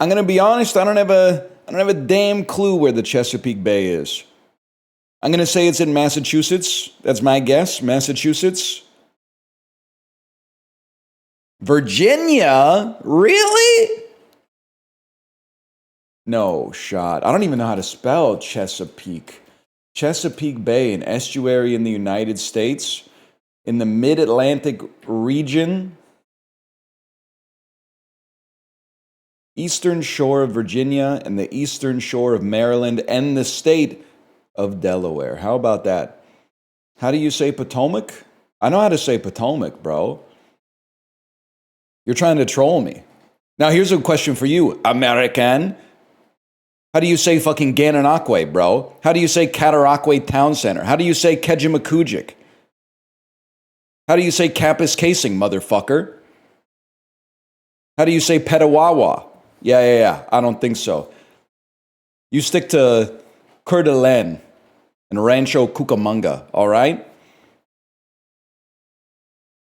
I'm gonna be honest, I don't have a damn clue where the Chesapeake Bay is. I'm gonna say it's in Massachusetts. That's my guess. Massachusetts. Virginia? Really? No shot. I don't even know how to spell Chesapeake. Chesapeake Bay, an estuary in the United States, in the mid-Atlantic region. Eastern shore of Virginia and the eastern shore of Maryland and the state of Delaware. How about that? How do you say Potomac? I know how to say Potomac, bro. You're trying to troll me. Now here's a question for you, American. How do you say fucking Gananoque, bro? How do you say Cataraqui Town Center? How do you say Kejimkujik? How do you say Kapuskasing, motherfucker? How do you say Petawawa? Yeah. I don't think so. You stick to Coeur d'Alene and Rancho Cucamonga, all right?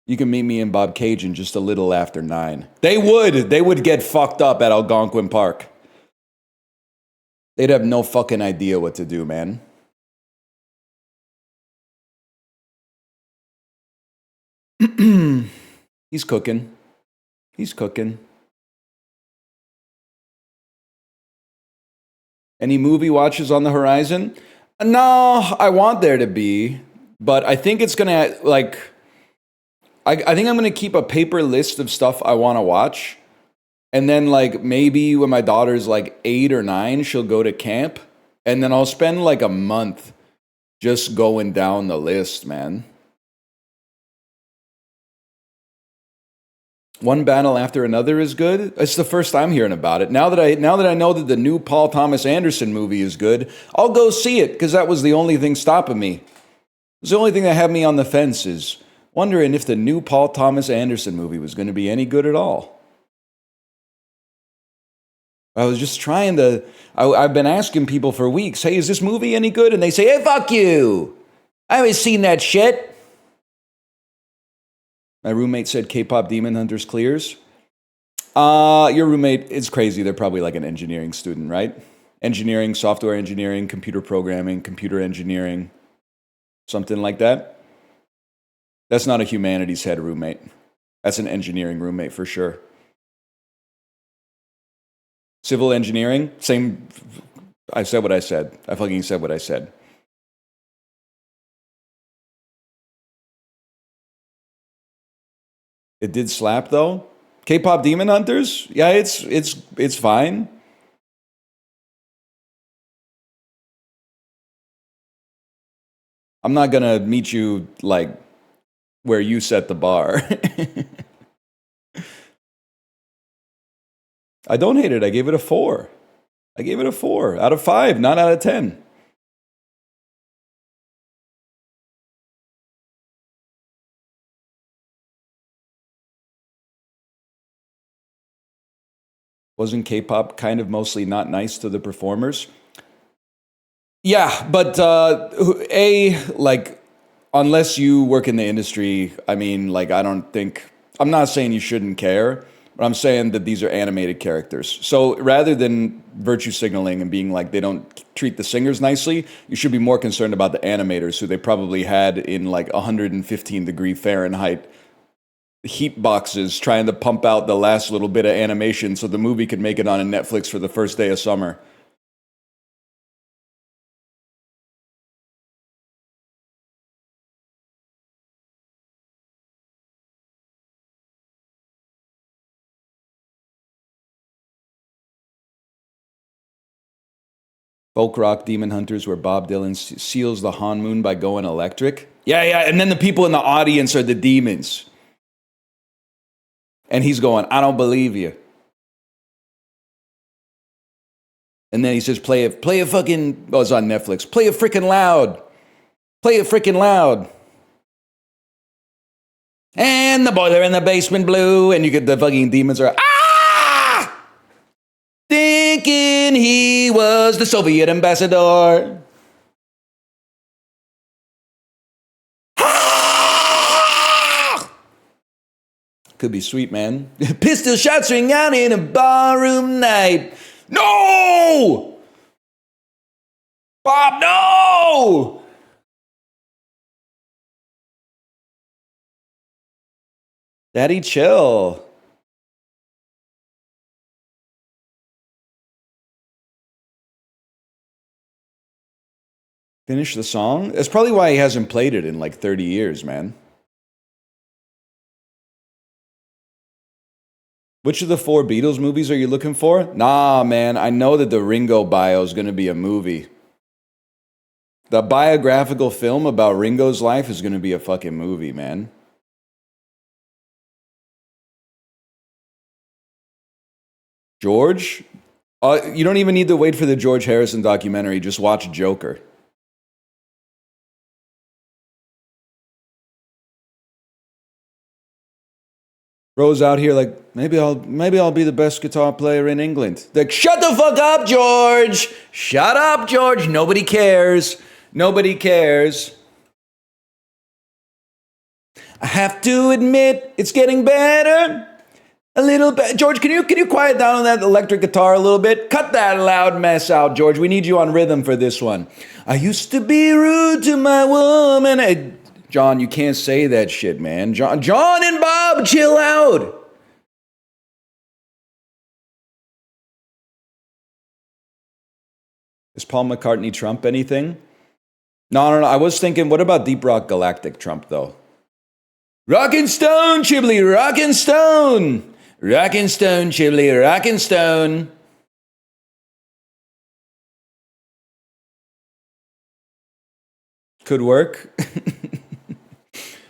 You can meet me in Bob Cajun just a little after 9. They would get fucked up at Algonquin Park. They'd have no fucking idea what to do, man. He's cooking. Any movie watches on the horizon? No, I want there to be, but I think it's gonna, like, I think I'm gonna keep a paper list of stuff I want to watch. And then, like, maybe when my daughter's like 8 or 9, she'll go to camp. And then I'll spend like a month just going down the list, man. One battle after another is good. It's the first I'm hearing about it. Now that I know that the new Paul Thomas Anderson movie is good, I'll go see it because that was the only thing stopping me. It was the only thing that had me on the fence, is wondering if the new Paul Thomas Anderson movie was going to be any good at all. I was just trying to, I've been asking people for weeks, hey, is this movie any good? And they say, hey, fuck you. I haven't seen that shit. My roommate said K-pop Demon Hunters clears. Your roommate is crazy. They're probably like an engineering student, right? Engineering, software engineering, computer programming, computer engineering, something like that. That's not a humanities head roommate. That's an engineering roommate for sure. Civil engineering, same. I said what I said. I fucking said what I said. It did slap though. K-pop Demon Hunters, yeah, it's fine. I'm not gonna meet you like where you set the bar. I don't hate it. I gave it a 4. I gave it a 4 out of 5, not out of 10. Wasn't K-pop kind of mostly not nice to the performers? Yeah, but like, unless you work in the industry, I mean, like, I'm not saying you shouldn't care, but I'm saying that these are animated characters. So rather than virtue signaling and being like they don't treat the singers nicely, you should be more concerned about the animators, who they probably had in like 115-degree Fahrenheit heat boxes trying to pump out the last little bit of animation so the movie could make it on a Netflix for the first day of summer. Folk rock Demon Hunters, where Bob Dylan seals the Han Moon by going electric. Yeah, and then the people in the audience are the demons. And he's going, I don't believe you. And then he says, play it fucking, oh, it's on Netflix. Play it freaking loud. Play it freaking loud. And the boiler in the basement blew, and you get the fucking demons are, thinking he was the Soviet ambassador. Could be sweet, man. Pistol shots ring out in a barroom night. No! Bob, no! Daddy, chill. Finish the song? That's probably why he hasn't played it in like 30 years, man. Which of the 4 Beatles movies are you looking for? Nah, man, I know that the Ringo bio is going to be a movie. The biographical film about Ringo's life is going to be a fucking movie, man. George? You don't even need to wait for the George Harrison documentary. Just watch Joker. Bro's out here like, maybe I'll be the best guitar player in England. Like, shut the fuck up, George! Shut up, George! Nobody cares. Nobody cares. I have to admit, it's getting better. A little bit. George, can you quiet down on that electric guitar a little bit? Cut that loud mess out, George. We need you on rhythm for this one. I used to be rude to my woman. John, you can't say that shit, man. John and Bob, chill out. Is Paul McCartney Trump anything? No. I was thinking, what about Deep Rock Galactic Trump, though? Rockin' Stone, Chiblee, Rockin' Stone. Rockin' Stone, Chiblee, Rockin' Stone. Could work.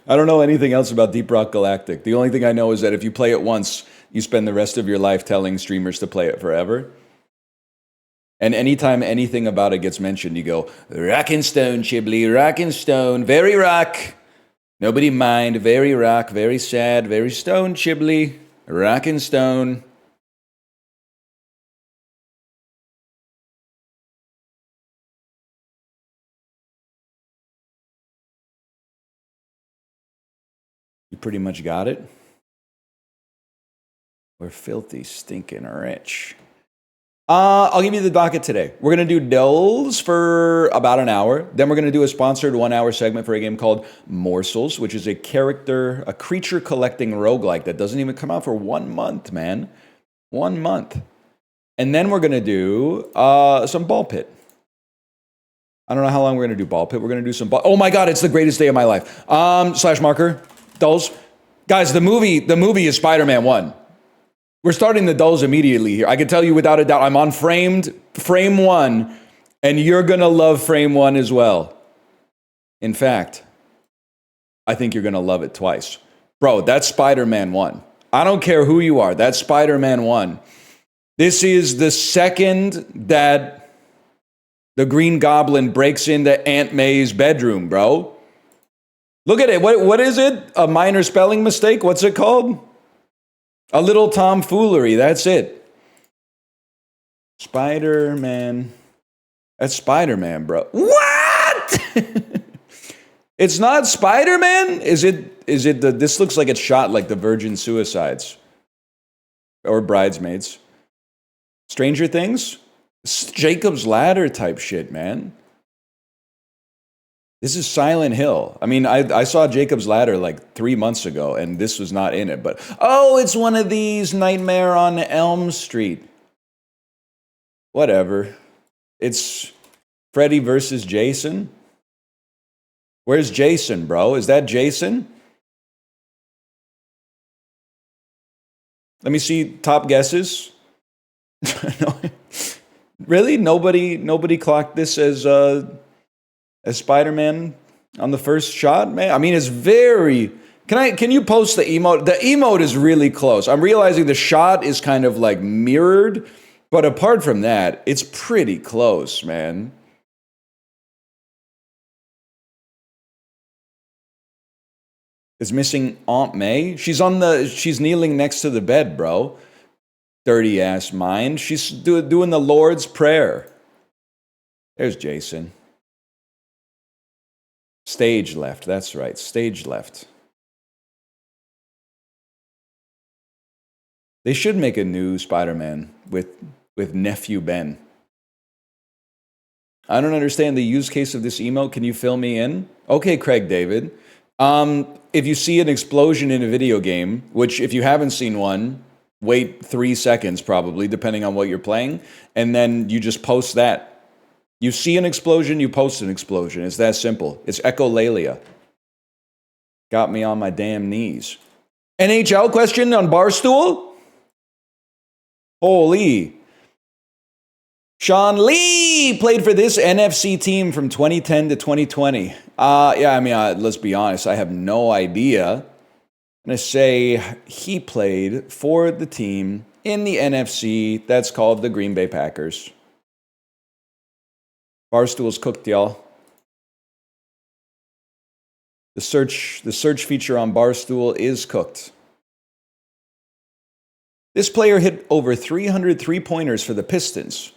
I don't know anything else about Deep Rock Galactic. The only thing I know is that if you play it once, you spend the rest of your life telling streamers to play it forever. And anytime anything about it gets mentioned, you go, Rockin' Stone, Chiblee, Rockin' Stone, very rock. Nobody mind, very rock, very sad, very stone, Chiblee, Rockin' Stone. You pretty much got it. We're filthy, stinking rich. I'll give you the docket today. We're going to do Dells for about an hour. Then we're going to do a sponsored 1 hour segment for a game called Morsels, which is a creature collecting roguelike that doesn't even come out for 1 month, man. 1 month. And then we're going to do some Ball Pit. I don't know how long we're going to do Ball Pit. We're going to do some oh my God, it's the greatest day of my life. Slash marker, Dulls. Guys, the movie is Spider-Man 1. We're starting the Dulls immediately here. I can tell you without a doubt, I'm on frame 1, and you're going to love frame 1 as well. In fact, I think you're going to love it twice. Bro, that's Spider-Man 1. I don't care who you are. That's Spider-Man 1. This is the second that the Green Goblin breaks into Aunt May's bedroom, bro. Look at it. What is it? A minor spelling mistake? What's it called? A little tomfoolery. That's it. Spider-Man. That's Spider-Man, bro. What? It's not Spider-Man? Is it this looks like it's shot like the Virgin Suicides. Or Bridesmaids. Stranger Things? Jacob's Ladder type shit, man. This is Silent Hill. I mean, I saw Jacob's Ladder like 3 months ago, and this was not in it. But, oh, it's one of these Nightmare on Elm Street. Whatever. It's Freddy versus Jason. Where's Jason, bro? Is that Jason? Let me see top guesses. Really? Nobody clocked this as Spider-Man on the first shot, man? I mean, it's very... Can you post the emote? The emote is really close. I'm realizing the shot is kind of like mirrored, but apart from that, it's pretty close, man. It's missing Aunt May. She's kneeling next to the bed, bro. Dirty ass mind. She's doing the Lord's Prayer. There's Jason. Stage left. That's right. Stage left. They should make a new Spider-Man with Nephew Ben. I don't understand the use case of this emote. Can you fill me in? Okay, Craig David. If you see an explosion in a video game, which if you haven't seen one, wait 3 seconds probably, depending on what you're playing, and then you just post that. You see an explosion, you post an explosion. It's that simple. It's echolalia. Got me on my damn knees. NHL question on Barstool? Holy. Sean Lee played for this NFC team from 2010 to 2020. Let's be honest. I have no idea. I'm going to say he played for the team in the NFC that's called the Green Bay Packers. Barstool's cooked, y'all. The search feature on Barstool is cooked. This player hit over 300 three-pointers for the Pistons,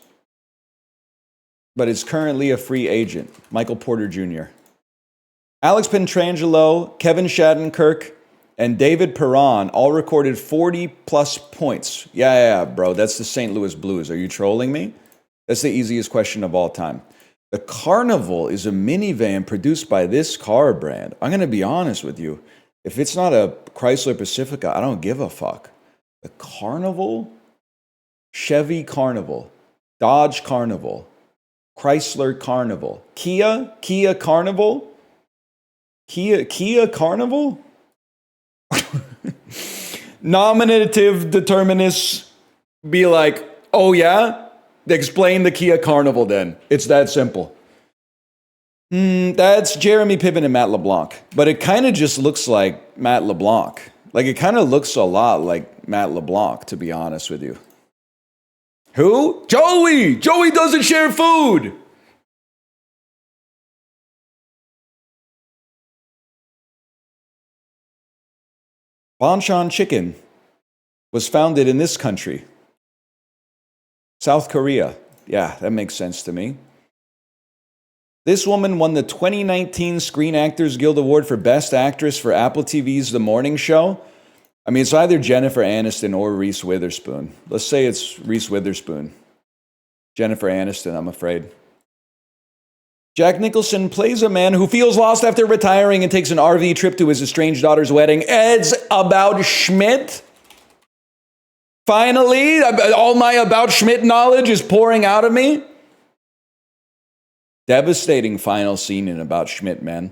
but is currently a free agent. Michael Porter Jr. Alex Pietrangelo, Kevin Shattenkirk, and David Perron all recorded 40-plus points. Yeah, bro, that's the St. Louis Blues. Are you trolling me? That's the easiest question of all time. The Carnival is a minivan produced by this car brand. I'm going to be honest with you. If it's not a Chrysler Pacifica, I don't give a fuck. The Carnival? Chevy Carnival. Dodge Carnival. Chrysler Carnival. Kia Carnival? Kia Carnival? Nominative determinists be like, oh yeah? Explain the Kia Carnival then. It's that simple. That's Jeremy Piven and Matt LeBlanc. But it kind of just looks like Matt LeBlanc. Like, it kind of looks a lot like Matt LeBlanc, to be honest with you. Who? Joey! Joey doesn't share food! Bonchon Chicken was founded in this country. South Korea. Yeah, that makes sense to me. This woman won the 2019 Screen Actors Guild Award for Best Actress for Apple TV's The Morning Show. I mean, it's either Jennifer Aniston or Reese Witherspoon. Let's say it's Reese Witherspoon. Jennifer Aniston, I'm afraid. Jack Nicholson plays a man who feels lost after retiring and takes an RV trip to his estranged daughter's wedding. Ed's About Schmidt. Finally, all my About Schmidt knowledge is pouring out of me. Devastating final scene in About Schmidt, man.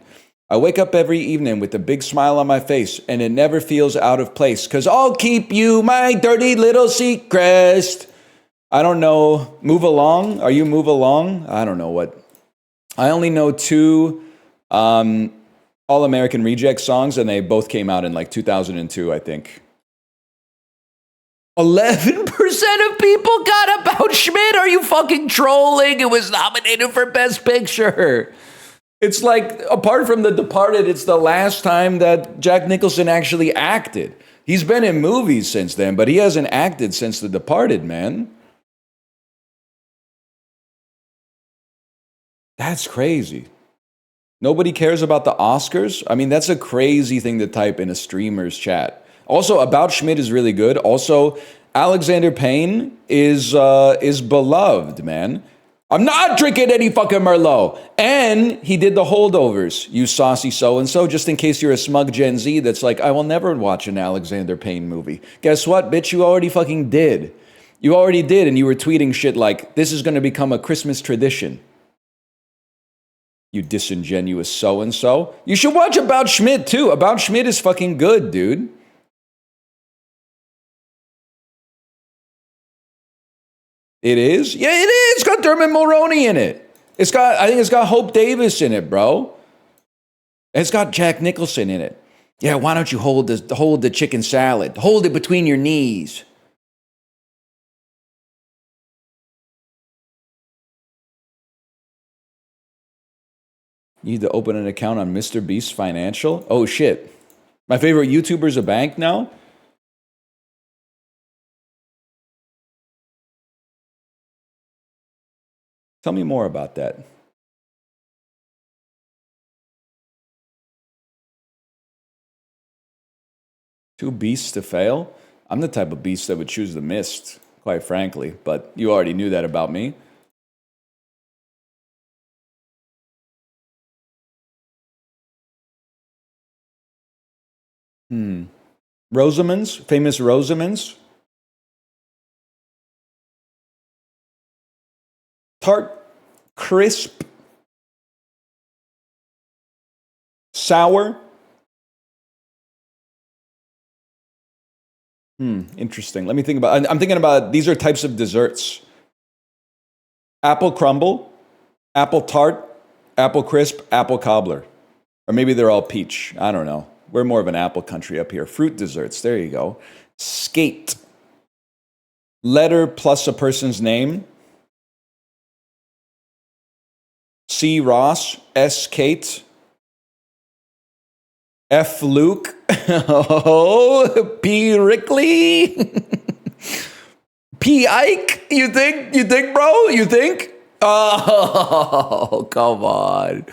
I wake up every evening with a big smile on my face, and it never feels out of place, because I'll keep you my dirty little secret. I don't know. Move Along? Are you Move Along? I don't know what. I only know 2 All-American Reject songs, and they both came out in like 2002, I think. 11% of people got About Schmidt. Are you fucking trolling? It was nominated for Best Picture. It's like, apart from The Departed, it's the last time that Jack Nicholson actually acted. He's been in movies since then, but he hasn't acted since The Departed, man. That's crazy. Nobody cares about the Oscars? I mean, that's a crazy thing to type in a streamer's chat. Also, About Schmidt is really good. Also, Alexander Payne is beloved, man. I'm not drinking any fucking Merlot. And he did The Holdovers, you saucy so-and-so, just in case you're a smug Gen Z that's like, I will never watch an Alexander Payne movie. Guess what, bitch? You already fucking did. You already did, and you were tweeting shit like, this is going to become a Christmas tradition. You disingenuous so-and-so. You should watch About Schmidt, too. About Schmidt is fucking good, dude. It is? Yeah, it is. It's got Dermot Mulroney in it. I think it's got Hope Davis in it, bro. It's got Jack Nicholson in it. Yeah, why don't you hold the chicken salad? Hold it between your knees. You need to open an account on Mr. Beast Financial? Oh, shit. My favorite YouTuber's a bank now? Tell me more about that. Two beasts to fail? I'm the type of beast that would choose the mist, quite frankly, but you already knew that about me. Rosamond's, famous Rosamond's. Tart, crisp, sour. Interesting. Let me think about. I'm thinking about these are types of desserts: apple crumble, apple tart, apple crisp, apple cobbler, or maybe they're all peach. I don't know. We're more of an apple country up here. Fruit desserts. There you go. Skate. Letter plus a person's name. C. Ross. S. Kate. F. Luke. Oh, P. Rickley. P. Ike. You think? You think, bro? You think? Oh, come on.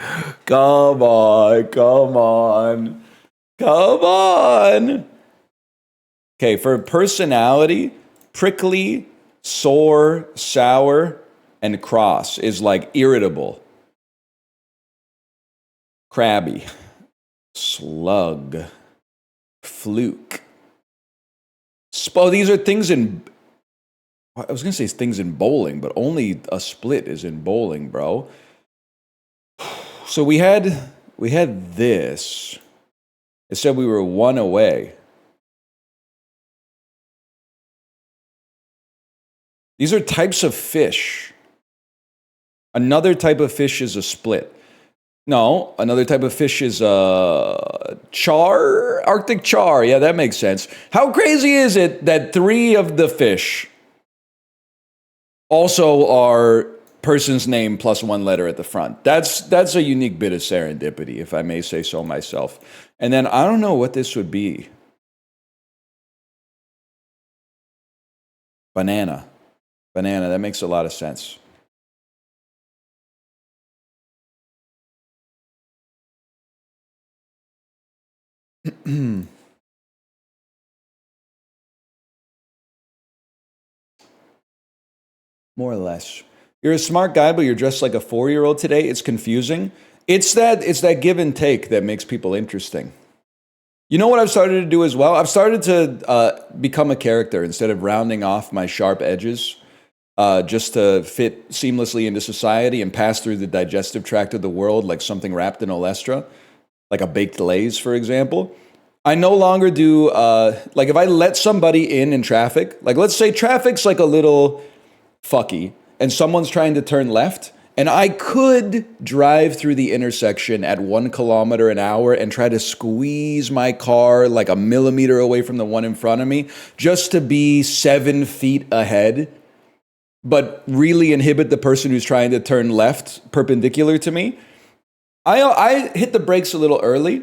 Come on. Come on. Come on. Okay, for personality, prickly, sore, sour, and cross is like irritable. Crabby, slug, fluke. These are things in. I was gonna say things in bowling, but only a split is in bowling, bro. So we had this. It said we were one away. These are types of fish. Another type of fish is a split. No, another type of fish is char, Arctic char. Yeah, that makes sense. How crazy is it that 3 of the fish also are person's name plus 1 letter at the front? That's a unique bit of serendipity, if I may say so myself. And then I don't know what this would be. Banana. Banana, that makes a lot of sense. More or less. You're a smart guy, but you're dressed like a 4-year-old today. It's confusing. It's that give and take that makes people interesting. You know what I've started to do as well? I've started to become a character instead of rounding off my sharp edges just to fit seamlessly into society and pass through the digestive tract of the world like something wrapped in olestra, like a baked Lay's, for example. I no longer do, like if I let somebody in traffic, like let's say traffic's like a little fucky and someone's trying to turn left, and I could drive through the intersection at 1 kilometer an hour and try to squeeze my car like a millimeter away from the one in front of me just to be 7 feet ahead, but really inhibit the person who's trying to turn left perpendicular to me. I hit the brakes a little early,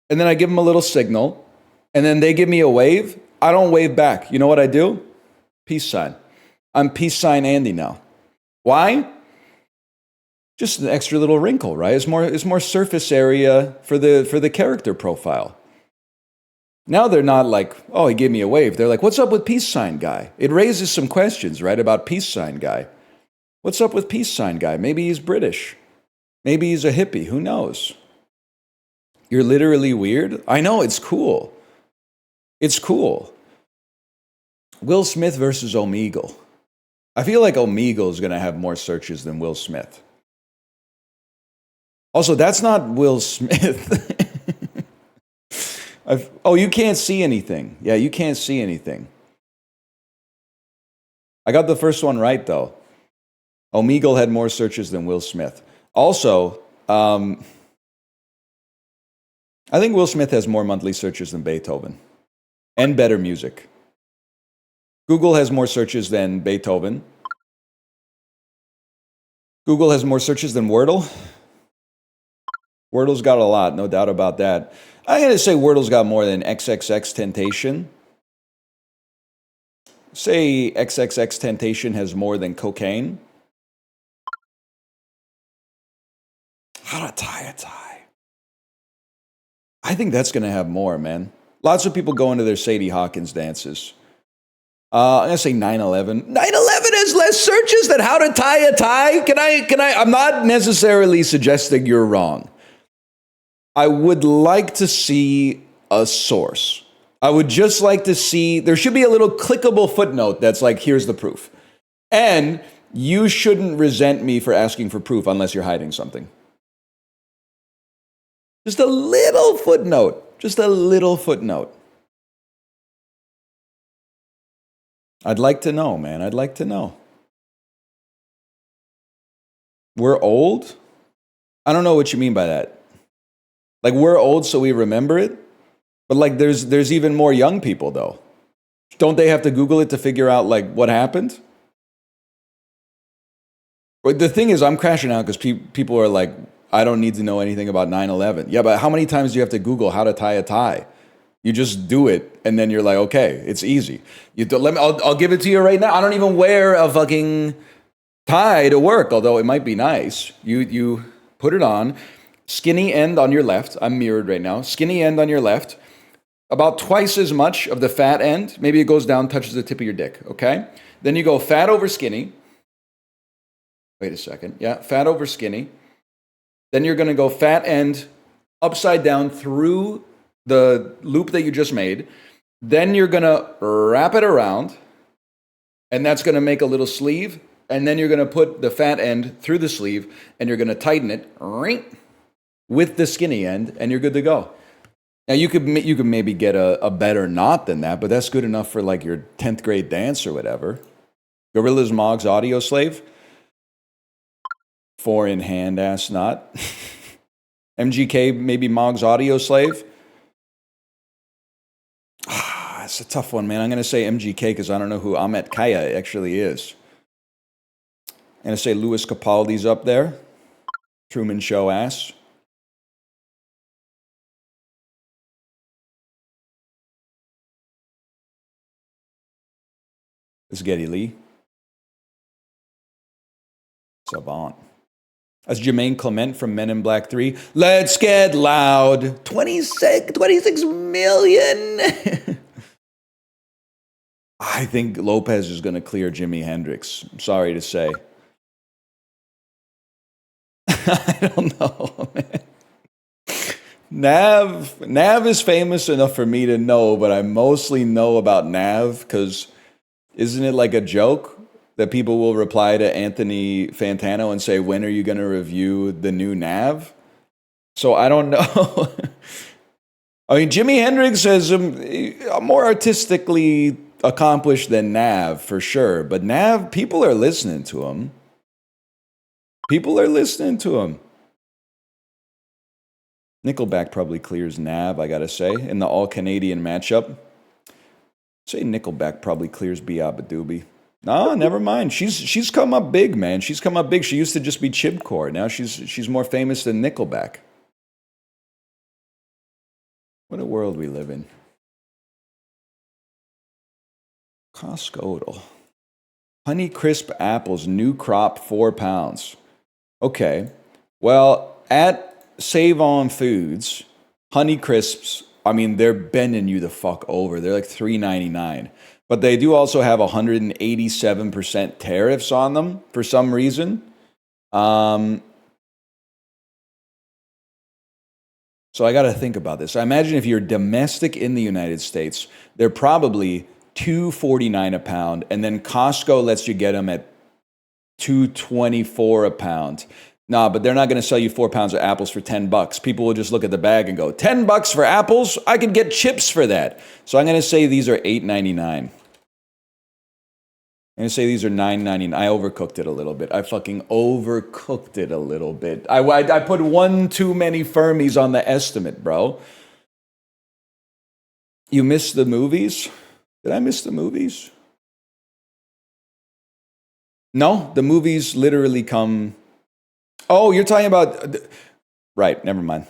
and then I give them a little signal, and then they give me a wave. I don't wave back. You know what I do? Peace sign. I'm peace sign Andy now. Why? Just an extra little wrinkle, right? It's more surface area for the character profile. Now they're not like, oh, he gave me a wave. They're like, what's up with peace sign guy? It raises some questions, right, about peace sign guy. What's up with peace sign guy? Maybe he's British. Maybe he's a hippie. Who knows? You're literally weird? I know, it's cool. It's cool. Will Smith versus Omegle. I feel like Omegle is going to have more searches than Will Smith. Also, that's not Will Smith. Oh, you can't see anything. Yeah, you can't see anything. I got the first one right, though. Omegle had more searches than Will Smith. Also, I think Will Smith has more monthly searches than Beethoven. And better music. Google has more searches than Beethoven. Google has more searches than Wordle. Wordle's got a lot, no doubt about that. I'm going to say Wordle's got more than XXX Temptation. Say XXX Temptation has more than cocaine. How to tie a tie. I think that's going to have more, man. Lots of people go into their Sadie Hawkins dances. I'm gonna say 9/11. 9/11 has less searches than how to tie a tie. Can I? I'm not necessarily suggesting you're wrong. I would like to see a source. I would just like to see, there should be a little clickable footnote that's like, here's the proof. And you shouldn't resent me for asking for proof unless you're hiding something. Just a little footnote. Just a little footnote. I'd like to know, man. I'd like to know. We're old? I don't know what you mean by that. Like, we're old so we remember it? But like, there's even more young people, though. Don't they have to Google it to figure out, like, what happened? But the thing is, I'm crashing out because people are like, I don't need to know anything about 9/11. Yeah, but how many times do you have to Google how to tie a tie? You just do it, and then you're like, okay, it's easy. I'll give it to you right now. I don't even wear a fucking tie to work, although it might be nice. You put it on, skinny end on your left. I'm mirrored right now. Skinny end on your left. About twice as much of the fat end. Maybe it goes down, touches the tip of your dick, okay? Then you go fat over skinny. Wait a second. Yeah, fat over skinny. Then you're going to go fat end upside down through the loop that you just made. Then you're going to wrap it around, and that's going to make a little sleeve. And then you're going to put the fat end through the sleeve, and you're going to tighten it with the skinny end, and you're good to go. Now, you could maybe get a better knot than that, but that's good enough for like your 10th grade dance or whatever. Gorilla's Mog's audio slave. 4-in-hand ass knot. MGK, maybe Mog's audio slave. It's a tough one, man. I'm going to say MGK because I don't know who Ahmet Kaya actually is. I'm going to say Louis Capaldi's up there. Truman Show ass. It's Geddy Lee. Savant. That's Jermaine Clement from Men in Black 3. Let's get loud. 26 million. I think Lopez is going to clear Jimi Hendrix. I'm sorry to say. I don't know, man. Nav is famous enough for me to know, but I mostly know about Nav because isn't it like a joke that people will reply to Anthony Fantano and say, when are you going to review the new Nav? So I don't know. I mean, Jimi Hendrix is more artistically accomplished than Nav, for sure. But Nav, people are listening to him. People are listening to him. Nickelback probably clears Nav, I gotta say, in the all-Canadian matchup. Say Nickelback probably clears Biaba Doobie. No, never mind. She's come up big, man. She's come up big. She used to just be chipcore. Now she's more famous than Nickelback. What a world we live in. Costco. Honey Crisp apples, new crop, 4 pounds. Okay. Well, at Save On Foods, Honey Crisps, I mean, they're bending you the fuck over. They're like $3.99. But they do also have 187% tariffs on them for some reason. So I got to think about this. I imagine if you're domestic in the United States, they're probably $2.49 a pound, and then Costco lets you get them at $2.24 a pound. Nah, but they're not going to sell you 4 pounds of apples for $10. People will just look at the bag and go, $10 for apples? I could get chips for that. So I'm going to say these are $8.99. I'm going to say these are $9.99. I overcooked it a little bit. I fucking overcooked it a little bit. I put one too many Fermis on the estimate, bro. You missed the movies? Did I miss the movies? No, the movies literally come... Oh, you're talking about... Right, never mind.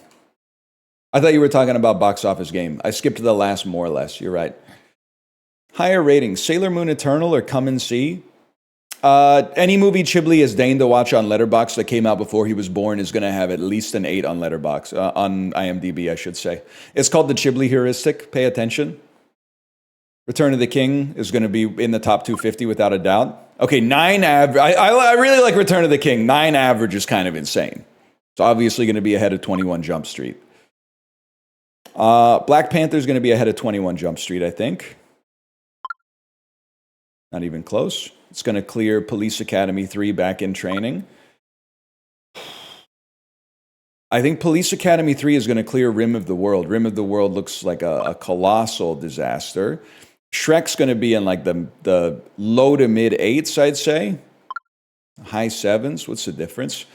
I thought you were talking about Box Office Game. I skipped to the last more or less. You're right. Higher ratings, Sailor Moon Eternal or Come and See? Any movie Chiblee has deigned to watch on Letterboxd that came out before he was born is going to have at least an 8 on Letterboxd, on IMDb, I should say. It's called the Chiblee heuristic. Pay attention. Return of the King is going to be in the top 250 without a doubt. Okay, 9 average. I really like Return of the King. 9 average is kind of insane. It's obviously going to be ahead of 21 Jump Street. Black Panther is going to be ahead of 21 Jump Street, I think. Not even close. It's going to clear Police Academy 3 back in training. I think Police Academy 3 is going to clear Rim of the World. Rim of the World looks like a colossal disaster. Shrek's going to be in like the low to mid 8s, I'd say. High 7s. What's the difference?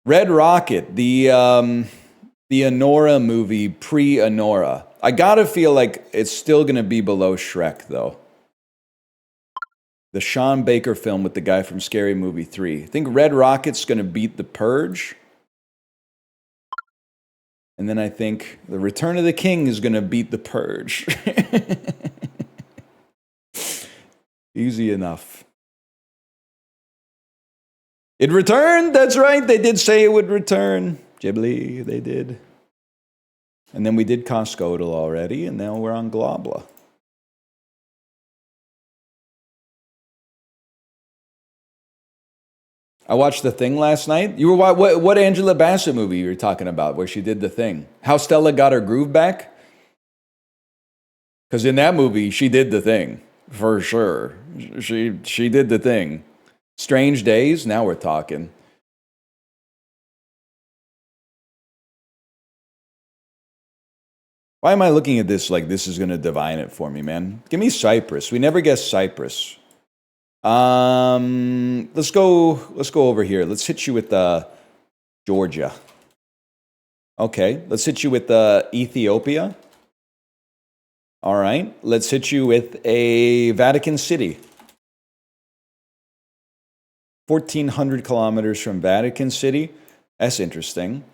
Red Rocket, the Anora movie, pre-Anora. I gotta feel like it's still going to be below Shrek, though. The Sean Baker film with the guy from Scary Movie 3. I think Red Rocket's going to beat The Purge. And then I think The Return of the King is going to beat The Purge. Easy enough. It returned. That's right. They did say it would return. Ghibli, they did. And then we did Coscodal already, and now we're on Globla. I watched The Thing last night. You were what Angela Bassett movie you were talking about where she did The Thing? How Stella got her groove back? Because in that movie, she did The Thing. For sure. She did The Thing. Strange Days, now we're talking. Why am I looking at this like this is going to divine it for me, man? Give me Cyprus. We never guessed Cyprus. Let's go over here. Let's hit you with Georgia. Okay, let's hit you with Ethiopia. All right, let's hit you with a Vatican City. 1,400 kilometers from Vatican City. That's interesting.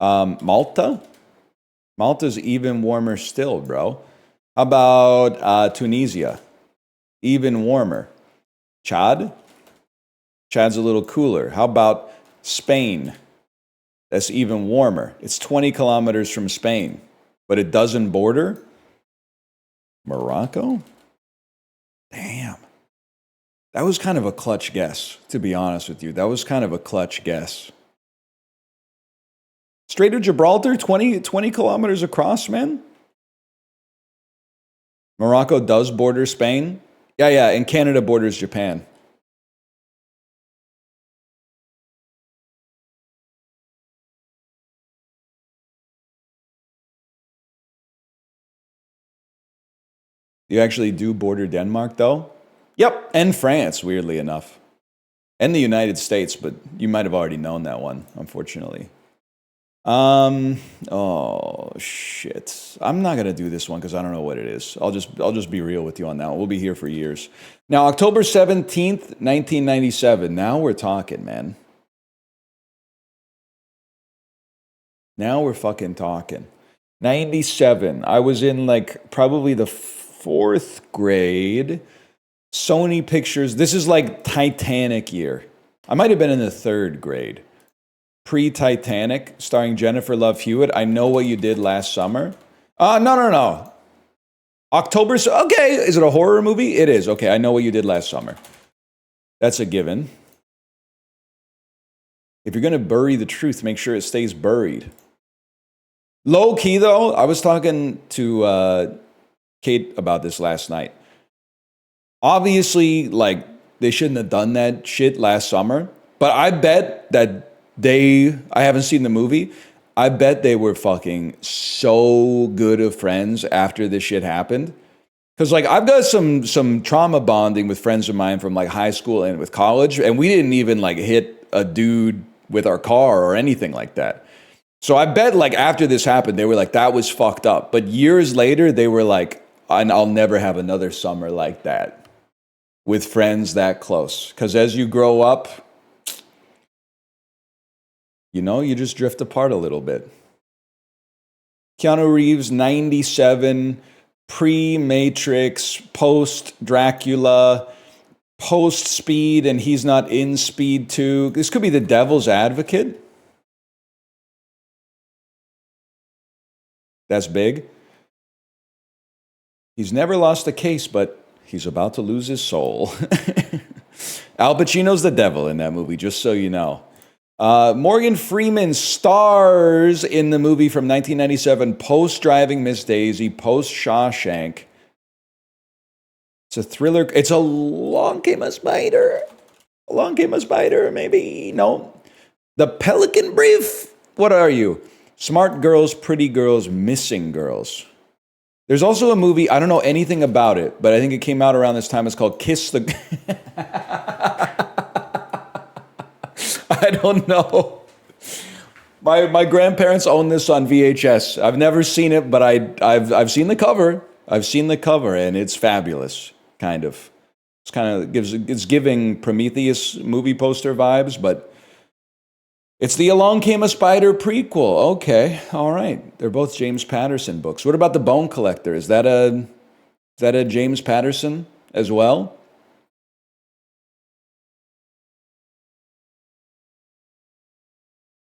Malta? Malta's even warmer still, bro. How about Tunisia? Even warmer. Chad? Chad's a little cooler. How about Spain? That's even warmer. It's 20 kilometers from Spain, but it doesn't border. Morocco? Damn. That was kind of a clutch guess, to be honest with you. That was kind of a clutch guess. Strait of Gibraltar, 20 kilometers across, man. Morocco does border Spain. Yeah, and Canada borders Japan. You actually do border Denmark, though? Yep, and France, weirdly enough. And the United States, but you might have already known that one, unfortunately. Oh shit. I'm not gonna do this one because I don't know what it is. I'll just be real with you on that one. We'll be here for years. Now, October 17th, 1997. Now we're talking, man. Now we're fucking talking. 97. I was in like probably the 4th grade. Sony Pictures. This is like Titanic year. I might have been in the 3rd grade. Pre-Titanic, starring Jennifer Love Hewitt. I Know What You Did Last Summer. No. October. Okay, is it a horror movie? It is. Okay, I Know What You Did Last Summer. That's a given. If you're going to bury the truth, make sure it stays buried. Low key, though, I was talking to Kate about this last night. Obviously, like, they shouldn't have done that shit last summer. But I bet that I haven't seen the movie. I bet they were fucking so good of friends after this shit happened. Because, like, I've got some trauma bonding with friends of mine from, like, high school and with college. And we didn't even, like, hit a dude with our car or anything like that. So I bet, like, after this happened, they were like, that was fucked up. But years later, they were like, I'll never have another summer like that with friends that close. Because as you grow up, you know, you just drift apart a little bit. Keanu Reeves, 97, pre-Matrix, post-Dracula, post-Speed, and he's not in Speed 2. This could be The Devil's Advocate. That's big. He's never lost a case, but he's about to lose his soul. Al Pacino's the devil in that movie, just so you know. Morgan Freeman stars in the movie from 1997, post-Driving Miss Daisy, post-Shawshank. It's a thriller. It's Along Came a Spider. Along Came a Spider, maybe. No. The Pelican Brief. What are you? Smart Girls, Pretty Girls, Missing Girls. There's also a movie, I don't know anything about it, but I think it came out around this time. It's called Kiss the... I don't know. My grandparents own this on VHS. I've never seen it, but I've seen the cover. I've seen the cover, and it's fabulous. Kind of. It's giving Prometheus movie poster vibes, but it's the Along Came a Spider prequel. Okay, all right. They're both James Patterson books. What about The Bone Collector? Is that a James Patterson as well?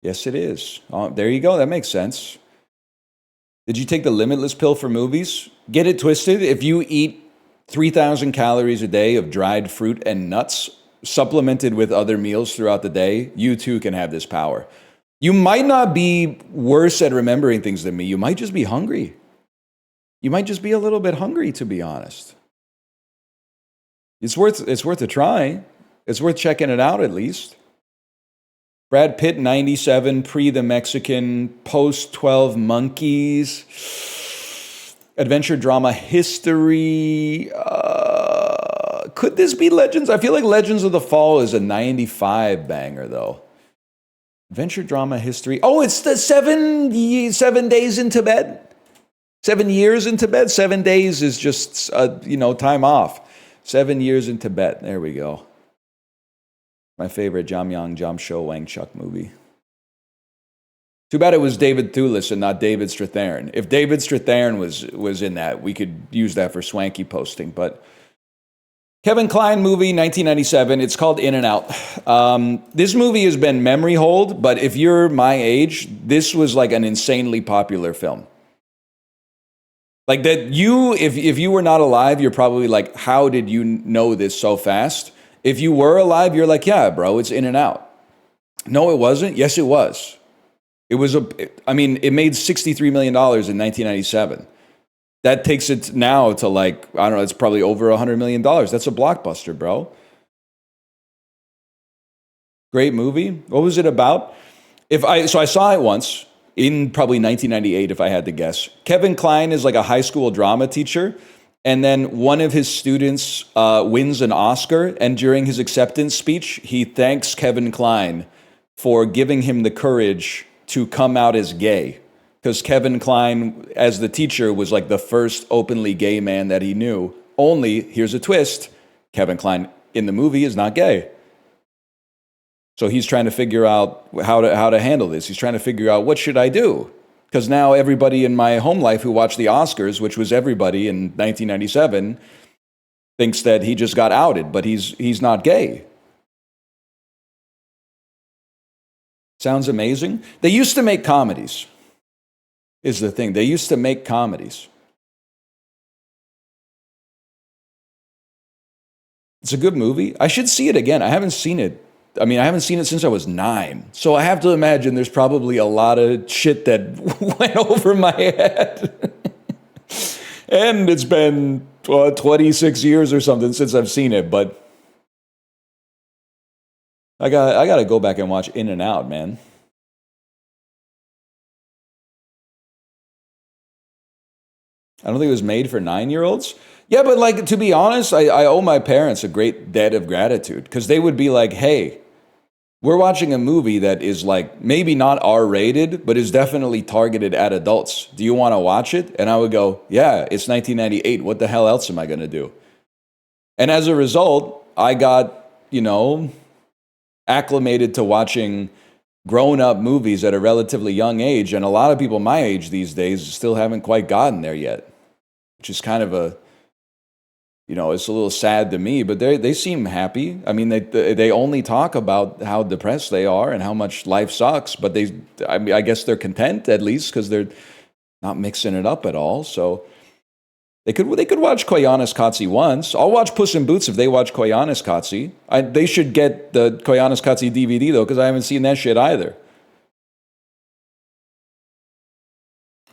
Yes, it is. Oh, there you go. That makes sense. Did you take the limitless pill for movies? Get it twisted. If you eat 3,000 calories a day of dried fruit and nuts, supplemented with other meals throughout the day, you too can have this power. You might not be worse at remembering things than me. You might just be hungry. You might just be a little bit hungry, to be honest. It's worth a try. It's worth checking it out at least. Brad Pitt, 97, pre the Mexican, post 12 Monkeys, adventure drama history. Could this be Legends? I feel like Legends of the Fall is a 95 banger, though. Adventure drama history. Oh, it's the 7 days in Tibet. 7 years in Tibet. 7 days is just, time off. 7 years in Tibet. There we go. My favorite Jamyang Jamsho Wangchuk movie. Too bad it was David Thewlis and not David Strathairn. If David Strathairn was in that, we could use that for swanky posting. But Kevin Kline movie, 1997. It's called In and Out. This movie has been memory hold, but if you're my age, this was like an insanely popular film. Like that if you were not alive, you're probably like, how did you know this so fast? If you were alive, you're like, yeah, bro, it's In and Out. No, it wasn't. Yes, it was. It made $63 million in 1997. That takes it now to like, I don't know, it's probably over $100 million. That's a blockbuster, bro. Great movie. What was it about? So I saw it once in probably 1998, if I had to guess. Kevin Kline is like a high school drama teacher. And then one of his students wins an Oscar, and during his acceptance speech, he thanks Kevin Kline for giving him the courage to come out as gay. Because Kevin Kline, as the teacher, was like the first openly gay man that he knew. Only, here's a twist, Kevin Kline in the movie is not gay. So he's trying to figure out how to handle this. He's trying to figure out, what should I do? Because now everybody in my home life who watched the Oscars, which was everybody in 1997, thinks that he just got outed, but he's not gay. Sounds amazing. They used to make comedies, is the thing. They used to make comedies. It's a good movie. I should see it again. I haven't seen it. I haven't seen it since I was 9. So I have to imagine there's probably a lot of shit that went over my head. And it's been 26 years or something since I've seen it, but I got to go back and watch In and Out, man. I don't think it was made for 9-year-olds. Yeah, but like, to be honest, I owe my parents a great debt of gratitude, because they would be like, hey, we're watching a movie that is like maybe not R-rated, but is definitely targeted at adults. Do you want to watch it? And I would go, yeah, it's 1998. What the hell else am I going to do? And as a result, I got, acclimated to watching grown-up movies at a relatively young age. And a lot of people my age these days still haven't quite gotten there yet, which is kind of it's a little sad to me, but they seem happy. I mean, they only talk about how depressed they are and how much life sucks, but I guess they're content, at least, because they're not mixing it up at all. So They could watch Koyaanisqatsi once. I'll watch Puss in Boots if they watch Koyaanisqatsi. They should get the Koyaanisqatsi DVD though, because I haven't seen that shit either.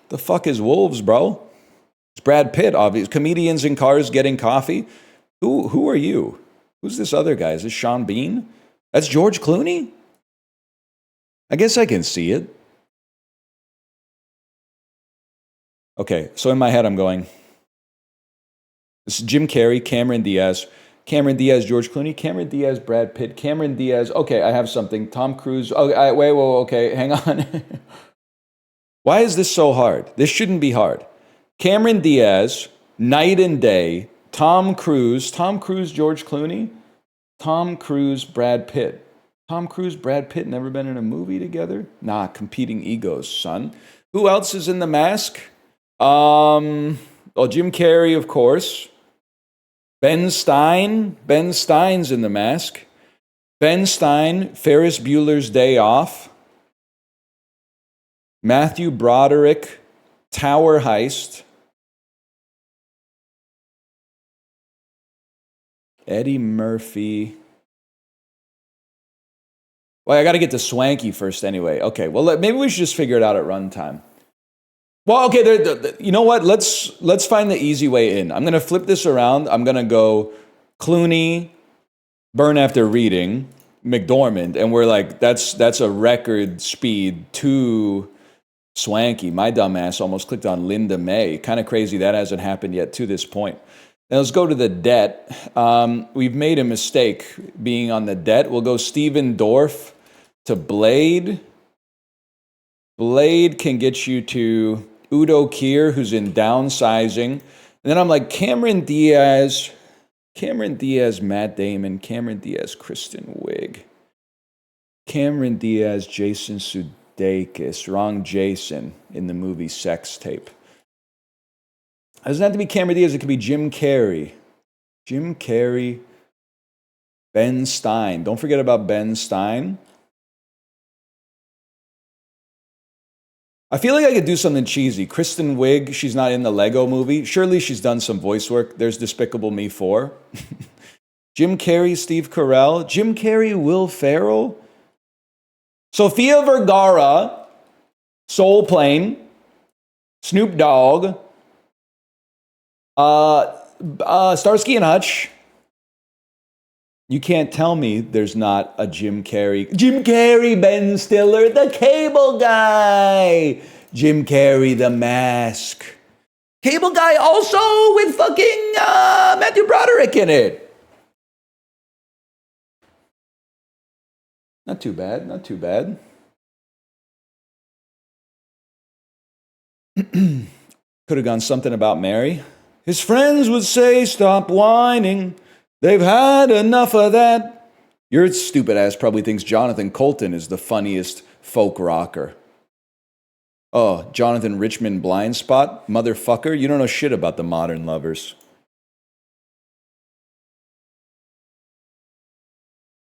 The fuck is Wolves, bro? It's Brad Pitt, obvious. Comedians in cars getting coffee. Who are you? Who's this other guy? Is this Sean Bean? That's George Clooney? I guess I can see it. Okay, so in my head I'm going, this is Jim Carrey, Cameron Diaz, George Clooney, Cameron Diaz, Brad Pitt, Cameron Diaz. Okay, I have something. Tom Cruise. Oh, wait, okay, hang on. Why is this so hard? This shouldn't be hard. Cameron Diaz, Night and Day, Tom Cruise, George Clooney, Tom Cruise, Brad Pitt. Tom Cruise, Brad Pitt never been in a movie together? Nah, competing egos, son. Who else is in The Mask? Well, Jim Carrey, of course. Ben Stein. Ben Stein's in The Mask. Ben Stein, Ferris Bueller's Day Off. Matthew Broderick, Tower Heist. Eddie Murphy. Well, I got to get to Swanky first anyway. Okay, well, maybe we should just figure it out at runtime. Well, okay, you know what? Let's find the easy way in. I'm going to flip this around. I'm going to go Clooney, Burn After Reading, McDormand, and we're like, that's a record speed to Swanky. My dumbass almost clicked on Linda May. Kind of crazy that hasn't happened yet to this point. Now let's go to the debt. We've made a mistake being on the debt. We'll go Steven Dorff to Blade. Blade can get you to Udo Kier, who's in Downsizing. And then I'm like, Cameron Diaz, Matt Damon, Cameron Diaz, Kristen Wiig, Cameron Diaz, Jason Sudeikis, wrong Jason in the movie Sex Tape. It doesn't have to be Cameron Diaz, it could be Jim Carrey. Jim Carrey, Ben Stein. Don't forget about Ben Stein. I feel like I could do something cheesy. Kristen Wiig, she's not in the Lego movie. Surely she's done some voice work. There's Despicable Me 4. Jim Carrey, Steve Carell. Jim Carrey, Will Ferrell. Sofia Vergara, Soul Plane. Snoop Dogg. Starsky and Hutch. You can't tell me there's not a Jim Carrey. Jim Carrey, Ben Stiller, the Cable Guy. Jim Carrey, The Mask. Cable Guy also with fucking Matthew Broderick in it. Not too bad, not too bad. Could have gone Something About Mary. His friends would say, stop whining. They've had enough of that. Your stupid ass probably thinks Jonathan Colton is the funniest folk rocker. Oh, Jonathan Richman Blind Spot? Motherfucker, you don't know shit about the Modern Lovers.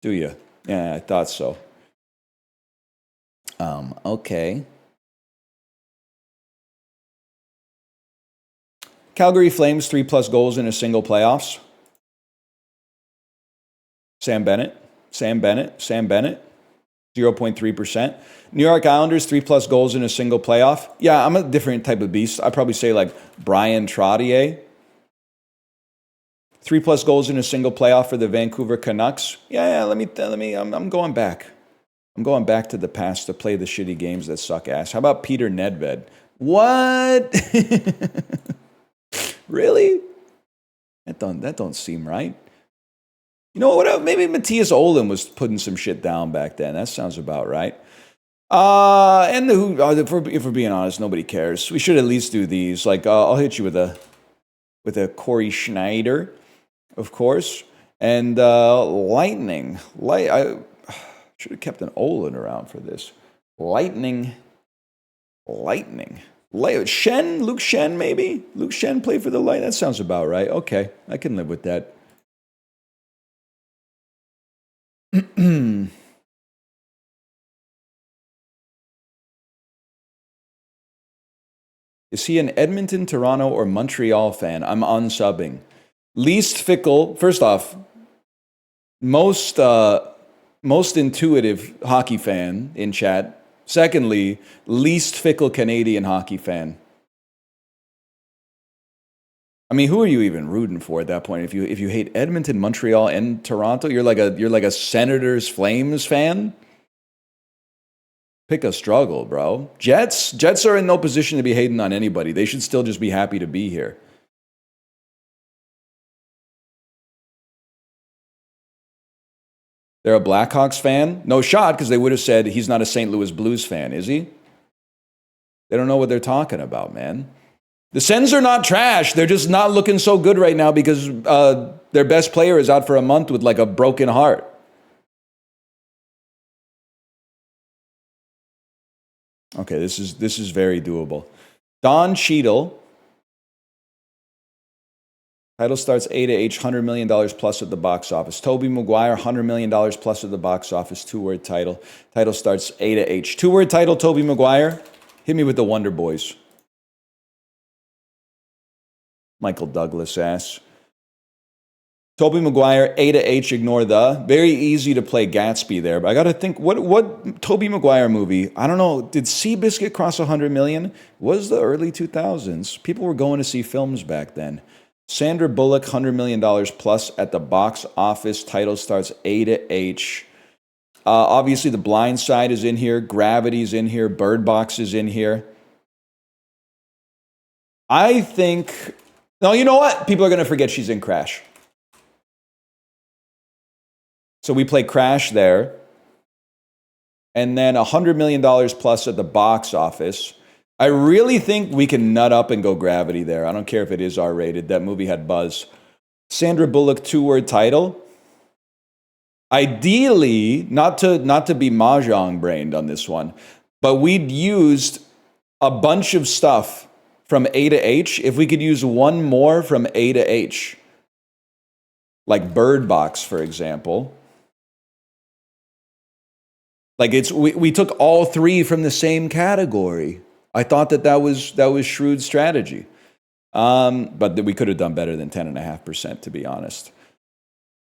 Do you? Yeah, I thought so. Okay. Calgary Flames 3+ goals in a single playoffs. Sam Bennett, 0.3%. New York Islanders, 3+ goals in a single playoff. Yeah, I'm a different type of beast. I'd probably say like Brian Trottier. 3+ goals in a single playoff for the Vancouver Canucks. Yeah, let me, I'm going back. I'm going back to the past to play the shitty games that suck ass. How about Peter Nedved? What? Really? That don't seem right. You know what? Maybe Matthias Olin was putting some shit down back then. That sounds about right. And if we're being honest, nobody cares. We should at least do these. Like, I'll hit you with a Corey Schneider, of course, and Lightning. I should have kept an Olin around for this. Lightning. Shen, Luke Shen, maybe? Luke Shen played for the Light. That sounds about right. Okay, I can live with that. Is he an Edmonton, Toronto, or Montreal fan? I'm unsubbing. Least fickle. First off, most intuitive hockey fan in chat. Secondly, least fickle Canadian hockey fan. I mean, who are you even rooting for at that point? If you hate Edmonton, Montreal, and Toronto, you're like a Senators Flames fan. Pick a struggle, bro. Jets are in no position to be hating on anybody. They should still just be happy to be here. They're a Blackhawks fan? No shot, because they would have said he's not a St. Louis Blues fan, is he? They don't know what they're talking about, man. The Sens are not trash. They're just not looking so good right now because their best player is out for a month with like a broken heart. Okay, this is very doable. Don Cheadle. Title starts A to H, $100 million plus at the box office. Tobey Maguire, $100 million plus at the box office. Two-word title. Title starts A to H. Two-word title, Tobey Maguire. Hit me with the Wonder Boys. Michael Douglas ass. Tobey Maguire, A to H, ignore the. Very easy to play Gatsby there, but I got to think, what Tobey Maguire movie? I don't know. Did Seabiscuit cross 100 million? It was the early 2000s. People were going to see films back then. Sandra Bullock, $100 million plus at the box office. Title starts A to H. Obviously, The Blind Side is in here. Gravity's in here. Bird Box is in here. I think... No, you know what? People are going to forget she's in Crash. So we play Crash there. And then $100 million plus at the box office. I really think we can nut up and go Gravity there. I don't care if it is R-rated. That movie had buzz. Sandra Bullock, two-word title. Ideally, not to be mahjong-brained on this one, but we'd used a bunch of stuff from A to H. If we could use one more from A to H, like Bird Box, for example. Like we took all three from the same category. I thought that was shrewd strategy. But we could have done better than 10.5%, to be honest.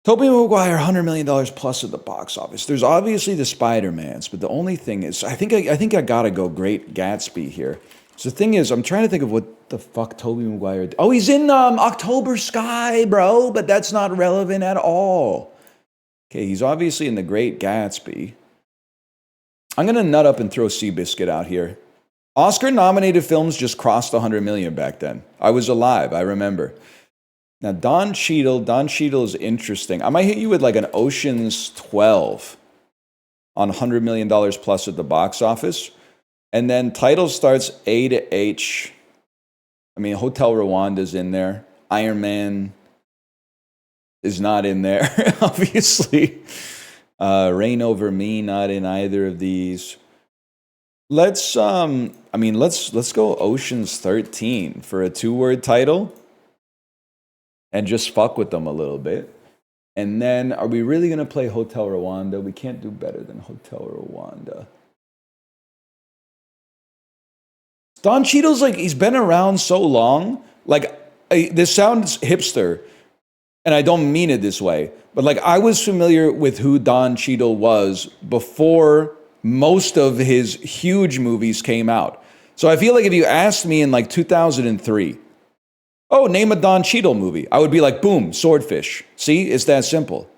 Tobey Maguire, $100 million plus at the box office. There's obviously the Spider-Mans, but the only thing is, I think I gotta go Great Gatsby here. So the thing is, I'm trying to think of what the fuck Tobey Maguire did. Oh, he's in October Sky, bro, but that's not relevant at all. Okay, he's obviously in the Great Gatsby. I'm gonna nut up and throw Seabiscuit out here. Oscar-nominated films just crossed 100 million back then. I was alive, I remember. Now, Don Cheadle is interesting. I might hit you with like an Ocean's 12 on $100 million plus at the box office. And then title starts A to H. I mean, Hotel Rwanda's in there. Iron Man is not in there, obviously. Reign Over Me, not in either of these. Let's go Ocean's 13 for a two-word title and just fuck with them a little bit. And then, are we really going to play Hotel Rwanda? We can't do better than Hotel Rwanda. Don Cheadle's like, he's been around so long. Like, this sounds hipster, and I don't mean it this way, but like, I was familiar with who Don Cheadle was before most of his huge movies came out. So I feel like if you asked me in like 2003, oh, name a Don Cheadle movie, I would be like, boom, Swordfish. See, it's that simple.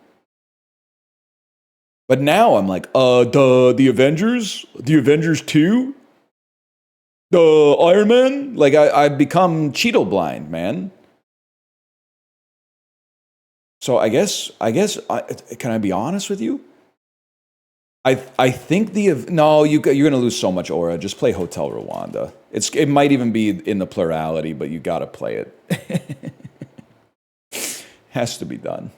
But now I'm like, the Avengers? The Avengers 2? The Iron Man? Like, I've become Cheadle blind, man. So I guess, can I be honest with you? I think you're going to lose so much aura. Just play Hotel Rwanda. It might even be in the plurality, but you got to play it. Has to be done.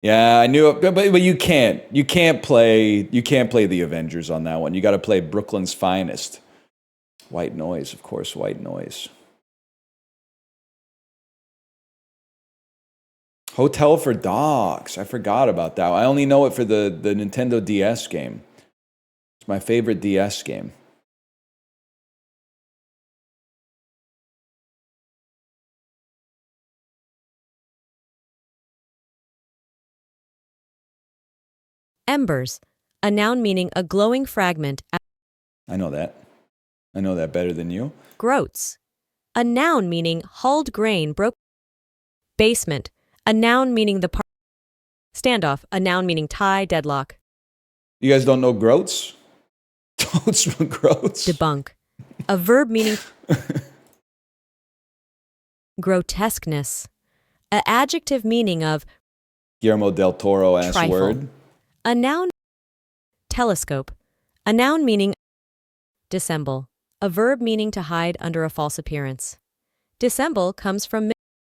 Yeah, I knew it, but you can't. You can't play the Avengers on that one. You got to play Brooklyn's Finest. White Noise, of course, White Noise. Hotel for Dogs. I forgot about that. I only know it for the Nintendo DS game. It's my favorite DS game. Embers, a noun meaning a glowing fragment. I know that. I know that better than you. Groats, a noun meaning hulled grain broke. Basement, a noun meaning the part. Standoff, a noun meaning tie, deadlock. You guys don't know groats? Toads from groats? Debunk, a verb meaning grotesqueness, an adjective meaning of Guillermo del Toro-ass trifle. word. A noun. Telescope, a noun meaning dissemble, a verb meaning to hide under a false appearance. Dissemble comes from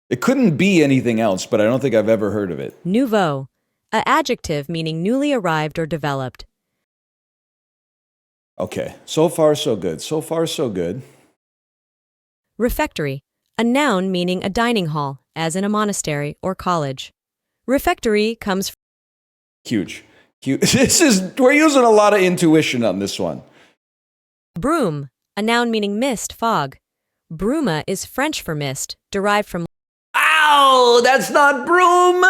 It couldn't be anything else, but I don't think I've ever heard of it. nouveau, an adjective meaning newly arrived or developed. Okay, so far so good. So far so good. Refectory, a noun meaning a dining hall, as in a monastery or college. Refectory comes from Huge. Huge. We're using a lot of intuition on this one. broom, a noun meaning mist, fog. Bruma is French for mist, derived from Ow! That's not broom!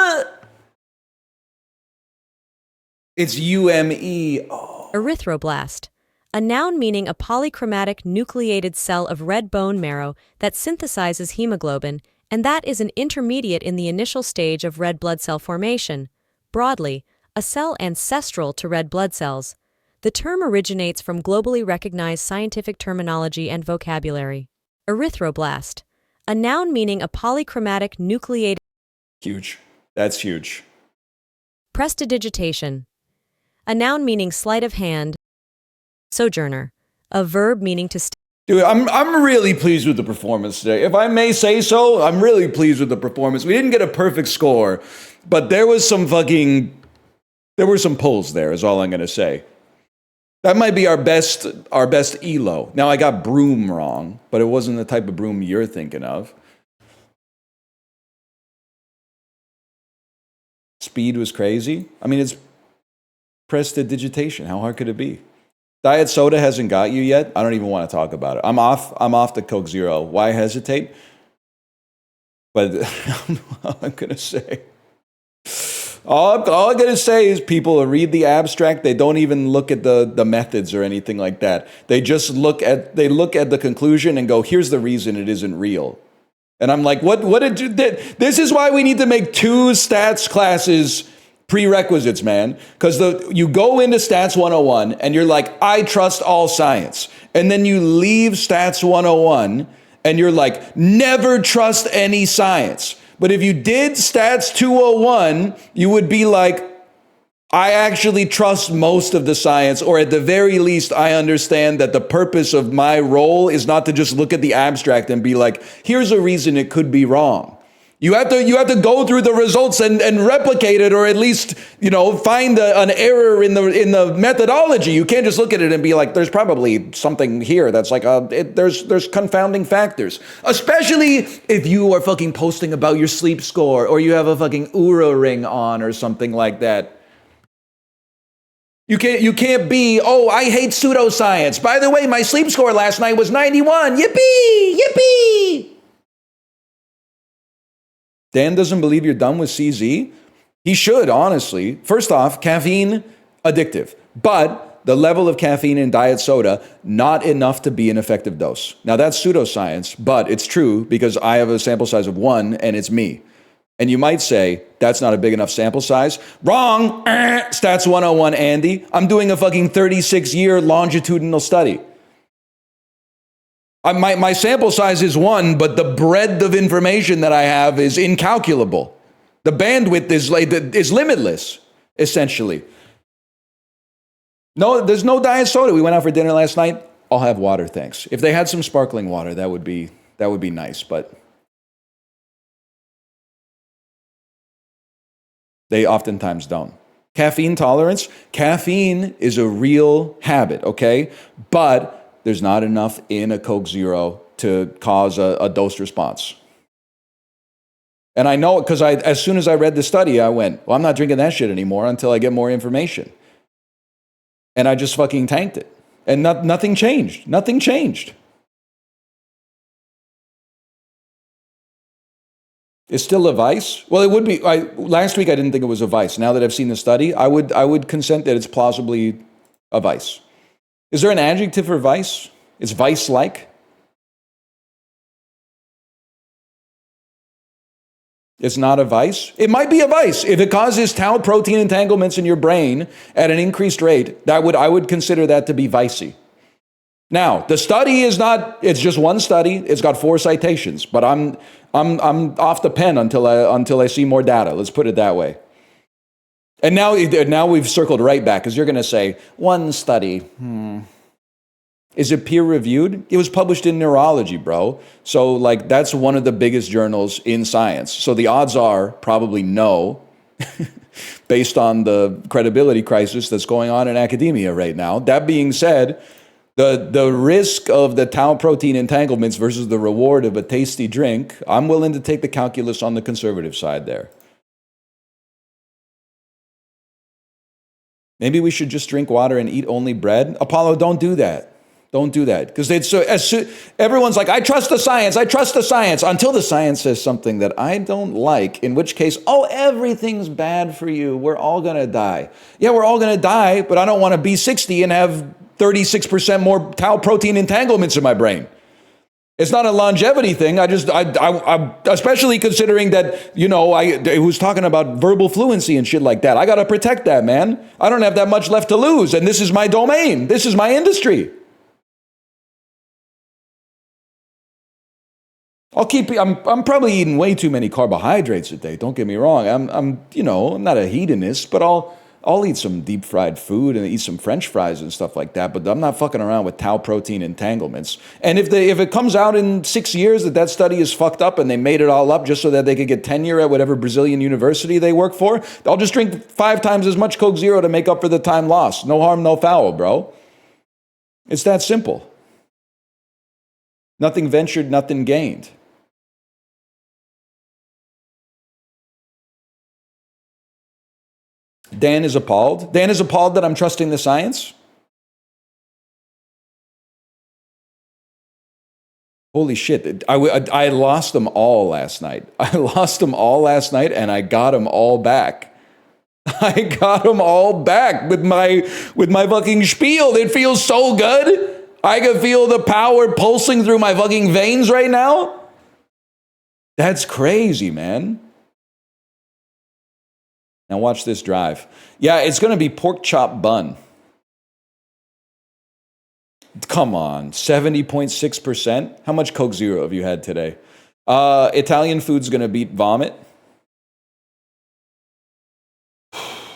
It's UME. Oh. erythroblast, a noun meaning a polychromatic nucleated cell of red bone marrow that synthesizes hemoglobin, and that is an intermediate in the initial stage of red blood cell formation. Broadly, a cell ancestral to red blood cells. The term originates from globally recognized scientific terminology and vocabulary. Erythroblast, a noun meaning a polychromatic nucleated. Huge. That's huge. Prestidigitation, a noun meaning sleight of hand. Sojourner, a verb meaning to Dude, I'm really pleased with the performance today. If I may say so, I'm really pleased with the performance. We didn't get a perfect score, but there were some pulls there, is all I'm going to say. That might be our best ELO. Now, I got broom wrong, but it wasn't the type of broom you're thinking of. Speed was crazy. I mean, it's prestidigitation. How hard could it be? Diet soda hasn't got you yet. I don't even want to talk about it. I'm off the Coke Zero. Why hesitate? But I'm going to say. All I'm going to say is people read the abstract. They don't even look at the methods or anything like that. They just look at the conclusion and go, here's the reason it isn't real. And I'm like, what did you did? This is why we need to make 2 stats classes prerequisites, man. Because you go into Stats 101 and you're like, I trust all science. And then you leave Stats 101 and you're like, never trust any science. But if you did Stats 201, you would be like, I actually trust most of the science, or at the very least, I understand that the purpose of my role is not to just look at the abstract and be like, here's a reason it could be wrong. You have to go through the results and replicate it, or at least, find an error in the methodology. You can't just look at it and be like, there's probably something here that's like there's confounding factors. Especially if you are fucking posting about your sleep score, or you have a fucking Oura ring on or something like that. You can't be, I hate pseudoscience. By the way, my sleep score last night was 91. Yippee! Yippee! Dan doesn't believe you're done with CZ? He should, honestly. First off, caffeine, addictive. But the level of caffeine in diet soda, not enough to be an effective dose. Now, that's pseudoscience, but it's true because I have a sample size of 1 and it's me. And you might say, that's not a big enough sample size. Wrong! Stats 101, Andy. I'm doing a fucking 36-year longitudinal study. My sample size is 1, but the breadth of information that I have is incalculable. The bandwidth is limitless, essentially. No, there's no diet soda. We went out for dinner last night. I'll have water, thanks. If they had some sparkling water, that would be nice, but they oftentimes don't. Caffeine tolerance. Caffeine is a real habit, okay? But there's not enough in a Coke Zero to cause a dose response. And I know it because as soon as I read the study, I went, well, I'm not drinking that shit anymore until I get more information. And I just fucking tanked it. And nothing changed. Nothing changed. It's still a vice? Well, it would be. Last week I didn't think it was a vice. Now that I've seen the study, I would consent that it's plausibly a vice. Is there an adjective for vice? It's vice-like? It's not a vice? It might be a vice. If it causes tau protein entanglements in your brain at an increased rate, I would consider that to be vicey. Now, the study is not, it's just one study. It's got 4 citations, but I'm off the pen until I see more data. Let's put it that way. And now we've circled right back, because you're going to say, one study. Is it peer reviewed? It was published in Neurology, bro. So like that's one of the biggest journals in science. So the odds are probably no, based on the credibility crisis that's going on in academia right now. That being said, the risk of the tau protein entanglements versus the reward of a tasty drink, I'm willing to take the calculus on the conservative side there. Maybe we should just drink water and eat only bread. Apollo, don't do that. Don't do that. Because everyone's like, I trust the science, until the science says something that I don't like, in which case, everything's bad for you. We're all going to die. Yeah, we're all going to die, but I don't want to be 60 and have 36% more tau protein entanglements in my brain. It's not a longevity thing. I especially considering that, it was talking about verbal fluency and shit like that. I got to protect that, man. I don't have that much left to lose. And this is my domain. This is my industry. I'm probably eating way too many carbohydrates a day. Don't get me wrong. I'm not a hedonist, but I'll eat some deep fried food and eat some French fries and stuff like that. But I'm not fucking around with tau protein entanglements. And if it comes out in 6 years that study is fucked up and they made it all up just so that they could get tenure at whatever Brazilian university they work for, I'll just drink 5 times as much Coke Zero to make up for the time lost. No harm, no foul, bro. It's that simple. Nothing ventured, nothing gained. Dan is appalled. Dan is appalled that I'm trusting the science. Holy shit. I lost them all last night. I lost them all last night and I got them all back. I got them all back with my fucking spiel. It feels so good. I can feel the power pulsing through my fucking veins right now. That's crazy, man. Now watch this drive. Yeah, it's going to be pork chop bun. Come on, 70.6%. How much Coke Zero have you had today? Italian food's going to beat vomit.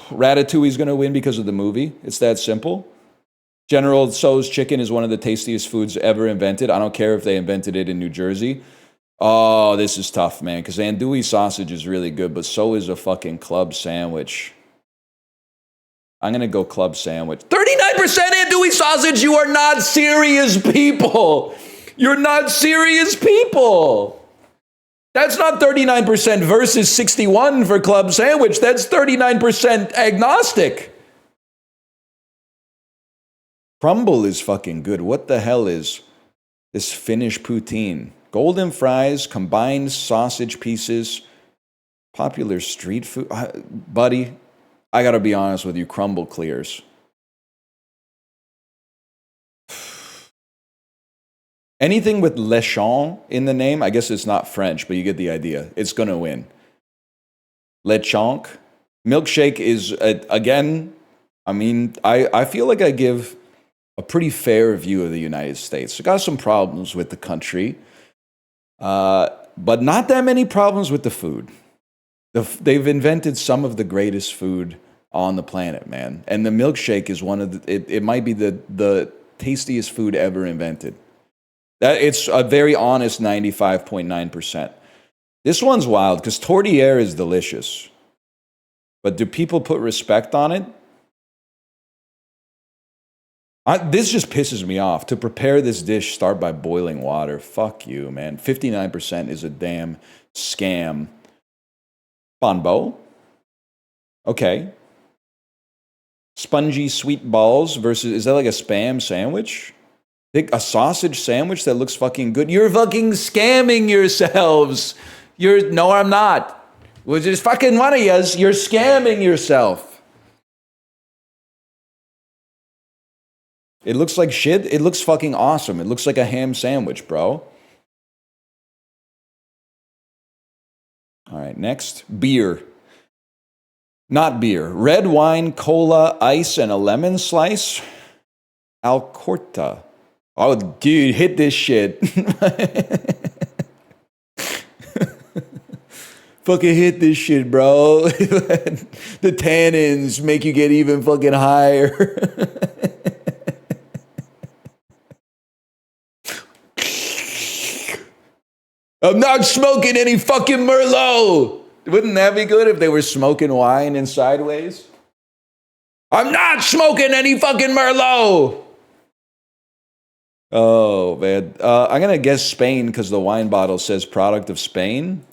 Ratatouille's going to win because of the movie. It's that simple. General Tso's chicken is one of the tastiest foods ever invented. I don't care if they invented it in New Jersey. Oh, this is tough, man, because andouille sausage is really good, but so is a fucking club sandwich. I'm going to go club sandwich. 39% andouille sausage! You are not serious people! You're not serious people! That's not 39% versus 61 for club sandwich. That's 39% agnostic. Crumble is fucking good. What the hell is this Finnish poutine? Golden fries, combined sausage pieces, popular street food. Buddy, I gotta be honest with you, crumble clears. Anything with Le Champ in the name, I guess it's not French, but you get the idea. It's gonna win. Le Champ. Milkshake is, again, I feel like I give a pretty fair view of the United States. I got some problems with the country. But not that many problems with the food. They've invented some of the greatest food on the planet, man. And the milkshake is one of it might be the tastiest food ever invented. It's a very honest 95.9%. This one's wild because tortillere is delicious. But do people put respect on it? This just pisses me off. To prepare this dish, start by boiling water. Fuck you, man. 59% is a damn scam. Bonbo. Okay. Spongy sweet balls versus, is that like a Spam sandwich? A sausage sandwich that looks fucking good? You're fucking scamming yourselves. No, I'm not. Which is fucking one of yous. You're scamming yourself. It looks like shit. It looks fucking awesome. It looks like a ham sandwich, bro. All right, next. Beer. Not beer. Red wine, cola, ice, and a lemon slice. Alcorta. Oh, dude, hit this shit. Fucking hit this shit, bro. The tannins make you get even fucking higher. I'm not smoking any fucking Merlot. Wouldn't that be good if they were smoking wine in Sideways? I'm not smoking any fucking Merlot. Oh, man. I'm going to guess Spain because the wine bottle says product of Spain.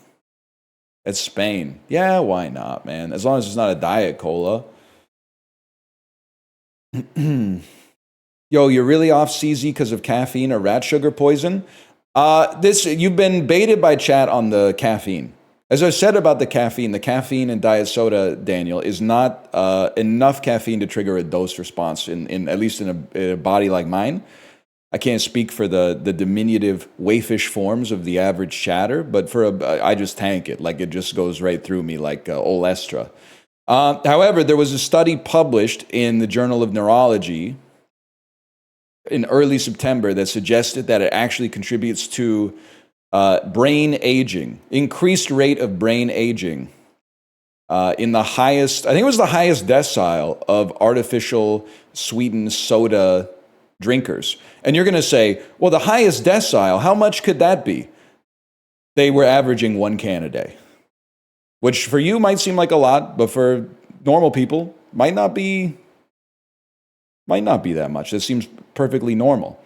It's Spain. Yeah, why not, man? As long as it's not a diet cola. Yo, you're really off CZ because of caffeine or rat sugar poison? You've been baited by chat on the caffeine. As I said about the caffeine and diet soda, Daniel, is not enough caffeine to trigger a dose response, at least in a body like mine. I can't speak for the diminutive waifish forms of the average chatter, but I just tank it. Like it just goes right through me like Olestra. However, there was a study published in the Journal of Neurology in early September that suggested that it actually contributes to brain aging, increased rate of brain aging in the highest, I think it was the highest decile of artificial sweetened soda drinkers. And you're going to say, well, the highest decile, how much could that be? They were averaging 1 can a day, which for you might seem like a lot, but for normal people might not be that much. That seems perfectly normal.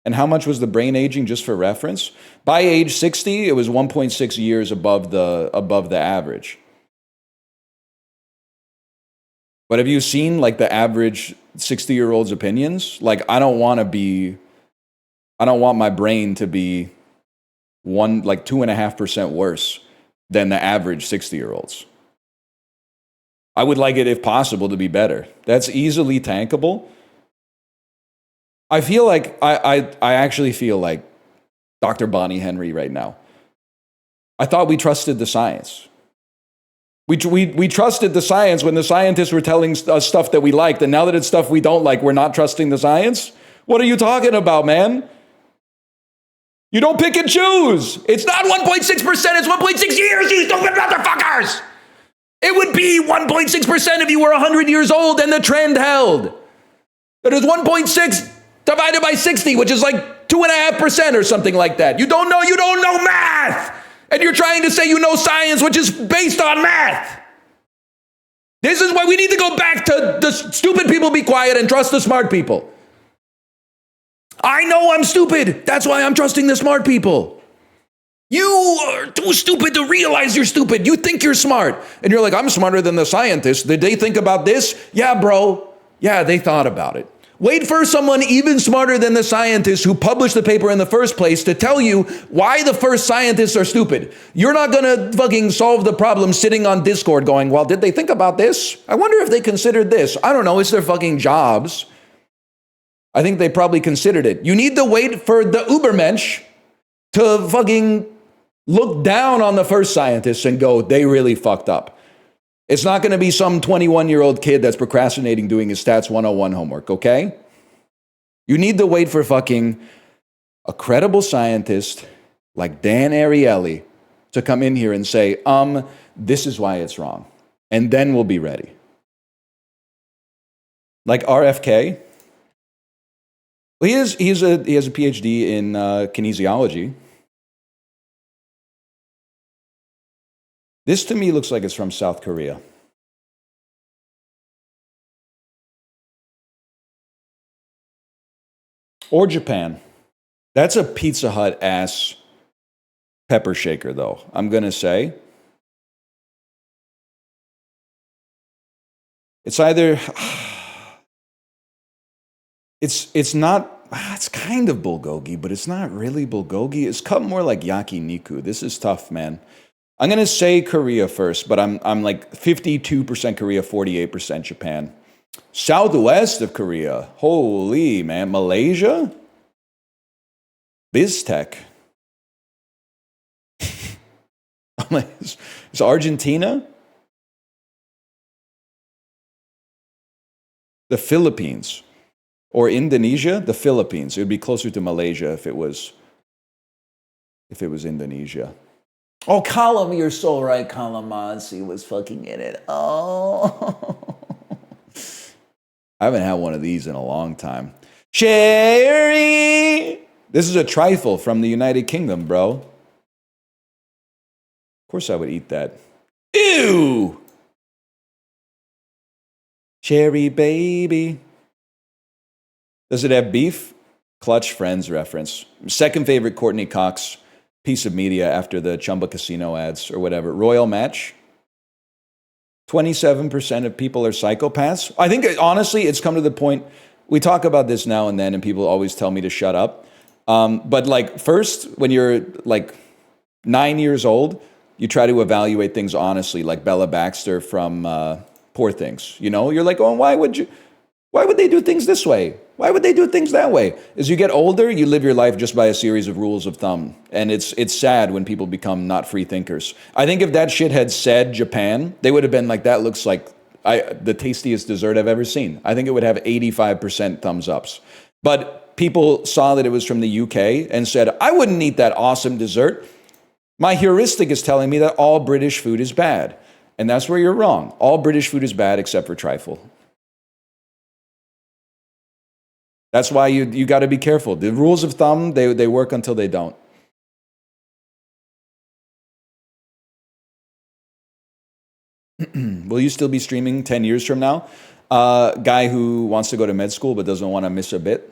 And how much was the brain aging, just for reference? By age 60, it was 1.6 years above the average. But have you seen like the average 60-year-old's opinions? Like I don't want my brain to be 2.5% worse than the average 60-year-old's. I would like it, if possible, to be better. That's easily tankable. I feel like I actually feel like Dr. Bonnie Henry right now. I thought we trusted the science. We trusted the science when the scientists were telling us stuff that we liked, and now that it's stuff we don't like, we're not trusting the science? What are you talking about, man? You don't pick and choose. It's not 1.6%, it's 1.6 years, you stupid motherfuckers! It would be 1.6% if you were 100 years old and the trend held. It is 1.6 divided by 60, which is like 2.5% or something like that. You don't know math! And you're trying to say you know science, which is based on math. This is why we need to go back to the stupid people be quiet and trust the smart people. I know I'm stupid. That's why I'm trusting the smart people. You are too stupid to realize you're stupid. You think you're smart. And you're like, I'm smarter than the scientists. Did they think about this? Yeah, bro. Yeah, they thought about it. Wait for someone even smarter than the scientists who published the paper in the first place to tell you why the first scientists are stupid. You're not going to fucking solve the problem sitting on Discord going, well, did they think about this? I wonder if they considered this. I don't know. It's their fucking jobs. I think they probably considered it. You need to wait for the Ubermensch to fucking look down on the first scientists and go, they really fucked up. It's not going to be some 21-year-old kid that's procrastinating doing his Stats 101 homework, okay? You need to wait for fucking a credible scientist like Dan Ariely to come in here and say, this is why it's wrong. And then we'll be ready. Like RFK. Well, he has a PhD in kinesiology. This to me looks like it's from South Korea. Or Japan. That's a Pizza Hut ass pepper shaker, though, I'm going to say. It's either... It's not it's kind of bulgogi, but it's not really bulgogi. It's cut more like yakiniku. This is tough, man. I'm gonna say Korea first, but I'm like 52% Korea, 48% Japan. Southwest of Korea, holy man, Malaysia, BizTech. Is Argentina? The Philippines. Or Indonesia? The Philippines. It would be closer to Malaysia if it was Indonesia. Oh, Column, you're so right. Calamansi was fucking in it. Oh. I haven't had one of these in a long time. Sherry! This is a trifle from the United Kingdom, bro. Of course I would eat that. Ew! Cherry baby. Does it have beef? Clutch Friends reference. Second favorite Courtney Cox piece of media after the Chumba Casino ads or whatever. Royal Match. 27% of people are psychopaths. I think, honestly, it's come to the point, we talk about this now and then, and people always tell me to shut up. But like, first, when you're like 9 years old, you try to evaluate things honestly, like Bella Baxter from Poor Things. You know, you're like, oh, why would they do things this way? Why would they do things that way? As you get older, you live your life just by a series of rules of thumb. And it's sad when people become not free thinkers. I think if that shit had said Japan, they would have been like, that looks like the tastiest dessert I've ever seen. I think it would have 85% thumbs ups. But people saw that it was from the UK and said, I wouldn't eat that awesome dessert. My heuristic is telling me that all British food is bad. And that's where you're wrong. All British food is bad except for trifle. That's why you got to be careful. The rules of thumb, they work until they don't. Will you still be streaming 10 years from now? Guy who wants to go to med school but doesn't want to miss a bit.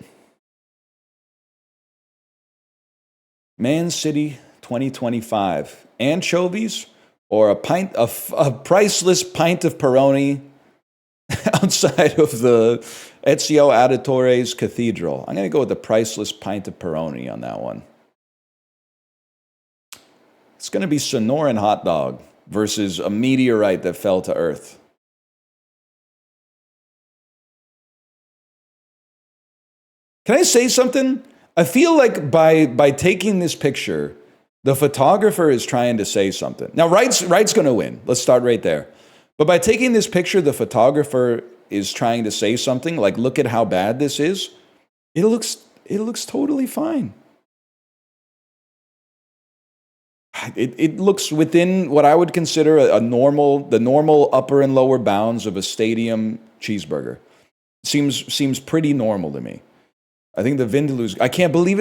Man City 2025. Anchovies or a priceless pint of Peroni outside of the Ezio Auditore's Cathedral. I'm going to go with the priceless pint of Peroni on that one. It's going to be Sonoran hot dog versus a meteorite that fell to Earth. Can I say something? I feel like by taking this picture, the photographer is trying to say something. Now, Wright's going to win. Let's start right there. But by taking this picture, the photographer is trying to say something like, look at how bad this is. It looks totally fine. It looks within what I would consider the normal upper and lower bounds of a stadium cheeseburger. Seems pretty normal to me. I think the Vindaloo's, I can't believe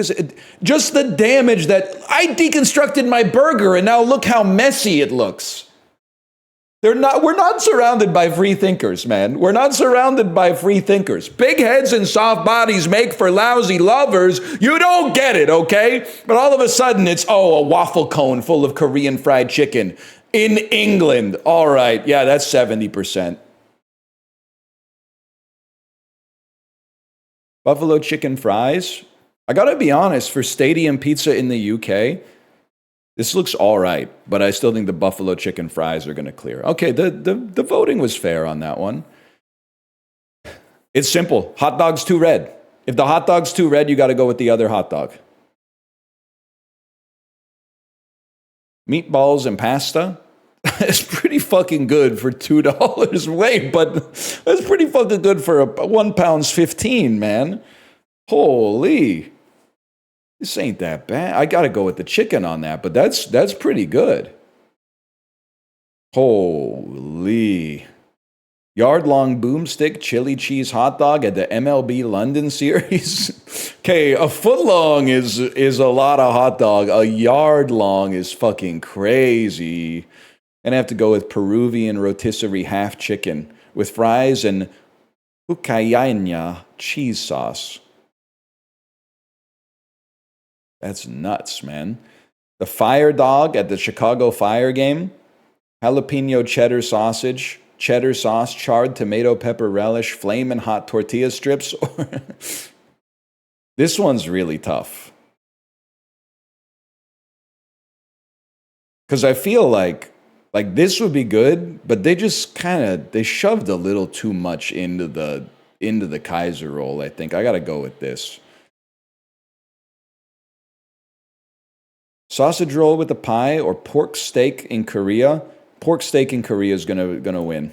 just the damage that I deconstructed my burger and now look how messy it looks. We're not surrounded by free thinkers, man. We're not surrounded by free thinkers. Big heads and soft bodies make for lousy lovers. You don't get it, okay? But all of a sudden it's, a waffle cone full of Korean fried chicken in England. All right, yeah, that's 70%. Buffalo chicken fries. I gotta be honest, for stadium pizza in the UK, this looks all right, but I still think the buffalo chicken fries are going to clear. Okay, the voting was fair on that one. It's simple. Hot dog's too red. If the hot dog's too red, you got to go with the other hot dog. Meatballs and pasta. It's pretty fucking good for $2. Wait, but that's pretty fucking good for a £1.15, man. Holy. This ain't that bad. I got to go with the chicken on that, but that's pretty good. Holy. Yard-long boomstick chili cheese hot dog at the MLB London series. Okay, a foot long is a lot of hot dog. A yard long is fucking crazy. And I have to go with Peruvian rotisserie half chicken with fries and hucayana cheese sauce. That's nuts, man. The fire dog at the Chicago Fire game. Jalapeno cheddar sausage, cheddar sauce, charred tomato pepper relish, flamin' hot tortilla strips, This one's really tough. Because I feel like this would be good, but they just they shoved a little too much into the Kaiser roll, I think. I gotta go with this. Sausage roll with the pie or pork steak in Korea? Pork steak in Korea is gonna win.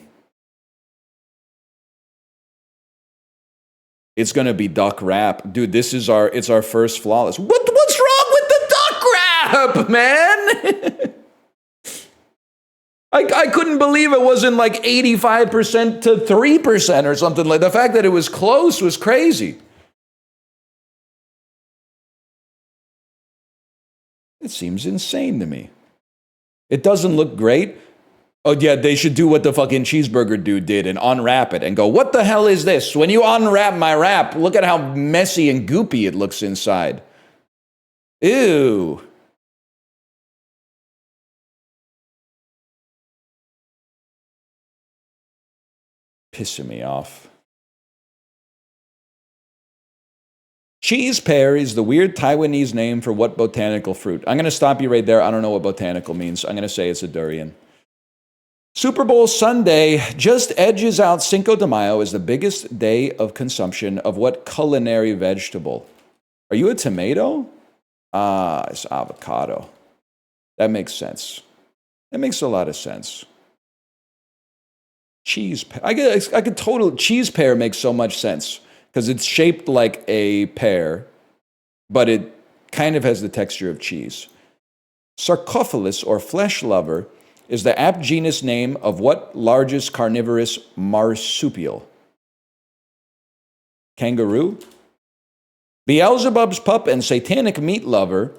It's gonna be duck wrap. Dude, it's our first flawless. What's wrong with the duck wrap, man? I couldn't believe it wasn't like 85% to 3% or something. Like, the fact that it was close was crazy. It seems insane to me. It doesn't look great. Oh yeah, they should do what the fucking cheeseburger dude did and unwrap it and go, what the hell is this? When you unwrap my wrap, look at how messy and goopy it looks inside. Ew. Pissing me off. Cheese pear is the weird Taiwanese name for what botanical fruit? I'm going to stop you right there. I don't know what botanical means. I'm going to say it's a durian. Super Bowl Sunday just edges out Cinco de Mayo as the biggest day of consumption of what culinary vegetable? Are you a tomato? Ah, it's avocado. That makes sense. That makes a lot of sense. Cheese pear. I could totally. Cheese pear makes so much sense because it's shaped like a pear, but it kind of has the texture of cheese. Sarcophilus or flesh lover is the apt genus name of what largest carnivorous marsupial? Kangaroo? Beelzebub's pup and satanic meat lover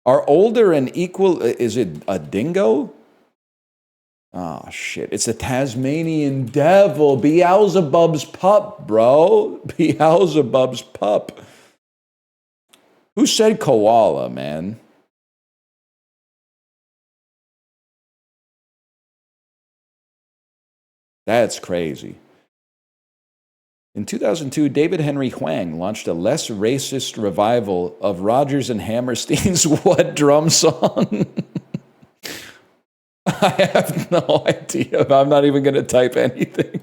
are older and equal. Is it a dingo? Oh, shit. It's a Tasmanian devil. Beelzebub's pup, bro. Beelzebub's pup. Who said koala, man? That's crazy. In 2002, David Henry Hwang launched a less racist revival of Rodgers and Hammerstein's What Drum Song? I have no idea. I'm not even going to type anything.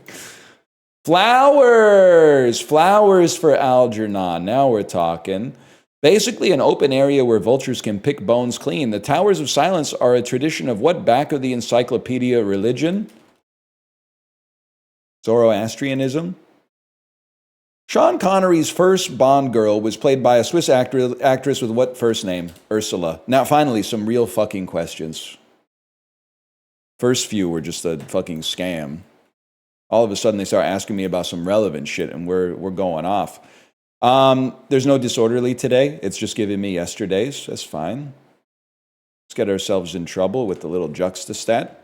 Flowers for Algernon. Now we're talking. Basically, an open area where vultures can pick bones clean. The Towers of Silence are a tradition of what back of the encyclopedia religion? Zoroastrianism? Sean Connery's first Bond girl was played by a Swiss actress with what first name? Ursula. Now, finally, some real fucking questions. First few were just a fucking scam. All of a sudden, they start asking me about some relevant shit, and we're going off. There's no disorderly today. It's just giving me yesterday's. That's fine. Let's get ourselves in trouble with the little juxtastat.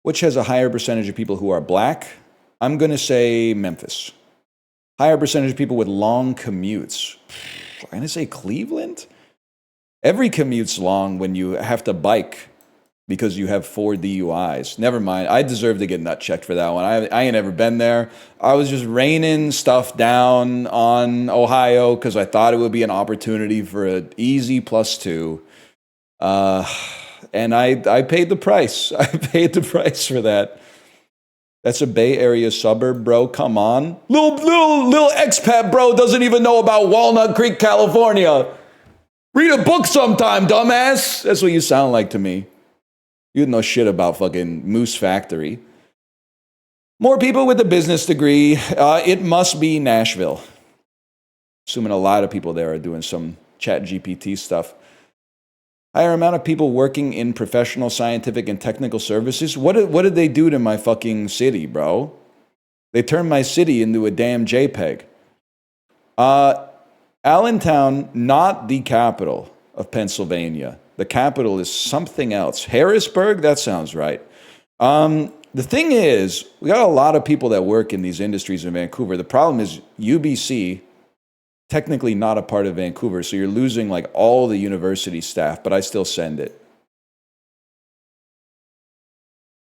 Which has a higher percentage of people who are black? I'm going to say Memphis. Higher percentage of people with long commutes. I'm going to say Cleveland? Every commute's long when you have to bike because you have 4 DUIs. Never mind. I deserve to get nut checked for that one. I ain't ever been there. I was just raining stuff down on Ohio because I thought it would be an opportunity for an easy +2. And I paid the price. I paid the price for that. That's a Bay Area suburb, bro. Come on. Little expat bro doesn't even know about Walnut Creek, California. Read a book sometime, dumbass. That's what you sound like to me. You know shit about fucking Moose Factory. More people with a business degree. It must be Nashville. Assuming a lot of people there are doing some chat GPT stuff. Higher amount of people working in professional, scientific, and technical services. What did they do to my fucking city, bro? They turned my city into a damn JPEG. Allentown, not the capital of Pennsylvania. The capital is something else. Harrisburg? That sounds right. The thing is, we got a lot of people that work in these industries in Vancouver. The problem is UBC, technically not a part of Vancouver, so you're losing like all the university staff, but I still send it.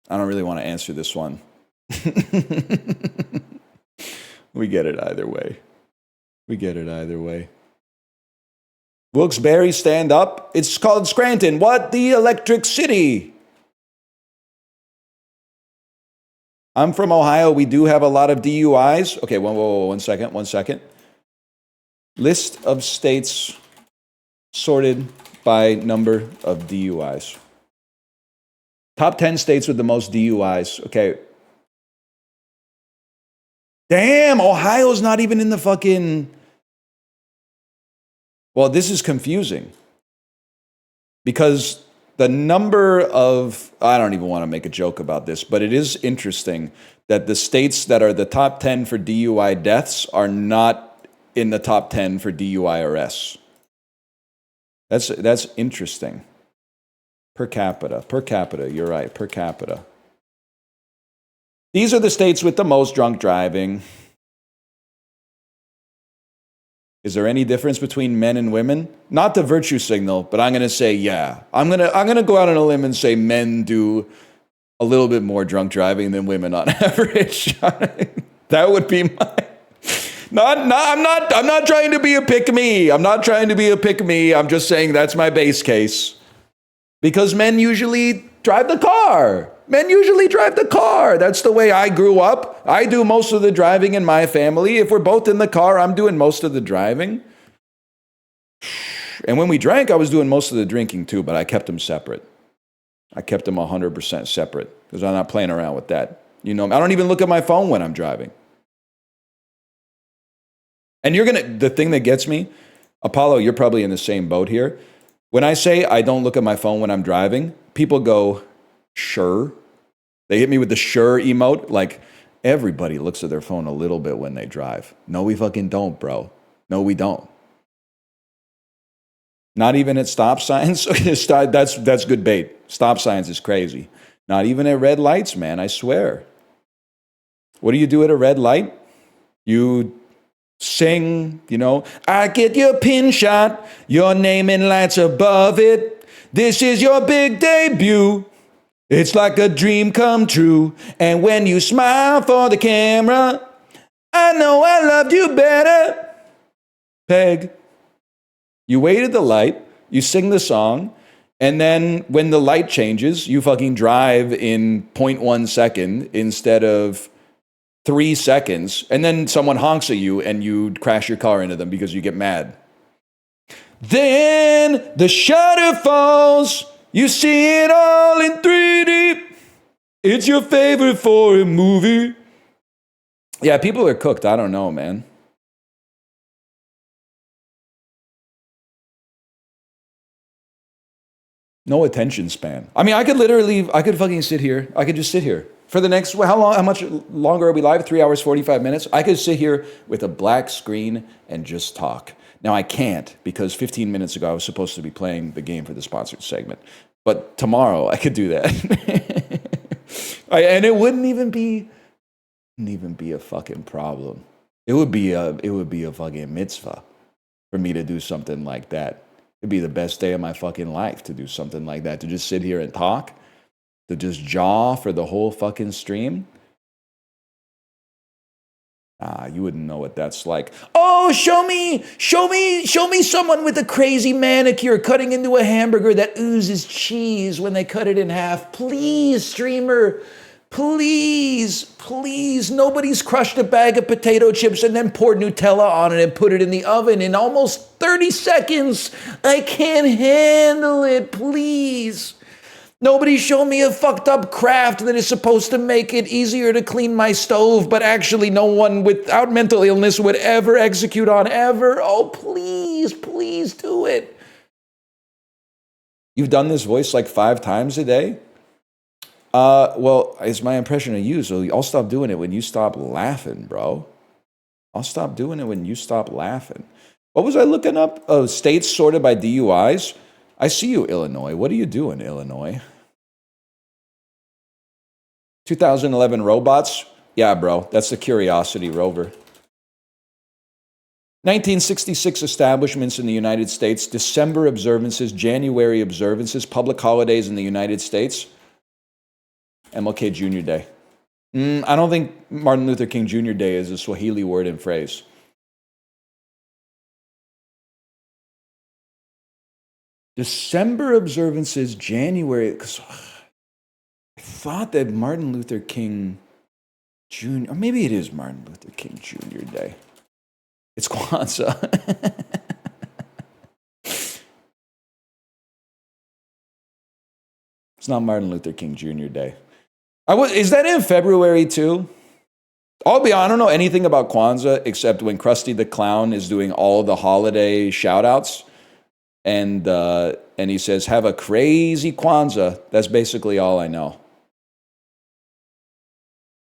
I don't really want to answer this one. We get it either way. We get it either way. Wilkes-Barre, stand up. It's called Scranton. What? The Electric City. I'm from Ohio. We do have a lot of DUIs. Okay, whoa, 1 second, 1 second. List of states sorted by number of DUIs. Top 10 states with the most DUIs. Okay. Damn, Ohio's not even in the fucking... Well, this is confusing. Because the number of... I don't even want to make a joke about this, but it is interesting that the states that are the top 10 for DUI deaths are not in the top 10 for DUI arrests. That's interesting. Per capita, you're right, per capita. These are the states with the most drunk driving. Is there any difference between men and women? Not the virtue signal, but I'm going to say yeah. I'm going to go out on a limb and say men do a little bit more drunk driving than women on average. That would be my... I'm not trying to be a pick-me. I'm not trying to be a pick-me. I'm just saying that's my base case. Because men usually drive the car. Men usually drive the car. That's the way I grew up. I do most of the driving in my family. If we're both in the car, I'm doing most of the driving. And when we drank, I was doing most of the drinking too, but I kept them separate. I kept them 100% separate because I'm not playing around with that. You know, I don't even look at my phone when I'm driving. And the thing that gets me, Apollo, you're probably in the same boat here. When I say I don't look at my phone when I'm driving, people go, sure. They hit me with the sure emote. Like, everybody looks at their phone a little bit when they drive. No, we fucking don't, bro. No, we don't. Not even at stop signs. That's good bait. Stop signs is crazy. Not even at red lights, man, I swear. What do you do at a red light? You sing, you know, I get your pin shot, your name in lights above it. This is your big debut. It's like a dream come true. And when you smile for the camera, I know I loved you better. Peg. You wait at the light, you sing the song, and then when the light changes, you fucking drive in 0.1 second instead of 3 seconds, and then someone honks at you and you crash your car into them because you get mad. Then the shutter falls, you see it all in 3D. It's your favorite foreign movie. Yeah, people are cooked. I don't know, man. No attention span. I mean, I could fucking sit here. I could just sit here. For the next, how much longer are we live? 3 hours, 45 minutes? I could sit here with a black screen and just talk. Now, I can't because 15 minutes ago I was supposed to be playing the game for the sponsored segment. But tomorrow I could do that. And it wouldn't even be a fucking problem. It would be a fucking mitzvah for me to do something like that. It'd be the best day of my fucking life to do something like that, to just sit here and talk. To just jaw for the whole fucking stream? You wouldn't know what that's like. Oh, show me someone with a crazy manicure cutting into a hamburger that oozes cheese when they cut it in half. Please, streamer. Please. Nobody's crushed a bag of potato chips and then poured Nutella on it and put it in the oven in almost 30 seconds. I can't handle it. Please. Nobody show me a fucked up craft that is supposed to make it easier to clean my stove, but actually no one without mental illness would ever execute on ever. Oh, please do it. You've done this voice like 5 times a day? Well, it's my impression of you, so I'll stop doing it when you stop laughing, bro. I'll stop doing it when you stop laughing. What was I looking up? Oh, states sorted by DUIs? I see you, Illinois. What are you doing, Illinois? 2011 robots? Yeah, bro. That's the Curiosity rover. 1966 establishments in the United States, December observances, January observances, public holidays in the United States, MLK Jr. Day. I don't think Martin Luther King Jr. Day is a Swahili word and phrase. December observances, January. Because I thought that Martin Luther King Jr. Or maybe it is Martin Luther King Jr. Day. It's Kwanzaa. It's not Martin Luther King Jr. Day. Is that in February too? I don't know anything about Kwanzaa except when Krusty the Clown is doing all the holiday shout-outs. And he says, have a crazy Kwanzaa. That's basically all I know.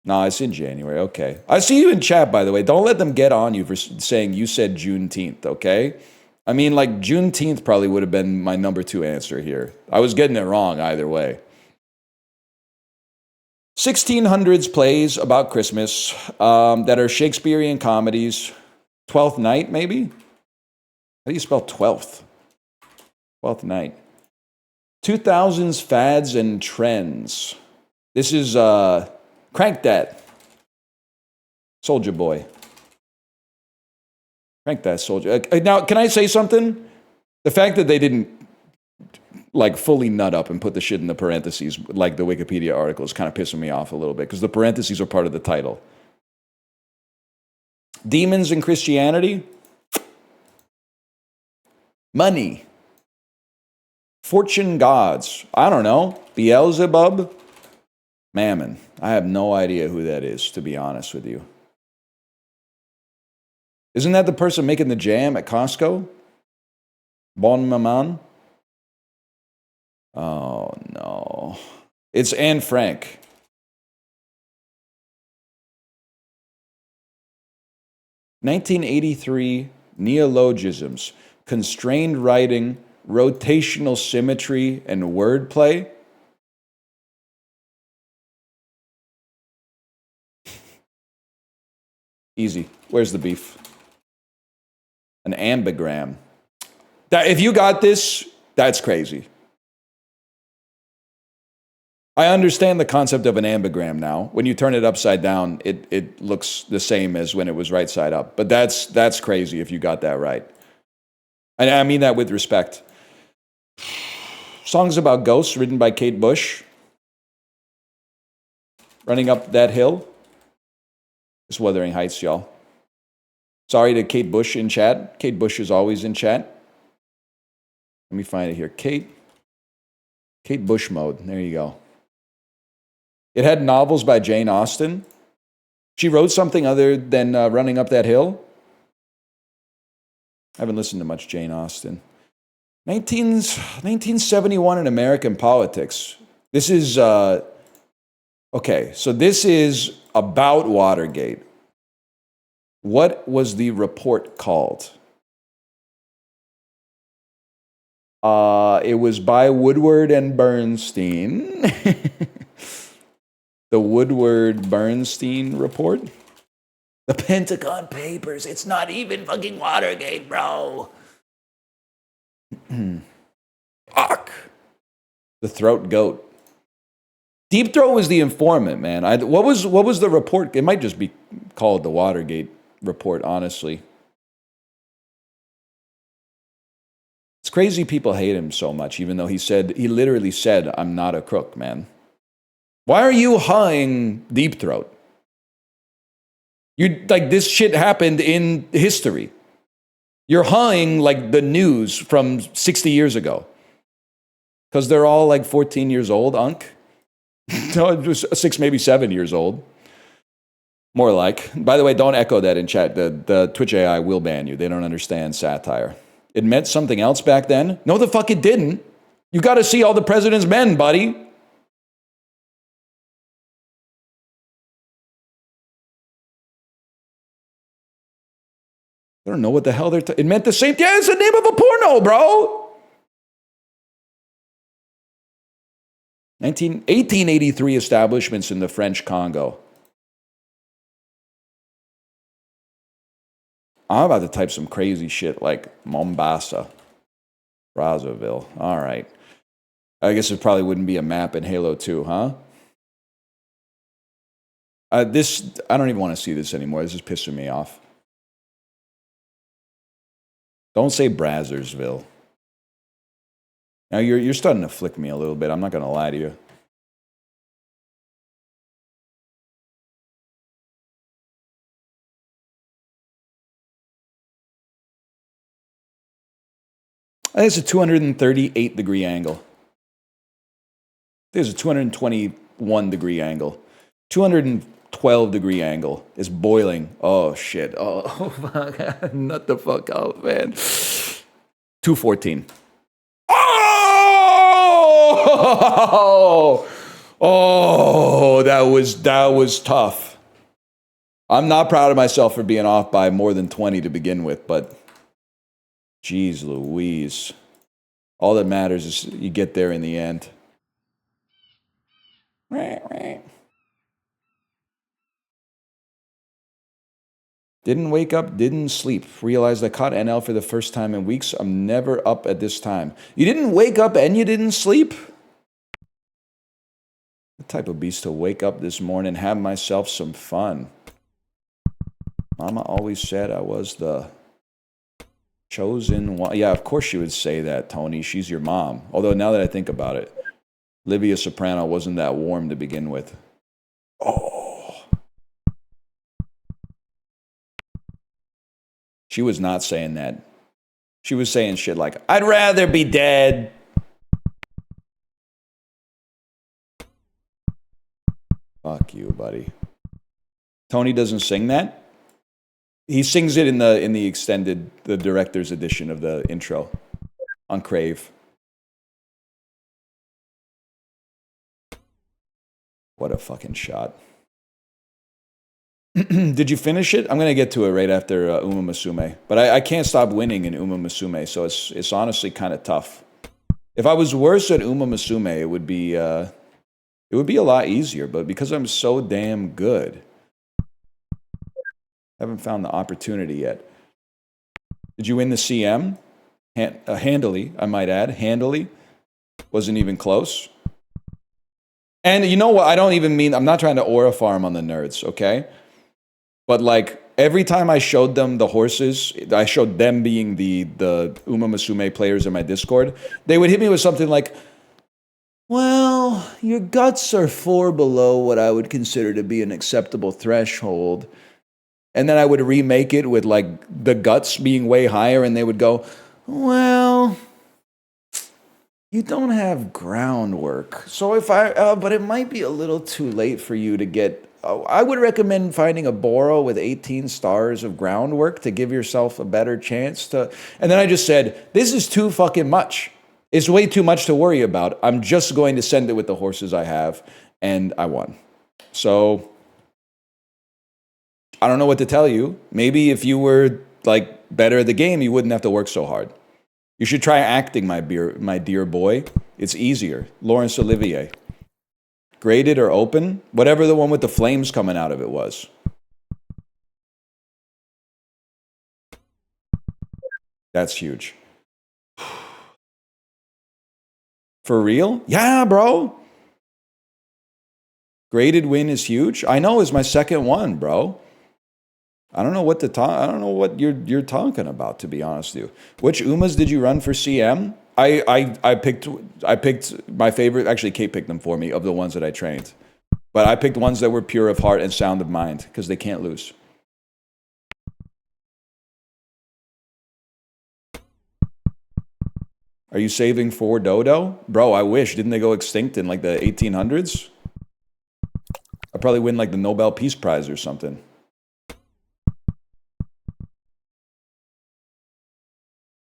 No, it's in January. Okay. I see you in chat, by the way. Don't let them get on you for saying you said Juneteenth, okay? I mean, like, Juneteenth probably would have been my number 2 answer here. I was getting it wrong either way. 1600s plays about Christmas that are Shakespearean comedies. Twelfth Night, maybe? How do you spell 12th? 12th Night. 2000s fads and trends. This is Crank That. Soldier Boy. Crank That, Soldier. Now, can I say something? The fact that they didn't like fully nut up and put the shit in the parentheses like the Wikipedia article is kind of pissing me off a little bit because the parentheses are part of the title. Demons in Christianity. Money. Fortune gods. I don't know. Beelzebub. Mammon. I have no idea who that is, to be honest with you. Isn't that the person making the jam at Costco? Bon Maman? Oh, no. It's Anne Frank. (1983) Neologisms. Constrained writing, rotational symmetry, and wordplay. Easy. Where's the beef? An ambigram. If you got this, that's crazy. I understand the concept of an ambigram now. When you turn it upside down, it looks the same as when it was right side up. But that's crazy if you got that right. And I mean that with respect. Songs about ghosts written by Kate Bush. Running Up That Hill. It's Wuthering Heights, y'all. Sorry to Kate Bush in chat. Kate Bush is always in chat. Let me find it here. Kate Bush mode. There you go. It had novels by Jane Austen. She wrote something other than Running Up That Hill. I haven't listened to much Jane Austen. 1971 in American politics. This is, okay, so this is about Watergate. What was the report called? It was by Woodward and Bernstein. The Woodward-Bernstein report? The Pentagon Papers. It's not even fucking Watergate, bro. Fuck. The Throat Goat. Deep Throat was the informant, man. What was the report? It might just be called the Watergate report, honestly. It's crazy people hate him so much, even though he literally said, I'm not a crook, man. Why are you hawing Deep Throat? This shit happened in history. You're hawing like the news from 60 years ago. Because they're all like 14 years old, Unk. No, just 6, maybe 7 years old. More like. By the way, don't echo that in chat. The Twitch AI will ban you. They don't understand satire. It meant something else back then? No, the fuck it didn't. You got to see all the president's men, buddy. I don't know what the hell it meant the same. Yeah, it's the name of a porno, bro. 1883 establishments in the French Congo. I'm about to type some crazy shit like Mombasa, Brazzaville. All right. I guess it probably wouldn't be a map in Halo 2, huh? I don't even want to see this anymore. This is pissing me off. Don't say Brazzersville. Now you're starting to flick me a little bit. I'm not gonna lie to you. I think it's a 238-degree angle. There's a 221-degree angle. 212-degree angle is boiling. Oh, shit. Oh, fuck. Nut the fuck out, man. 214. Oh! Oh, that was tough. I'm not proud of myself for being off by more than 20 to begin with, but jeez Louise. All that matters is you get there in the end. Didn't wake up, didn't sleep. Realized I caught NL for the first time in weeks. I'm never up at this time. You didn't wake up and you didn't sleep? The type of beast to wake up this morning, have myself some fun. Mama always said I was the chosen one. Yeah, of course she would say that, Tony. She's your mom. Although now that I think about it, Livia Soprano wasn't that warm to begin with. Oh. She was not saying that. She was saying shit like, I'd rather be dead. Fuck you, buddy. Tony doesn't sing that? He sings it in the extended, the director's edition of the intro on Crave. What a fucking shot. Did you finish it? I'm going to get to it right after Uma Musume. But I can't stop winning in Uma Musume, so it's honestly kind of tough. If I was worse at Uma Musume, it would be a lot easier. But because I'm so damn good, I haven't found the opportunity yet. Did you win the CM? Handily, I might add. Handily. Wasn't even close. And you know what? I'm not trying to aura farm on the nerds, okay? But like, every time I showed them the horses, I showed them being the Uma Musume players in my Discord, they would hit me with something like, well, your guts are 4 below what I would consider to be an acceptable threshold. And then I would remake it with like the guts being way higher, and they would go, well, you don't have groundwork. So but it might be a little too late for you to get, I would recommend finding a Boro with 18 stars of groundwork to give yourself a better chance to, and then I just said, this is too fucking much. It's way too much to worry about. I'm just going to send it with the horses I have, and I won. So I don't know what to tell you. Maybe if you were like better at the game, you wouldn't have to work so hard. You should try acting, my dear boy. It's easier. Laurence Olivier. Graded or open? Whatever the one with the flames coming out of it was. That's huge. For real? Yeah, bro. Graded win is huge. I know, it's my second one, bro. I don't know what I don't know what you're talking about, to be honest with you. Which Umas did you run for CM? I picked my favorite. Actually, Kate picked them for me of the ones that I trained. But I picked ones that were pure of heart and sound of mind because they can't lose. Are you saving for Dodo? Bro, I wish. Didn't they go extinct in like the 1800s? I'd probably win like the Nobel Peace Prize or something.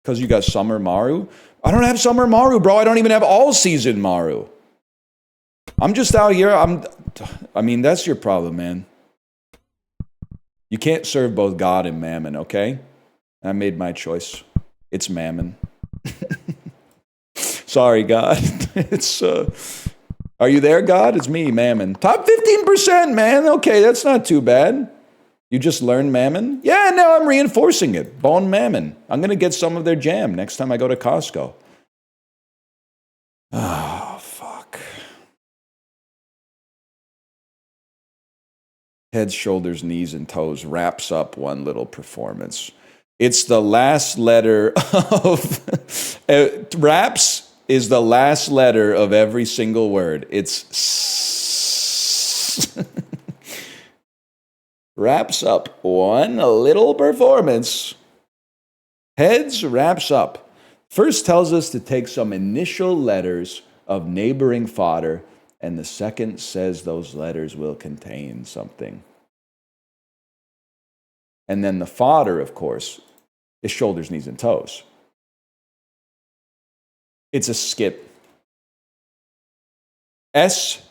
Because you got Summer Maru? I don't have Summer Maru, bro. I don't even have all season Maru. I'm just out here. I mean, that's your problem, man. You can't serve both God and mammon, okay? I made my choice. It's mammon. Sorry, God. Are you there, God? It's me, mammon. Top 15%, man. Okay, that's not too bad. You just learned mammon? Yeah, now I'm reinforcing it. Bone mammon. I'm going to get some of their jam next time I go to Costco. Oh, fuck. Heads, shoulders, knees, and toes wraps up one little performance. It's the last letter of wraps is the last letter of every single word. It's wraps up one little performance. Heads wraps up. First tells us to take some initial letters of neighboring fodder, and the second says those letters will contain something. And then the fodder, of course, is shoulders, knees, and toes. It's a skit. S-K-T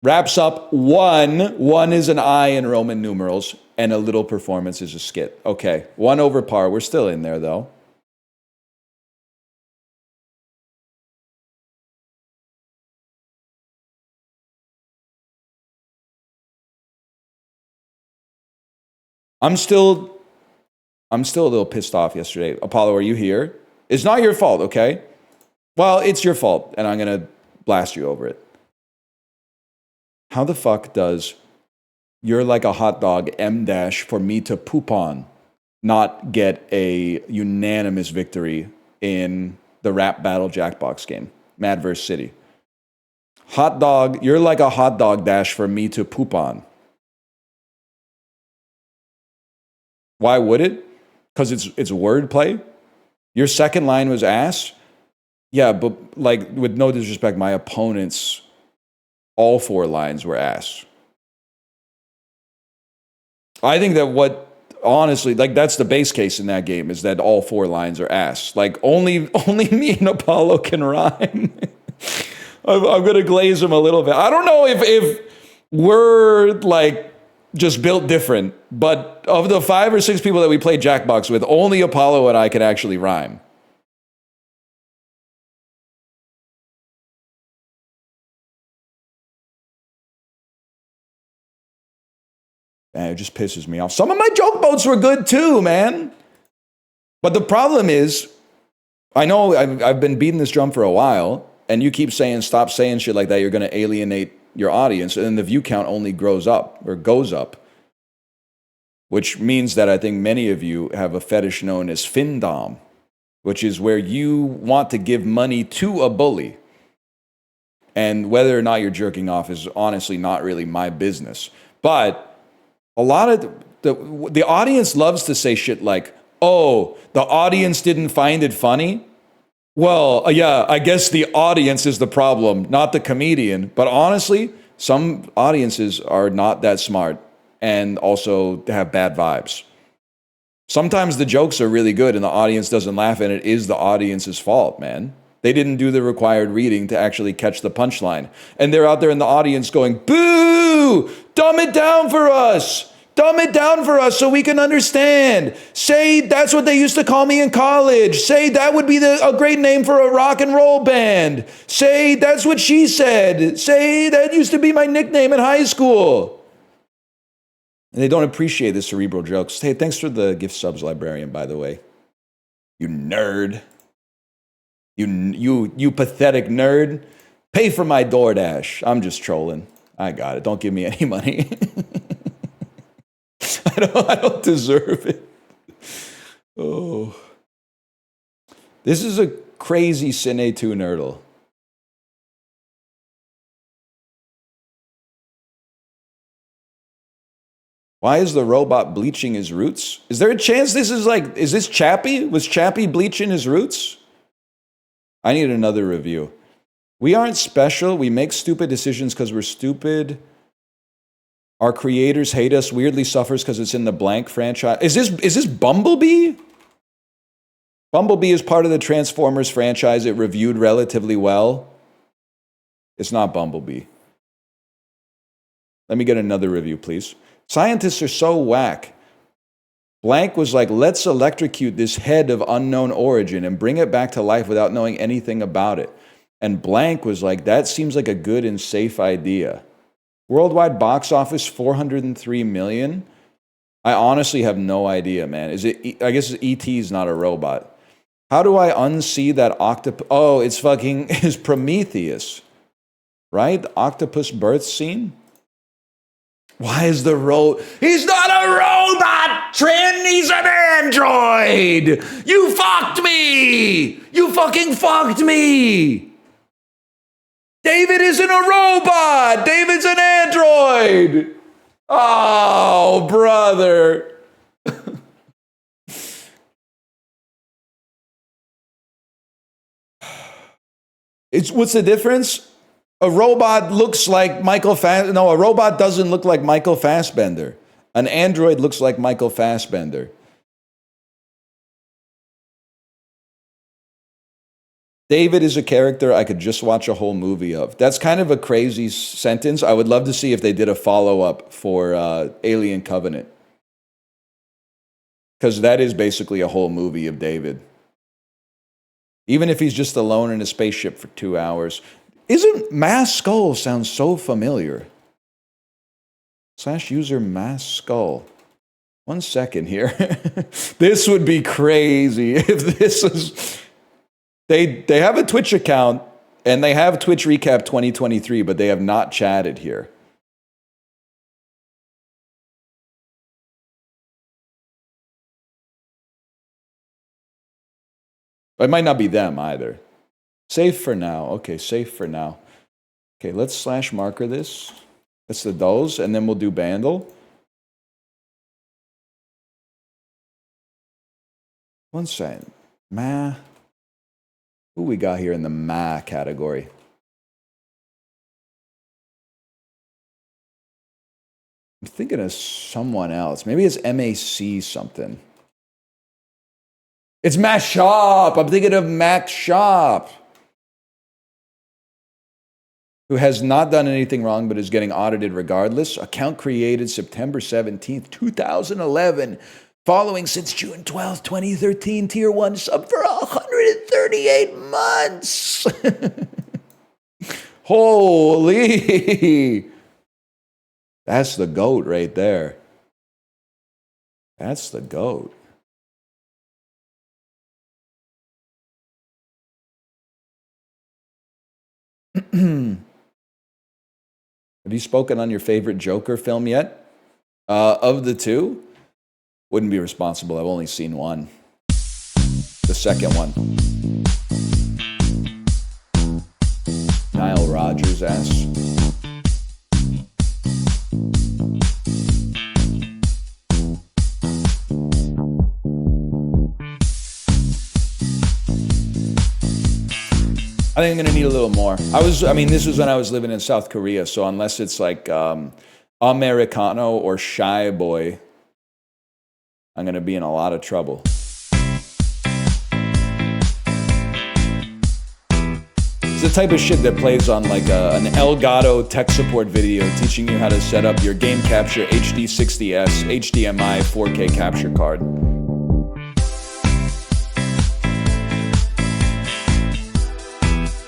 wraps up one. One is an I in Roman numerals, and a little performance is a skit. Okay, 1 over par. We're still in there, though. I'm still a little pissed off yesterday. Apollo, are you here? It's not your fault, okay? Well, it's your fault, and I'm going to blast you over it. How the fuck does "you're like a hot dog, M dash for me to poop on" not get a unanimous victory in the rap battle Jackbox game, Mad vs. City? Hot dog, you're like a hot dog dash for me to poop on. Why would it? Because it's wordplay. Your second line was ass. Yeah, but like, with no disrespect, my opponent's all 4 lines were ass. I think that honestly, like, that's the base case in that game, is that all 4 lines are ass. Like, only me and Apollo can rhyme. I'm gonna glaze him a little bit. I don't know if we're like just built different, but of the 5 or 6 people that we played Jackbox with, only Apollo and I can actually rhyme. And it just pisses me off. Some of my joke boats were good too, man. But the problem is, I know I've been beating this drum for a while, and you keep saying, stop saying shit like that, you're going to alienate your audience, and then the view count only grows up, or goes up. Which means that I think many of you have a fetish known as findom, which is where you want to give money to a bully. And whether or not you're jerking off is honestly not really my business. But a lot of the audience loves to say shit like, oh, the audience didn't find it funny. Well, yeah, I guess the audience is the problem, not the comedian. But honestly, some audiences are not that smart and also have bad vibes. Sometimes the jokes are really good and the audience doesn't laugh, and it is the audience's fault, man. They didn't do the required reading to actually catch the punchline. And they're out there in the audience going, boo! Dumb it down for us! Dumb it down for us so we can understand. Say that's what they used to call me in college. Say that would be a great name for a rock and roll band. Say that's what she said. Say that used to be my nickname in high school. And they don't appreciate the cerebral jokes. Hey, thanks for the gift subs, Librarian, by the way. You nerd. You pathetic nerd. Pay for my DoorDash. I'm just trolling. I got it. Don't give me any money. I don't deserve it. Oh. This is a crazy Cine 2 nerdle. Why is the robot bleaching his roots? Is there a chance this is this Chappie? Was Chappie bleaching his roots? I need another review. We aren't special. We make stupid decisions because we're stupid. Our creators hate us. Weirdly suffers because it's in the blank franchise. Is this Bumblebee? Bumblebee is part of the Transformers franchise. It reviewed relatively well. It's not Bumblebee. Let me get another review, please. Scientists are so whack. Blank was like, let's electrocute this head of unknown origin and bring it back to life without knowing anything about it. And Blank was like, that seems like a good and safe idea. Worldwide box office, 403 million. I honestly have no idea, man. I guess E.T. is not a robot. How do I unsee that octopus? Oh, it's Prometheus, right? The octopus birth scene? Why is the He's not a robot, Trin! He's an android! You fucked me! You fucking fucked me! David isn't a robot! David's an android! Oh, brother. What's the difference? A robot looks like a robot doesn't look like Michael Fassbender. An android looks like Michael Fassbender. David is a character I could just watch a whole movie of. That's kind of a crazy sentence. I would love to see if they did a follow-up for Alien Covenant. Because that is basically a whole movie of David. Even if he's just alone in a spaceship for 2 hours. Isn't Mass Skull sounds so familiar? /user Mass Skull. 1 second here. This would be crazy if this is... They have a Twitch account, and they have Twitch Recap 2023, but they have not chatted here. It might not be them either. Safe for now. Okay, safe for now. Okay, let's /marker this. That's the those, and then we'll do Bandle. 1 second. Who we got here in the category? I'm thinking of someone else. Maybe it's MAC something. It's Max Shop. I'm thinking of Max Shop, who has not done anything wrong but is getting audited regardless. Account created September 17th, 2011. Following since June 12th, 2013. Tier 1 sub for 138 months. Holy. That's the GOAT right there. That's the GOAT. Have you spoken on your favorite Joker film yet? Of the two, wouldn't be responsible. I've only seen one. The second one. Nile Rodgers asks. I think I'm gonna need a little more. This was when I was living in South Korea, so unless it's like Americano or Shy Boy, I'm gonna be in a lot of trouble. It's the type of shit that plays on like an Elgato tech support video teaching you how to set up your game capture HD60S HDMI 4K capture card.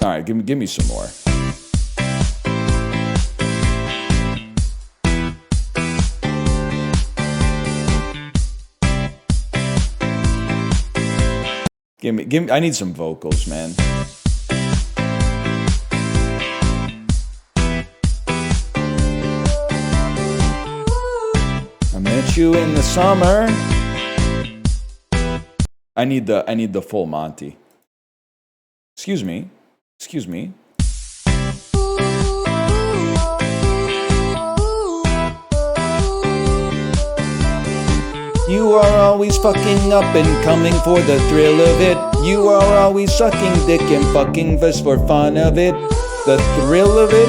All right, give me some more. I need some vocals, man. I met you in the summer. I need the full Monty. Excuse me. You are always fucking up and coming for the thrill of it. You are always sucking dick and fucking just for fun of it. The thrill of it.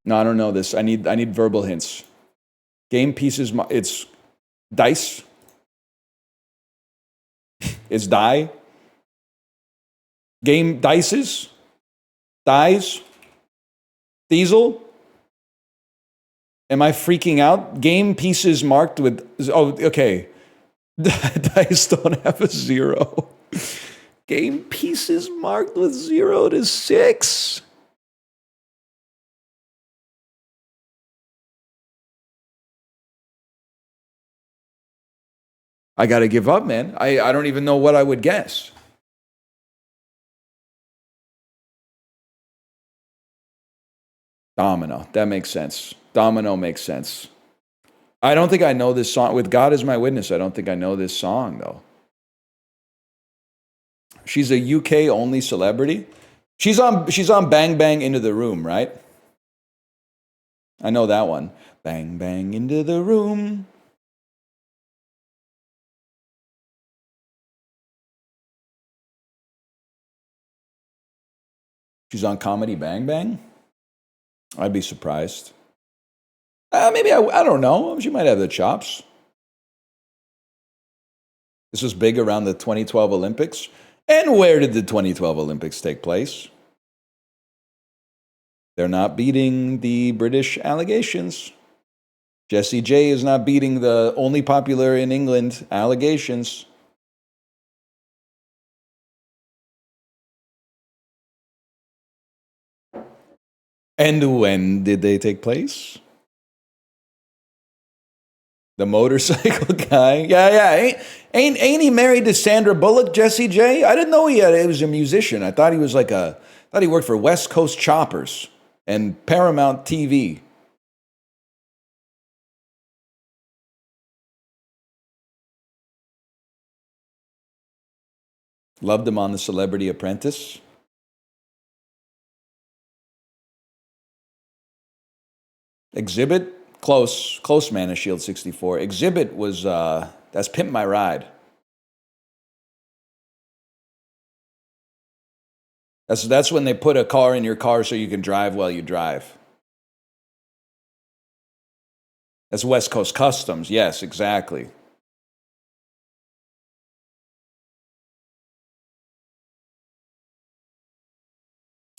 No, I don't know this. I need verbal hints. Game pieces. It's dice. It's die. Game dices. Dies. Diesel. Am I freaking out? Game pieces marked with. Oh, okay. Dice don't have a 0. Game pieces marked with 0 to 6. I got to give up, man. I don't even know what I would guess. Domino. That makes sense. Domino makes sense. I don't think I know this song. With God as my witness, I don't think I know this song, though. She's a UK only celebrity. She's on Bang Bang Into the Room, right? I know that one. Bang Bang Into the Room. She's on Comedy Bang Bang? I'd be surprised. Maybe, I don't know. She might have the chops. This was big around the 2012 Olympics. And where did the 2012 Olympics take place? They're not beating the British allegations. Jessie J is not beating the only popular in England allegations. And when did they take place? The motorcycle guy? Yeah. Ain't he married to Sandra Bullock, Jessie J? I didn't know he was a musician. I thought he was thought he worked for West Coast Choppers and Paramount TV. Loved him on The Celebrity Apprentice. Exhibit, close man of Shield 64. Exhibit was, that's Pimp My Ride. That's when they put a car in your car so you can drive while you drive. That's West Coast Customs. Yes, exactly.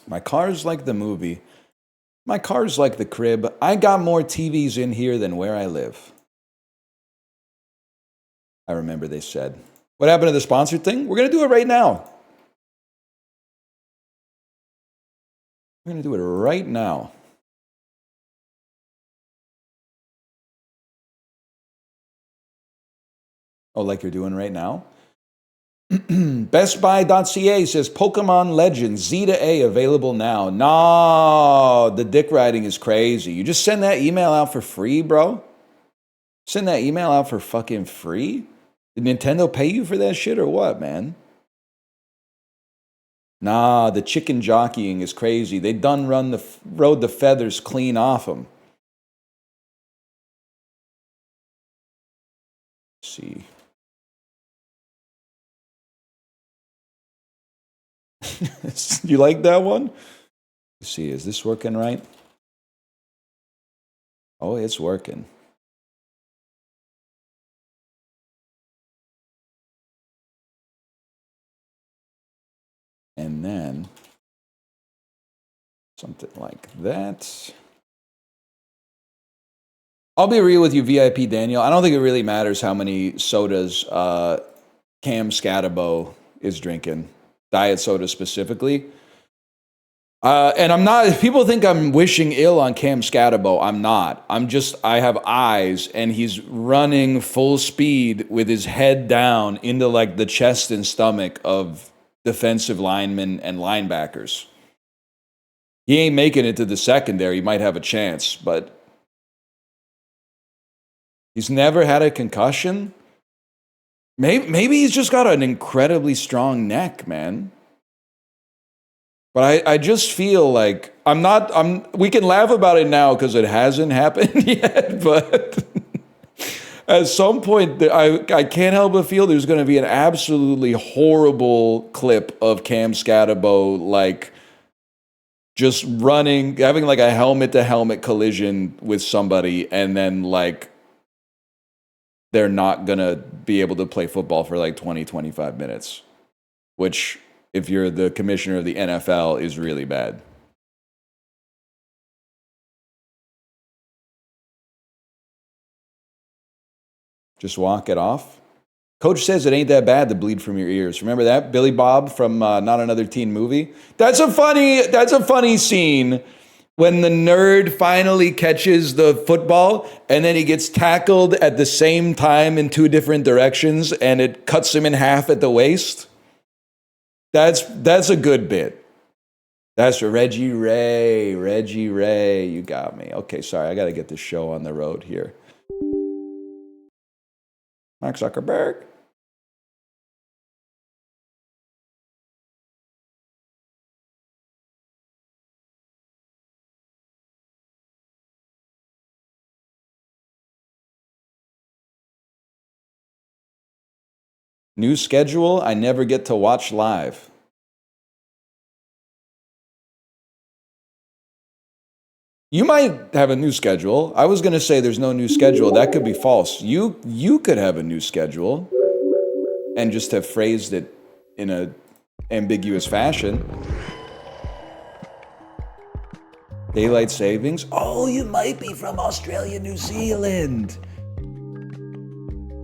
My car's like the movie. My car's like the crib. I got more TVs in here than where I live. I remember they said. What happened to the sponsored thing? We're going to do it right now. We're going to do it right now. Oh, like you're doing right now? BestBuy.ca says Pokemon Legends Z to A available now. No, the dick riding is crazy. You just send that email out for free, bro? Send that email out for fucking free? Did Nintendo pay you for that shit or what, man? Nah, the chicken jockeying is crazy. They done rode the feathers clean off them. Let's see. You like that one? Let's see, is this working right? Oh, it's working. And then something like that. I'll be real with you, VIP Daniel. I don't think it really matters how many sodas Cam Scatabo is drinking. Diet soda specifically. And I'm not, if people think I'm wishing ill on Cam Scatabo, I'm not. I have eyes, and he's running full speed with his head down into like the chest and stomach of defensive linemen and linebackers. He ain't making it to the secondary. He might have a chance, but he's never had a concussion. Maybe he's just got an incredibly strong neck, man. But I just feel like we can laugh about it now because it hasn't happened yet, but at some point I can't help but feel there's going to be an absolutely horrible clip of Cam Scatabo like just running, having like a helmet-to-helmet collision with somebody, and then like they're not going to be able to play football for like 20, 25 minutes, which, if you're the commissioner of the NFL, is really bad. Just walk it off. Coach says it ain't that bad to bleed from your ears. Remember that? Billy Bob from Not Another Teen Movie? That's a funny scene. When the nerd finally catches the football and then he gets tackled at the same time in two different directions and it cuts him in half at the waist. That's a good bit. That's Reggie Ray. Reggie Ray, you got me. Okay, sorry, I got to get this show on the road here. Mark Zuckerberg. New schedule, I never get to watch live. You might have a new schedule. I was going to say there's no new schedule. That could be false. You could have a new schedule and just have phrased it in a ambiguous fashion. Daylight savings? Oh, you might be from Australia, New Zealand.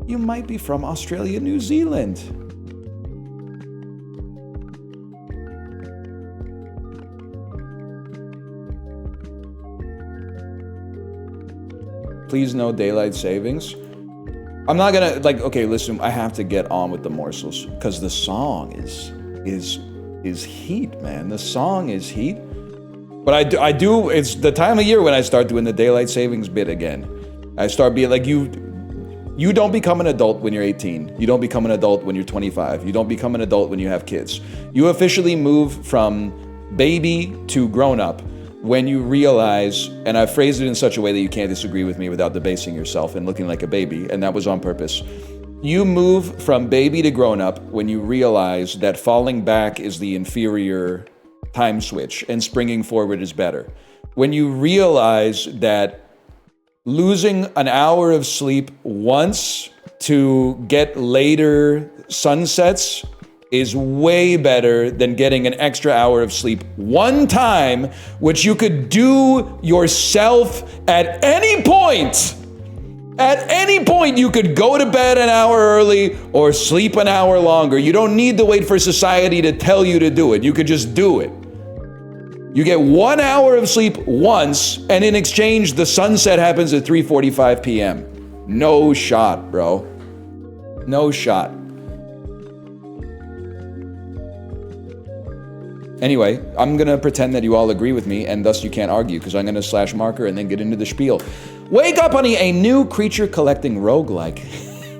You might be from Australia, New Zealand. Please no daylight savings. I'm not gonna, like, okay, listen, I have to get on with the morsels because the song is heat, man. The song is heat. But I do, it's the time of year when I start doing the daylight savings bit again. I start being like, you don't become an adult when you're 18. You don't become an adult when you're 25. You don't become an adult when you have kids. You officially move from baby to grown up when you realize, and I phrased it in such a way that you can't disagree with me without debasing yourself and looking like a baby, and that was on purpose. You move from baby to grown up when you realize that falling back is the inferior time switch and springing forward is better. When you realize that losing an hour of sleep once to get later sunsets is way better than getting an extra hour of sleep one time, which you could do yourself at any point. At any point, you could go to bed an hour early or sleep an hour longer. You don't need to wait for society to tell you to do it. You could just do it. You get 1 hour of sleep once, and in exchange, the sunset happens at 3:45 p.m. No shot, bro. No shot. Anyway, I'm gonna pretend that you all agree with me, and thus you can't argue, because I'm gonna slash marker and then get into the spiel. Wake up, honey, a new creature collecting roguelike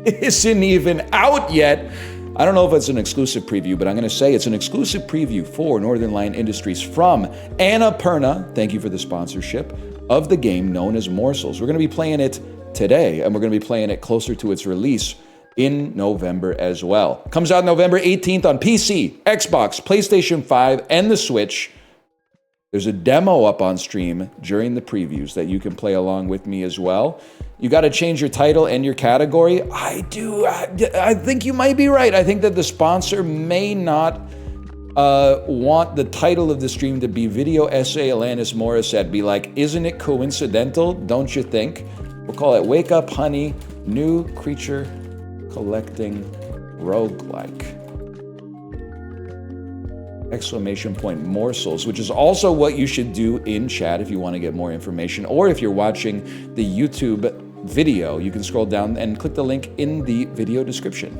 isn't even out yet. I don't know if it's an exclusive preview, but I'm gonna say it's an exclusive preview for Northernlion Industries from Annapurna, thank you for the sponsorship, of the game known as Morsels. We're gonna be playing it today, and we're gonna be playing it closer to its release in November as well. Comes out November 18th on PC, Xbox, PlayStation 5, and the Switch. There's a demo up on stream during the previews that you can play along with me as well. You got to change your title and your category. I think you might be right. I think that the sponsor may not want the title of the stream to be Video Essay Alanis Morrisette. Be like, isn't it coincidental? Don't you think? We'll call it Wake Up Honey, New Creature Collecting Roguelike. Exclamation point morsels, which is also what you should do in chat if you want to get more information, or if you're watching the YouTube video, you can scroll down and click the link in the video description.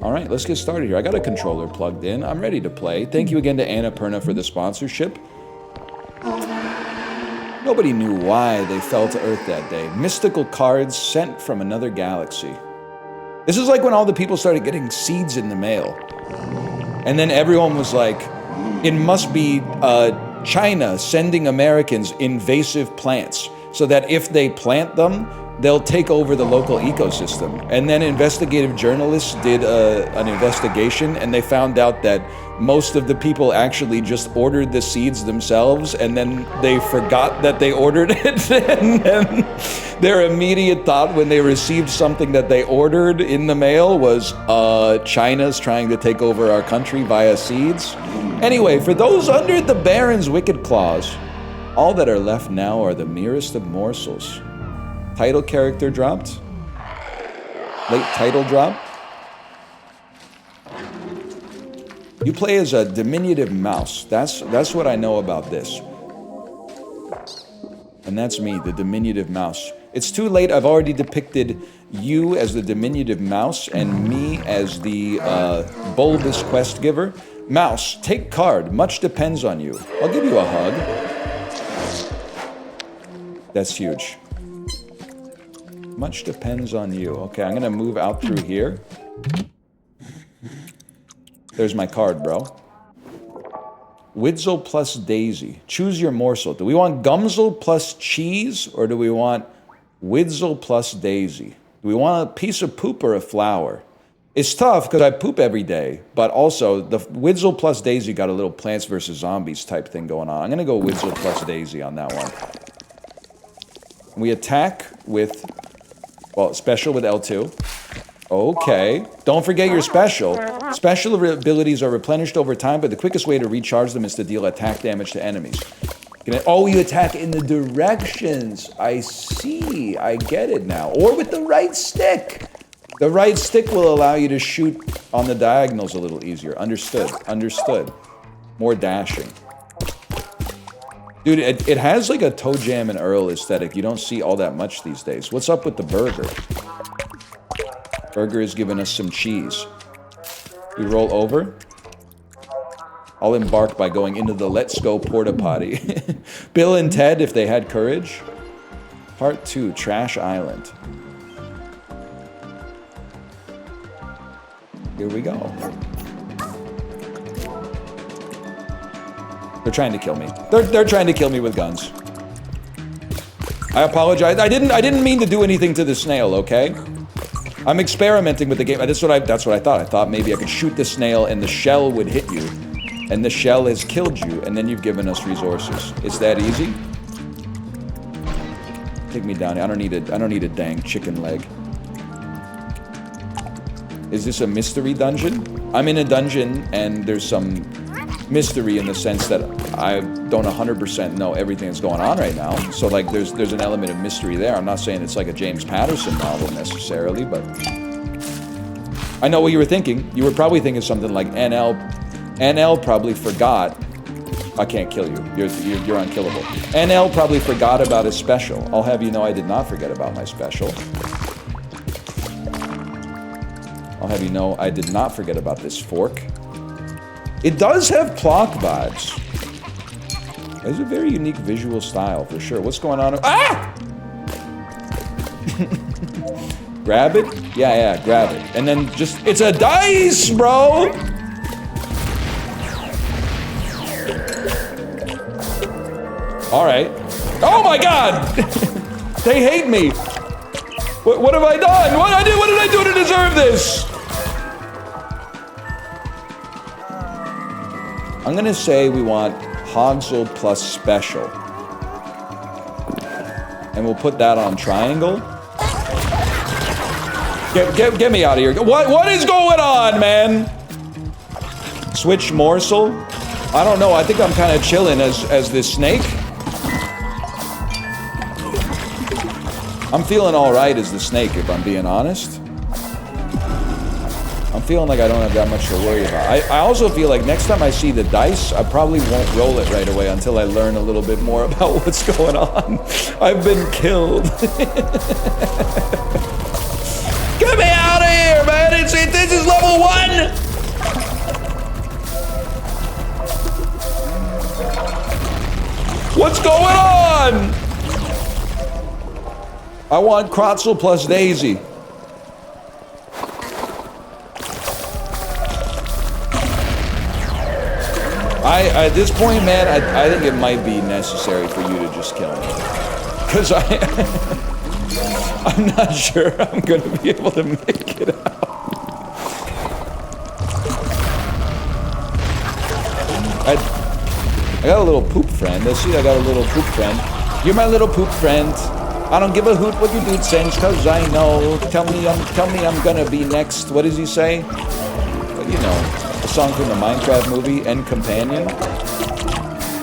All right, let's get started here. I got a controller plugged in. I'm ready to play. Thank you again to Annapurna for the sponsorship. Nobody knew why they fell to Earth that day. Mystical cards sent from another galaxy. This is like when all the people started getting seeds in the mail. And then everyone was like, it must be China sending Americans invasive plants so that if they plant them, they'll take over the local ecosystem. And then investigative journalists did an investigation, and they found out that most of the people actually just ordered the seeds themselves, and then they forgot that they ordered it. And then their immediate thought when they received something that they ordered in the mail was, China's trying to take over our country via seeds. Anyway, for those under the Baron's wicked claws, all that are left now are the merest of morsels. Title character dropped. Late title drop. You play as a diminutive mouse. That's what I know about this. And that's me, the diminutive mouse. It's too late, I've already depicted you as the diminutive mouse and me as the bulbous quest giver. Mouse, take card, much depends on you. I'll give you a hug. That's huge. Much depends on you. Okay, I'm gonna move out through here. There's my card, bro. Widzel plus Daisy. Choose your morsel. Do we want Gumsel plus cheese, or do we want Widzel plus Daisy? Do we want a piece of poop or a flower? It's tough, because I poop every day, but also, the Widzel plus Daisy got a little Plants vs. Zombies type thing going on. I'm gonna go Widzel plus Daisy on that one. We attack with, well, special with L2. Okay. Don't forget your special. Special abilities are replenished over time, but the quickest way to recharge them is to deal attack damage to enemies. Oh, you attack in the directions. I see. I get it now. Or with the right stick. The right stick will allow you to shoot on the diagonals a little easier. Understood. Understood. More dashing. Dude, it has like a Toe Jam and Earl aesthetic. You don't see all that much these days. What's up with the burger? Burger is giving us some cheese. We roll over. I'll embark by going into the Let's Go Porta Potty. Bill and Ted, if they had courage. Part 2, Trash Island. Here we go. They're trying to kill me. They're trying to kill me with guns. I apologize. I didn't mean to do anything to the snail, okay? I'm experimenting with the game. That's what I thought. I thought maybe I could shoot the snail and the shell would hit you. And the shell has killed you, and then you've given us resources. It's that easy? Take me down. I don't need a dang chicken leg. Is this a mystery dungeon? I'm in a dungeon, and there's some mystery in the sense that I don't 100% know everything that's going on right now. So, like, there's an element of mystery there. I'm not saying it's like a James Patterson novel necessarily, but I know what you were thinking. You were probably thinking something like NL probably forgot. I can't kill you. You're unkillable. NL probably forgot about his special. I'll have you know I did not forget about my special. I'll have you know I did not forget about this fork. It does have Plock vibes. It's a very unique visual style, for sure. What's going on? Ah! Grab it? Yeah, grab it. And then just... It's a dice, bro! Alright. Oh my god! They hate me! What have I done? What did I do to deserve this? I'm gonna say we want Hogsel plus special. And we'll put that on triangle. Get me out of here. What is going on, man? Switch morsel? I don't know, I think I'm kind of chilling as this snake. I'm feeling alright as the snake, if I'm being honest. I'm feeling like I don't have that much to worry about. I also feel like next time I see the dice, I probably won't roll it right away until I learn a little bit more about what's going on. I've been killed. Get me out of here, man! This is level 1! What's going on? I want Krotzel plus Daisy. At this point, man, I think it might be necessary for you to just kill me. Because I'm not sure I'm going to be able to make it out. I got a little poop friend. Let's see, I got a little poop friend. You're my little poop friend. I don't give a hoot what you do, Sense, cause I know. Tell me I'm gonna be next. What does he say? Well, you know, a song from the Minecraft movie, End Companion.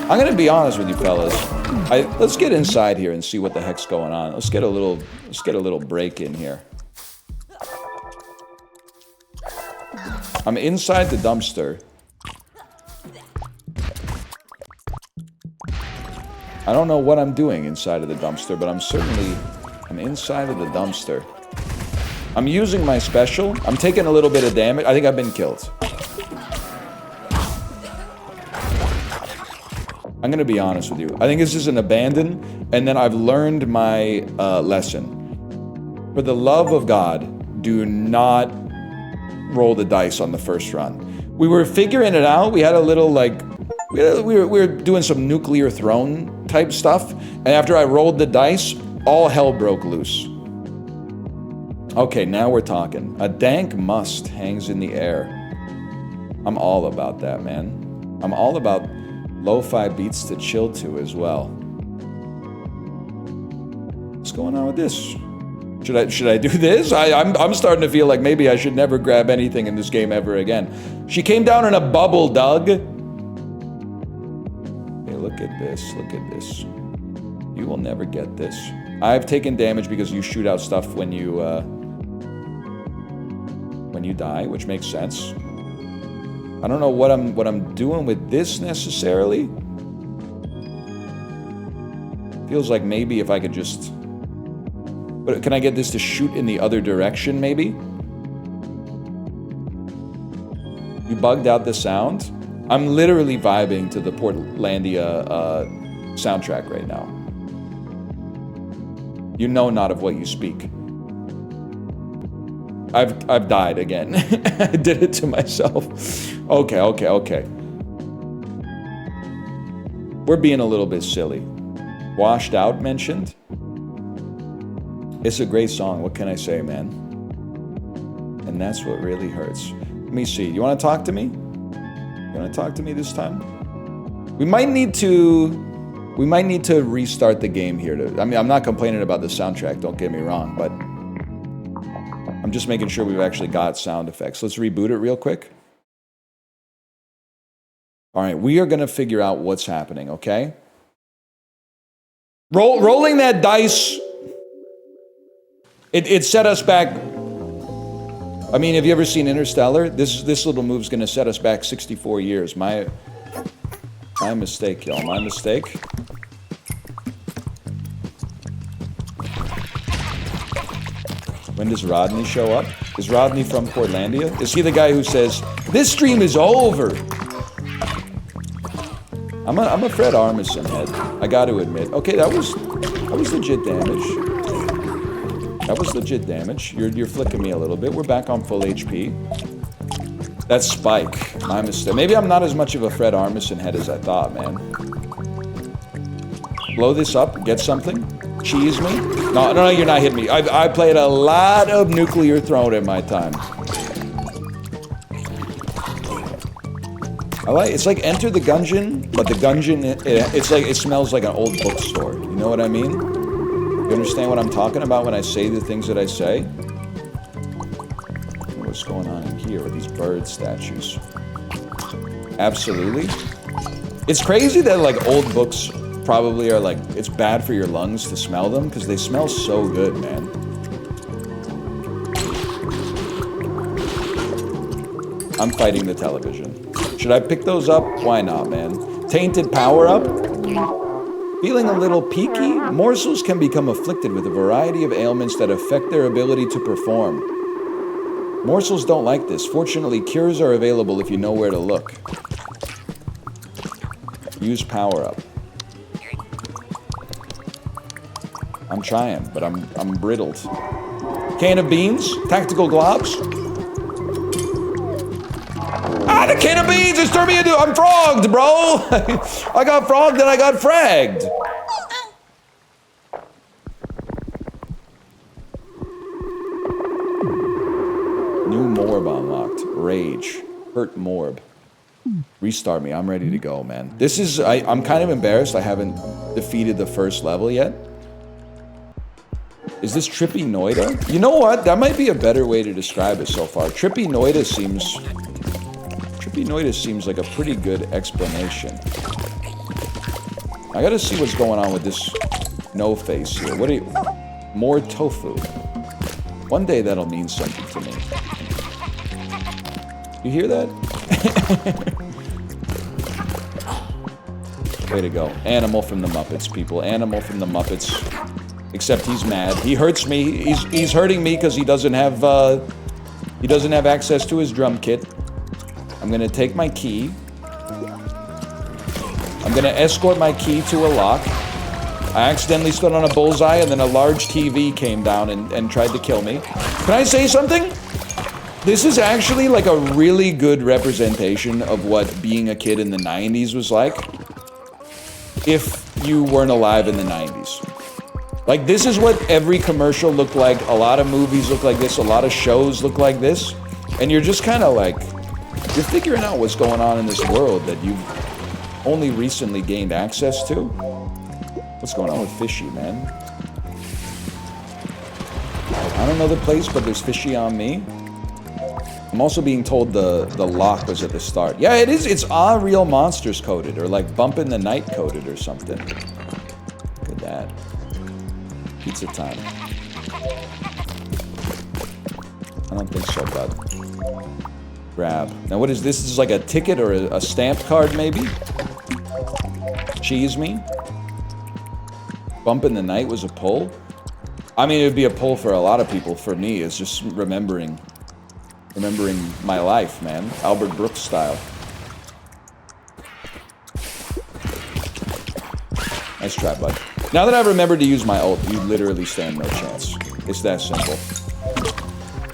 I'm gonna be honest with you fellas. Let's get inside here and see what the heck's going on. Let's get a little break in here. I'm inside the dumpster. I don't know what I'm doing inside of the dumpster, but I'm inside of the dumpster. I'm using my special. I'm taking a little bit of damage. I think I've been killed. I'm gonna be honest with you. I think this is an abandon, and then I've learned my lesson. For the love of God, do not roll the dice on the first run. We were figuring it out. We had a little like, we were doing some nuclear throne type stuff, and after I rolled the dice, all hell broke loose. Okay, now we're talking. A dank must hangs in the air. I'm all about that, man. I'm all about lo-fi beats to chill to as well. What's going on with this? Should I do this? I'm starting to feel like maybe I should never grab anything in this game ever again. She came down in a bubble, Doug. Hey, look at this. Look at this. You will never get this. I've taken damage because you shoot out stuff when you die, which makes sense. I don't know what I'm doing with this necessarily. Feels like maybe if I could just... But can I get this to shoot in the other direction, maybe? You bugged out the sound? I'm literally vibing to the Portlandia soundtrack right now. You know not of what you speak. I've died again. I did it to myself. Okay. We're being a little bit silly. Washed Out mentioned. It's a great song, what can I say, man? And that's what really hurts. Let me see, you wanna talk to me? You wanna talk to me this time? We might need to restart the game here. I mean, I'm not complaining about the soundtrack, don't get me wrong, but I'm just making sure we've actually got sound effects. Let's reboot it real quick. All right, we are gonna figure out what's happening, okay? Rolling that dice, it set us back. I mean, have you ever seen Interstellar? This little move's gonna set us back 64 years. My mistake, y'all, my mistake. When does Rodney show up? Is Rodney from Portlandia? Is he the guy who says, "This stream is over"? I'm a Fred Armisen head. I got to admit. Okay, that was legit damage. That was legit damage. You're flicking me a little bit. We're back on full HP. That's Spike. My mistake. Maybe I'm not as much of a Fred Armisen head as I thought, man. Blow this up. Get something. Cheese me. No, you're not hitting me. I played a lot of Nuclear Throne in my time. It's like Enter the Gungeon, but the Gungeon, it smells like an old bookstore. You know what I mean? You understand what I'm talking about when I say the things that I say? What's going on in here with these bird statues? Absolutely. It's crazy that like old books probably are like, it's bad for your lungs to smell them because they smell so good, man. I'm fighting the television. Should I pick those up? Why not, man? Tainted power-up? Feeling a little peaky? Morsels can become afflicted with a variety of ailments that affect their ability to perform. Morsels don't like this. Fortunately, cures are available if you know where to look. Use power-up. I'm trying, but I'm brittled. Can of beans? Tactical globs? Ah, the can of beans is turning me into... I'm frogged, bro! I got frogged and I got fragged. New Morb unlocked. Rage. Hurt Morb. Restart me. I'm ready to go, man. This is... I'm kind of embarrassed I haven't defeated the first level yet. Is this Trippy Noida? You know what? That might be a better way to describe it so far. Trippy Noida seems like a pretty good explanation. I gotta see what's going on with this no face here. What are you... More tofu. One day that'll mean something to me. You hear that? Way to go. Animal from the Muppets, people. Animal from the Muppets. Except he's mad. He hurts me. He's hurting me because he doesn't have access to his drum kit. I'm gonna take my key. I'm gonna escort my key to a lock. I accidentally stood on a bullseye and then a large TV came down and tried to kill me. Can I say something? This is actually like a really good representation of what being a kid in the 90s was like. If you weren't alive in the 90s. Like, this is what every commercial looked like. A lot of movies look like this. A lot of shows look like this. And you're just kind of like, you're figuring out what's going on in this world that you've only recently gained access to. What's going on with Fishy, man? I don't know the place, but there's Fishy on me. I'm also being told the lock was at the start. Yeah, it is. It's Real Monsters coded, or like Bump in the Night coded or something. Look at that. Pizza time. I don't think so, bud. Grab. Now what is this? This is like a ticket or a stamp card, maybe? Cheese me? Bump in the Night was a pull? I mean, it would be a pull for a lot of people. For me, it's just remembering my life, man. Albert Brooks style. Nice try, bud. Now that I've remembered to use my ult, you literally stand no chance. It's that simple.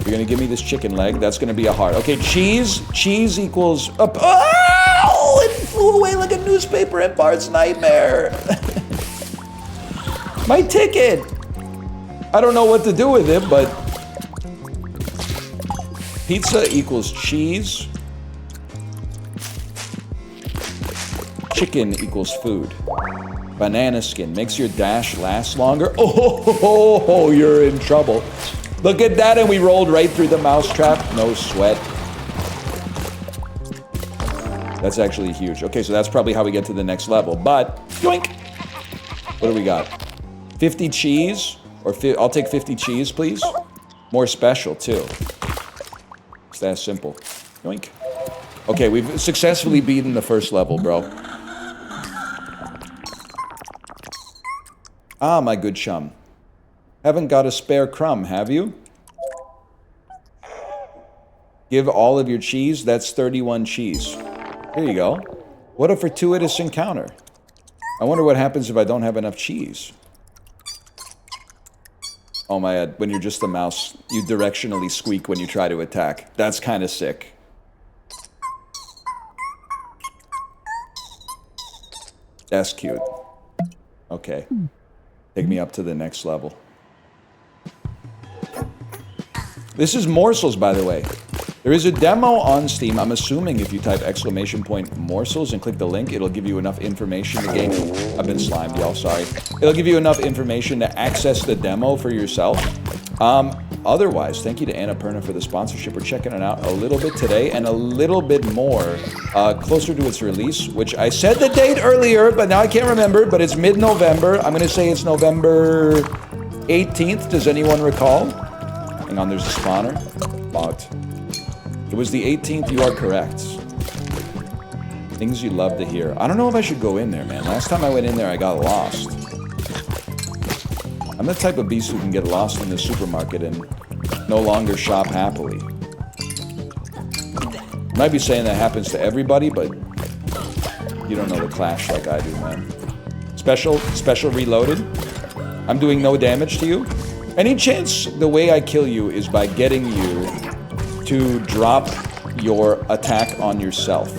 You're gonna give me this chicken leg. That's gonna be a heart. Okay, cheese. Cheese equals... Oh! It flew away like a newspaper at Bart's nightmare. My ticket! I don't know what to do with it, but... Pizza equals cheese. Chicken equals food. Banana skin makes your dash last longer. Oh, you're in trouble. Look at that, and we rolled right through the mousetrap. No sweat. That's actually huge. Okay, so that's probably how we get to the next level. But, yoink! What do we got? 50 cheese? Or I'll take 50 cheese, please. More special, too. It's that simple. Yoink. Okay, we've successfully beaten the first level, bro. Ah, my good chum. Haven't got a spare crumb, have you? Give all of your cheese. That's 31 cheese. Here you go. What a fortuitous encounter. I wonder what happens if I don't have enough cheese. Oh my god, when you're just a mouse, you directionally squeak when you try to attack. That's kind of sick. That's cute. Okay. Take me up to the next level. This is Morsels, by the way. There is a demo on Steam. I'm assuming if you type !Morsels and click the link, it'll give you enough information to gain... I've been slimed, y'all, sorry. It'll give you enough information to access the demo for yourself. Otherwise, thank you to Annapurna for the sponsorship. We're checking it out a little bit today and a little bit more closer to its release, which I said the date earlier, but now I can't remember, but it's mid-November. I'm going to say it's November 18th. Does anyone recall? Hang on, there's a spawner. Logged. It was the 18th, you are correct. Things you love to hear. I don't know if I should go in there, man. Last time I went in there, I got lost. I'm the type of beast who can get lost in the supermarket and no longer shop happily. Might be saying that happens to everybody, but you don't know the Clash like I do, man. Special reloaded. I'm doing no damage to you. Any chance the way I kill you is by getting you to drop your attack on yourself.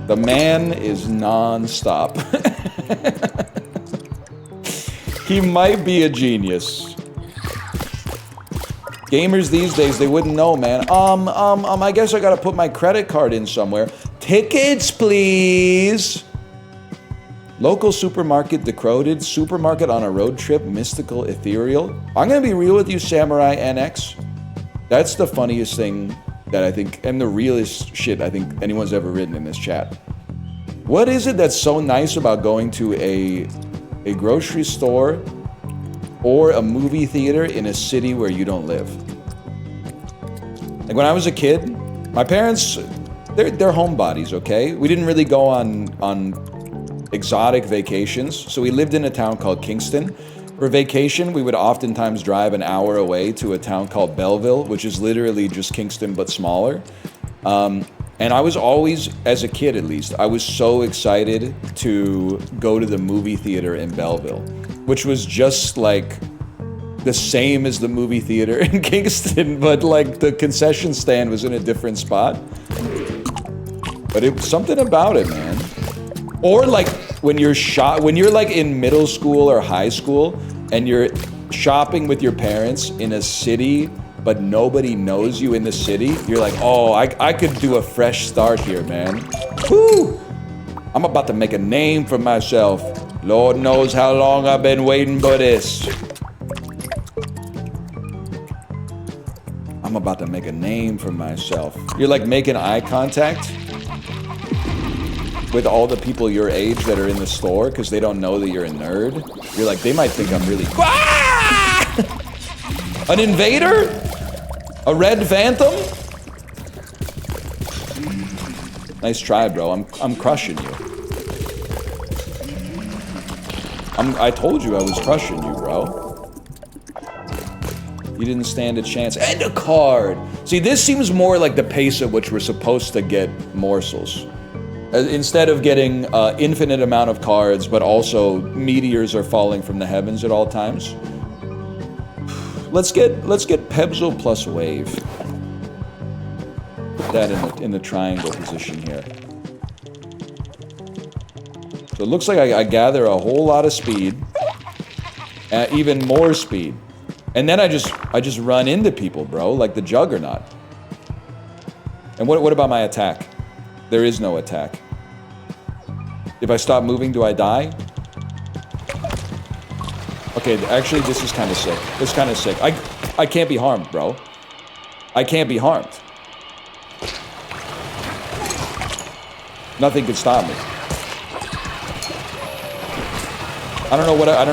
The man is non-stop. He might be a genius. Gamers these days, they wouldn't know, man. I guess I gotta put my credit card in somewhere. Tickets, please! Local supermarket decoded, supermarket on a road trip, mystical, ethereal. I'm gonna be real with you, Samurai NX. That's the funniest thing that I think, and the realest shit I think anyone's ever written in this chat. What is it that's so nice about going to a grocery store or a movie theater in a city where you don't live? Like when I was a kid, my parents they're homebodies, okay? We didn't really go on exotic vacations, so we lived in a town called Kingston. For vacation, we would oftentimes drive an hour away to a town called Belleville, which is literally just Kingston but smaller. And I was always, as a kid at least, I was so excited to go to the movie theater in Belleville, which was just like the same as the movie theater in Kingston, but like the concession stand was in a different spot. But it was something about it, man. Or like when you're like in middle school or high school and you're shopping with your parents in a city but nobody knows you in the city, you're like, oh, I could do a fresh start here, man. Woo! I'm about to make a name for myself. Lord knows how long I've been waiting for this. I'm about to make a name for myself. You're like making eye contact with all the people your age that are in the store because they don't know that you're a nerd. You're like, they might think I'm really... Ah! An invader? A red phantom? Nice try, bro. I'm crushing you. I told you I was crushing you, bro. You didn't stand a chance. And a card! See, this seems more like the pace at which we're supposed to get morsels. Instead of getting infinite amount of cards, but also meteors are falling from the heavens at all times. Let's get Pebzo plus wave. Put that in the triangle position here. So it looks like I gather a whole lot of speed, even more speed, and then I just run into people, bro, like the Juggernaut. And what about my attack? There is no attack. If I stop moving, do I die? Okay, actually, this is kind of sick. It's kind of sick. I can't be harmed, bro. I can't be harmed. Nothing can stop me. I don't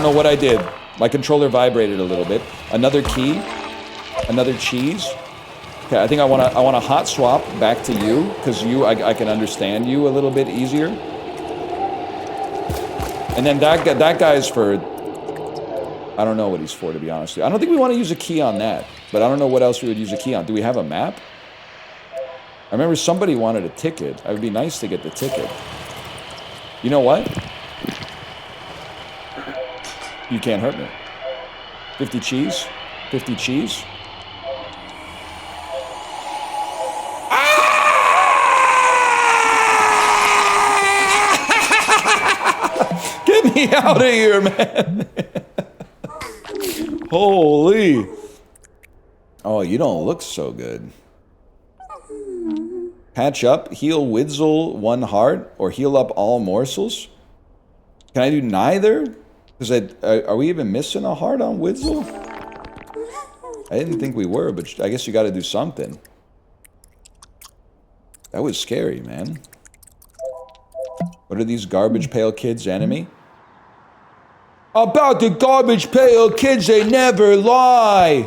know what I did. My controller vibrated a little bit. Another key. Another cheese. Okay, I think I want to hot swap back to you because I can understand you a little bit easier. And then that guy's for, I don't know what he's for, to be honest with you. I don't think we want to use a key on that, but I don't know what else we would use a key on. Do we have a map? I remember somebody wanted a ticket. It would be nice to get the ticket. You know what? You can't hurt me. 50 cheese? 50 cheese? Get me out of here, man. Holy. Oh, you don't look so good. Patch up, heal Widzel 1 heart, or heal up all morsels? Can I do neither? Because are we even missing a heart on Widzel? I didn't think we were, but I guess you got to do something. That was scary, man. What are these garbage pail kids' enemy? About the garbage pail kids, they never lie.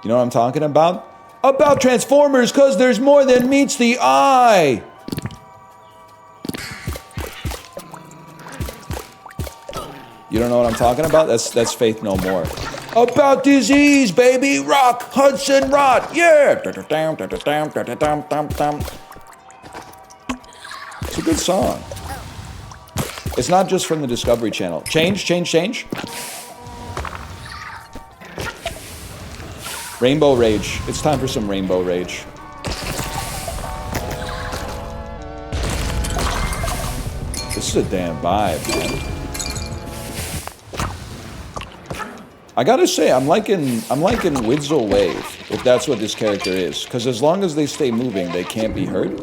You know what I'm talking about? About Transformers, cause there's more than meets the eye. You don't know what I'm talking about? That's Faith No More. About disease, baby, rock, Hudson Rot, yeah. It's a good song. It's not just from the Discovery Channel. Change. Rainbow Rage. It's time for some Rainbow Rage. This is a damn vibe, man. I gotta say, I'm liking Widzel Wave, if that's what this character is. Because as long as they stay moving, they can't be hurt.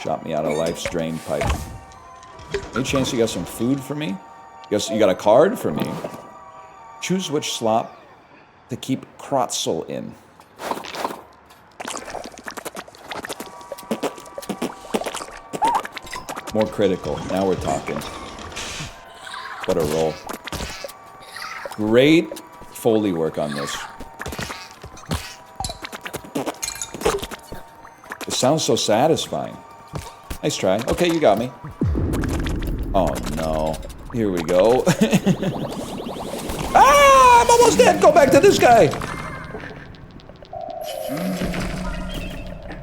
Shot me out of life's drain pipe. Any chance you got some food for me? Guess you got a card for me. Choose which slot to keep Krotzel in. More critical. Now we're talking. What a roll. Great Foley work on this. sounds so satisfying. Nice try. Okay, you got me. Oh no. Here we go. Ah! I'm almost dead! Go back to this guy!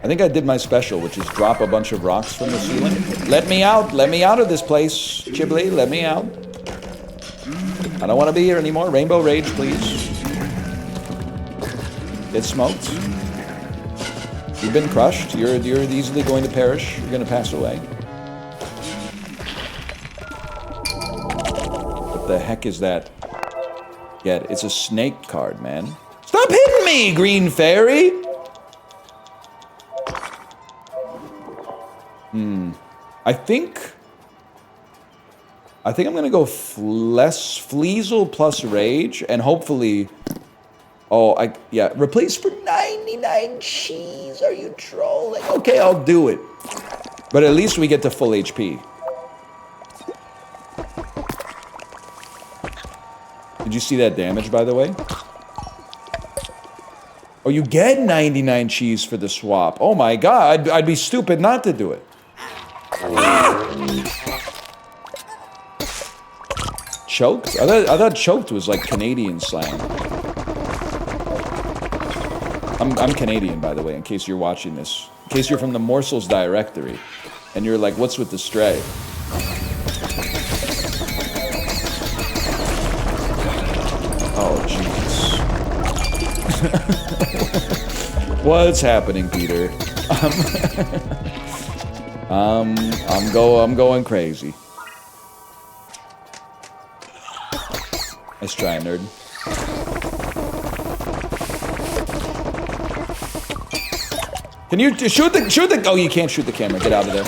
I think I did my special, which is drop a bunch of rocks from the ceiling. Let me out! Let me out of this place, Chiblee. Let me out. I don't want to be here anymore. Rainbow Rage, please. Get smoked. You've been crushed. You're easily going to perish. You're going to pass away. What the heck is that? Yeah, it's a snake card, man. Stop hitting me, green fairy! I think I'm gonna go less Fleasel plus Rage, and hopefully... Oh, yeah, replace for 99 cheese. Are you trolling? Okay, I'll do it. But at least we get to full HP. Did you see that damage, by the way? Oh, you get 99 cheese for the swap. Oh my god, I'd be stupid not to do it. Ah! Choked? I thought choked was like Canadian slang. I'm Canadian, by the way, in case you're watching this. In case you're from the Morsels directory. And you're like, what's with the stray? Oh, jeez. What's happening, Peter? I'm going crazy. Nice try, nerd. Can you shoot the? Oh, you can't shoot the camera. Get out of there.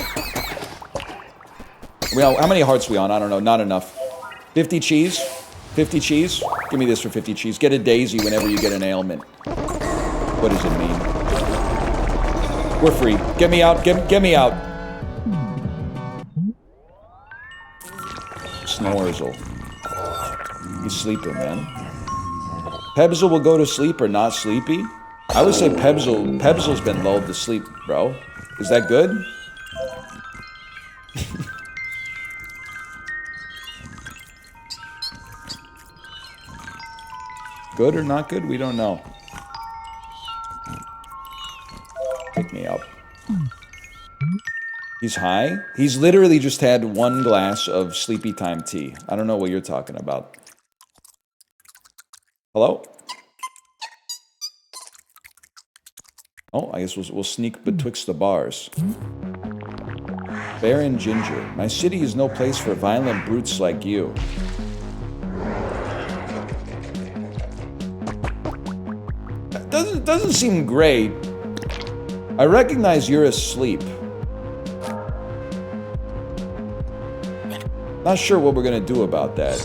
Well, how many hearts we on? I don't know. Not enough. 50 cheese. 50 cheese. Give me this for 50 cheese. Get a daisy whenever you get an ailment. What does it mean? We're free. Get me out. Get me out. Snorsel. He's sleeping, man. Pebzel will go to sleep or not sleepy? I would say Pebzel's been lulled to sleep, bro. Is that good? Good or not good? We don't know. Pick me up. He's high? He's literally just had 1 glass of sleepy time tea. I don't know what you're talking about. Hello? Oh, I guess we'll sneak betwixt the bars. Baron Ginger. My city is no place for violent brutes like you. That doesn't seem great. I recognize you're asleep. Not sure what we're gonna do about that.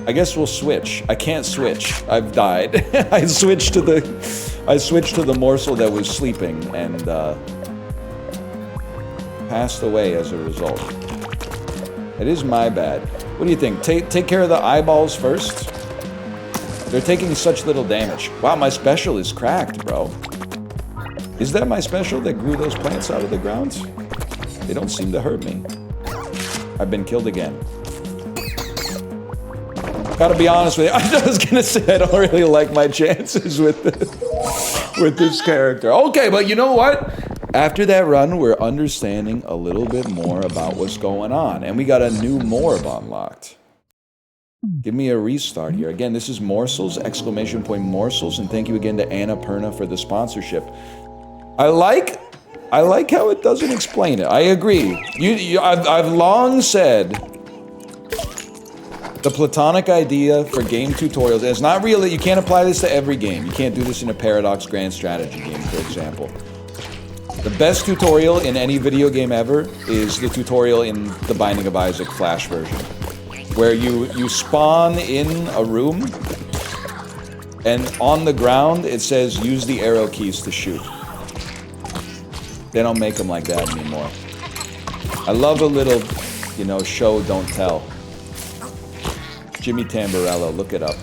I guess we'll switch. I can't switch. I've died. I switched to the morsel that was sleeping and passed away as a result. It is my bad. What do you think? Take care of the eyeballs first? They're taking such little damage. Wow, my special is cracked, bro. Is that my special that grew those plants out of the ground? They don't seem to hurt me. I've been killed again. Gotta be honest with you, I was gonna say I don't really like my chances with this character. Okay, but you know what? After that run, we're understanding a little bit more about what's going on. And we got a new morb unlocked. Give me a restart here. Again, this is Morsels, exclamation point Morsels, and thank you again to Anna Perna for the sponsorship. I like how it doesn't explain it. I agree. I've long said the platonic idea for game tutorials, and it's not real, you can't apply this to every game. You can't do this in a Paradox Grand Strategy game, for example. The best tutorial in any video game ever is the tutorial in the Binding of Isaac Flash version, where you spawn in a room, and on the ground it says use the arrow keys to shoot. They don't make them like that anymore. I love a little, you know, show, don't tell. Jimmy Tamborello, look it up.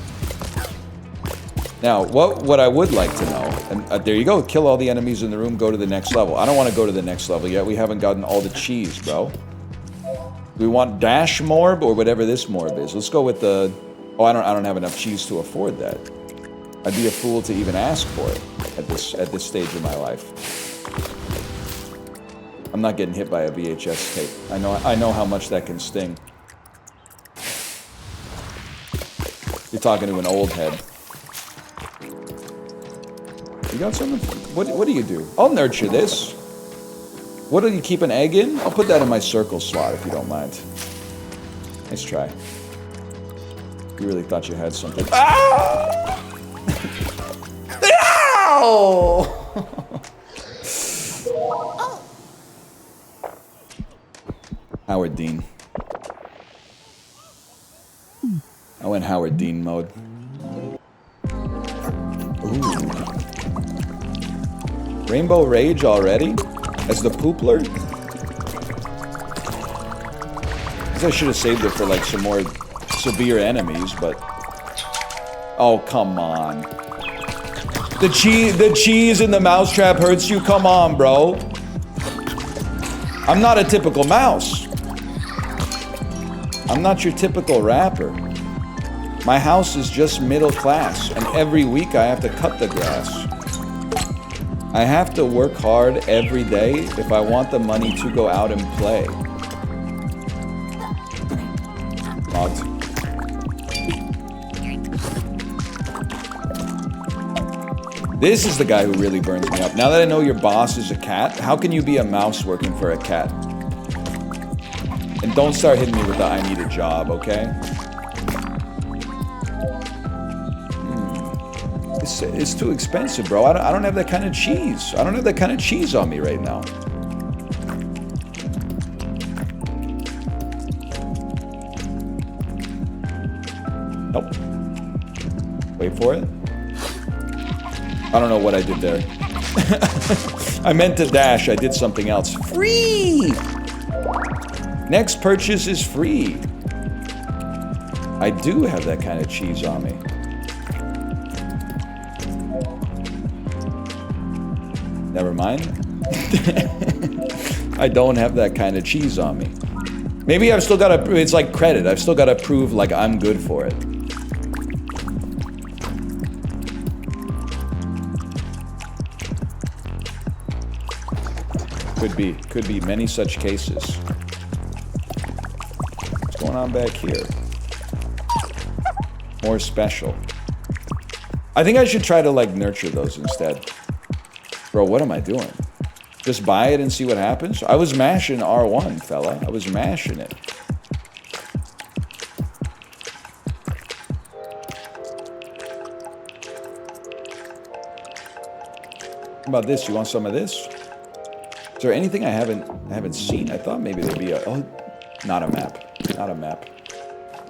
Now, what I would like to know, and there you go, kill all the enemies in the room, go to the next level. I don't want to go to the next level yet. We haven't gotten all the cheese, bro. We want dash morb or whatever this morb is. Let's go with the... Oh, I don't have enough cheese to afford that. I'd be a fool to even ask for it at this stage of my life. I'm not getting hit by a VHS tape. I know how much that can sting. You're talking to an old head. You got something? What do you do? I'll nurture this. What do you keep an egg in? I'll put that in my circle slot if you don't mind. Nice try. You really thought you had something. Ah! Ow! Howard Dean. I went Howard Dean mode. Ooh. Rainbow Rage already? As the poopler? I guess I should have saved it for like some more severe enemies, but... Oh, come on. The cheese in the mousetrap hurts you? Come on, bro. I'm not a typical mouse. I'm not your typical rapper. My house is just middle class, and every week I have to cut the grass. I have to work hard every day if I want the money to go out and play. Locked. This is the guy who really burns me up. Now that I know your boss is a cat, how can you be a mouse working for a cat? And don't start hitting me with the I need a job, okay? It's too expensive, bro. I don't have that kind of cheese. I don't have that kind of cheese on me right now. Nope. Wait for it. I don't know what I did there. I meant to dash. I did something else. Free! Next purchase is free. I do have that kind of cheese on me. Never mind. I don't have that kind of cheese on me. Maybe I've still got to... It's like credit. I've still got to prove like I'm good for it. Could be many such cases. What's going on back here? More special. I think I should try to like nurture those instead. Bro, what am I doing? Just buy it and see what happens? I was mashing R1, fella. I was mashing it. How about this? You want some of this? Is there anything I haven't seen? I thought maybe there'd be a... Oh, not a map. Not a map.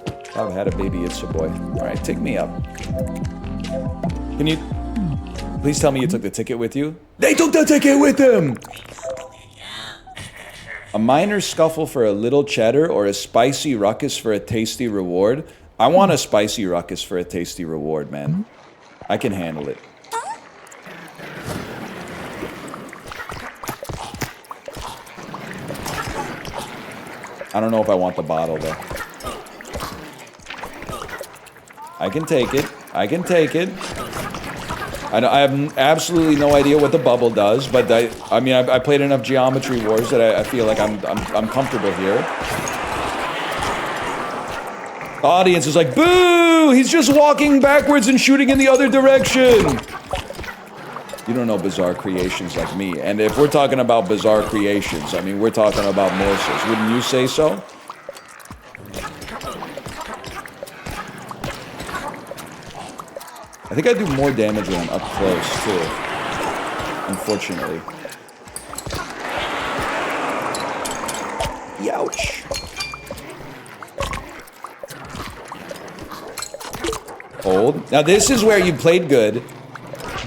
If I've had a baby, it's a boy. All right, take me up. Can you... Please tell me you took the ticket with you? They took the ticket with them! A minor scuffle for a little cheddar or a spicy ruckus for a tasty reward? I want a spicy ruckus for a tasty reward, man. I can handle it. I don't know if I want the bottle, though. I can take it. I can take it. I have absolutely no idea what the bubble does, but I mean, I played enough Geometry Wars that I feel like I'm comfortable here. The audience is like, boo! He's just walking backwards and shooting in the other direction! You don't know bizarre creations like me. And if we're talking about bizarre creations, I mean, we're talking about Morsels. Wouldn't you say so? I think I do more damage when I'm up close, too. Unfortunately. Youch. Hold. Now this is where you played good.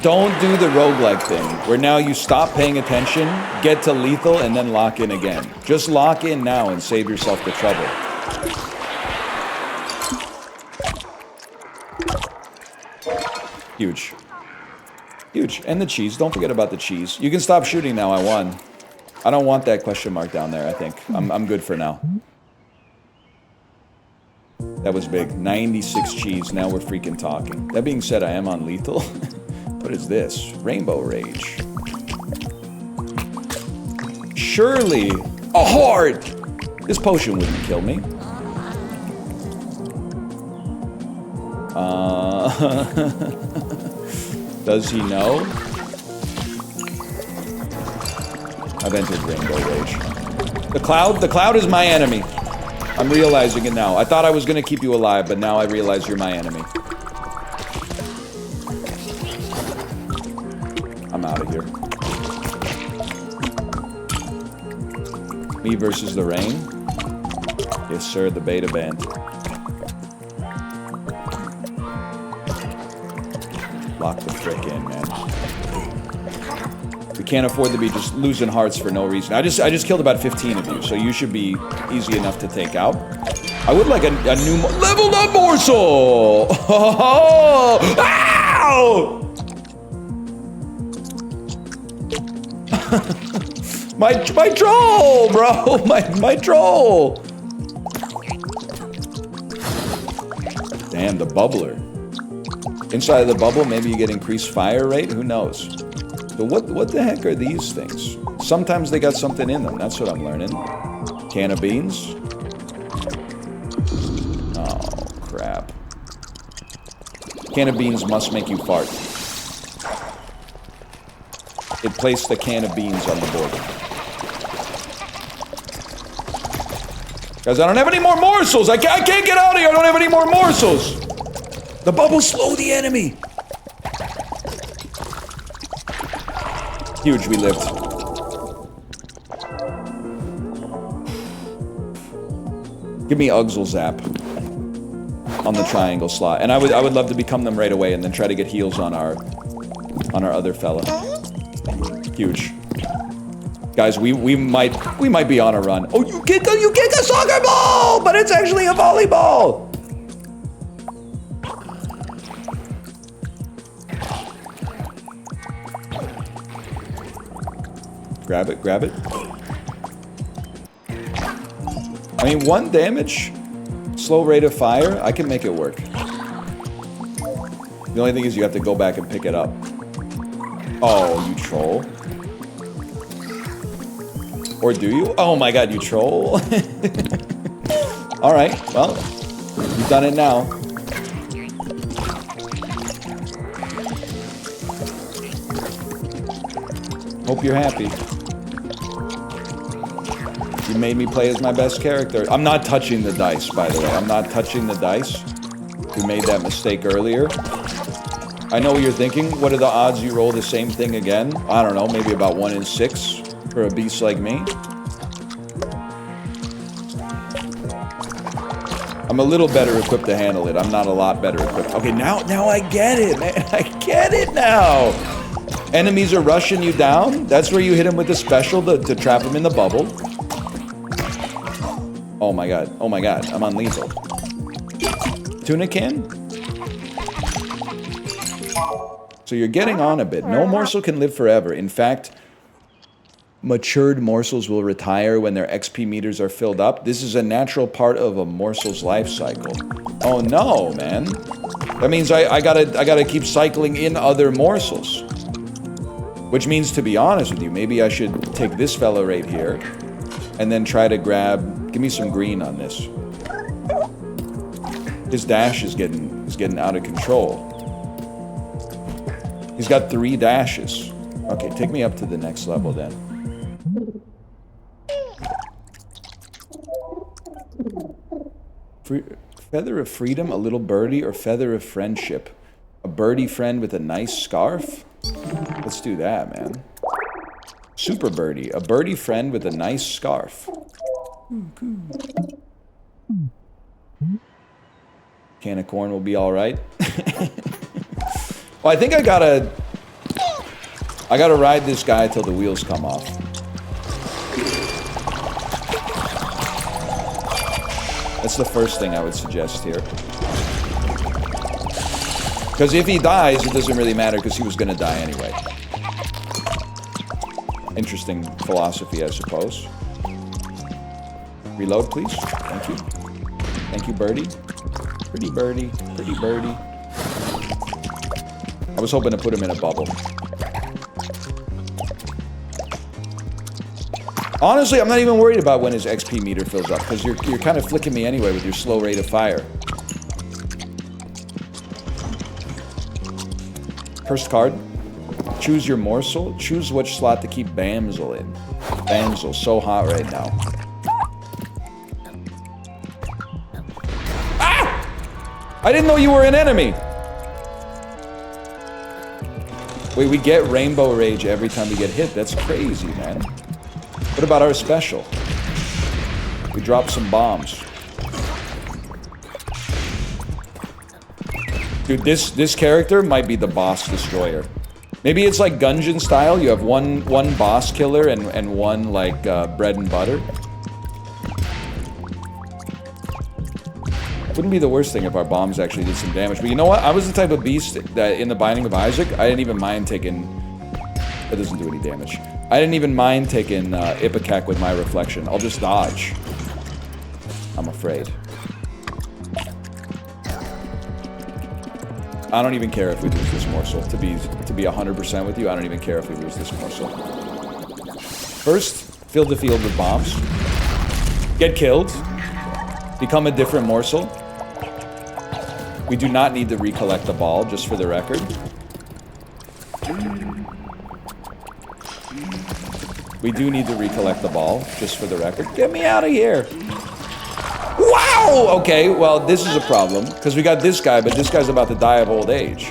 Don't do the roguelike thing, where now you stop paying attention, get to lethal, and then lock in again. Just lock in now and save yourself the trouble. Huge. Huge. And the cheese. Don't forget about the cheese. You can stop shooting now. I won. I don't want that question mark down there, I think. I'm good for now. That was big. 96 cheese. Now we're freaking talking. That being said, I am on lethal. What is this? Rainbow Rage. Surely a heart! This potion wouldn't kill me. Does he know? I've entered Rainbow Rage. The cloud is my enemy. I'm realizing it now. I thought I was gonna keep you alive, but now I realize you're my enemy. I'm out of here. Me versus the rain? Yes, sir, the beta band. Lock the frick in, man. We can't afford to be just losing hearts for no reason. I just killed about 15 of you, so you should be easy enough to take out. I would like a new leveled up morsel! Oh! Ow! my troll, bro! My troll! Damn, the bubbler. Inside of the bubble, maybe you get increased fire rate? Who knows? So what the heck are these things? Sometimes they got something in them. That's what I'm learning. Can of beans? Oh, crap. Can of beans must make you fart. It placed the can of beans on the board. Guys, I don't have any more morsels! I can't get out of here! I don't have any more morsels! The bubbles slow the enemy! Huge, we lived. Give me Uxel Zap on the triangle slot. And I would love to become them right away and then try to get heals on our other fella. Huge. Guys, we might be on a run. Oh, you kick a soccer ball, but it's actually a volleyball. Grab it, grab it. I mean, 1 damage, slow rate of fire, I can make it work. The only thing is you have to go back and pick it up. Oh, you troll. Or do you? Oh my god, you troll. Alright, well, you've done it now. Hope you're happy. You made me play as my best character. I'm not touching the dice, by the way. I'm not touching the dice. We made that mistake earlier. I know what you're thinking. What are the odds you roll the same thing again? I don't know, maybe about 1 in 6 for a beast like me. I'm a little better equipped to handle it. I'm not a lot better equipped. Okay, now I get it, man. I get it now. Enemies are rushing you down. That's where you hit them with the special to trap them in the bubble. Oh my god. Oh my god. I'm on lethal. Tuna can? So you're getting on a bit. No morsel can live forever. In fact, matured morsels will retire when their XP meters are filled up. This is a natural part of a morsel's life cycle. Oh no, man. That means I gotta keep cycling in other morsels. Which means, to be honest with you, maybe I should take this fella right here and then try to grab... Give me some green on this. His dash is getting out of control. He's got 3 dashes. Okay, take me up to the next level then. Feather of freedom, a little birdie, or feather of friendship? A birdie friend with a nice scarf? Let's do that, man. Super birdie. A birdie friend with a nice scarf. Can of corn will be alright. Well, I think I gotta ride this guy till the wheels come off. That's the first thing I would suggest here. Because if he dies, it doesn't really matter because he was going to die anyway. Interesting philosophy, I suppose. Reload, please. Thank you. Thank you, birdie. Pretty birdie. Pretty birdie. I was hoping to put him in a bubble. Honestly, I'm not even worried about when his XP meter fills up, because you're kind of flicking me anyway with your slow rate of fire. First card. Choose your morsel. Choose which slot to keep Bamsel in. Bamsel, so hot right now. Ah! I didn't know you were an enemy! Wait, we get Rainbow Rage every time we get hit. That's crazy, man. What about our special? We drop some bombs. Dude, this character might be the boss destroyer. Maybe it's like Gungeon style. You have one boss killer and one like bread and butter. Wouldn't be the worst thing if our bombs actually did some damage. But you know what? I was the type of beast that in the Binding of Isaac, I didn't even mind taking... That doesn't do any damage. I didn't even mind taking Ipecac with my reflection. I'll just dodge. I'm afraid. I don't even care if we lose this morsel. To be 100% with you, I don't even care if we lose this morsel. First, fill the field with bombs. Get killed. Become a different morsel. We do not need to recollect the ball, just for the record. We do need to recollect the ball, just for the record. Get me out of here! Wow! Okay, well, this is a problem, because we got this guy, but this guy's about to die of old age.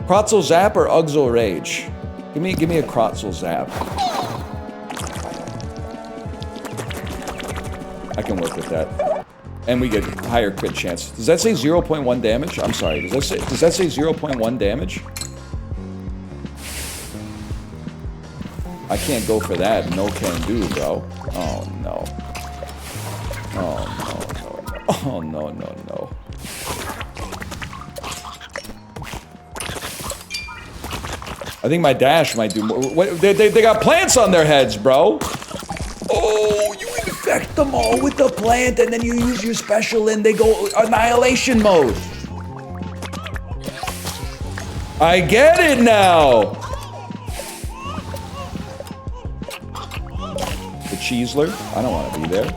Krotzel Zap or Ugzel Rage? Give me a Krotzel Zap. I can work with that. And we get higher crit chance. Does that say 0.1 damage? I'm sorry, does that say 0.1 damage? I can't go for that. No can do, bro. Oh, no. Oh, no. I think my dash might do more. What, they got plants on their heads, bro. Oh, you infect them all with the plant, and then you use your special, and they go annihilation mode. I get it now. The Cheesler. I don't want to be there.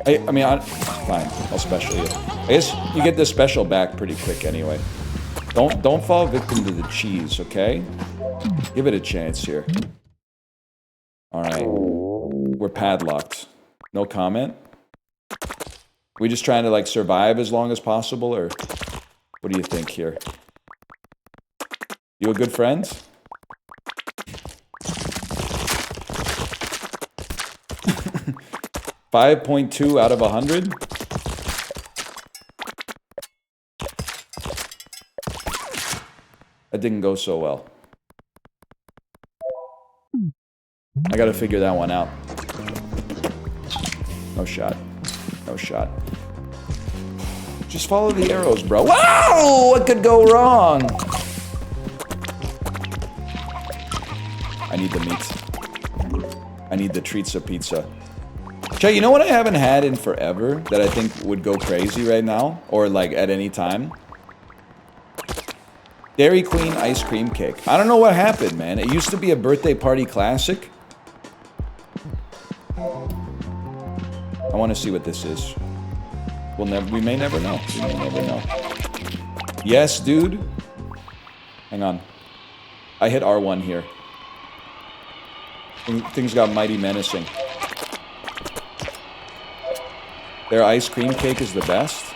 I mean, fine. I'll special you. I guess you get this special back pretty quick anyway. Don't fall victim to the cheese, okay? Give it a chance here. All right. We're padlocked. No comment? We just trying to like survive as long as possible, or what do you think here? You a good friend? .2 out of 100? That didn't go so well. I gotta figure that one out. No shot. No shot. Just follow the arrows, bro. Wow! What could go wrong? I need the meat. I need the treats of pizza. Chay, you know what I haven't had in forever that I think would go crazy right now? Or like at any time? Dairy Queen ice cream cake. I don't know what happened, man. It used to be a birthday party classic. I want to see what this is. We may never know. We may never know. Yes, dude. Hang on. I hit R1 here. Things got mighty menacing. Their ice cream cake is the best.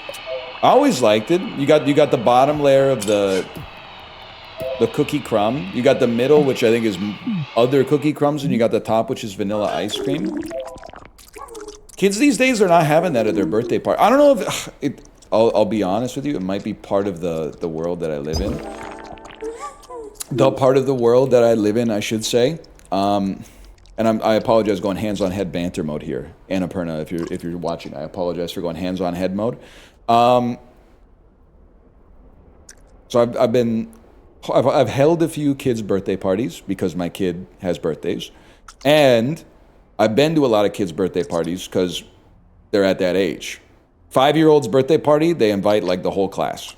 I always liked it. You got the bottom layer of the cookie crumb. You got the middle, which I think is other cookie crumbs, and you got the top, which is vanilla ice cream. Kids these days are not having that at their birthday party. I don't know if I'll be honest with you. It might be part of the world that I live in. The part of the world that I live in, I should say. and I apologize going hands-on head banter mode here. Annapurna, if you're watching, I apologize for going hands-on head mode. So I've held a few kids' birthday parties because my kid has birthdays, and I've been to a lot of kids' birthday parties because they're at that age. 5-year-old's birthday party, they invite like the whole class.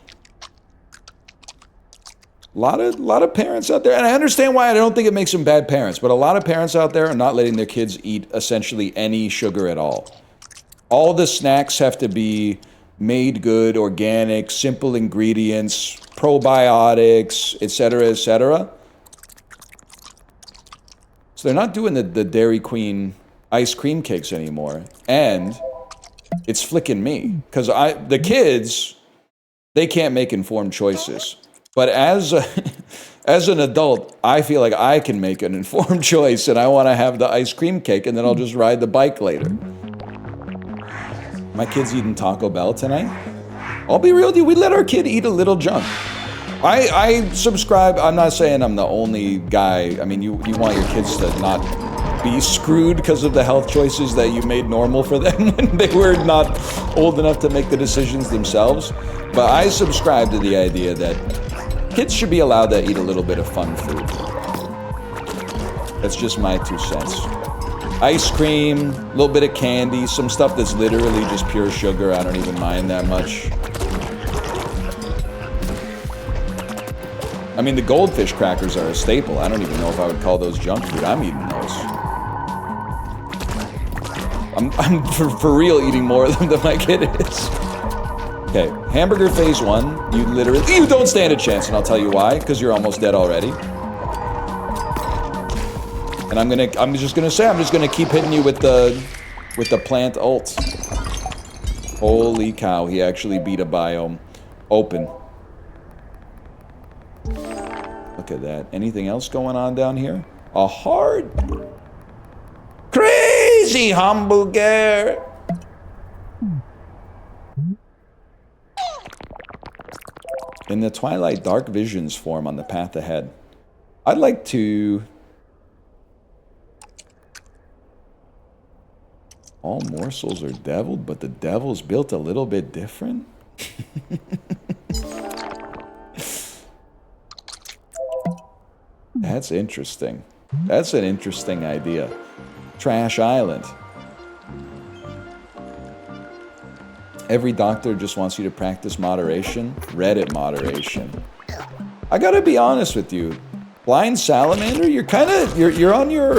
A lot of parents out there, and I understand why. I don't think it makes them bad parents, but a lot of parents out there are not letting their kids eat essentially any sugar at all. All the snacks have to be made good, organic, simple ingredients, probiotics, etc., etc. So they're not doing the Dairy Queen ice cream cakes anymore, and it's flicking me because the kids, they can't make informed choices. But as an adult, I feel like I can make an informed choice, and I want to have the ice cream cake, and then I'll just ride the bike later. My kid's eating Taco Bell tonight. I'll be real with you, we let our kid eat a little junk. I subscribe, I'm not saying I'm the only guy. I mean, you want your kids to not be screwed because of the health choices that you made normal for them when they were not old enough to make the decisions themselves. But I subscribe to the idea that kids should be allowed to eat a little bit of fun food. That's just my 2 cents. Ice cream, a little bit of candy, some stuff that's literally just pure sugar. I don't even mind that much. I mean, the goldfish crackers are a staple. I don't even know if I would call those junk food. I'm eating those. I'm for real eating more of them than my kid is. Okay, hamburger phase 1, you don't stand a chance, and I'll tell you why, because you're almost dead already. And I'm just gonna keep hitting you with the plant ult. Holy cow, he actually beat a biome. Open. Look at that. Anything else going on down here? A hard crazy hamburger. In the Twilight, dark visions form on the path ahead. I'd like to... All morsels are deviled, but the devil's built a little bit different? That's interesting. That's an interesting idea. Trash Island. Every doctor just wants you to practice moderation. Reddit moderation. I gotta be honest with you. Blind Salamander, you're on your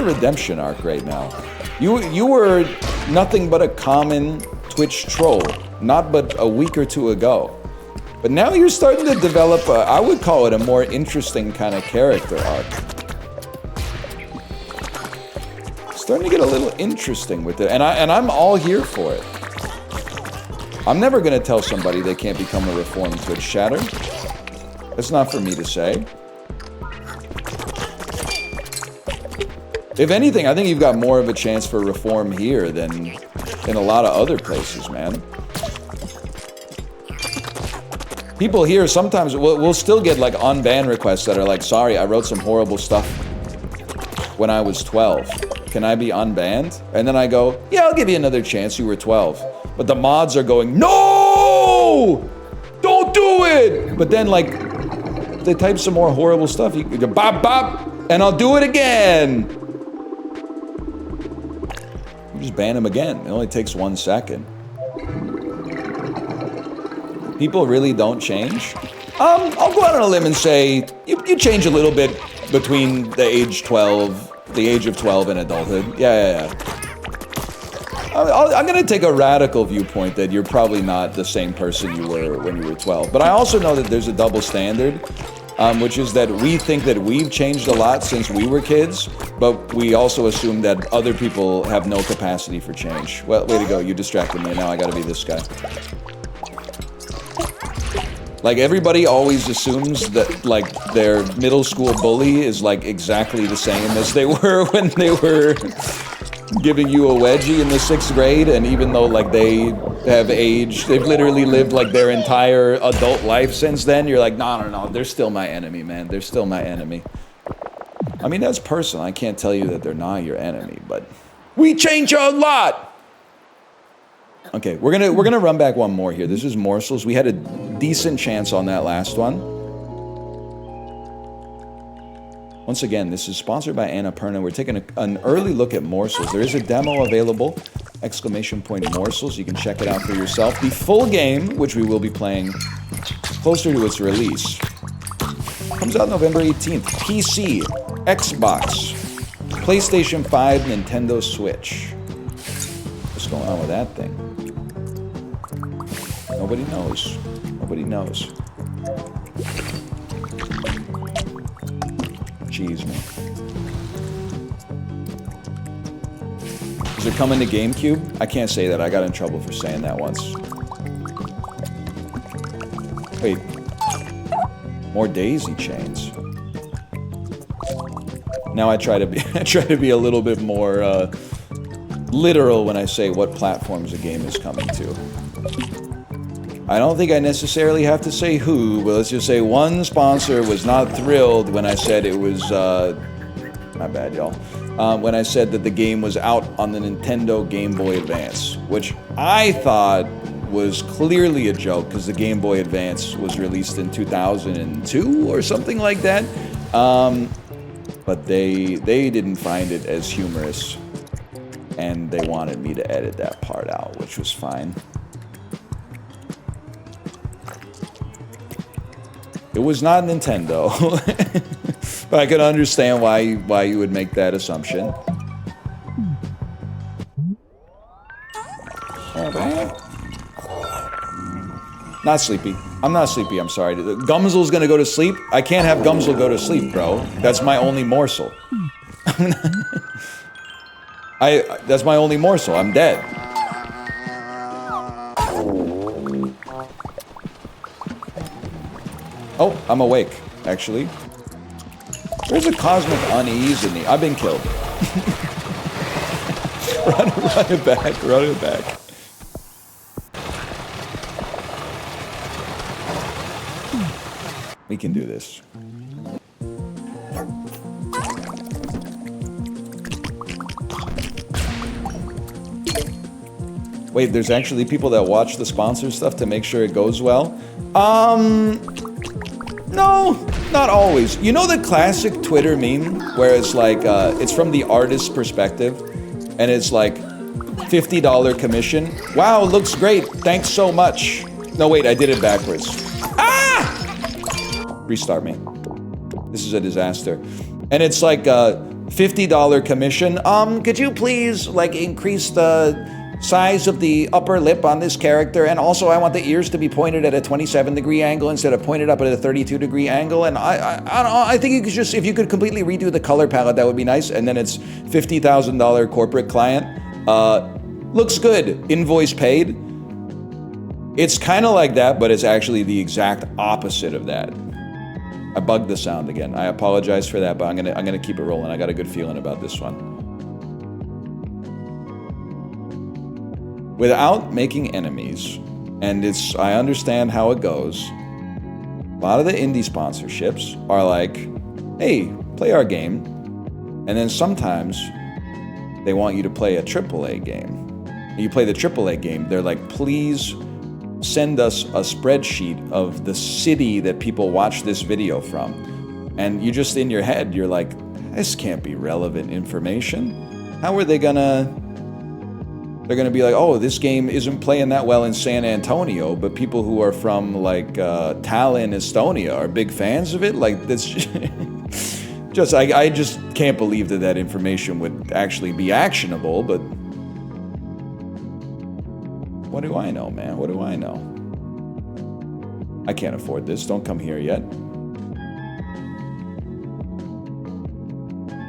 redemption arc right now. You were nothing but a common Twitch troll, not but a week or 2 ago. But now you're starting to develop I would call it a more interesting kind of character arc. Starting to get a little interesting with it, and I'm all here for it. I'm never gonna tell somebody they can't become a reformed Twitch chatter. That's not for me to say. If anything, I think you've got more of a chance for reform here than in a lot of other places, man. People here sometimes we'll still get like unban requests that are like, sorry, I wrote some horrible stuff when I was 12. Can I be unbanned? And then I go, yeah, I'll give you another chance. You were 12. But the mods are going, no! Don't do it! But then like, they type some more horrible stuff. You go, bop, bop, and I'll do it again. You just ban them again. It only takes 1 second. People really don't change. I'll go out on a limb and say you change a little bit between the age of 12 and adulthood. Yeah. I'm gonna take a radical viewpoint that you're probably not the same person you were when you were 12. But I also know that there's a double standard, which is that we think that we've changed a lot since we were kids, but we also assume that other people have no capacity for change. Well, way to go, you distracted me. Now I gotta be this guy. Like, everybody always assumes that, like, their middle school bully is, like, exactly the same as they were when they were giving you a wedgie in the 6th grade, and even though, like, they have aged, they've literally lived, like, their entire adult life since then, you're like, no, they're still my enemy, man. They're still my enemy. I mean, that's personal. I can't tell you that they're not your enemy, but we change a lot. Okay, we're gonna run back one more here. This is Morsels. We had a decent chance on that last one. Once again, this is sponsored by Annapurna. We're taking an early look at Morsels. There is a demo available, ! Morsels. You can check it out for yourself. The full game, which we will be playing closer to its release, comes out November 18th. PC, Xbox, PlayStation 5, Nintendo Switch. What's going on with that thing? Nobody knows. Nobody knows. Jeez, man. Is it coming to GameCube? I can't say that. I got in trouble for saying that once. Wait. More daisy chains. Now I try to be a little bit more literal when I say what platforms a game is coming to. I don't think I necessarily have to say who, but let's just say one sponsor was not thrilled when I said it was, my bad, y'all. When I said that the game was out on the Nintendo Game Boy Advance, which I thought was clearly a joke because the Game Boy Advance was released in 2002 or something like that. But they didn't find it as humorous, and they wanted me to edit that part out, which was fine. It was not Nintendo, but I can understand why you would make that assumption. Not sleepy. I'm not sleepy, I'm sorry. Gumsel's gonna go to sleep? I can't have Gumsel go to sleep, bro. That's my only morsel. That's my only morsel. I'm dead. Oh, I'm awake, actually. There's a cosmic unease in me. I've been killed. Run it back, run it back. We can do this. Wait, there's actually people that watch the sponsor stuff to make sure it goes well? No, not always. You know the classic Twitter meme where it's like, it's from the artist's perspective, and it's like, $50 commission. Wow, looks great. Thanks so much. No, wait, I did it backwards. Ah! Restart me. This is a disaster. And it's like a $50 commission. Could you please, like, increase the size of the upper lip on this character, and also I want the ears to be pointed at a 27-degree angle instead of pointed up at a 32-degree angle, and I think you could just, if you could completely redo the color palette, that would be nice. And then it's $50,000 corporate client. Looks good, invoice paid. It's kind of like that, but it's actually the exact opposite of that. I bugged the sound again. I apologize for that, but I'm gonna keep it rolling. I got a good feeling about this one. Without making enemies, and I understand how it goes, a lot of the indie sponsorships are like, hey, play our game, and then sometimes they want you to play a AAA game. And you play the AAA game, they're like, please send us a spreadsheet of the city that people watch this video from. And you just, in your head, you're like, this can't be relevant information. How are they gonna... They're gonna be like, oh, this game isn't playing that well in San Antonio, but people who are from like Tallinn, Estonia are big fans of it. Like this, I just can't believe that information would actually be actionable. But what do I know, man? What do I know? I can't afford this. Don't come here yet.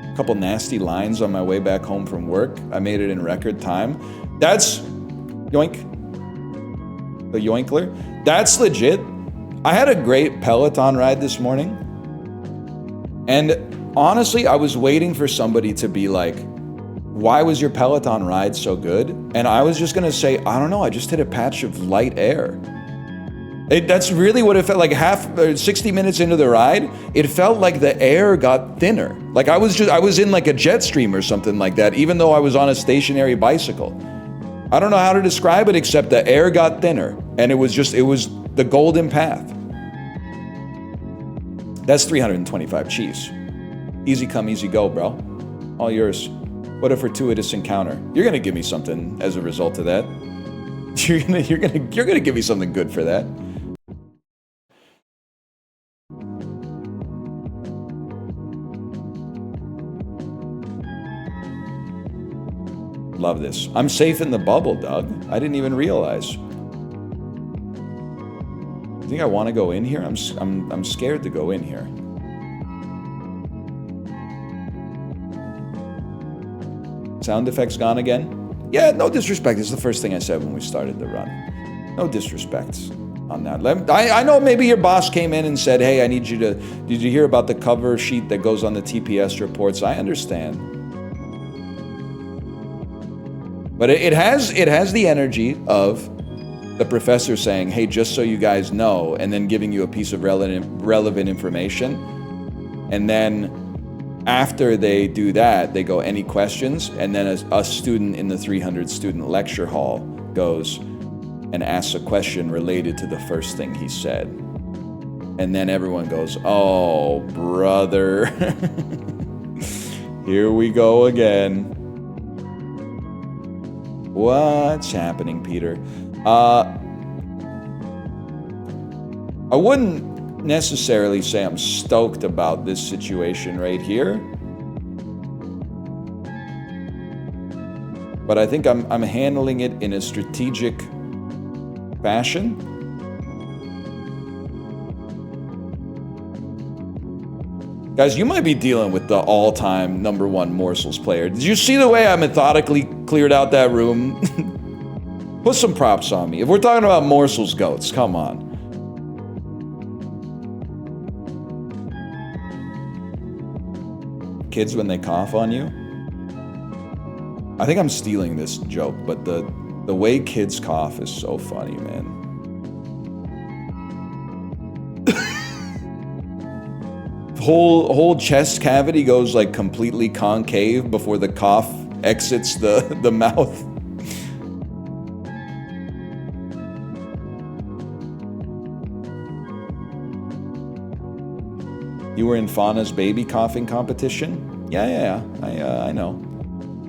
A couple nasty lines on my way back home from work. I made it in record time. That's yoink. The yoinkler. That's legit. I had a great Peloton ride this morning. And honestly, I was waiting for somebody to be like, why was your Peloton ride so good? And I was just gonna say, I don't know, I just hit a patch of light air. That's really what it felt like. 60 minutes into the ride, it felt like the air got thinner. Like I was in like a jet stream or something like that, even though I was on a stationary bicycle. I don't know how to describe it except the air got thinner, and it was the golden path. That's 325 cheese. Easy come, easy go, bro. All yours. What a fortuitous encounter. You're gonna give me something as a result of that. You're gonna give me something good for that. Love this. I'm safe in the bubble, Doug. I didn't even realize. You think I want to go in here? I'm scared to go in here. Sound effects gone again? Yeah, no disrespect. It's the first thing I said when we started the run. No disrespect on that. I know maybe your boss came in and said, hey, I need you to... Did you hear about the cover sheet that goes on the TPS reports? I understand. But it has the energy of the professor saying, hey, just so you guys know, and then giving you a piece of relevant information. And then after they do that, they go, any questions? And then a student in the 300 student lecture hall goes and asks a question related to the first thing he said. And then everyone goes, oh, brother. Here we go again. What's happening, Peter? I wouldn't necessarily say I'm stoked about this situation right here. But I think I'm handling it in a strategic fashion. Guys, you might be dealing with the all-time #1 Morsels player. Did you see the way I methodically cleared out that room? Put some props on me. If we're talking about Morsels goats, come on. Kids when they cough on you? I think I'm stealing this joke, but the way kids cough is so funny, man. Whole chest cavity goes like completely concave before the cough exits the mouth. You were in Fauna's baby coughing competition? Yeah, I know.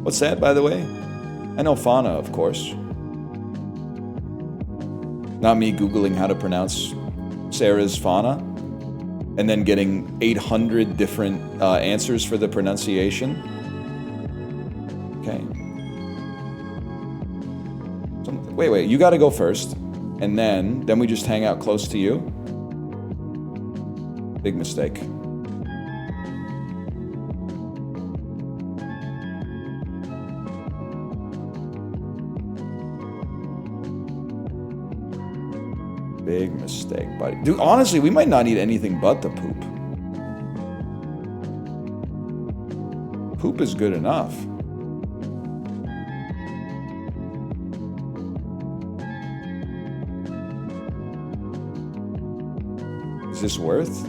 What's that, by the way? I know Fauna, of course. Not me Googling how to pronounce Sarah's Fauna and then getting 800 different answers for the pronunciation. Okay. Wait, you gotta go first. And then we just hang out close to you. Big mistake. Big mistake, buddy. Dude, honestly, we might not need anything but the poop. Poop is good enough. Is this worth?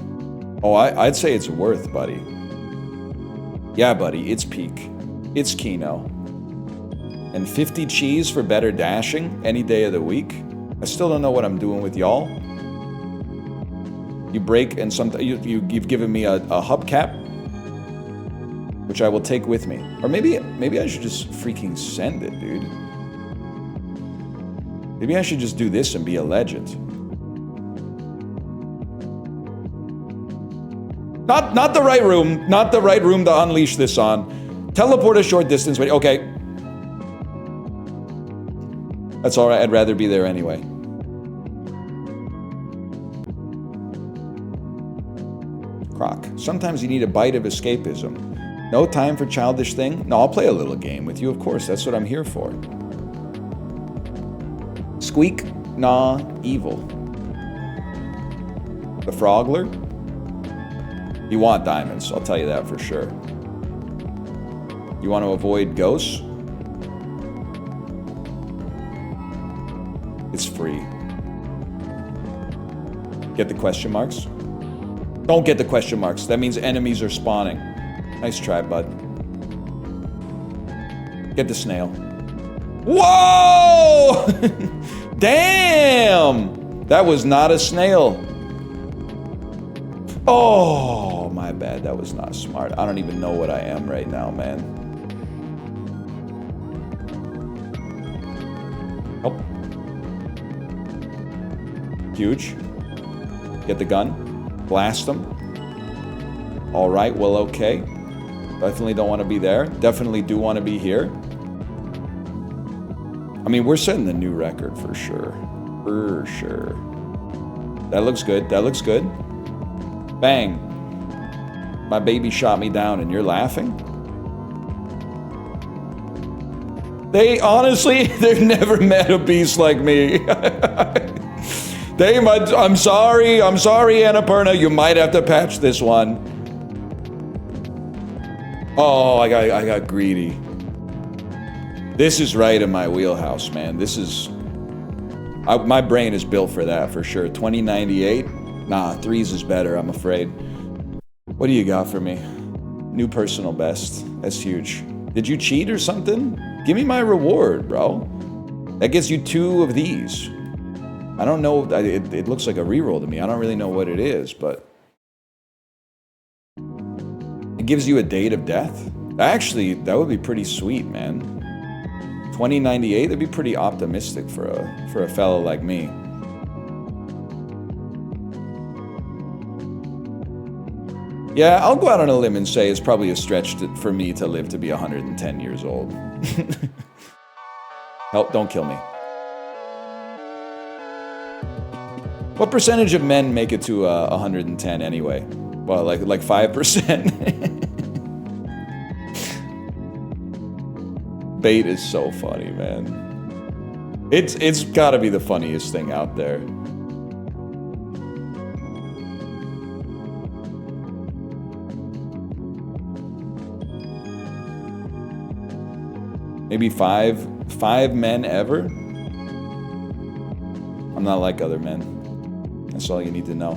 Oh, I'd say it's worth, buddy. Yeah, buddy, it's peak. It's Kino. And 50 cheese for better dashing any day of the week? I still don't know what I'm doing with y'all. You break and you've given me a hubcap, which I will take with me. Or maybe I should just freaking send it, dude. Maybe I should just do this and be a legend. Not the right room. Not the right room to unleash this on. Teleport a short distance. Wait, okay. That's all right. I'd rather be there anyway. Croc. Sometimes you need a bite of escapism. No time for childish thing? No, I'll play a little game with you, of course. That's what I'm here for. Squeak, gnaw, evil. The Frogler? You want diamonds, I'll tell you that for sure. You want to avoid ghosts? It's free. Get the question marks. Don't get the question marks. That means enemies are spawning. Nice try, bud. Get the snail. Whoa! Damn! That was not a snail. Oh, my bad. That was not smart. I don't even know what I am right now, man. Oh. Huge. Get the gun. Blast them. All right, well, okay. Definitely don't want to be there. Definitely do want to be here. I mean, we're setting the new record for sure. For sure. That looks good. That looks good. Bang. My baby shot me down and you're laughing? They honestly, they've never met a beast like me. I'm sorry, Annapurna. You might have to patch this one. Oh, I got greedy. This is right in my wheelhouse, man. This is... my brain is built for that, for sure. 2098? Nah, 3s is better, I'm afraid. What do you got for me? New personal best. That's huge. Did you cheat or something? Give me my reward, bro. That gets you 2 of these. I don't know. It looks like a reroll to me. I don't really know what it is, but... It gives you a date of death? Actually, that would be pretty sweet, man. 2098, that'd be pretty optimistic for a fellow like me. Yeah, I'll go out on a limb and say it's probably a stretch for me to live to be 110 years old. Help, don't kill me. What percentage of men make it to 110 anyway? Well, like 5%. Bait is so funny, man. It's gotta be the funniest thing out there. Maybe five men ever? I'm not like other men. That's all you need to know.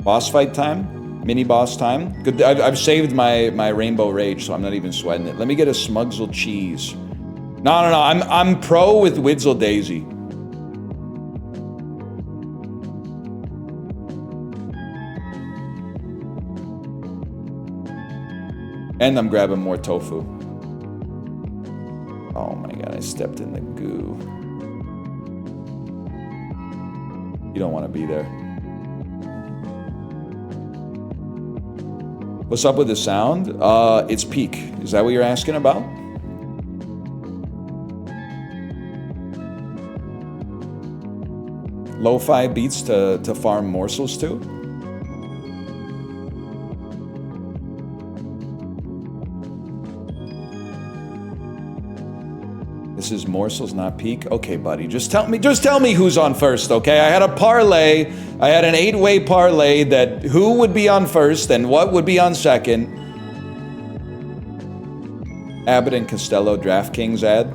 Boss fight time? Mini boss time? Good. I've saved my Rainbow Rage, so I'm not even sweating it. Let me get a Smugsle Cheese. No. I'm pro with Widsel Daisy. And I'm grabbing more tofu. Oh my god, I stepped in the goo. You don't want to be there. What's up with the sound? It's peak. Is that what you're asking about? Lo-fi beats to farm morsels to? This is morsels, not peak. Okay, buddy. Just tell me who's on first, okay? I had a parlay. I had an 8-way parlay that who would be on first and what would be on second. Abbott and Costello DraftKings ad.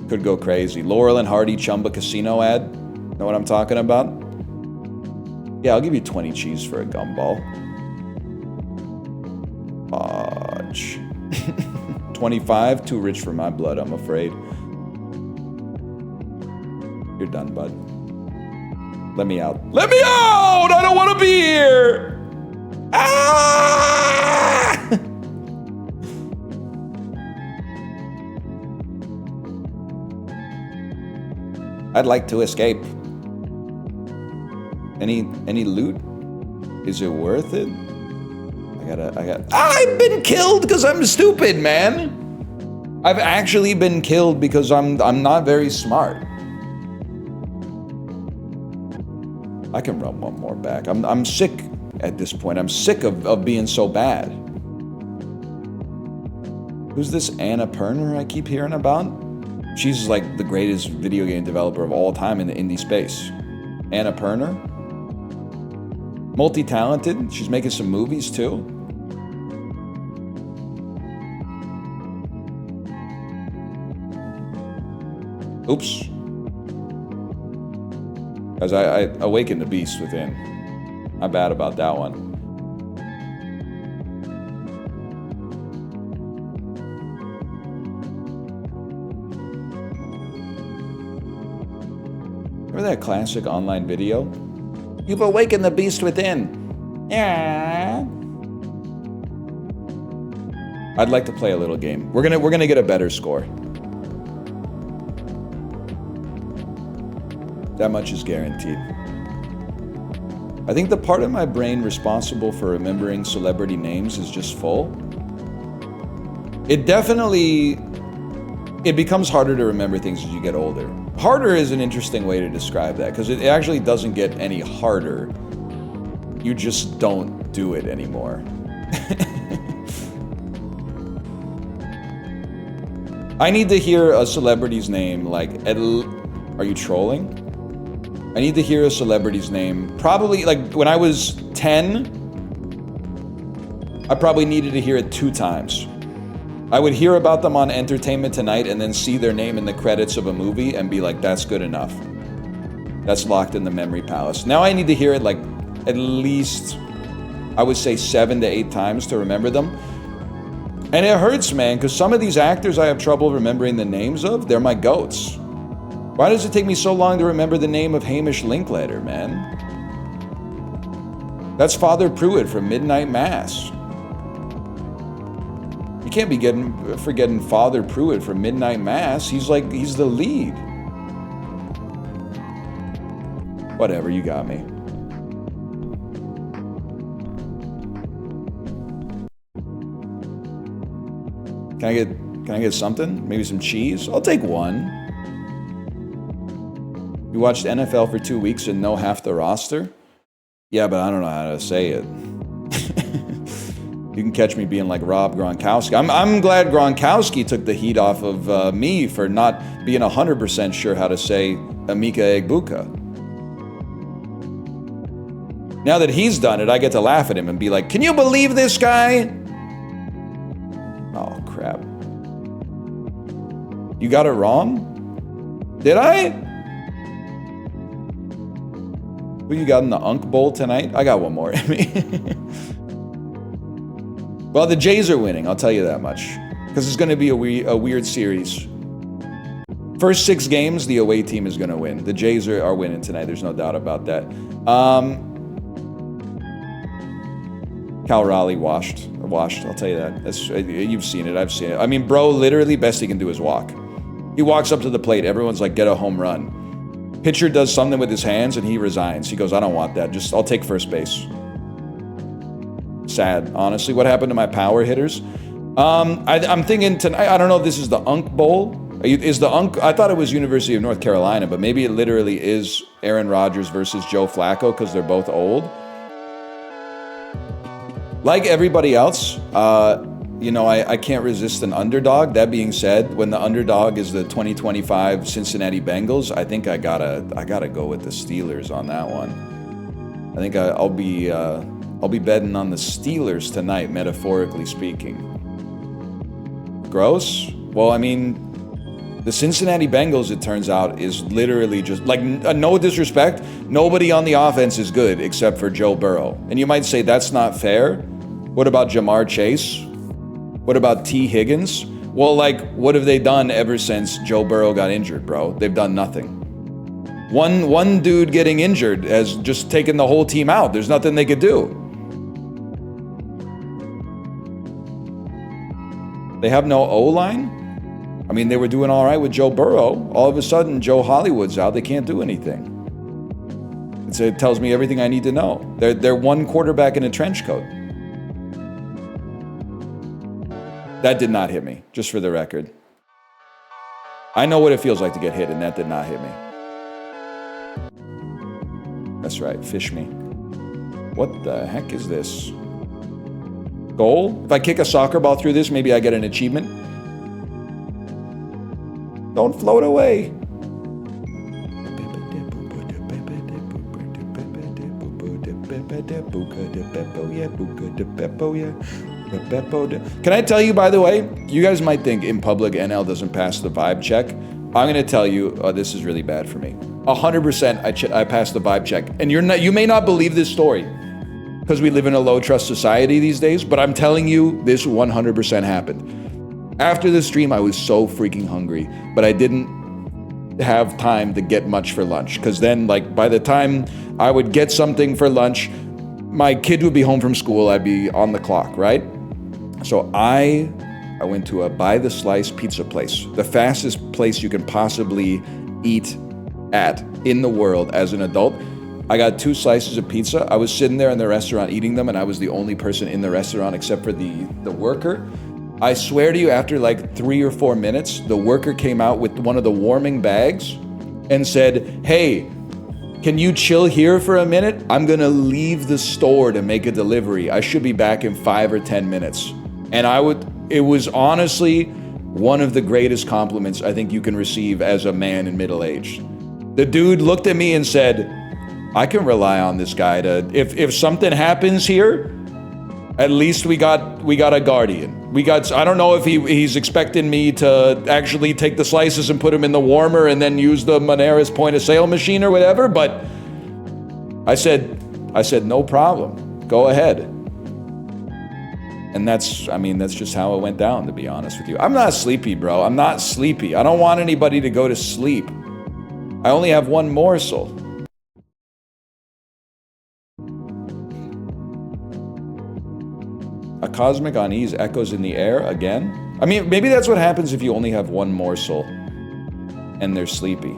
Could go crazy. Laurel and Hardy Chumba Casino ad. Know what I'm talking about? Yeah, I'll give you 20 cheese for a gumball. Fudge. 25, too rich for my blood, I'm afraid. You're done, bud. Let me out. Let me out! I don't want to be here! Ah! I'd like to escape. Any loot? Is it worth it? I've been killed because I'm stupid, man. I've actually been killed because I'm not very smart. I can run one more back. I'm sick at this point. I'm sick of being so bad. Who's this Annapurna I keep hearing about? She's like the greatest video game developer of all time in the indie space. Annapurna? Multi-talented. She's making some movies too. Oops. As I awaken the beast within. Not bad about that one. Remember that classic online video? You've awakened the beast within. Yeah. I'd like to play a little game. We're gonna get a better score. That much is guaranteed. I think the part of my brain responsible for remembering celebrity names is just full. It becomes harder to remember things as you get older. Harder is an interesting way to describe that, because it actually doesn't get any harder. You just don't do it anymore. I need to hear a celebrity's name, like, are you trolling? I need to hear a celebrity's name, probably, like, when I was 10, I probably needed to hear it 2 times. I would hear about them on Entertainment Tonight and then see their name in the credits of a movie and be like, that's good enough. That's locked in the memory palace. Now I need to hear it, like, at least, I would say 7 to 8 times to remember them. And it hurts, man, because some of these actors I have trouble remembering the names of, they're my goats. Why does it take me so long to remember the name of Hamish Linklater, man? That's Father Pruitt from Midnight Mass. You can't be forgetting Father Pruitt from Midnight Mass. He's the lead. Whatever, you got me. Can I get something? Maybe some cheese? I'll take one. You watched NFL for 2 weeks and know half the roster? Yeah, but I don't know how to say it. You can catch me being like Rob Gronkowski. I'm glad Gronkowski took the heat off of me for not being 100% sure how to say Emeka Egbuka. Now that he's done it, I get to laugh at him and be like, can you believe this guy? Oh, crap. You got it wrong? Did I? Who you got in the Unk Bowl tonight? I got one more in me. Well, the Jays are winning, I'll tell you that much. Because it's going to be a weird series. First 6 games, the away team is going to win. The Jays are winning tonight, there's no doubt about that. Cal Raleigh washed, I'll tell you that. You've seen it, I've seen it. I mean, bro, literally, best he can do is walk. He walks up to the plate, everyone's like, get a home run. Pitcher does something with his hands and he resigns. He goes, I don't want that, I'll take first base. Sad, honestly. What happened to my power hitters? I'm thinking tonight, I don't know if this is the Unk Bowl. Is the Unk, I thought it was University of North Carolina, but maybe it literally is Aaron Rodgers versus Joe Flacco because they're both old. Like everybody else, I can't resist an underdog. That being said, when the underdog is the 2025 Cincinnati Bengals, I think I gotta go with the Steelers on that one. I think I'll be betting on the Steelers tonight, metaphorically speaking. Gross? Well, I mean, the Cincinnati Bengals, it turns out, is literally just, like, no disrespect, nobody on the offense is good except for Joe Burrow. And you might say that's not fair. What about Jamar Chase? What about T. Higgins? Well, like, what have they done ever since Joe Burrow got injured, bro? They've done nothing. One dude getting injured has just taken the whole team out. There's nothing they could do. They have no O-line? I mean, they were doing all right with Joe Burrow. All of a sudden, Joe Hollywood's out. They can't do anything. It tells me everything I need to know. They're one quarterback in a trench coat. That did not hit me, just for the record. I know what it feels like to get hit, and that did not hit me. That's right, fish me. What the heck is this? Goal? If I kick a soccer ball through this, maybe I get an achievement. Don't float away. Can I tell you, by the way, you guys might think in public NL doesn't pass the vibe check. I'm going to tell you, this is really bad for me. 100% I passed the vibe check. And you may not believe this story. because we live in a low trust society these days, but I'm telling you, this 100% happened. After the stream, I was so freaking hungry, but I didn't have time to get much for lunch, because then, like, by the time I would get something for lunch, my kid would be home from school, I'd be on the clock, right? So I went to a by the slice pizza place, the fastest place you can possibly eat at in the world as an adult. I got 2 slices of pizza. I was sitting there in the restaurant eating them, and I was the only person in the restaurant except for the worker. I swear to you, after like 3 or 4 minutes, the worker came out with one of the warming bags and said, "Hey, can you chill here for a minute? I'm gonna leave the store to make a delivery. I should be back in 5 or 10 minutes." And it was honestly one of the greatest compliments I think you can receive as a man in middle age. The dude looked at me and said, "I can rely on this guy to, if something happens here, at least we got a guardian. I don't know if he's expecting me to actually take the slices and put them in the warmer and then use the Moneris point of sale machine or whatever, but I said, no problem, go ahead." And that's just how it went down, to be honest with you. I'm not sleepy, bro. I'm not sleepy. I don't want anybody to go to sleep. I only have one morsel. A cosmic unease echoes in the air again? I mean, maybe that's what happens if you only have one morsel and they're sleepy.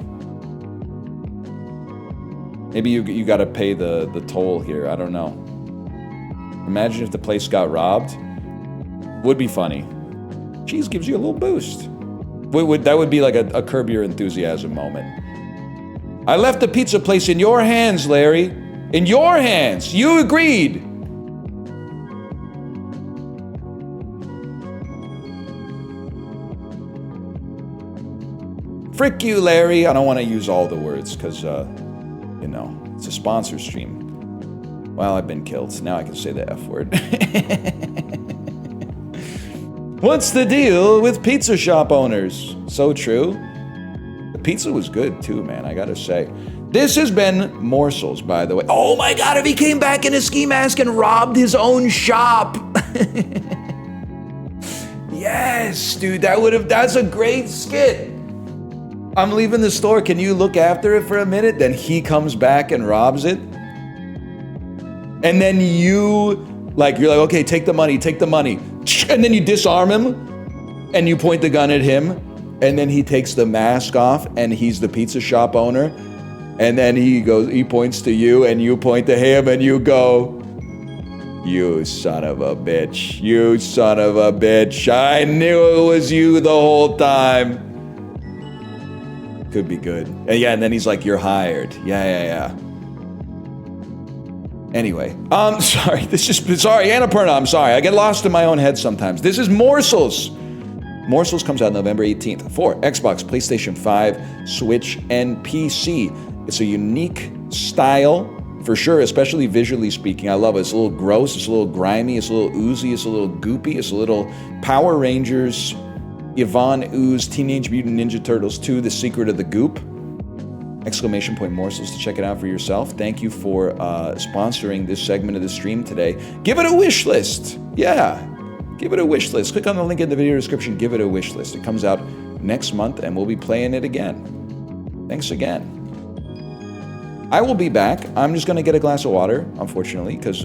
Maybe you gotta pay the toll here, I don't know. Imagine if the place got robbed. Would be funny. Cheese gives you a little boost. That would be like a Curb Your Enthusiasm moment. I left the pizza place in your hands, Larry. In your hands. You agreed. Frick you, Larry. I don't want to use all the words because, it's a sponsor stream. Well, I've been killed. Now I can say the F word. What's the deal with pizza shop owners? So true. The pizza was good too, man, I gotta say. This has been Morsels, by the way. Oh my god, if he came back in a ski mask and robbed his own shop. Yes, dude, that's a great skit. I'm leaving the store, can you look after it for a minute? Then he comes back and robs it. And then you're like, okay, take the money. And then you disarm him and you point the gun at him. And then he takes the mask off and he's the pizza shop owner. And then he points to you and you point to him and you go, "You son of a bitch. You son of a bitch. I knew it was you the whole time." Could be good. And then he's like, "You're hired." Yeah. Anyway, sorry, Annapurna, I'm sorry. I get lost in my own head sometimes. This is Morsels. Morsels comes out November 18th for Xbox, PlayStation 5, Switch, and PC. It's a unique style, for sure, especially visually speaking. I love it. It's a little gross, it's a little grimy, it's a little oozy, it's a little goopy, it's a little Power Rangers, Yvonne Ooze, Teenage Mutant Ninja Turtles 2, The Secret of the Goop. ! Morsels to check it out for yourself. Thank you for sponsoring this segment of the stream today. Give it a wish list. Yeah, give it a wish list. Click on the link in the video description. Give it a wish list. It comes out next month and we'll be playing it again. Thanks again. I will be back. I'm just going to get a glass of water, unfortunately, because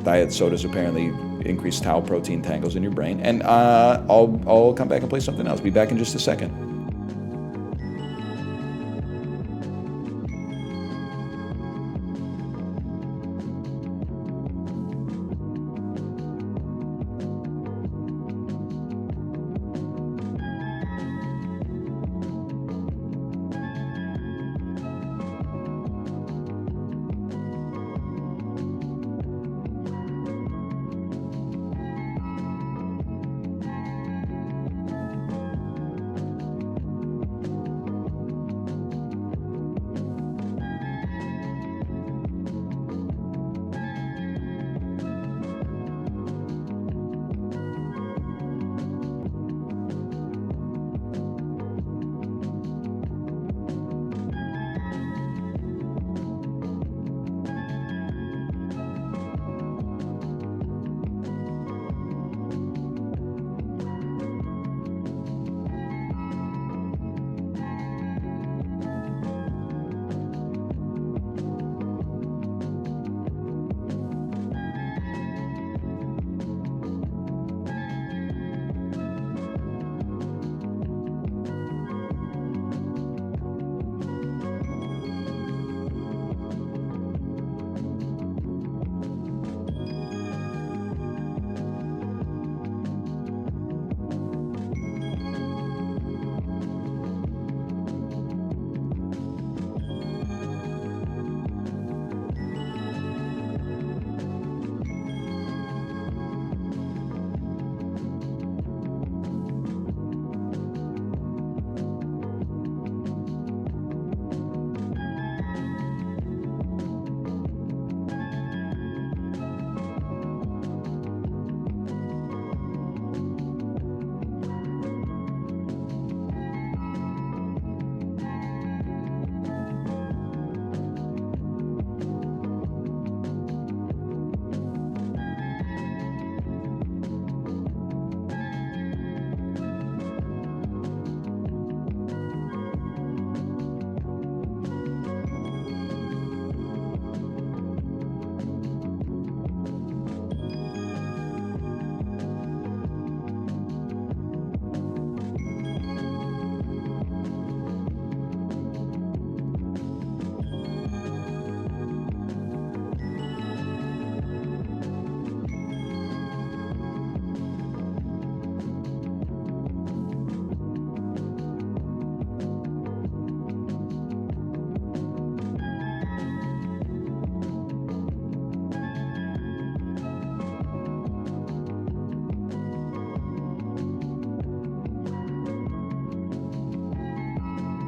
diet sodas apparently increase tau protein tangles in your brain. And I'll come back and play something else. Be back in just a second.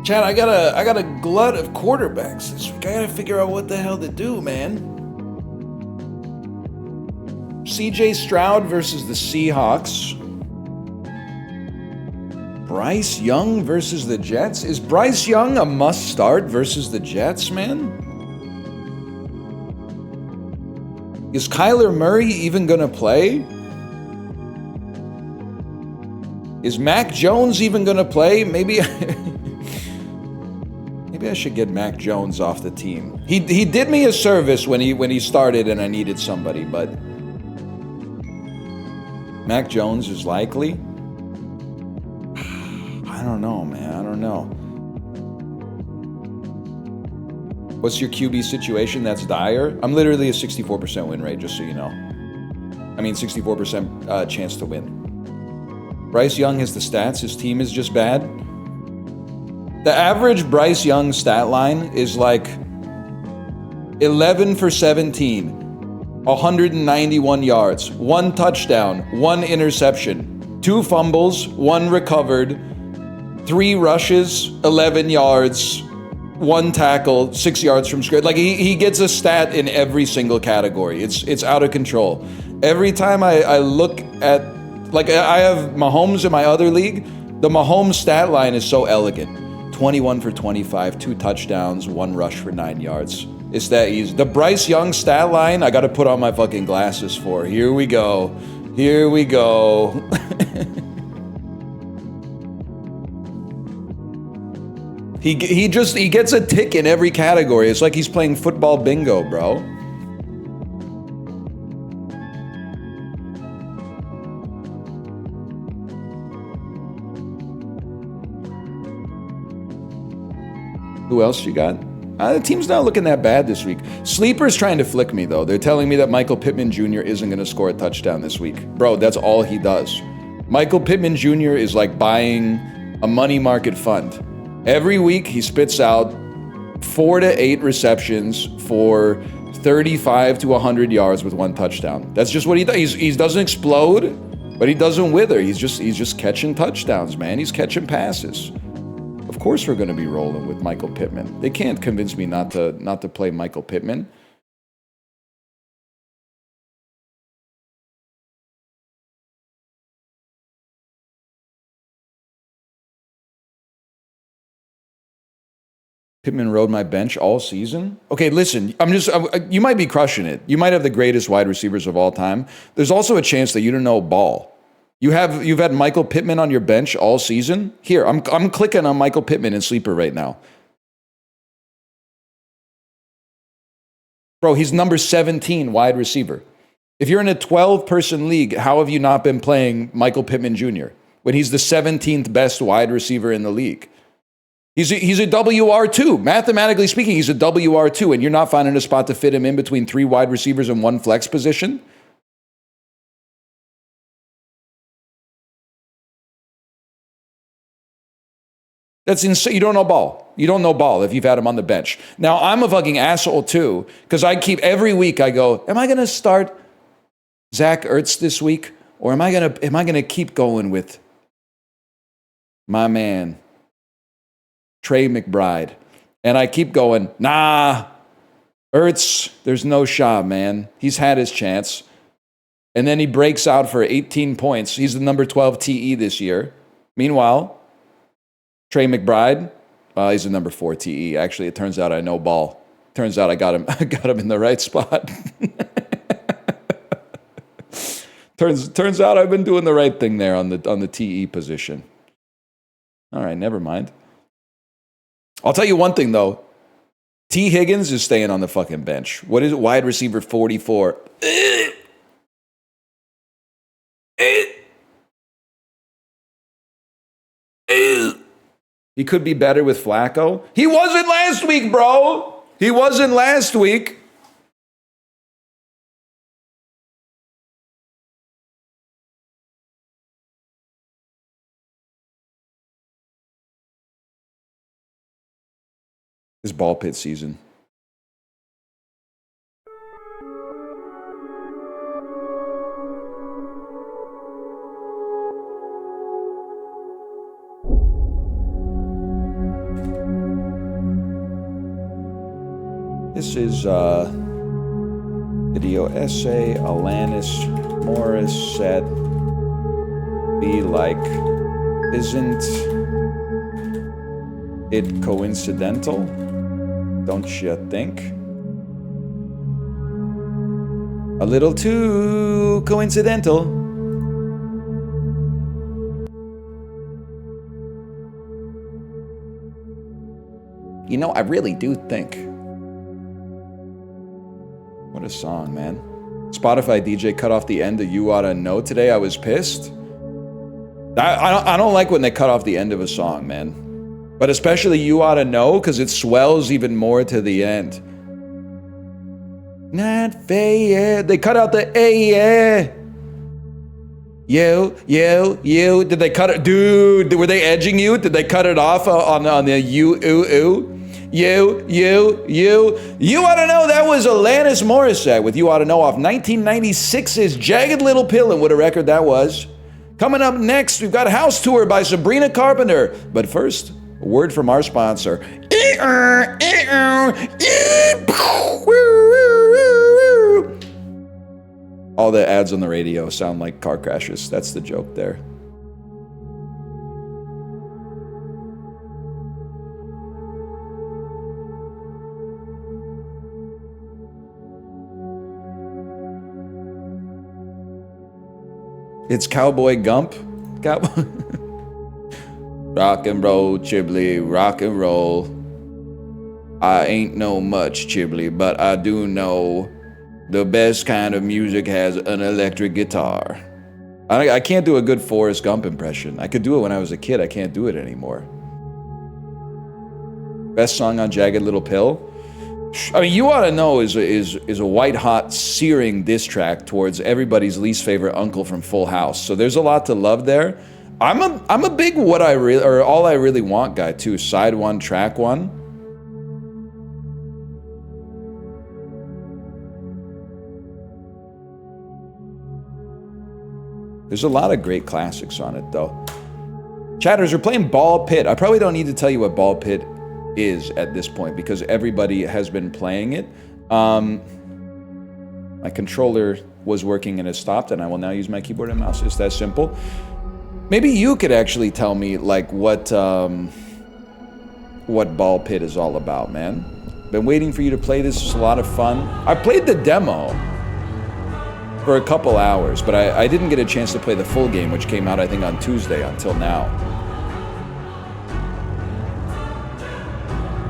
Chad, I got a glut of quarterbacks this week. I gotta figure out what the hell to do, man. CJ Stroud versus the Seahawks. Bryce Young versus the Jets? Is Bryce Young a must start versus the Jets, man? Is Kyler Murray even gonna play? Is Mac Jones even gonna play? Maybe maybe I should get Mac Jones off the team. He did me a service when he started and I needed somebody, but Mac Jones is likely. I don't know, man. I don't know. What's your QB situation that's dire? I'm literally a 64% win rate, just so you know. I mean, 64% chance to win. Bryce Young has the stats. His team is just bad. The average Bryce Young stat line is like 11 for 17, 191 yards, 1 touchdown, 1 interception, 2 fumbles, 1 recovered, 3 rushes, 11 yards, 1 tackle, 6 yards from scrimmage. Like he gets a stat in every single category. It's out of control. Every time I look at, like I have Mahomes in my other league, the Mahomes stat line is so elegant. 21 for 25, 2 touchdowns, 1 rush for 9 yards. It's that easy. The Bryce Young stat line, I gotta put on my fucking glasses for. Here we go. Here we go. He gets a tick in every category. It's like he's playing football bingo, bro. Who else you got? The team's not looking that bad this week. Sleeper's trying to flick me, though. They're telling me that Michael Pittman Jr. isn't going to score a touchdown this week. Bro, that's all he does. Michael Pittman Jr. is like buying a money market fund. Every week, he spits out 4 to 8 receptions for 35 to 100 yards with 1 touchdown. That's just what he does. He doesn't explode, but he doesn't wither. He's just catching touchdowns, man. He's catching passes. Of course we're going to be rolling with Michael Pittman. They can't convince me not to play Michael Pittman. Pittman rode my bench all season. Okay, listen, you might be crushing it. You might have the greatest wide receivers of all time. There's also a chance that you don't know ball. You've had Michael Pittman on your bench all season. Here, I'm clicking on Michael Pittman in Sleeper right now. Bro, he's number 17 wide receiver. If you're in a 12-person league, how have you not been playing Michael Pittman Jr. when he's the 17th best wide receiver in the league? He's a WR2. Mathematically speaking, he's a WR2, and you're not finding a spot to fit him in between 3 wide receivers and 1 flex position? That's insane. You don't know ball. You don't know ball if you've had him on the bench. Now, I'm a fucking asshole too, because every week I go, am I going to start Zach Ertz this week? Or am I gonna keep going with my man, Trey McBride? And I keep going, nah, Ertz, there's no shot, man. He's had his chance. And then he breaks out for 18 points. He's the number 12 TE this year. Meanwhile, Trey McBride, he's the number 4 TE. Actually, it turns out I know ball. Turns out I got him in the right spot. Turns out I've been doing the right thing there on the TE position. All right, never mind. I'll tell you one thing though. T. Higgins is staying on the fucking bench. What is it? Wide receiver 44. He could be better with Flacco. He wasn't last week, bro. He wasn't last week. It's ball pit season. This is video essay, Alanis Morissette. Be like, isn't it coincidental? Don't you think? A little too coincidental. You know, I really do think. What a song, man. Spotify DJ cut off the end of You Oughta Know today. I was pissed. I don't like when they cut off the end of a song, man. But especially You Oughta Know, because it swells even more to the end. Not fair. They cut out the yeah. You. Did they cut it? Dude, were they edging you? Did they cut it off on the you, ooh? You Oughta Know. That was Alanis Morissette with You Oughta Know off 1996's Jagged Little Pill, and what a record that was. Coming up next, we've got House Tour by Sabrina Carpenter. But first, a word from our sponsor. All the ads on the radio sound like car crashes. That's the joke there. It's Cowboy Gump. Rock and roll, Chiblee, rock and roll. I ain't know much, Chiblee, but I do know the best kind of music has an electric guitar. I can't do a good Forrest Gump impression. I could do it when I was a kid. I can't do it anymore. Best song on Jagged Little Pill? I mean, You Oughta Know is a white-hot, searing diss track towards everybody's least favorite uncle from Full House. So there's a lot to love there. I'm a big All I Really Want guy too. Side one, track one. There's a lot of great classics on it though. Chatters, we're playing Ball Pit. I probably don't need to tell you what Ball Pit is at this point because everybody has been playing it. My controller was working and it stopped, and I will now use my keyboard and mouse. It's that simple. Maybe you could actually tell me like what Ball Pit is all about, man. Been waiting for you to play this. It's a lot of fun. I played the demo for a couple hours, but I didn't get a chance to play the full game, which came out I think on Tuesday until now.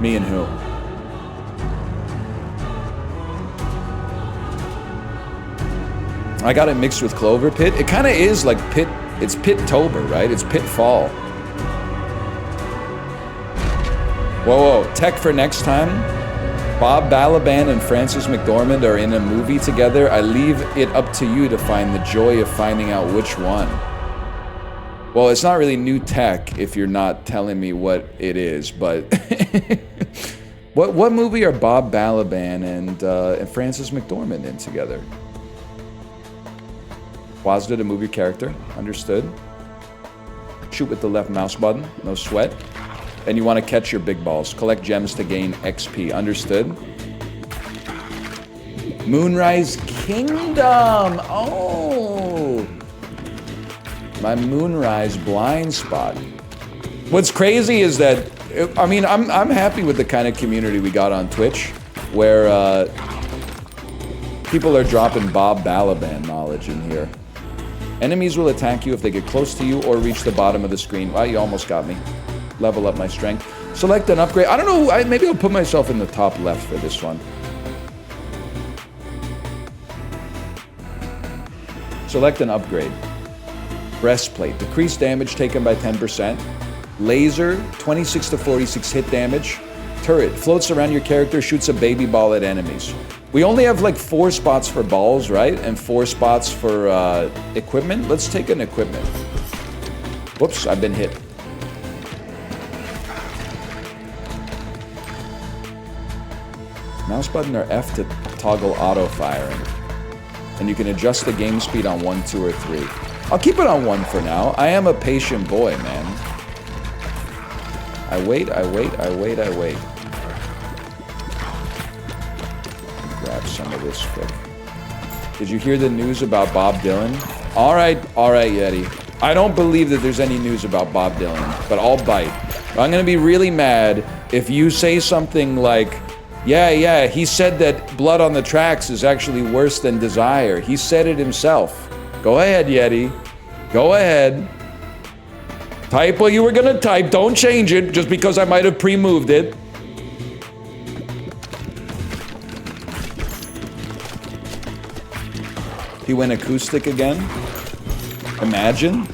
Me and who? I got it mixed with Clover Pit. It kind of is like Pit. It's Pit-tober, right? It's Pitfall. Whoa. Tech for next time. Bob Balaban and Frances McDormand are in a movie together. I leave it up to you to find the joy of finding out which one. Well, it's not really new tech if you're not telling me what it is, but what movie are Bob Balaban and Frances McDormand in together? Wazda, the movie character, understood. Shoot with the left mouse button, no sweat. And you want to catch your big balls. Collect gems to gain XP, understood. Moonrise Kingdom, oh! My Moonrise blind spot. What's crazy is that, I mean, I'm happy with the kind of community we got on Twitch, where people are dropping Bob Balaban knowledge in here. Enemies will attack you if they get close to you or reach the bottom of the screen. Wow, you almost got me. Level up my strength. Select an upgrade. I don't know, maybe I'll put myself in the top left for this one. Select an upgrade. Breastplate. Decrease damage taken by 10%. Laser. 26 to 46 hit damage. Turret. Floats around your character, shoots a baby ball at enemies. We only have like 4 spots for balls, right? And 4 spots for equipment. Let's take an equipment. Whoops, I've been hit. Mouse button or F to toggle auto firing. And you can adjust the game speed on 1, 2, or 3. I'll keep it on 1 for now. I am a patient boy, man. I wait. some of this quick. Did you hear the news about Bob Dylan? All right, Yeti. I don't believe that there's any news about Bob Dylan, but I'll bite. I'm gonna be really mad if you say something like, yeah, he said that Blood on the Tracks is actually worse than Desire. He said it himself. Go ahead, Yeti. Go ahead. Type what you were gonna type. Don't change it just because I might have pre-moved it. He went acoustic again. Imagine.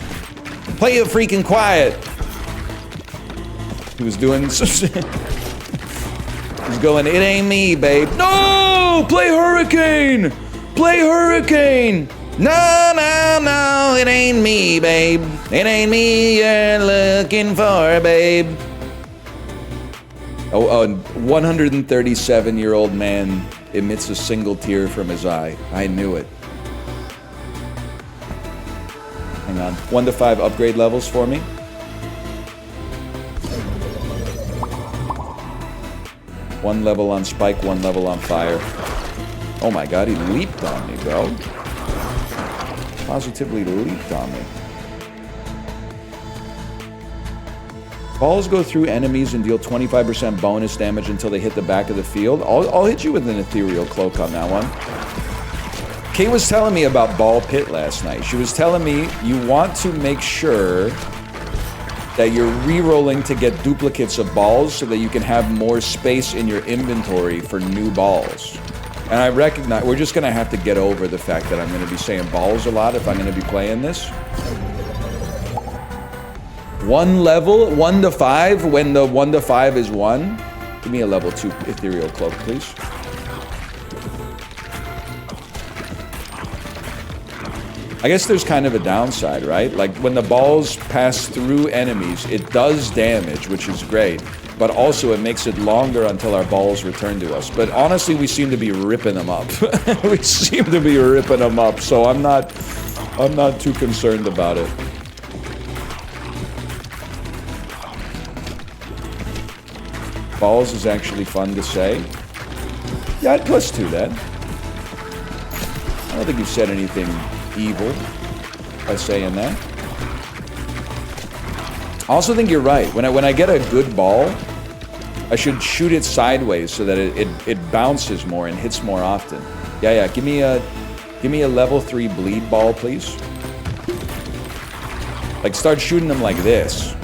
Play it freaking quiet. He was doing some shit. He's going, it ain't me, babe. No! Play Hurricane! Play Hurricane! No, it ain't me, babe. It ain't me you're looking for, babe. Oh, a 137-year-old man emits a single tear from his eye. I knew it. Hang on. 1 to 5 upgrade levels for me. One level on Spike, 1 level on Fire. Oh my god, he leaped on me, bro. Positively leaped on me. Balls go through enemies and deal 25% bonus damage until they hit the back of the field. I'll hit you with an ethereal cloak on that one. Kay was telling me about Ball Pit last night. She was telling me you want to make sure that you're re-rolling to get duplicates of balls so that you can have more space in your inventory for new balls. And I recognize we're just gonna have to get over the fact that I'm gonna be saying balls a lot if I'm gonna be playing this. 1 level, 1 to 5, when the 1 to 5 is 1. Give me a level 2 ethereal cloak, please. I guess there's kind of a downside, right? Like when the balls pass through enemies, it does damage, which is great. But also it makes it longer until our balls return to us. But honestly, we seem to be ripping them up. We seem to be ripping them up, so I'm not too concerned about it. Balls is actually fun to say. Yeah, I'd +2 that. I don't think you've said anything evil by saying that. I also think you're right. When I get a good ball, I should shoot it sideways so that it bounces more and hits more often. Yeah. Give me a level 3 bleed ball, please. Like start shooting them like this.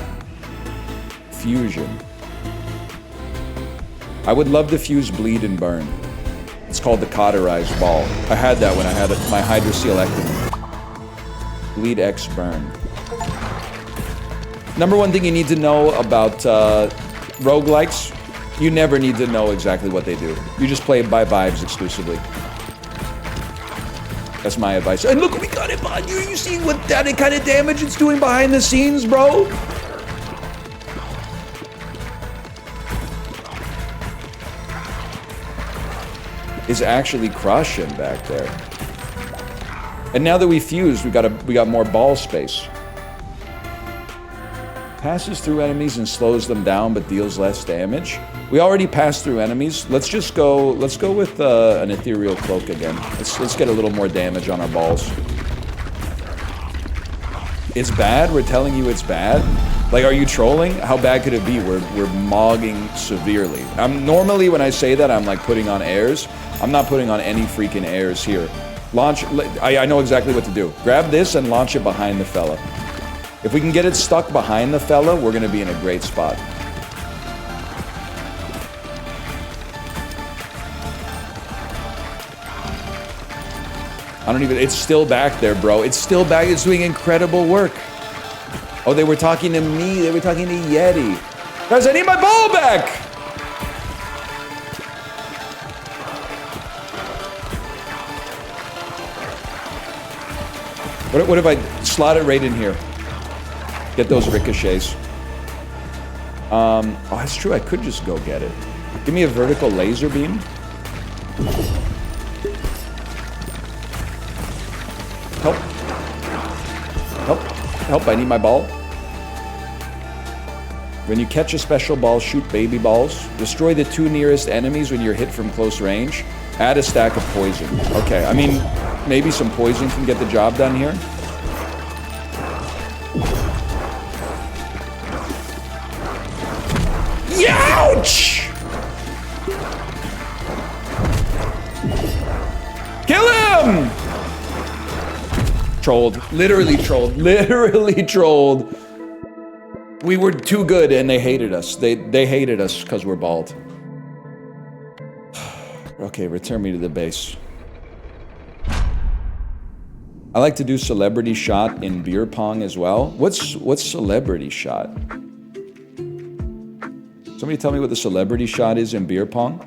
Fusion. I would love to fuse bleed and burn. It's called the cauterized ball. I had that when I had my hydrosealectomy. Bleed X burn. Number one thing you need to know about roguelikes, you never need to know exactly what they do. You just play by vibes exclusively. That's my advice. And look, we got it on you. You see what that kind of damage it's doing behind the scenes, bro? Is actually crushing back there. And now that we fused, we got more ball space. Passes through enemies and slows them down, but deals less damage. We already passed through enemies. Let's go with an ethereal cloak again. Let's get a little more damage on our balls. It's bad. We're telling you it's bad. Like, are you trolling? How bad could it be? We're mogging severely. Normally when I say that, I'm like putting on airs. I'm not putting on any freaking airs here. Launch. I know exactly what to do. Grab this and launch it behind the fella. If we can get it stuck behind the fella, we're gonna be in a great spot. It's still back there, bro. It's still back. It's doing incredible work. Oh, they were talking to me. They were talking to Yeti. Guys, I need my ball back! What if I slot it right in here? Get those ricochets. Oh, that's true. I could just go get it. Give me a vertical laser beam. Help. Help. Help. I need my ball. When you catch a special ball, shoot baby balls. Destroy the 2 nearest enemies when you're hit from close range. Add a stack of poison. Okay, I mean, maybe some poison can get the job done here. Ouch! Kill him! Trolled. Literally trolled. Literally trolled. We were too good and they hated us. They hated us because we're bald. Okay, return me to the base. I like to do celebrity shot in beer pong as well. What's celebrity shot? Somebody tell me what the celebrity shot is in beer pong?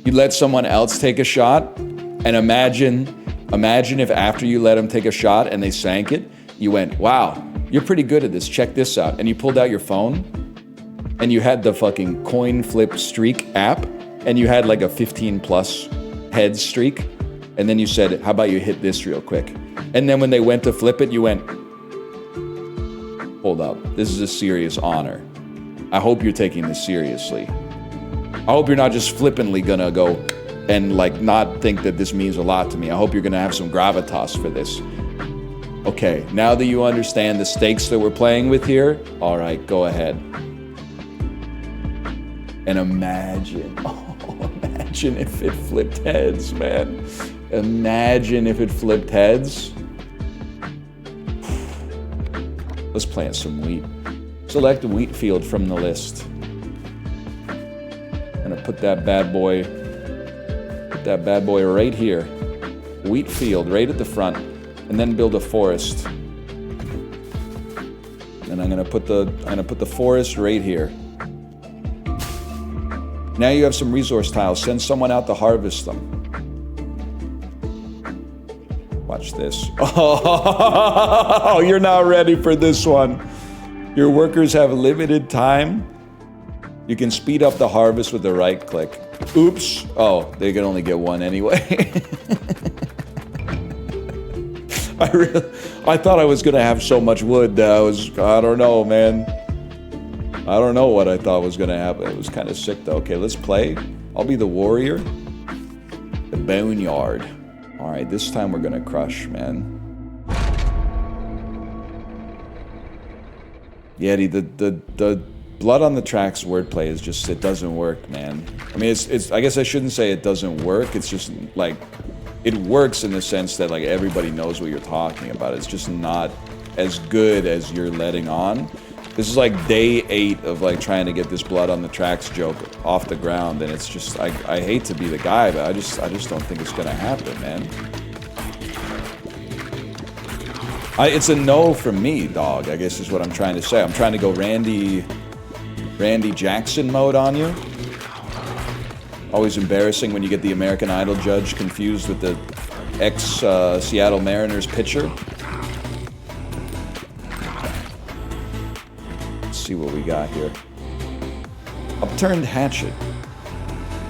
You let someone else take a shot, and imagine if after you let them take a shot and they sank it, you went, wow, you're pretty good at this, check this out. And you pulled out your phone, and you had the fucking coin flip streak app, and you had like a 15 plus head streak, and then you said, how about you hit this real quick? And then when they went to flip it, you went, hold up, this is a serious honor. I hope you're taking this seriously. I hope you're not just flippantly gonna go and like not think that this means a lot to me. I hope you're gonna have some gravitas for this. Okay, now that you understand the stakes that we're playing with here, all right, go ahead. And imagine, imagine if it flipped heads, man. Imagine if it flipped heads. Let's plant some wheat. Select a wheat field from the list. I'm gonna put that bad boy right here. Wheat field right at the front, and then build a forest. And I'm gonna put the forest right here. Now you have some resource tiles. Send someone out to harvest them. Watch this. Oh, you're not ready for this one. Your workers have limited time. You can speed up the harvest with the right click. Oops. Oh, they can only get one anyway. I thought I was gonna have so much wood that I don't know, man. I don't know what I thought was gonna happen. It was kind of sick though. Okay, let's play. I'll be the warrior. The boneyard. All right, this time we're gonna crush, man. Yeah, the blood on the tracks wordplay is just, it doesn't work, man. I mean, it's I guess I shouldn't say it doesn't work. It's just like, it works in the sense that like everybody knows what you're talking about. It's just not as good as you're letting on. This is like day 8 of like trying to get this blood on the tracks joke off the ground, and it's just, I hate to be the guy, but I just don't think it's gonna happen, man. It's a no from me, dog, I guess is what I'm trying to say. I'm trying to go Randy Jackson mode on you. Always embarrassing when you get the American Idol judge confused with the ex-Seattle Mariners pitcher. See what we got here. Upturned hatchet.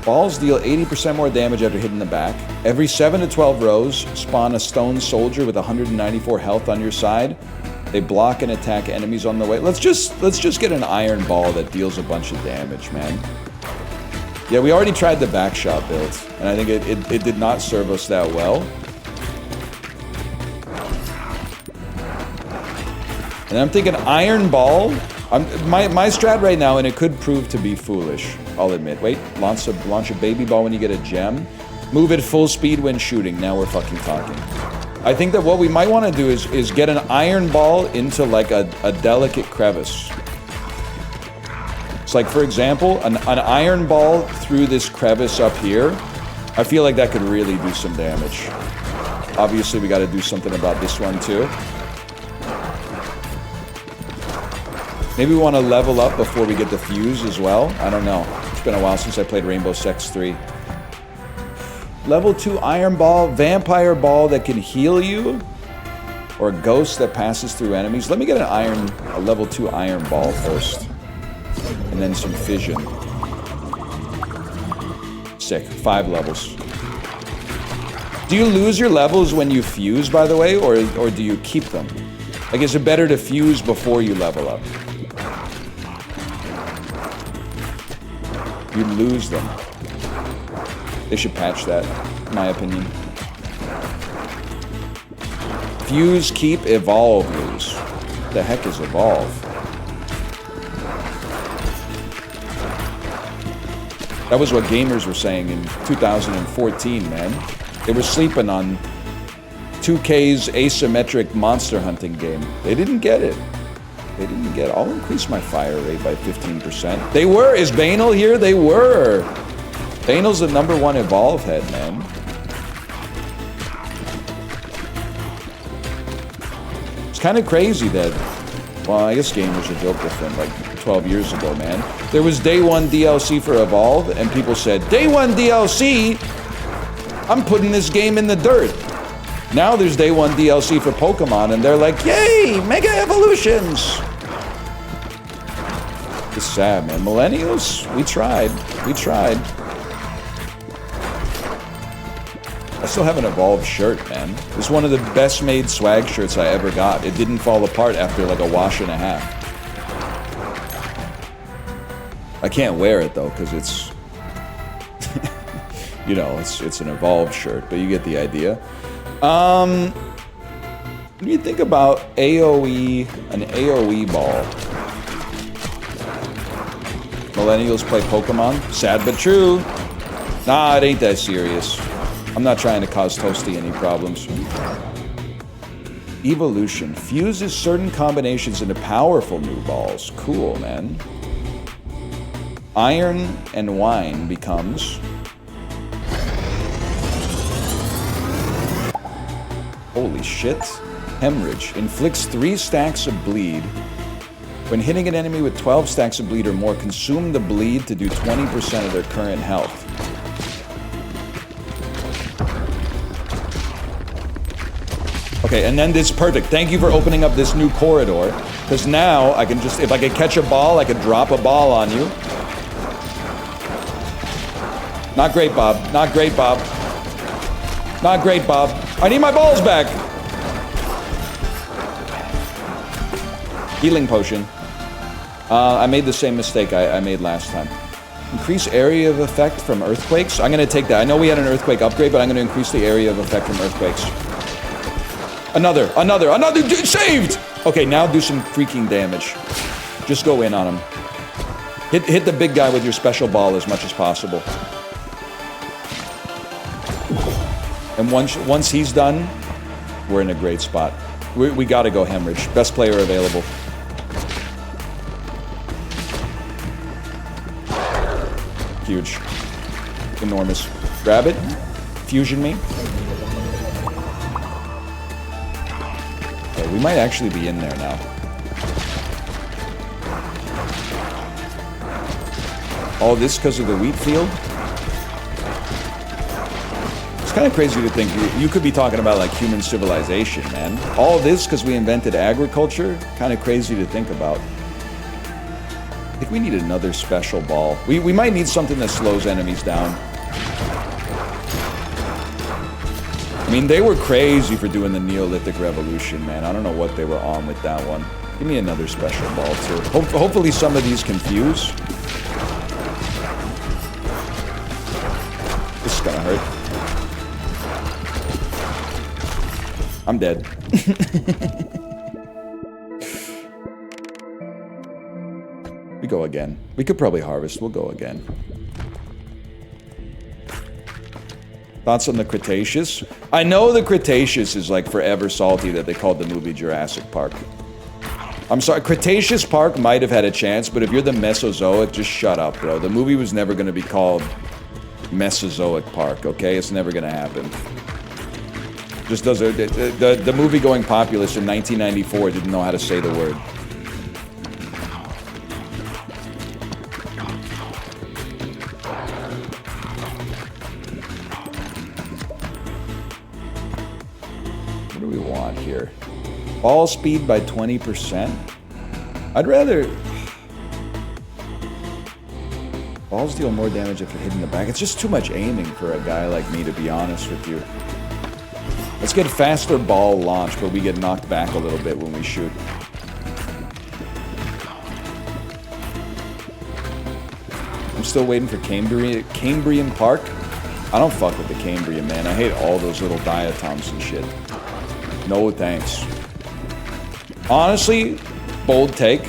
Balls deal 80% more damage after hitting the back. Every 7 to 12 rows, spawn a stone soldier with 194 health on your side. They block and attack enemies on the way. Let's just get an iron ball that deals a bunch of damage, man. Yeah, we already tried the back shot build, and I think it did not serve us that well. And I'm thinking iron ball. My strat right now, and it could prove to be foolish, I'll admit. Wait, launch a baby ball when you get a gem. Move at full speed when shooting. Now we're fucking talking. I think that what we might want to do is get an iron ball into like a delicate crevice. It's like, for example, an iron ball through this crevice up here. I feel like that could really do some damage. Obviously, we got to do something about this one too. Maybe we want to level up before we get the fuse as well. I don't know. It's been a while since I played Rainbow Sex 3. Level 2 iron ball, vampire ball that can heal you, or a ghost that passes through enemies. Let me get a level 2 iron ball first, and then some fission. Sick. 5 levels. Do you lose your levels when you fuse, by the way, or do you keep them? Like, is it better to fuse before you level up? You lose them. They should patch that, in my opinion. Fuse, keep, evolve, lose. What the heck is evolve? That was what gamers were saying in 2014, man. They were sleeping on 2K's asymmetric monster hunting game. They didn't get it. They didn't get it. I'll increase my fire rate by 15%. They were. Is Banal here? They were. Banal's the #1 evolve head, man. It's kind of crazy that, well, I guess gamers are built different, like 12 years ago, man. There was day 1 DLC for Evolve, and people said, day 1 DLC? I'm putting this game in the dirt. Now there's day 1 DLC for Pokemon, and they're like, yay, Mega Evolutions! It's sad, man. Millennials, we tried. We tried. I still have an Evolved shirt, man. It's one of the best made swag shirts I ever got. It didn't fall apart after like a wash and a half. I can't wear it though, because it's, you know, it's an Evolved shirt, but you get the idea. When you think about AoE, an AoE ball. Millennials play Pokemon? Sad but true. Nah, it ain't that serious. I'm not trying to cause Toasty any problems. Evolution. Fuses certain combinations into powerful new balls. Cool, man. Iron and wine becomes... Holy shit. Hemorrhage. Inflicts 3 stacks of bleed. When hitting an enemy with 12 stacks of bleed or more, consume the bleed to do 20% of their current health. Okay, and then this perfect. Thank you for opening up this new corridor. Because now I can just, if I could catch a ball, I could drop a ball on you. Not great, Bob. Not great, Bob. Not great, Bob. I need my balls back. Healing potion. I made the same mistake I made last time. Increase area of effect from earthquakes. I'm going to take that. I know we had an earthquake upgrade, but I'm going to increase the area of effect from earthquakes. Another. Saved! Okay, now do some freaking damage. Just go in on him. Hit the big guy with your special ball as much as possible. And once he's done, we're in a great spot. We gotta go Hemorrhage. Best player available. Huge. Enormous. Grab it. Fusion me. Okay, we might actually be in there now. All this because of the wheat field? It's kind of crazy to think you could be talking about like human civilization, man. All this because we invented agriculture? Kind of crazy to think about. I think we need another special ball. We might need something that slows enemies down. I mean, they were crazy for doing the Neolithic Revolution, man. I don't know what they were on with that one. Give me another special ball, too. Hopefully some of these confuse. This is gonna hurt. I'm dead. We go again. We could probably harvest. We'll go again. Thoughts on the Cretaceous? I know the Cretaceous is like forever salty that they called the movie Jurassic Park. I'm sorry, Cretaceous Park might have had a chance, but if you're the Mesozoic, just shut up, bro. The movie was never going to be called Mesozoic Park, okay? It's never going to happen. Just does the movie-going populace in 1994 didn't know how to say the word. What do we want here? Ball speed by 20%? I'd rather... Balls deal more damage if you're hitting the back. It's just too much aiming for a guy like me, to be honest with you. Let's get faster ball launch, but we get knocked back a little bit when we shoot. still waiting for Cambrian Park. I don't fuck with the Cambrian, man. I hate all those little diatoms and shit. No thanks. Honestly, bold take.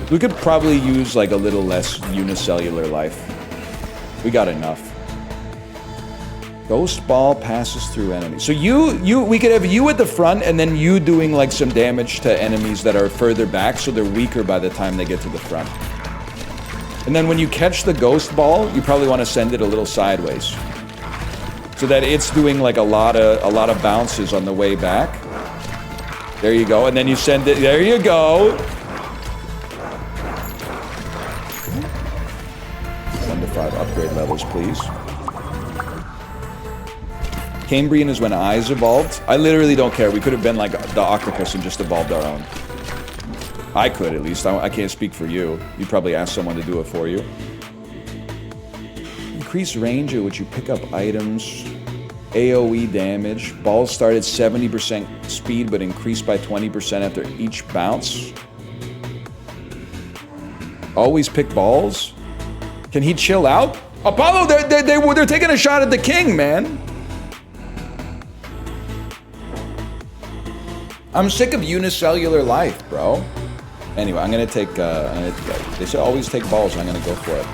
We could probably use like a little less unicellular life. We got enough. Ghost ball passes through enemies. So we could have you at the front and then you doing like some damage to enemies that are further back so they're weaker by the time they get to the front. And then when you catch the ghost ball, you probably want to send it a little sideways. So that it's doing like a lot of bounces on the way back. There you go. And then you send it, there you go. 1 to 5 upgrade levels, please. Cambrian is when eyes evolved. I literally don't care. We could have been like the octopus and just evolved our own. I could, at least. I can't speak for you. You probably asked someone to do it for you. Increase range at which you pick up items. AoE damage. Balls start at 70% speed, but increase by 20% after each bounce. Always pick balls? Can he chill out? Apollo, they're taking a shot at the king, man. I'm sick of unicellular life, bro. Anyway, I'm gonna take, they say always take balls, I'm gonna go for it.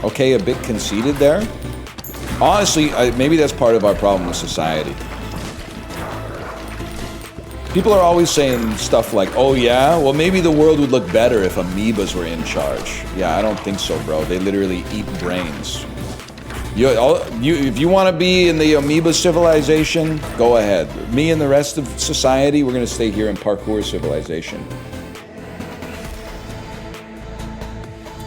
Okay, a bit conceited there. Honestly, maybe that's part of our problem with society. People are always saying stuff like, oh yeah, well maybe the world would look better if amoebas were in charge. Yeah, I don't think so, bro. They literally eat brains. If you want to be in the amoeba civilization, go ahead. Me and the rest of society, we're going to stay here in parkour civilization.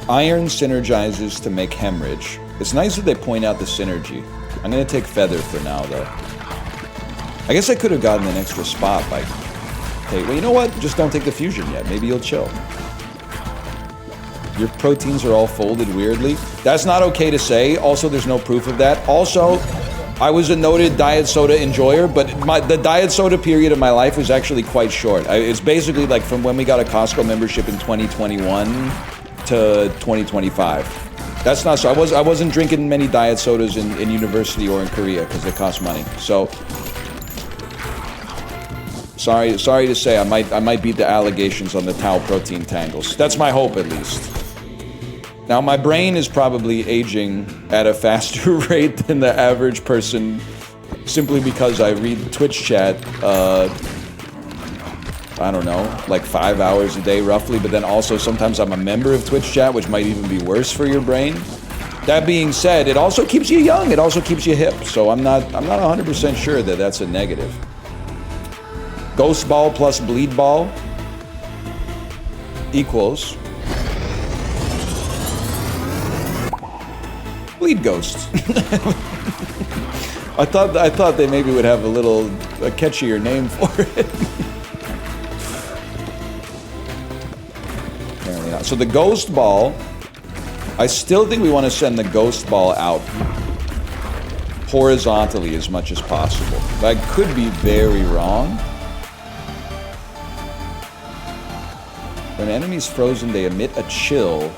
Iron synergizes to make hemorrhage. It's nice that they point out the synergy. I'm going to take feather for now, though. I guess I could have gotten an extra spot by... Okay, well, you know what? Just don't take the fusion yet. Maybe you'll chill. Your proteins are all folded weirdly. That's not okay to say. Also, there's no proof of that. Also, I was a noted diet soda enjoyer, but the diet soda period of my life was actually quite short. It's basically like from when we got a Costco membership in 2021 to 2025. That's not so. I wasn't drinking many diet sodas in university or in Korea because they cost money. So sorry to say, I might beat the allegations on the tau protein tangles. That's my hope, at least. Now, my brain is probably aging at a faster rate than the average person simply because I read Twitch chat, I don't know, like 5 hours a day roughly, but then also sometimes I'm a member of Twitch chat, which might even be worse for your brain. That being said, it also keeps you young, it also keeps you hip, so I'm not 100% sure that that's a negative. Ghost ball plus bleed ball equals bleed ghost. I thought they maybe would have a catchier name for it. Apparently not. So the ghost ball, I still think we want to send the ghost ball out horizontally as much as possible. I could be very wrong. When an enemy's frozen, they emit a chill.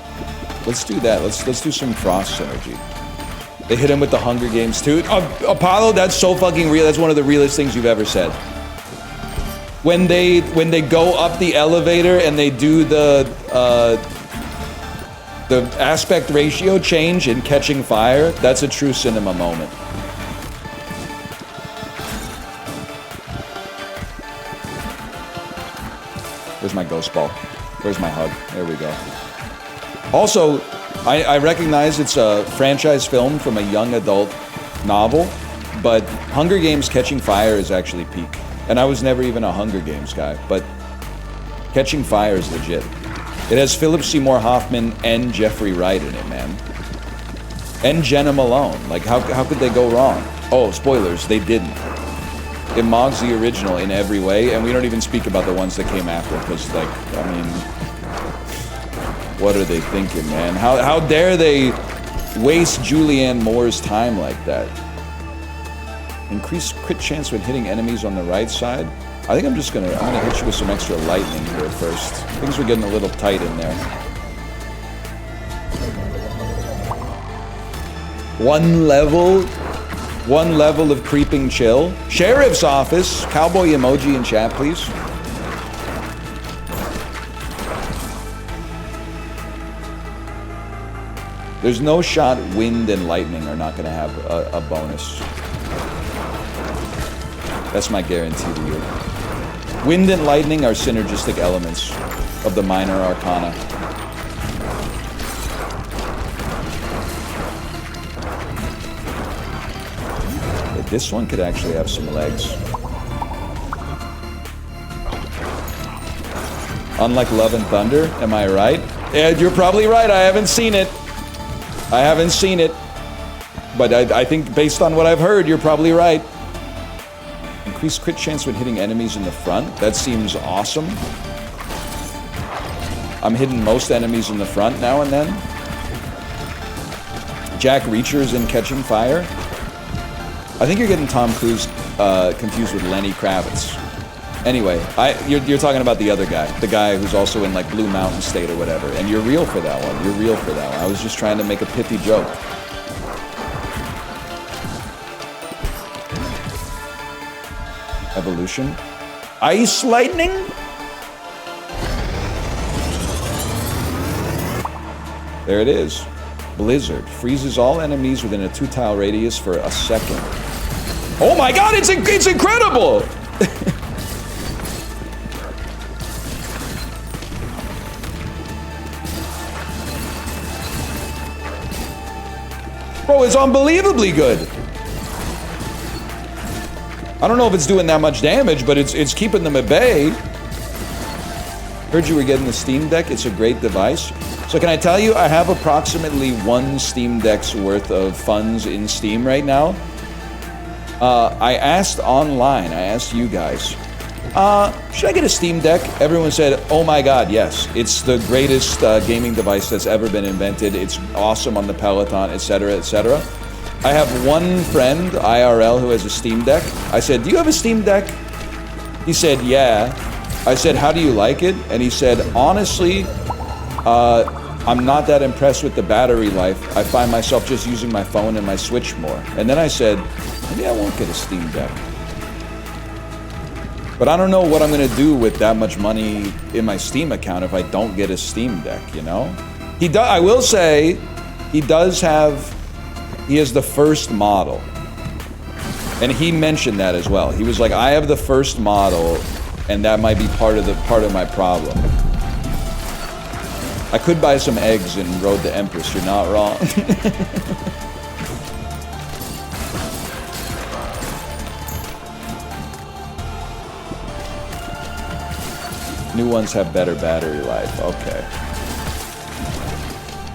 Let's do that. Let's do some frost synergy. They hit him with the Hunger Games too. Apollo, that's so fucking real. That's one of the realest things you've ever said. When they go up the elevator and they do the aspect ratio change in Catching Fire, that's a true cinema moment. Where's my ghost ball? Where's my hug? There we go. Also, I recognize it's a franchise film from a young adult novel, but Hunger Games Catching Fire is actually peak. And I was never even a Hunger Games guy, but Catching Fire is legit. It has Philip Seymour Hoffman and Jeffrey Wright in it, man. And Jenna Malone. Like, how could they go wrong? Oh, spoilers, they didn't. It mogs the original in every way, and we don't even speak about the ones that came after, because, like, I mean, what are they thinking, man? How dare they waste Julianne Moore's time like that? Increase crit chance when hitting enemies on the right side. I think I'm gonna hit you with some extra lightning here first. Things are getting a little tight in there. One level of creeping chill. Sheriff's office. Cowboy emoji in chat, please. There's no shot wind and lightning are not going to have a bonus. That's my guarantee to you. Wind and lightning are synergistic elements of the minor arcana. But this one could actually have some legs. Unlike Love and Thunder, am I right? Yeah, you're probably right. I haven't seen it. But I think based on what I've heard, you're probably right. Increased crit chance when hitting enemies in the front. That seems awesome. I'm hitting most enemies in the front now and then. Jack Reacher's in Catching Fire. I think you're getting Tom Cruise confused with Lenny Kravitz. Anyway, you're talking about the other guy. The guy who's also in like Blue Mountain State or whatever. And you're real for that one. You're real for that one. I was just trying to make a pithy joke. Evolution. Ice lightning? There it is. Blizzard. Freezes all enemies within a 2-tile radius for a second. Oh my god, it's incredible! Bro, it's unbelievably good. I don't know if it's doing that much damage, but it's keeping them at bay. Heard you were getting the Steam Deck. It's a great device. So can I tell you, I have approximately 1 Steam Deck's worth of funds in Steam right now. I asked online, I asked you guys, should I get a Steam Deck? Everyone said, oh my god, yes. It's the greatest gaming device that's ever been invented. It's awesome on the Peloton, etc., etc. I have one friend, IRL, who has a Steam Deck. I said, do you have a Steam Deck? He said, yeah. I said, how do you like it? And he said, honestly, I'm not that impressed with the battery life. I find myself just using my phone and my Switch more. And then I said, maybe I won't get a Steam Deck. But I don't know what I'm going to do with that much money in my Steam account if I don't get a Steam Deck, you know? I will say, he has the first model. And he mentioned that as well. He was like, I have the first model, and that might be part of my problem. I could buy some eggs in Road to Empress, you're not wrong. New ones have better battery life, okay.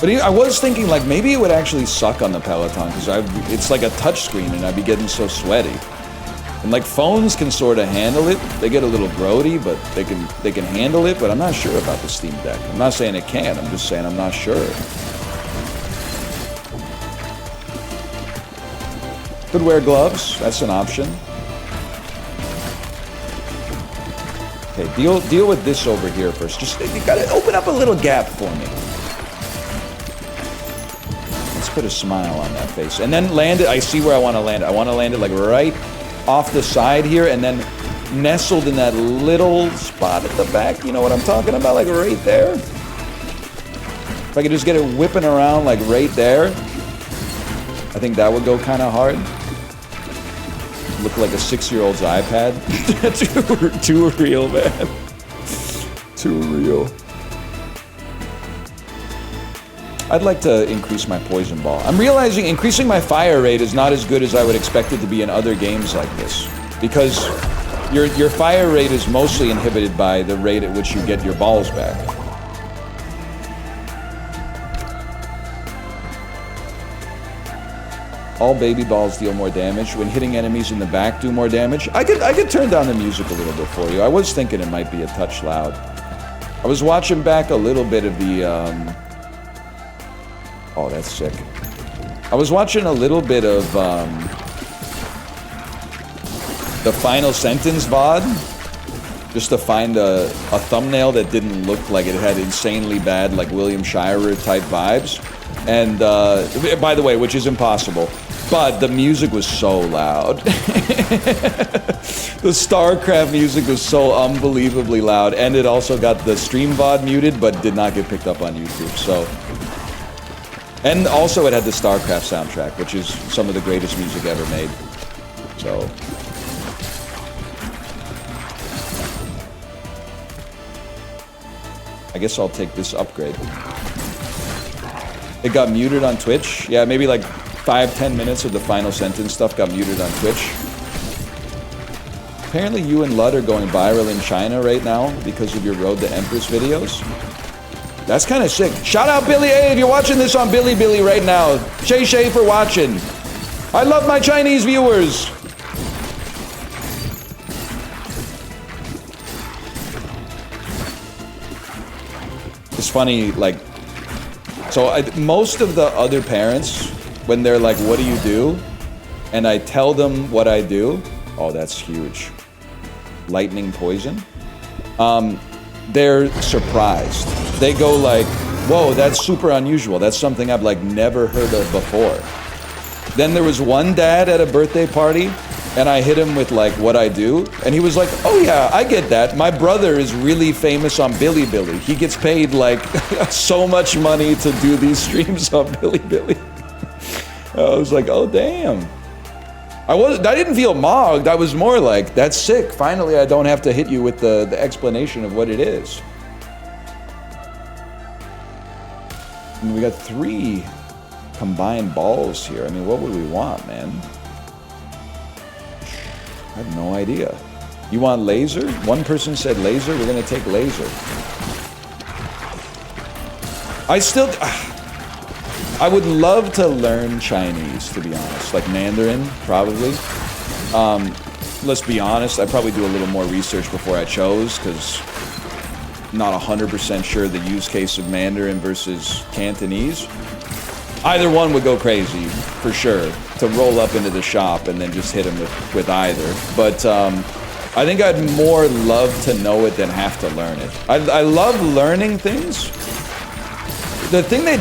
But I was thinking, like, maybe it would actually suck on the Peloton, because it's like a touchscreen, and I'd be getting so sweaty. And, like, phones can sort of handle it. They get a little grody, but they can handle it, but I'm not sure about the Steam Deck. I'm not saying it can't, I'm just saying I'm not sure. Could wear gloves, that's an option. Okay, deal with this over here first. Just, you gotta open up a little gap for me. Put a smile on that face. And then land it, I see where I want to land it. I want to land it like right off the side here and then nestled in that little spot at the back. You know what I'm talking about? Like right there. If I could just get it whipping around like right there, I think that would go kind of hard. Look like a 6-year-old's iPad. Too real, man. Too real. I'd like to increase my poison ball. I'm realizing increasing my fire rate is not as good as I would expect it to be in other games like this. Because your fire rate is mostly inhibited by the rate at which you get your balls back. All baby balls deal more damage. When hitting enemies in the back, do more damage. I could turn down the music a little bit for you. I was thinking it might be a touch loud. I was watching back a little bit of the oh, that's sick. I was watching a little bit of the Final Sentence VOD, just to find a thumbnail that didn't look like it had insanely bad, like, William Shirer type vibes. And, by the way, which is impossible, but the music was so loud. The StarCraft music was so unbelievably loud, and it also got the stream VOD muted, but did not get picked up on YouTube, so... And also it had the StarCraft soundtrack, which is some of the greatest music ever made, so... I guess I'll take this upgrade. It got muted on Twitch. Yeah, maybe like 5-10 minutes of the final sentence stuff got muted on Twitch. Apparently you and Lud are going viral in China right now because of your Road to Empress videos. That's kind of sick. Shout out Billy A if you're watching this on Billy right now. Shay for watching. I love my Chinese viewers. It's funny, like, so most of the other parents, when they're like, what do you do? And I tell them what I do. Oh, that's huge. Lightning poison. They're surprised. They go like, whoa, that's super unusual. That's something I've like never heard of before. Then there was one dad at a birthday party, and I hit him with like what I do, and he was like, oh yeah, I get that. My brother is really famous on Billy. He gets paid like so much money to do these streams on Billy. I was like, oh damn. I didn't feel mogged. I was more like, that's sick. Finally, I don't have to hit you with the explanation of what it is. And we got 3 combined balls here. I mean, what would we want, man? I have no idea. You want laser? One person said laser. We're gonna take laser. I would love to learn Chinese, to be honest. Like Mandarin, probably. Let's be honest, I'd probably do a little more research before I chose, because I'm not 100% sure the use case of Mandarin versus Cantonese. Either one would go crazy, for sure, to roll up into the shop and then just hit them with either. But I think I'd more love to know it than have to learn it. I love learning things. The thing that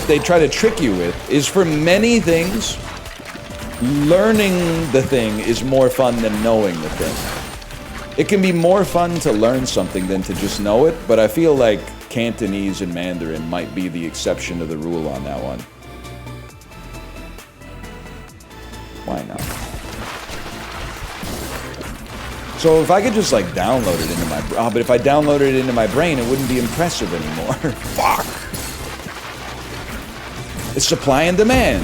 they try to trick you with is, for many things, learning the thing is more fun than knowing the thing. It can be more fun to learn something than to just know it, but I feel like Cantonese and Mandarin might be the exception to the rule on that one. Why not? So if I could just like download it into my but if I downloaded it into my brain, it wouldn't be impressive anymore. Fuck! It's supply and demand.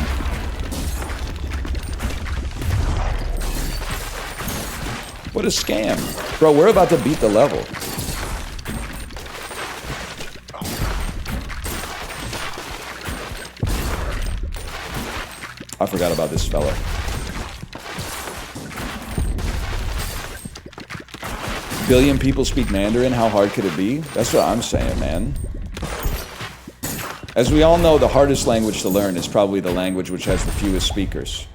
What a scam. Bro, we're about to beat the level. I forgot about this fella. Billion people speak Mandarin, how hard could it be? That's what I'm saying, man. As we all know, the hardest language to learn is probably the language which has the fewest speakers.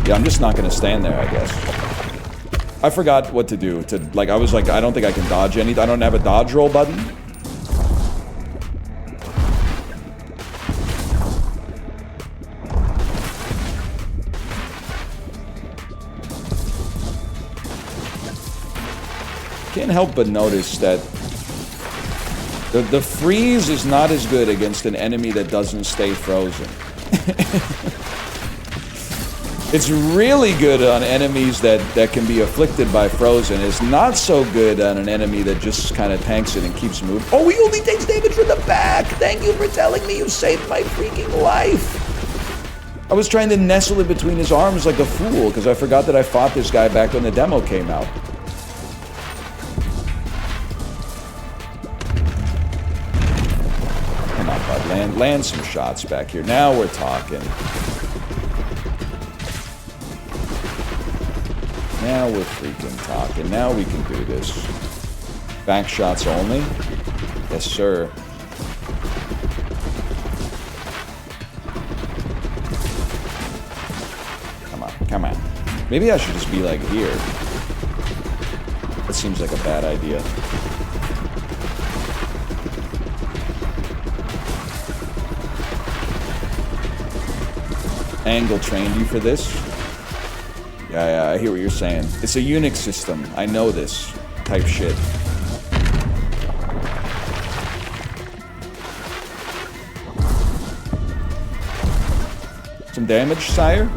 Yeah, I'm just not gonna stand there, I guess. I forgot what to do. I was like, I don't think I can dodge anything. I don't have a dodge roll button. Can't help but notice that the freeze is not as good against an enemy that doesn't stay frozen. It's really good on enemies that can be afflicted by frozen. It's not so good on an enemy that just kind of tanks it and keeps moving. Oh, he only takes damage from the back! Thank you for telling me, you saved my freaking life! I was trying to nestle it between his arms like a fool, because I forgot that I fought this guy back when the demo came out. Come on, bud, land some shots back here. Now we're talking. Now we're freaking talking. Now we can do this. Back shots only? Yes, sir. Maybe I should just be like here. That seems like a bad idea. Angle trained you for this? Yeah, I hear what you're saying. It's a Unix system. I know this type shit. Some damage, sire?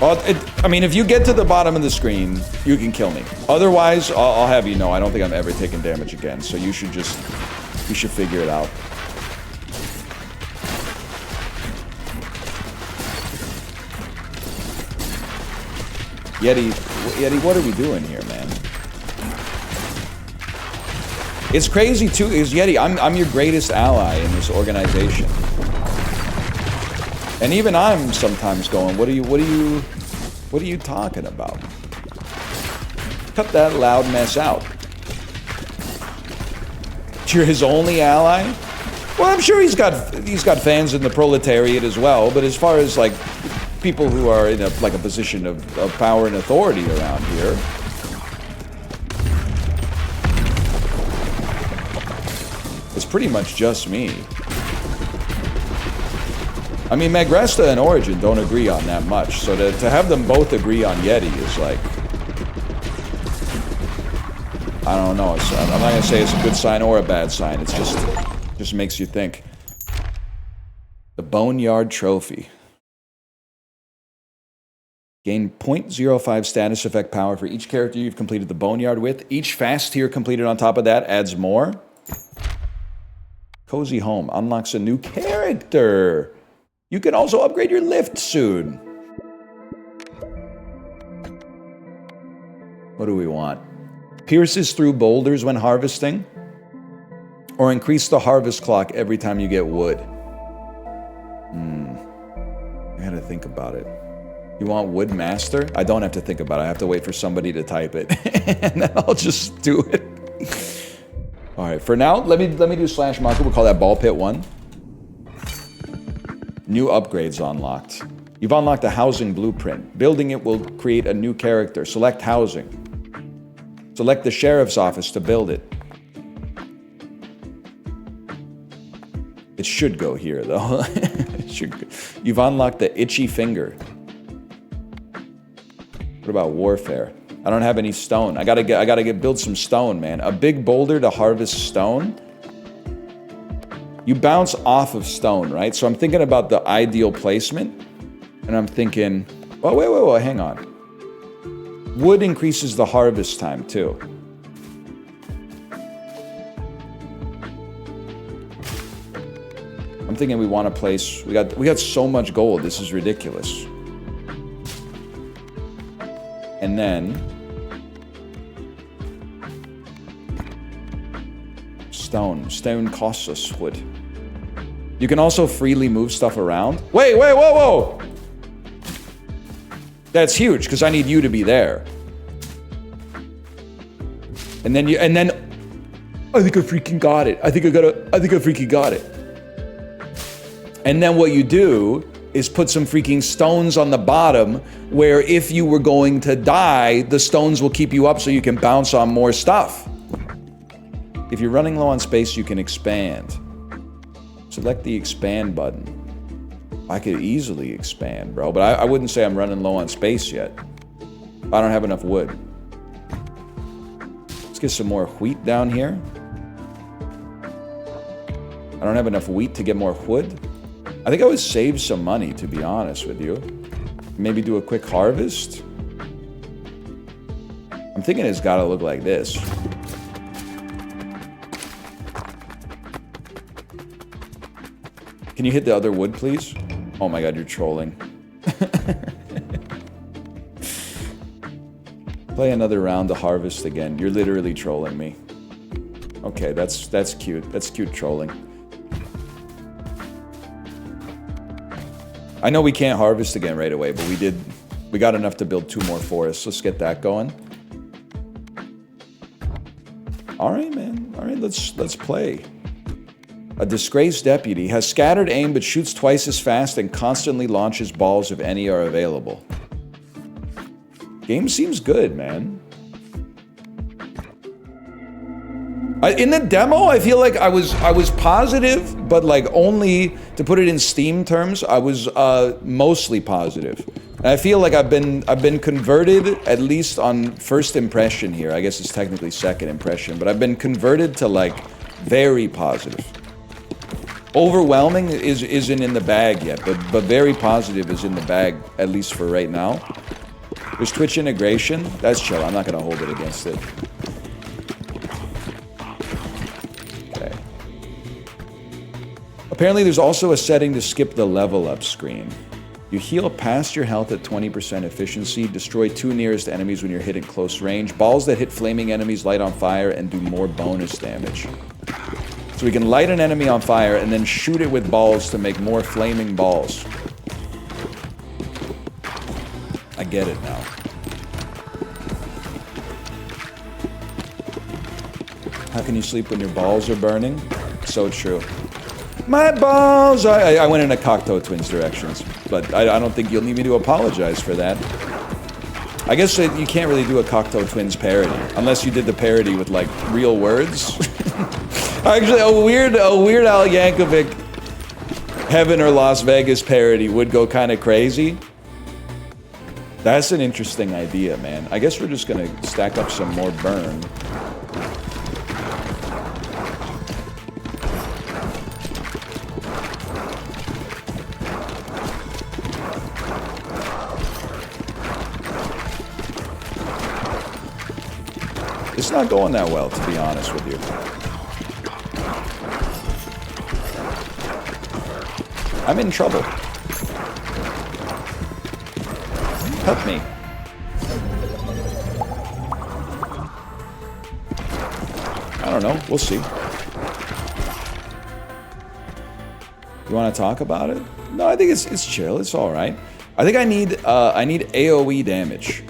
Well, I mean, if you get to the bottom of the screen, you can kill me. Otherwise, I'll have you know, I don't think I'm ever taking damage again. So you should figure it out. Yeti, what are we doing here, man? It's crazy too, is Yeti, I'm your greatest ally in this organization. And even I'm sometimes going, what are you talking about? Cut that loud mess out. You're his only ally? Well, I'm sure he's got fans in the proletariat as well, but as far as like people who are in a position of power and authority around here, it's pretty much just me. I mean, Magresta and Origin don't agree on that much, so to have them both agree on Yeti is like, I don't know. I'm not gonna say it's a good sign or a bad sign. It's just makes you think. The Boneyard Trophy. Gain 0.05 status effect power for each character you've completed the Boneyard with. Each fast tier completed on top of that adds more. Cozy Home unlocks a new character. You can also upgrade your lift soon. What do we want? Pierces through boulders when harvesting. Or increase the harvest clock every time you get wood. I gotta think about it. You want Wood Master? I don't have to think about it. I have to wait for somebody to type it. And then I'll just do it. Alright, for now, let me do slash market. We'll call that Ball Pit 1. New upgrades unlocked. You've unlocked a housing blueprint. Building it will create a new character. Select housing. Select the sheriff's office to build it. It should go here, though. You've unlocked the Itchy Finger. What about warfare? I don't have any stone. I gotta build some stone, man. A big boulder to harvest stone. You bounce off of stone, right? So I'm thinking about the ideal placement, and I'm thinking, oh wait, hang on. Wood increases the harvest time too. I'm thinking we want to place. We got so much gold. This is ridiculous. And then stone. Stone costs us wood. You can also freely move stuff around. Wait, whoa! That's huge because I need you to be there. And then I think I freaking got it. I think I freaking got it. And then what you do is put some freaking stones on the bottom where if you were going to die, the stones will keep you up so you can bounce on more stuff. If you're running low on space, you can expand. Select the expand button. I could easily expand, bro, but I wouldn't say I'm running low on space yet. I don't have enough wood. Let's get some more wheat down here. I don't have enough wheat to get more wood. I think I would save some money, to be honest with you. Maybe do a quick harvest. I'm thinking it's gotta look like this. Can you hit the other wood, please? Oh my god, you're trolling. Play another round to harvest again. You're literally trolling me. Okay, that's cute. That's cute trolling. I know we can't harvest again right away, but we got enough to build 2 more forests. Let's get that going. All right, man. All right, let's play. A disgraced deputy. Has scattered aim but shoots twice as fast and constantly launches balls if any are available. Game seems good, man. In the demo, I feel like I was positive, but like only, to put it in Steam terms, I was mostly positive. And I feel like I've been converted, at least on first impression here. I guess it's technically second impression, but I've been converted to like very positive. Overwhelming isn't in the bag yet, but very positive is in the bag, at least for right now. There's Twitch integration. That's chill. I'm not gonna hold it against it. Okay. Apparently there's also a setting to skip the level up screen. You heal past your health at 20% efficiency, destroy 2 nearest enemies when you're hit at close range. Balls that hit flaming enemies light on fire and do more bonus damage. So we can light an enemy on fire and then shoot it with balls to make more flaming balls. I get it now. How can you sleep when your balls are burning? So true. My balls! I went in a Cocteau Twins directions, but I don't think you'll need me to apologize for that. I guess you can't really do a Cocteau Twins parody, unless you did the parody with, like, real words. Actually, a Weird Al Yankovic Heaven or Las Vegas parody would go kind of crazy. That's an interesting idea, man. I guess we're just gonna stack up some more burn. It's not going that well, to be honest with you. I'm in trouble. Help me. I don't know. We'll see. You want to talk about it? No, I think it's chill. It's all right. I think I need AOE damage.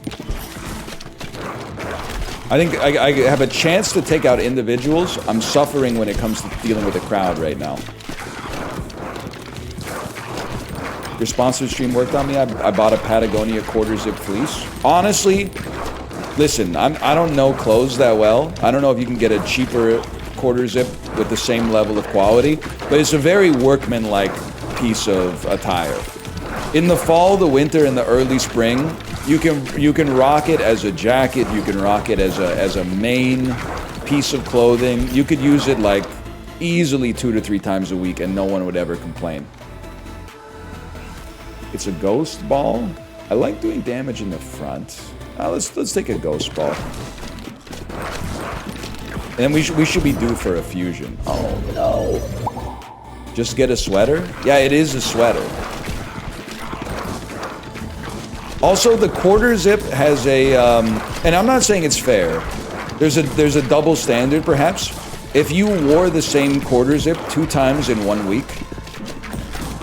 I think I have a chance to take out individuals. I'm suffering when it comes to dealing with a crowd right now. Your sponsored stream worked on me. I bought a Patagonia quarter zip fleece. Honestly, listen, I don't know clothes that well. I don't know if you can get a cheaper quarter zip with the same level of quality, but it's a very workman-like piece of attire. In the fall, the winter, and the early spring, you can rock it as a jacket. You can rock it as a main piece of clothing. You could use it like easily 2 to 3 times a week, and no one would ever complain. It's a ghost ball. I like doing damage in the front. Let's take a ghost ball. And then we should be due for a fusion. Oh no! Just get a sweater? Yeah, it is a sweater. Also, the quarter zip has a, and I'm not saying it's fair. There's a double standard, perhaps. If you wore the same quarter zip 2 times in 1 week,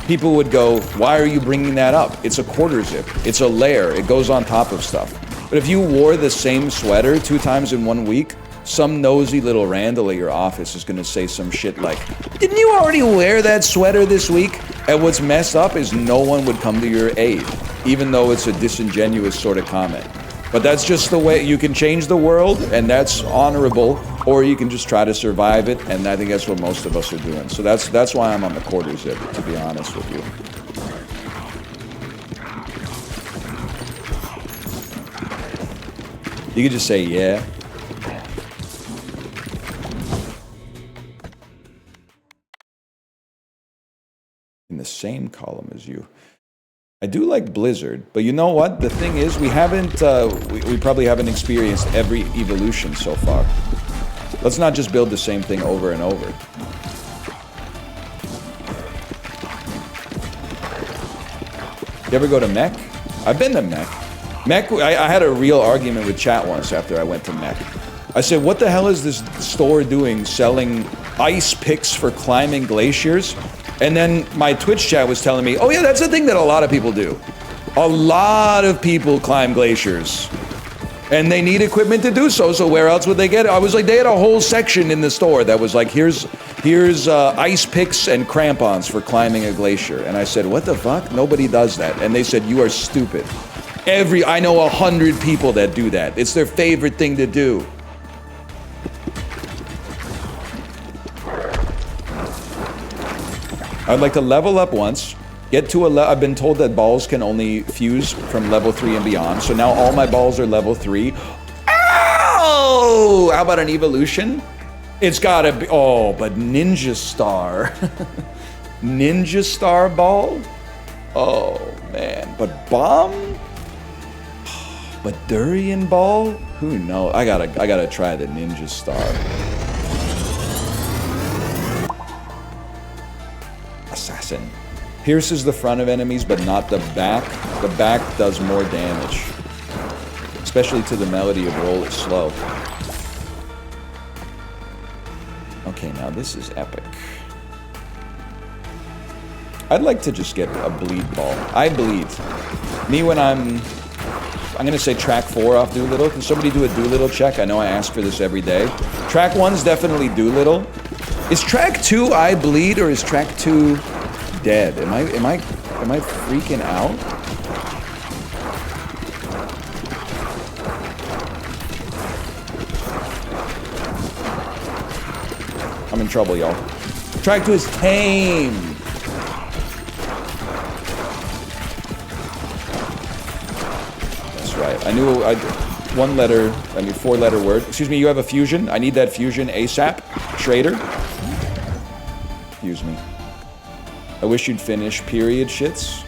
people would go, why are you bringing that up? It's a quarter zip. It's a layer. It goes on top of stuff. But if you wore the same sweater 2 times in 1 week, some nosy little Randall at your office is going to say some shit like, didn't you already wear that sweater this week? And what's messed up is no one would come to your aid, even though it's a disingenuous sort of comment. But that's just the way you can change the world, and that's honorable, or you can just try to survive it, and I think that's what most of us are doing. So that's why I'm on the quarter zip, to be honest with you. You could just say, yeah. In the same column as you. I do like Blizzard, but you know what? The thing is, we haven't, we probably haven't experienced every evolution so far. Let's not just build the same thing over and over. You ever go to Mech? I've been to Mech. Mech, I had a real argument with chat once after I went to Mech. I said, what the hell is this store doing selling ice picks for climbing glaciers? And then my Twitch chat was telling me, oh yeah, that's a thing that a lot of people do. A lot of people climb glaciers. And they need equipment to do so, so where else would they get it? I was like, they had a whole section in the store that was like, here's ice picks and crampons for climbing a glacier. And I said, what the fuck? Nobody does that. And they said, you are stupid. I know 100 people that do that. It's their favorite thing to do. I'd like to level up once. Get to I've been told that balls can only fuse from level 3 and beyond, so now all my balls are level 3. Oh! How about an evolution? It's gotta be, oh, but Ninja Star. Ninja Star ball? Oh, man. But bomb? But durian ball? Who knows? I gotta try the Ninja Star. Assassin. Pierces the front of enemies, but not the back. The back does more damage. Especially to the melody of Roll It Slow. Okay, now this is epic. I'd like to just get a bleed ball. I bleed. Me when I'm gonna say track 4 off Doolittle. Can somebody do a Doolittle check? I know I ask for this every day. Track 1's definitely Doolittle. Is track 2 I bleed, or is track 2 dead? Am I freaking out? I'm in trouble, y'all. Track 2 is tame. That's right. I knew 4-letter word. Excuse me, you have a fusion? I need that fusion ASAP. Schrader. Excuse me. I wish you'd finish period shits.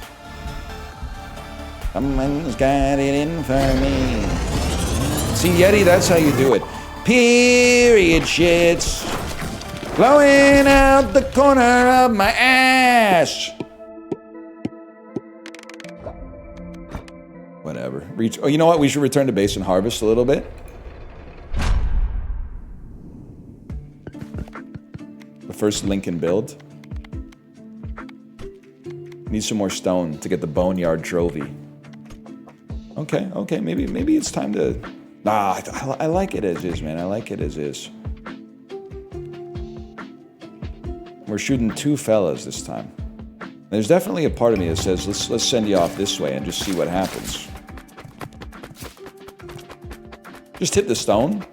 Someone's got it in for me. See, Yeti, that's how you do it. Period shits. Blowing out the corner of my ass. Whatever. Oh, you know what? We should return to base and harvest a little bit. The first Lincoln build. Need some more stone to get the boneyard trophy. Okay, maybe it's time to... Nah, I like it as is, man. I like it as is. We're shooting 2 fellas this time. There's definitely a part of me that says, let's send you off this way and just see what happens. Just hit the stone.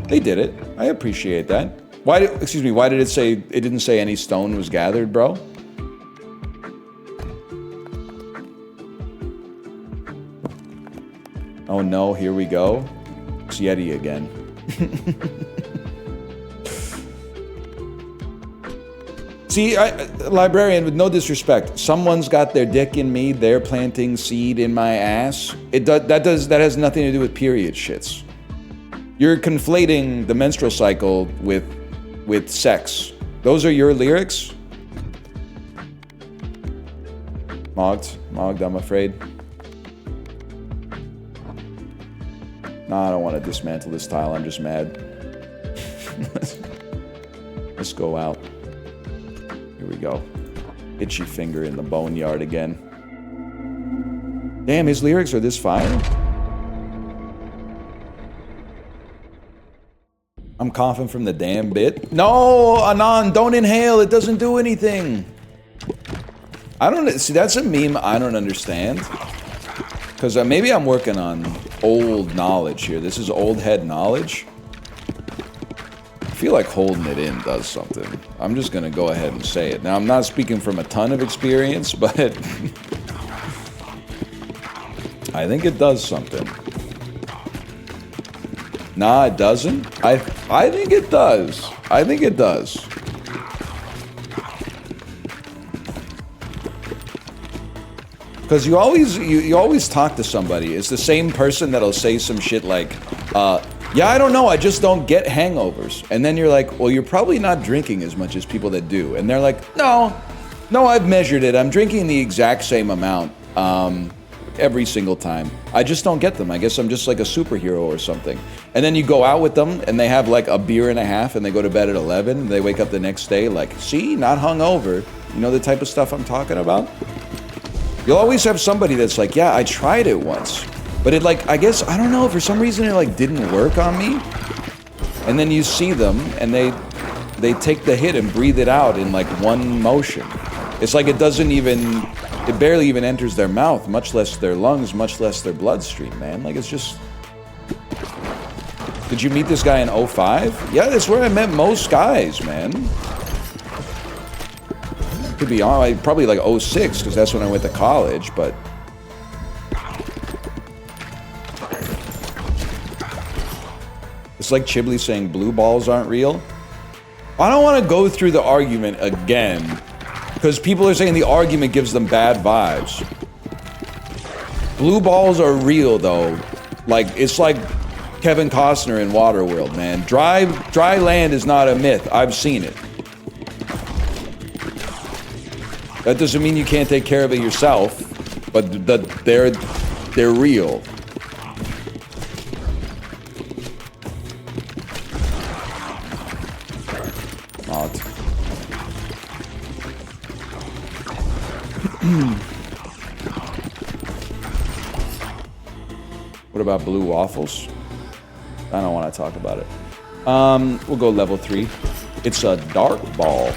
They did it. I appreciate that. Why did it say... It didn't say any stone was gathered, bro? Oh no, here we go. It's Yeti again. See, librarian, with no disrespect, someone's got their dick in me, they're planting seed in my ass. That has nothing to do with period shits. You're conflating the menstrual cycle with sex. Those are your lyrics? Mogged, I'm afraid. No, I don't want to dismantle this tile, I'm just mad. Let's go out. Here we go. Itchy finger in the boneyard again. Damn, his lyrics are this fire? I'm coughing from the damn bit. No, Anon, don't inhale, it doesn't do anything. See, that's a meme I don't understand. Because maybe I'm working on old knowledge here. This is old head knowledge. I feel like holding it in does something. I'm just going to go ahead and say it. Now, I'm not speaking from a ton of experience, but I think it does something. Nah, it doesn't. I think it does. I think it does. Because you always talk to somebody. It's the same person that'll say some shit like, yeah, I don't know, I just don't get hangovers. And then you're like, well, you're probably not drinking as much as people that do. And they're like, no, I've measured it. I'm drinking the exact same amount every single time. I just don't get them. I guess I'm just like a superhero or something. And then you go out with them and they have like a beer and a half and they go to bed at 11 and they wake up the next day like, see, not hungover. You know the type of stuff I'm talking about? You'll always have somebody that's like, yeah, I tried it once. But it like, I guess, I don't know, for some reason it like didn't work on me. And then you see them and they take the hit and breathe it out in like one motion. It's like it doesn't even, it barely even enters their mouth, much less their lungs, much less their bloodstream, man. Like it's just... Did you meet this guy in 05? Yeah, that's where I met most guys, man. Could be on, probably like 06, because that's when I went to college, but... It's like Chibli saying blue balls aren't real. I don't want to go through the argument again, because people are saying the argument gives them bad vibes. Blue balls are real, though. Like, it's like Kevin Costner in Waterworld, man. Dry land is not a myth. I've seen it. That doesn't mean you can't take care of it yourself, but they're real. Not. What about blue waffles? I don't want to talk about it. We'll go level 3. It's a dark ball.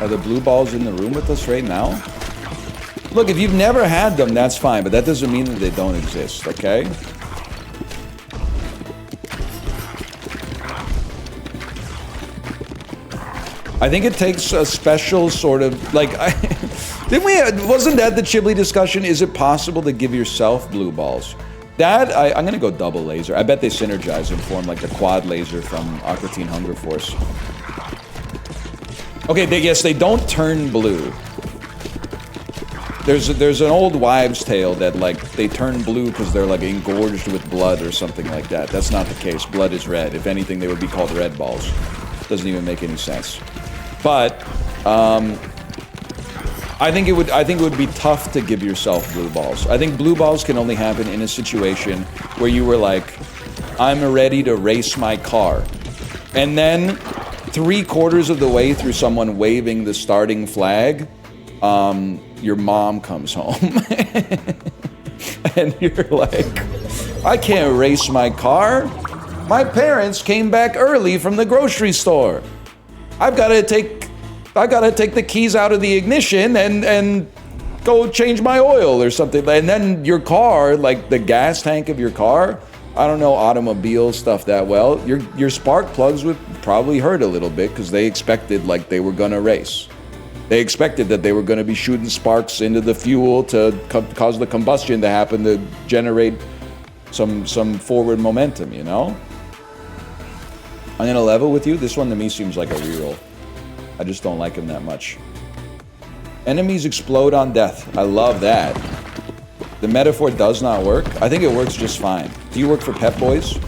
Are the blue balls in the room with us right now? Look, if you've never had them, that's fine, but that doesn't mean that they don't exist, okay? I think it takes a special sort of, like, wasn't that the Chibli discussion? Is it possible to give yourself blue balls? That, I'm gonna go double laser. I bet they synergize and form like the quad laser from Aqua Teen Hunger Force. Okay, yes, they don't turn blue. There's an old wives' tale that, like, they turn blue because they're, like, engorged with blood or something like that. That's not the case. Blood is red. If anything, they would be called red balls. Doesn't even make any sense. But I think it would be tough to give yourself blue balls. I think blue balls can only happen in a situation where you were like, I'm ready to race my car. And then 3/4 of the way through someone waving the starting flag, your mom comes home. And you're like, I can't race my car. My parents came back early from the grocery store. I've got to take the keys out of the ignition and go change my oil or something. And then your car, like the gas tank of your car, I don't know automobile stuff that well. Your spark plugs would probably hurt a little bit because they expected like they were gonna race. They expected that they were gonna be shooting sparks into the fuel to cause the combustion to happen to generate some forward momentum, you know? I'm gonna level with you. This one to me seems like a reroll. I just don't like him that much. Enemies explode on death. I love that. The metaphor does not work. I think it works just fine. Do you work for Pep Boys?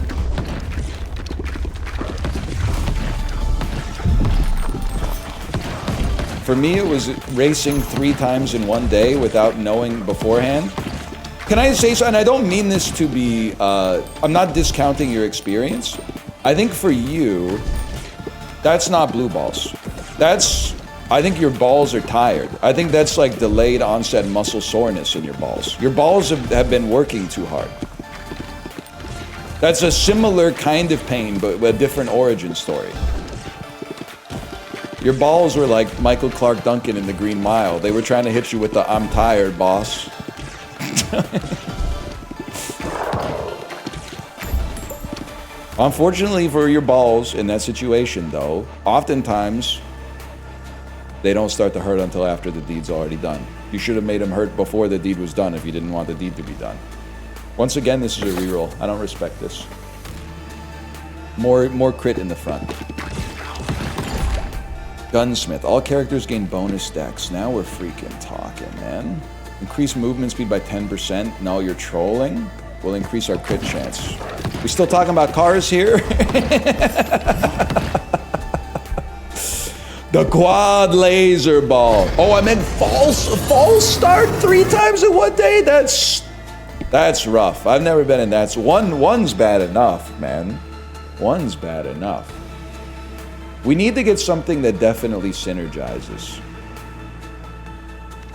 For me, it was racing 3 times in one day without knowing beforehand. Can I say so? And I don't mean this to be, I'm not discounting your experience. I think for you, that's not blue balls. I think your balls are tired. I think that's like delayed onset muscle soreness in your balls. Your balls have been working too hard. That's a similar kind of pain, but a different origin story. Your balls were like Michael Clark Duncan in The Green Mile. They were trying to hit you with the I'm tired, boss. Unfortunately for your balls in that situation, though, oftentimes they don't start to hurt until after the deed's already done. You should have made them hurt before the deed was done if you didn't want the deed to be done. Once again, this is a reroll. I don't respect this. More crit in the front. Gunsmith. All characters gain bonus stacks. Now we're freaking talking, man. Increase movement speed by 10%. No, you're trolling. We'll increase our crit chance. We still talking about cars here? The quad laser ball. Oh, I meant false start 3 times in one day? That's rough. I've never been in that. One's bad enough, man. One's bad enough. We need to get something that definitely synergizes.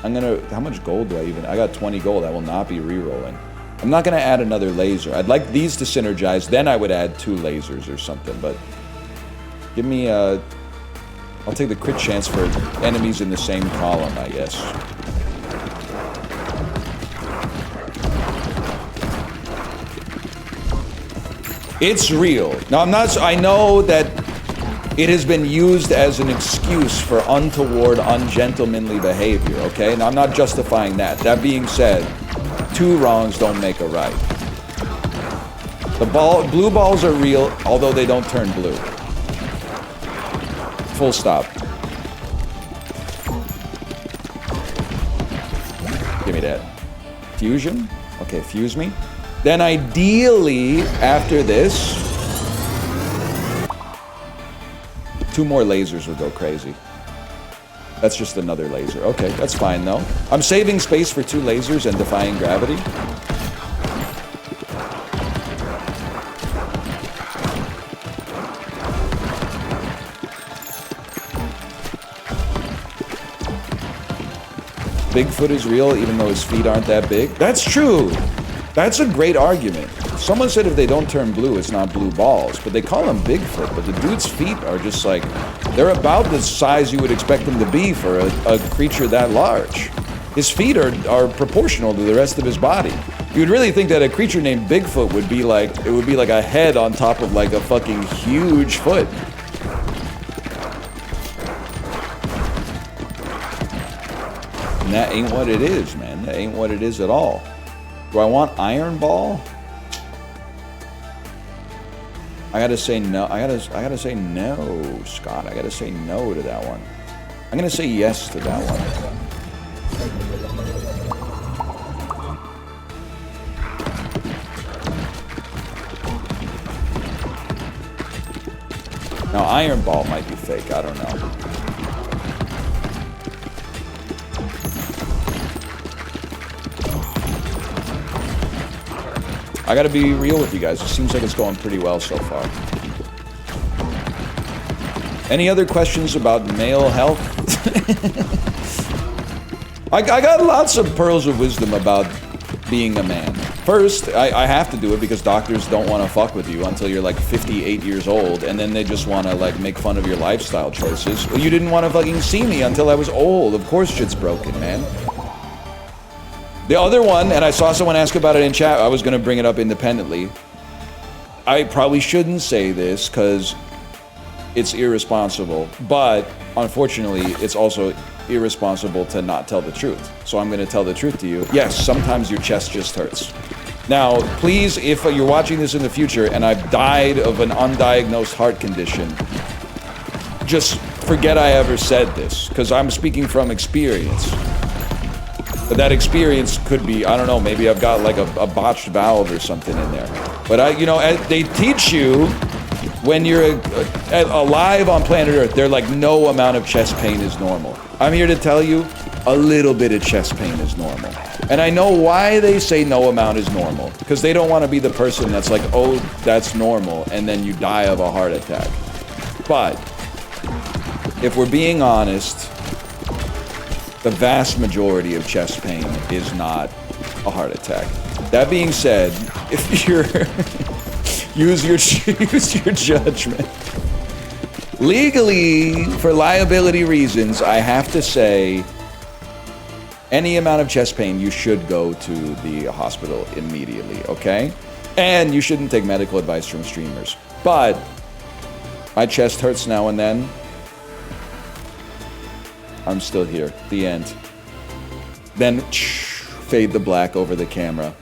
I'm gonna... How much gold do I even... I got 20 gold. I will not be re-rolling. I'm not gonna add another laser. I'd like these to synergize. Then I would add 2 lasers or something. But give me a... I'll take the crit chance for enemies in the same column, I guess. It's real. Now, I'm not... I know that it has been used as an excuse for untoward, ungentlemanly behavior, okay? Now, I'm not justifying that. That being said, 2 wrongs don't make a right. The blue balls are real, although they don't turn blue. Full stop. Give me that. Fusion? Okay, fuse me. Then ideally, after this, 2 more lasers would go crazy. That's just another laser. Okay, that's fine though. I'm saving space for 2 lasers and defying gravity. Bigfoot is real even though his feet aren't that big. That's true. That's a great argument. Someone said if they don't turn blue, it's not blue balls. But they call him Bigfoot. But the dude's feet are just like... They're about the size you would expect them to be for a creature that large. His feet are proportional to the rest of his body. You'd really think that a creature named Bigfoot would be like... It would be like a head on top of like a fucking huge foot. And that ain't what it is, man. That ain't what it is at all. Do I want Iron Ball? I gotta say no. I gotta say no, Scott. I gotta say no to that one. I'm gonna say yes to that one. Now, Iron Ball might be fake. I don't know. I gotta be real with you guys. It seems like it's going pretty well so far. Any other questions about male health? I got lots of pearls of wisdom about being a man. First, I have to do it because doctors don't want to fuck with you until you're like 58 years old, and then they just want to like make fun of your lifestyle choices. Well, you didn't want to fucking see me until I was old. Of course shit's broken, man. The other one, and I saw someone ask about it in chat, I was going to bring it up independently. I probably shouldn't say this because it's irresponsible, but unfortunately, it's also irresponsible to not tell the truth. So I'm going to tell the truth to you. Yes, sometimes your chest just hurts. Now, please, if you're watching this in the future and I've died of an undiagnosed heart condition, just forget I ever said this, because I'm speaking from experience. But that experience could be, I don't know, maybe I've got like a botched valve or something in there. But, you know, they teach you when you're alive on planet Earth, they're like, no amount of chest pain is normal. I'm here to tell you, a little bit of chest pain is normal. And I know why they say no amount is normal. Because they don't want to be the person that's like, oh, that's normal, and then you die of a heart attack. But, if we're being honest, the vast majority of chest pain is not a heart attack. That being said, if you're... use your judgment. Legally, for liability reasons, I have to say, any amount of chest pain, you should go to the hospital immediately, okay? And you shouldn't take medical advice from streamers. But, my chest hurts now and then. I'm still here. The end. Then, fade the black over the camera.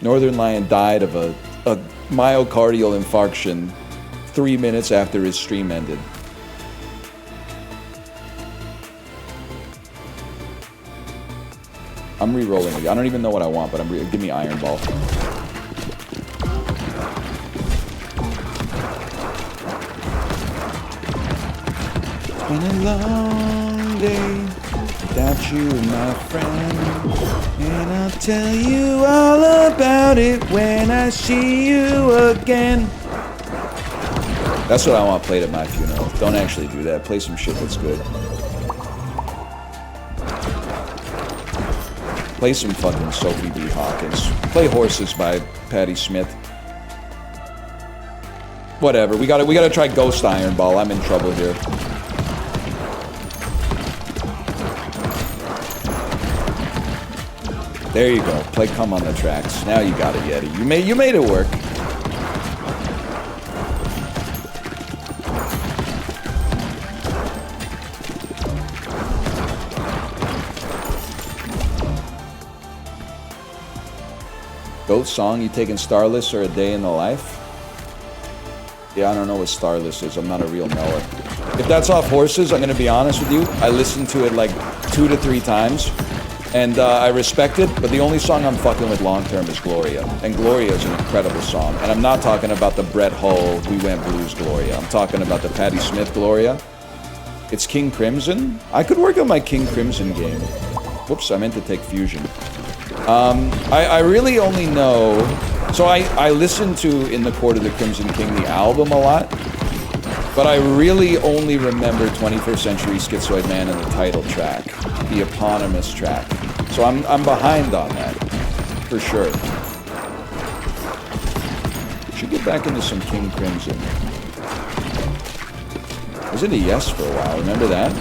Northernlion died of a myocardial infarction 3 minutes after his stream ended. I'm re-rolling it. I don't even know what I want, but give me Iron Ball. It's been a long day. without you, my friend. And I'll tell you all about it when I see you again. That's what I want played at my funeral. Don't actually do that. Play some shit that's good. Play some fucking Sophie B. Hawkins. Play Horses by Patti Smith. Whatever. We gotta try Ghost Iron Ball. I'm in trouble here. There you go. Play Come on the Tracks. Now you got it, Yeti. You made it work. Goat song, you taking Starless or A Day in the Life? Yeah, I don't know what Starless is. I'm not a real knower. If that's off Horses, I'm gonna be honest with you. I listened to it like 2 to 3 times. And I respect it, but the only song I'm fucking with long term is Gloria. And Gloria is an incredible song. And I'm not talking about the Brett Hull, We Went Blues Gloria. I'm talking about the Patti Smith Gloria. It's King Crimson. I could work on my King Crimson game. Whoops, I meant to take Fusion. I really only know... So I listened to In the Court of the Crimson King, the album, a lot. But I really only remember 21st Century Schizoid Man and the title track. The eponymous track. So I'm behind on that, for sure. Should get back into some King Crimson. I was into Yes for a while, remember that?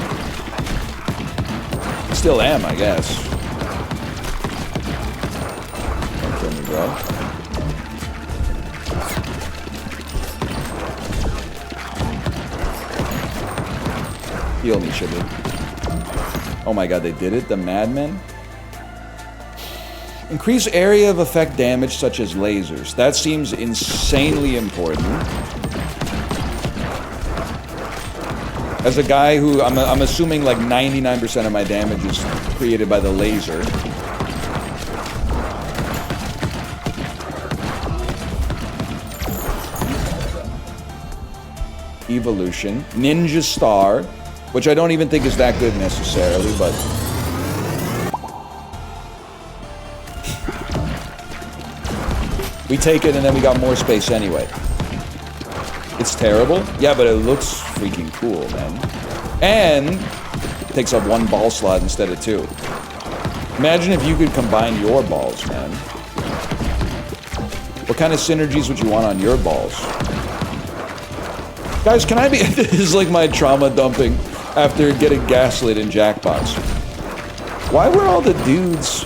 Still am, I guess. Don't kill me, bro. Heal me, Chibi. Oh my god, they did it? The Madmen? Increase area of effect damage such as lasers. That seems insanely important. As a guy who, I'm assuming like 99% of my damage is created by the laser. Evolution. Ninja Star, which I don't even think is that good necessarily, but... we take it and then we got more space anyway. It's terrible? Yeah, but it looks freaking cool, man. And takes up 1 ball slot instead of 2. Imagine if you could combine your balls, man. What kind of synergies would you want on your balls? Guys, can I be... This is like my trauma dumping after getting gaslit in jackpots. Why were all the dudes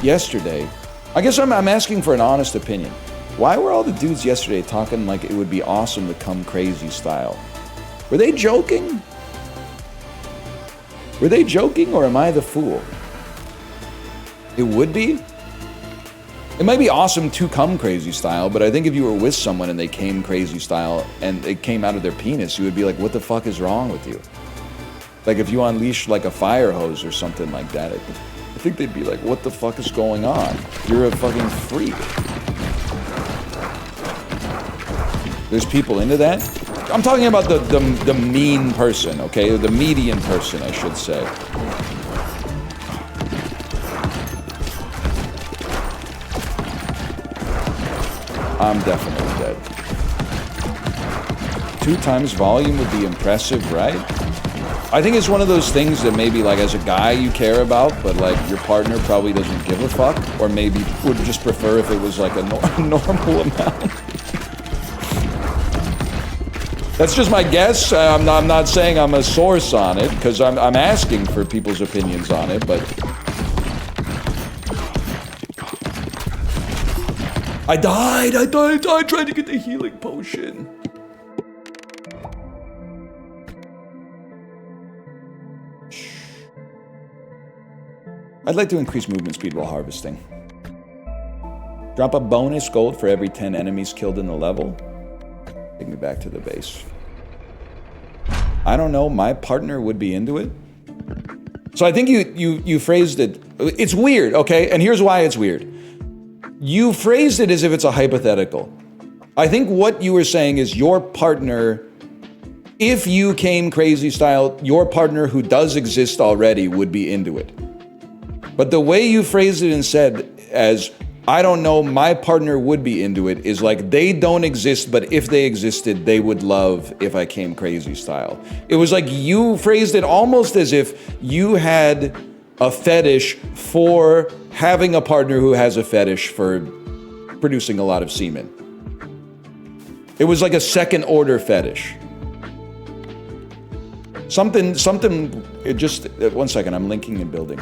yesterday... I guess I'm asking for an honest opinion. Why were all the dudes yesterday talking like it would be awesome to come crazy style? Were they joking? Were they joking, or am I the fool? It would be? It might be awesome to come crazy style, but I think if you were with someone and they came crazy style and it came out of their penis, you would be like, what the fuck is wrong with you? Like if you unleashed like a fire hose or something like that, I think they'd be like, what the fuck is going on? You're a fucking freak. There's people into that? I'm talking about the mean person, okay? The median person, I should say. I'm definitely dead. 2 times volume would be impressive, right? I think it's one of those things that maybe like as a guy you care about, but like your partner probably doesn't give a fuck, or maybe would just prefer if it was like a normal amount. That's just my guess. I'm not saying I'm a source on it, because I'm asking for people's opinions on it, but... I died trying to get the healing potion. I'd like to increase movement speed while harvesting. Drop a bonus gold for every 10 enemies killed in the level. Take me back to the base. I don't know, my partner would be into it. So I think you phrased it, it's weird, okay? And here's why it's weird. You phrased it as if it's a hypothetical. I think what you were saying is your partner If you came crazy style, your partner who does exist already would be into it. But the way you phrased it and said, as, I don't know, my partner would be into it, is like they don't exist, but if they existed, they would love if I came crazy style. It was like you phrased it almost as if you had a fetish for having a partner who has a fetish for producing a lot of semen. It was like a second order fetish. Something, it just, one second, I'm linking and building.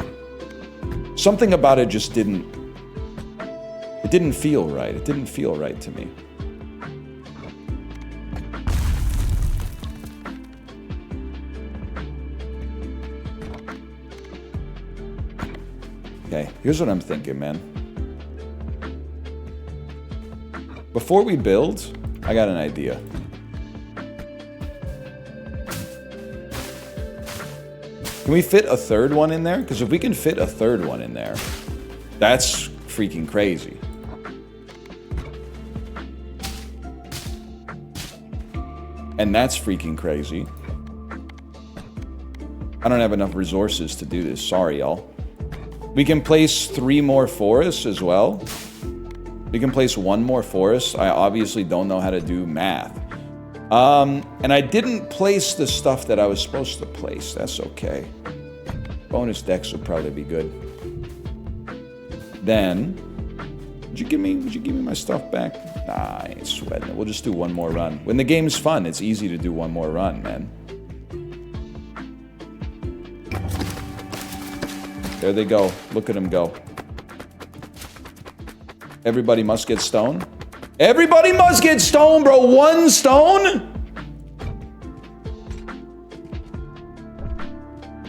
Something about it just didn't feel right. It didn't feel right to me. Okay, here's what I'm thinking, man. Before we build, I got an idea. Can we fit a third one in there? Because if we can fit a third one in there, that's freaking crazy. And that's freaking crazy. I don't have enough resources to do this. Sorry, y'all. We can place 3 more forests as well. We can place 1 more forest. I obviously don't know how to do math. And I didn't place the stuff that I was supposed to place. That's okay. Bonus decks would probably be good. Then, would you give me my stuff back? Nah, I ain't sweating it. We'll just do 1 more run. When the game's fun, it's easy to do 1 more run, man. There they go. Look at them go. Everybody must get stone. Everybody must get stone, bro. 1 stone?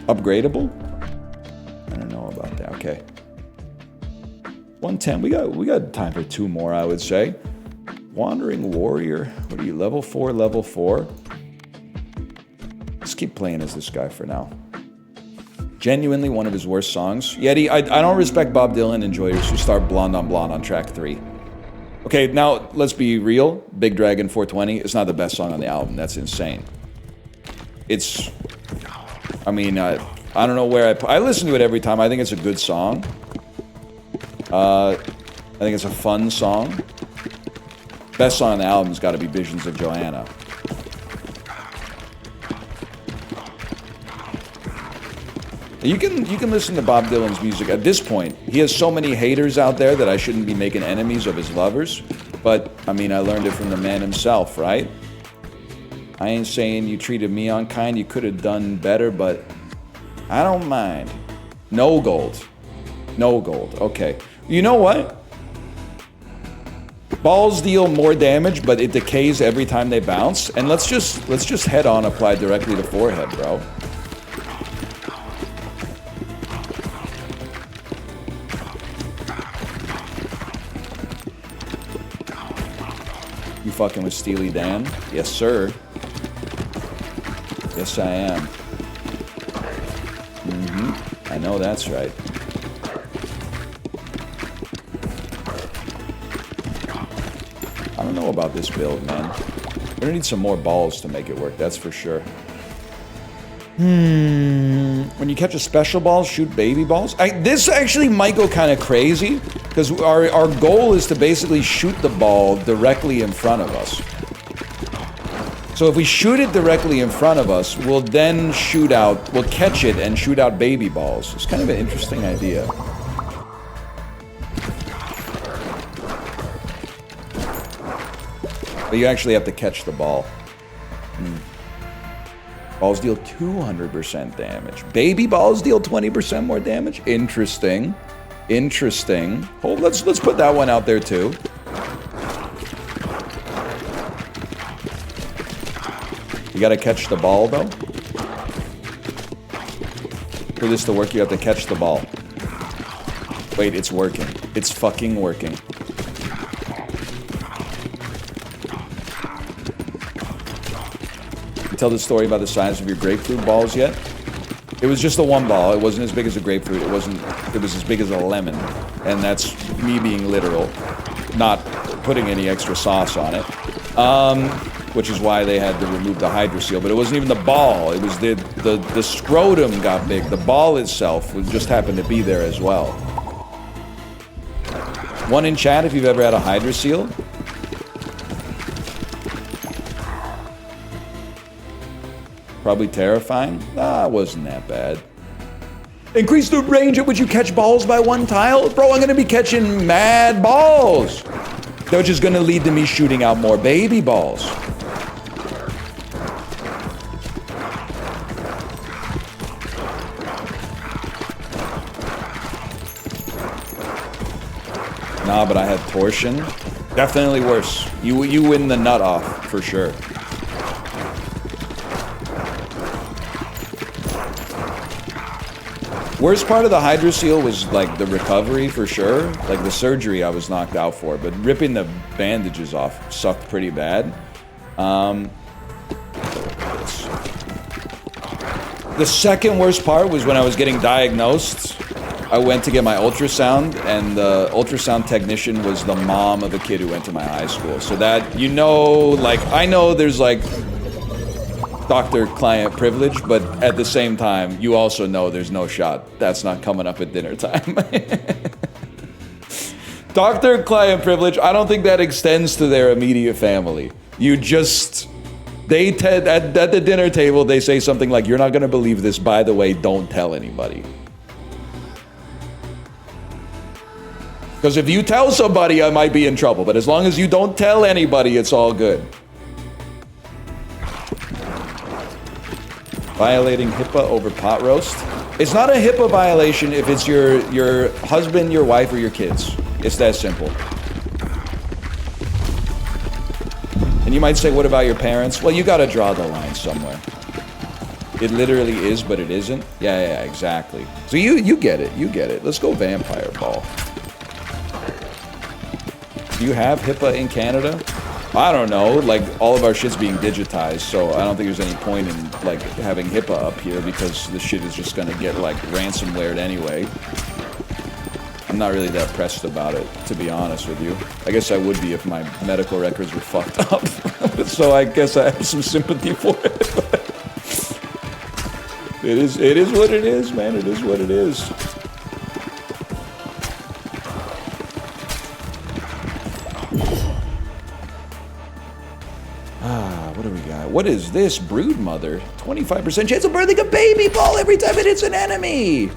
Upgradable? I don't know about that. Okay. 110. We got time for 2 more, I would say. Wandering Warrior. What are you? Level 4, level 4? Let's keep playing as this guy for now. Genuinely one of his worst songs. Yeti, I don't respect Bob Dylan enjoyers who start Blonde on track 3. Okay, now let's be real. Big Dragon 420 is not the best song on the album. That's insane. It's, I mean, I don't know where I listen to it every time. I think it's a good song. I think it's a fun song. Best song on the album's got to be Visions of Joanna. You can listen to Bob Dylan's music. At this point, he has so many haters out there that I shouldn't be making enemies of his lovers. But, I mean, I learned it from the man himself, right? I ain't saying you treated me unkind, you could have done better, but I don't mind. No gold. No gold. Okay. You know what? Balls deal more damage, but it decays every time they bounce. And let's just head on apply directly to forehead, bro. You fucking with Steely Dan? Yes, sir. Yes, I am. I know that's right. I don't know about this build, man. We're gonna need some more balls to make it work, that's for sure. When you catch a special ball, shoot baby balls? This actually might go kind of crazy, because our goal is to basically shoot the ball directly in front of us. So if we shoot it directly in front of us, we'll then we'll catch it and shoot out baby balls. It's kind of an interesting idea. But you actually have to catch the ball. Balls deal 200% damage. Baby balls deal 20% more damage? Interesting. Interesting. Hold, let's put that one out there too. You gotta catch the ball though. For this to work, you have to catch the ball. Wait, it's working. It's fucking working. Tell the story about the size of your grapefruit balls yet? It was just a 1 ball. It wasn't as big as a grapefruit. It was as big as a lemon. And that's me being literal, not putting any extra sauce on it. which is why they had to remove the hydrocele. But it wasn't even the ball. It was the scrotum got big. The ball itself just happened to be there as well. One in chat if you've ever had a hydrocele. Probably terrifying. It wasn't that bad. Increase the range at which you catch balls by 1 tile? Bro, I'm gonna be catching mad balls. Which is gonna lead to me shooting out more baby balls. Nah, but I had torsion. Definitely worse. You win the nut off, for sure. Worst part of the hydrocele was like the recovery for sure. Like the surgery I was knocked out for, but ripping the bandages off sucked pretty bad. The second worst part was when I was getting diagnosed. I went to get my ultrasound, and the ultrasound technician was the mom of a kid who went to my high school. So that, you know, like, I know there's like doctor-client privilege, but at the same time, you also know there's no shot. That's not coming up at dinner time. Doctor-client privilege, I don't think that extends to their immediate family. You just, at the dinner table, they say something like, you're not gonna believe this, by the way, don't tell anybody. Because if you tell somebody, I might be in trouble, but as long as you don't tell anybody, it's all good. Violating HIPAA over pot roast? It's not a HIPAA violation if it's your husband, your wife, or your kids. It's that simple. And you might say, what about your parents? Well, you gotta draw the line somewhere. It literally is, but it isn't. Yeah, exactly. So you get it, you get it. Let's go vampire ball. Do you have HIPAA in Canada? I don't know, like, all of our shit's being digitized, so I don't think there's any point in, like, having HIPAA up here because the shit is just gonna get, like, ransomwared anyway. I'm not really that pressed about it, to be honest with you. I guess I would be if my medical records were fucked up. So I guess I have some sympathy for it. It is what it is, man. It is what it is. What do we got? What is this? Brood mother. 25% chance of birthing a baby ball every time it hits an enemy.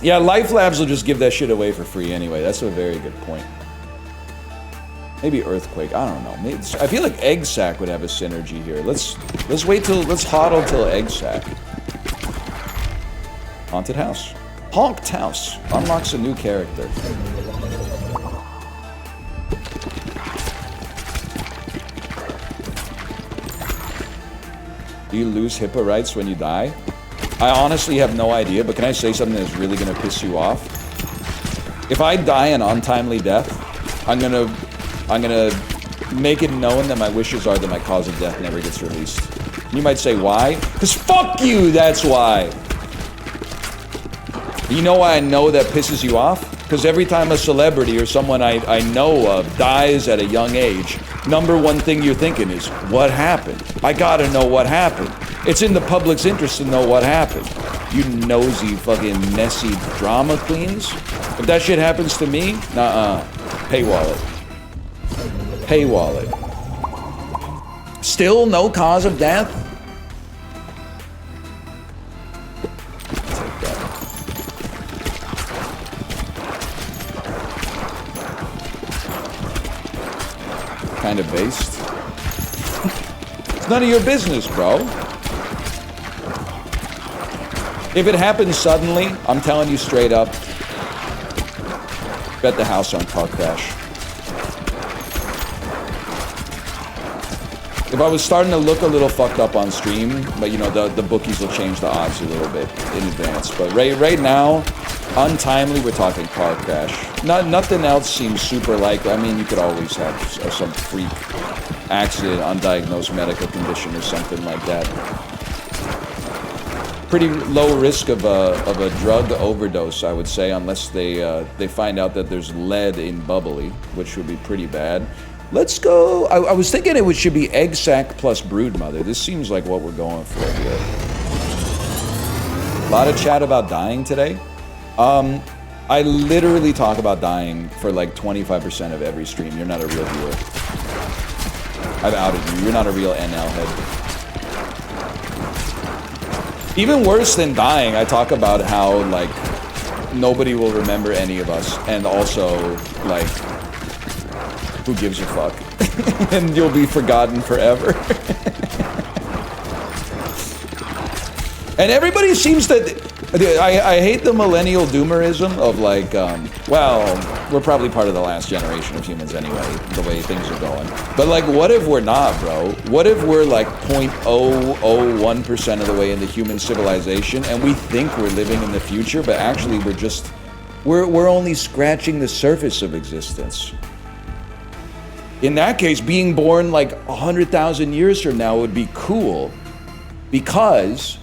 Yeah, Life Labs will just give that shit away for free anyway. That's a very good point. Maybe Earthquake. I don't know. Maybe I feel like Egg Sack would have a synergy here. Let's hodl till Egg Sack. Haunted House. Honked House. Unlocks a new character. Do you lose HIPAA rights when you die? I honestly have no idea, but can I say something that's really gonna piss you off? If I die an untimely death, I'm gonna make it known that my wishes are that my cause of death never gets released. You might say, why? Because fuck you, that's why! You know why I know that pisses you off? Because every time a celebrity or someone I know of dies at a young age, number one thing you're thinking is, what happened? I gotta know what happened. It's in the public's interest to know what happened. You nosy fucking messy drama queens. If that shit happens to me, nuh-uh. Pay wallet. Pay wallet. Still no cause of death? Take that. Kind of based. It's none of your business, bro. If it happens suddenly, I'm telling you straight up, bet the house on car crash. If I was starting to look a little fucked up on stream, but you know, the bookies will change the odds a little bit in advance. But right now, untimely, we're talking car crash. Nothing else seems super likely. I mean, you could always have some freak accident, undiagnosed medical condition or something like that. Pretty low risk of a drug overdose, I would say, unless they find out that there's lead in bubbly, which would be pretty bad. Let's go. I was thinking it should be egg sac plus brood mother. This seems like what we're going for here. A lot of chat about dying today. I literally talk about dying for like 25% of every stream. You're not a real viewer. I've outed you. You're not a real NL head. Even worse than dying, I talk about how like nobody will remember any of us, and also like who gives a fuck? And you'll be forgotten forever. And everybody seems to... I hate the millennial doomerism of like, well, we're probably part of the last generation of humans anyway, the way things are going. But like, what if we're not, bro? What if we're like 0.001% of the way into human civilization, and we think we're living in the future, but actually we're just... We're only scratching the surface of existence. In that case, being born like 100,000 years from now would be cool, because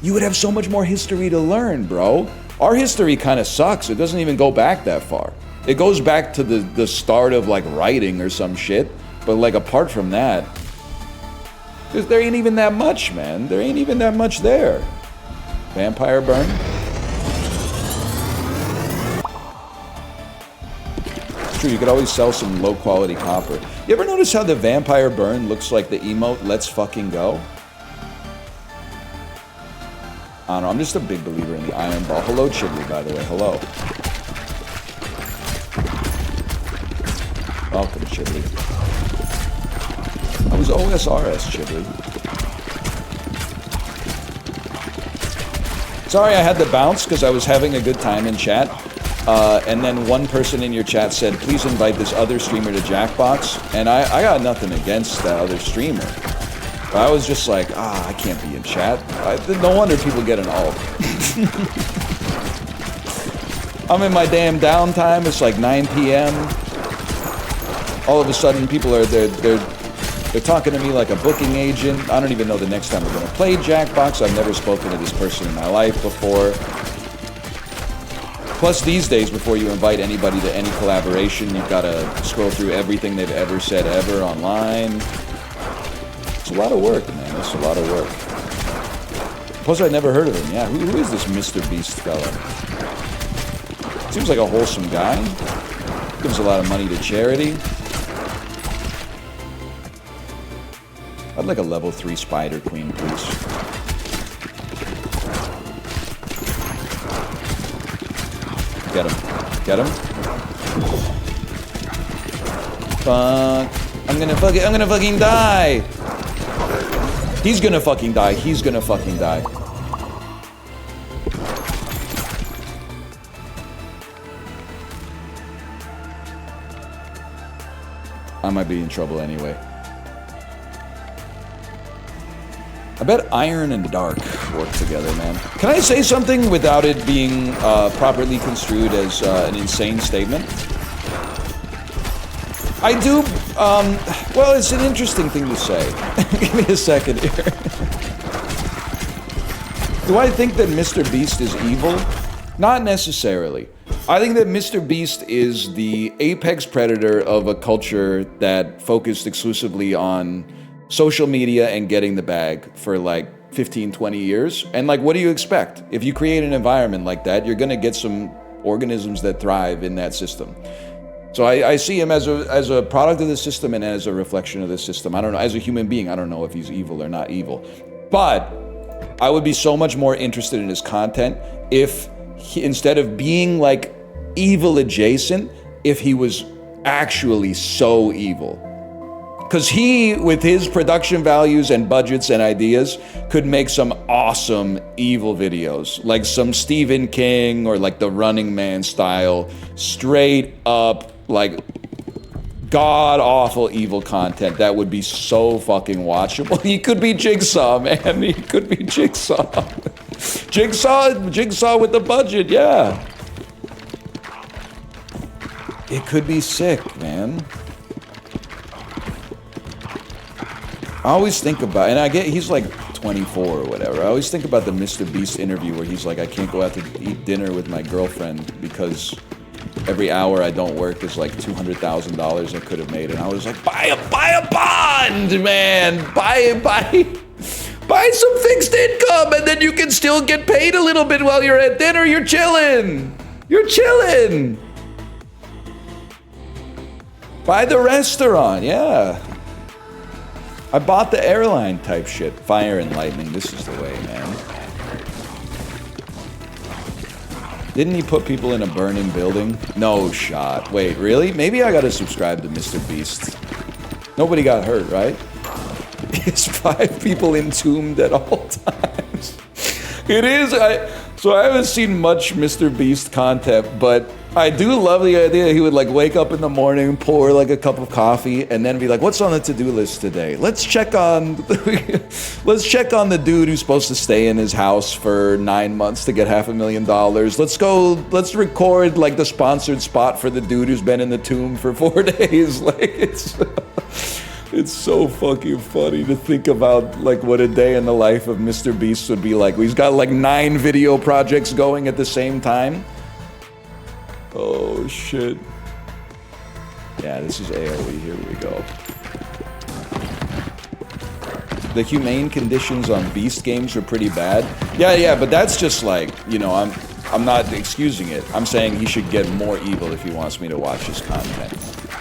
you would have so much more history to learn, bro. Our history kind of sucks. It doesn't even go back that far. It goes back to the start of like writing or some shit. But like apart from that, there ain't even that much, man. There ain't even that much there. Vampire burn. True, you could always sell some low quality copper. You ever notice how the vampire burn looks like the emote "Let's fucking go"? I don't know, I'm just a big believer in the iron ball. Hello, Chibley, by the way. Hello. Welcome, Chibley. I was OSRS, Chibley. Sorry I had to bounce because I was having a good time in chat. And then one person in your chat said, please invite this other streamer to Jackbox. And I got nothing against that other streamer. But I was just like, I can't be in chat. No wonder people get an alt. I'm in my damn downtime. It's like 9 p.m. All of a sudden, people are they're talking to me like a booking agent. I don't even know the next time we're gonna play Jackbox. I've never spoken to this person in my life before. Plus, these days, before you invite anybody to any collaboration, you've got to scroll through everything they've ever said ever online. It's a lot of work, man. It's a lot of work. Plus, I'd never heard of him. Yeah, who is this Mr. Beast fella? Seems like a wholesome guy. Gives a lot of money to charity. I'd like a level 3 Spider Queen, please. Get him. Get him. Fuck. I'm gonna fucking die. He's gonna fucking die. He's gonna fucking die. I might be in trouble anyway. I bet iron and dark work together, man. Can I say something without it being properly construed as an insane statement? I do, well, it's an interesting thing to say. Give me a second here. Do I think that Mr. Beast is evil? Not necessarily. I think that Mr. Beast is the apex predator of a culture that focused exclusively on social media and getting the bag for like 15, 20 years. And like, what do you expect? If you create an environment like that, you're gonna get some organisms that thrive in that system. So I see him as a product of the system and as a reflection of the system. I don't know, as a human being, I don't know if he's evil or not evil. But I would be so much more interested in his content if he, instead of being like evil adjacent, if he was actually so evil. Because he, with his production values and budgets and ideas, could make some awesome evil videos. Like some Stephen King or like the Running Man style, straight up, like god-awful evil content that would be so fucking watchable. He could be Jigsaw, man. He could be Jigsaw. Jigsaw with the budget, yeah. It could be sick, man. I always think about, and I get he's like 24 or whatever. I always think about the Mr. Beast interview where he's like, I can't go out to eat dinner with my girlfriend because every hour I don't work is like $200,000 I could have made. And I was like, buy a bond, man. Buy some fixed income, and then you can still get paid a little bit while you're at dinner. You're chilling. You're chilling. Buy the restaurant, yeah. I bought the airline type shit. Fire and lightning, this is the way, man. Didn't he put people in a burning building? No shot. Wait, really? Maybe I gotta subscribe to Mr. Beast. Nobody got hurt, right? It's 5 people entombed at all times. It is. So I haven't seen much Mr. Beast content, but I do love the idea he would like wake up in the morning, pour like a cup of coffee, and then be like, "What's on the to-do list today? Let's check on the dude who's supposed to stay in his house for 9 months to get $500,000. Let's record like the sponsored spot for the dude who's been in the tomb for 4 days." Like it's so fucking funny to think about like what a day in the life of Mr. Beast would be like. He's got like 9 video projects going at the same time. Oh shit. Yeah, this is AoE. Here we go. The humane conditions on Beast games are pretty bad. Yeah, but that's just like, you know, I'm not excusing it. I'm saying he should get more evil if he wants me to watch his content.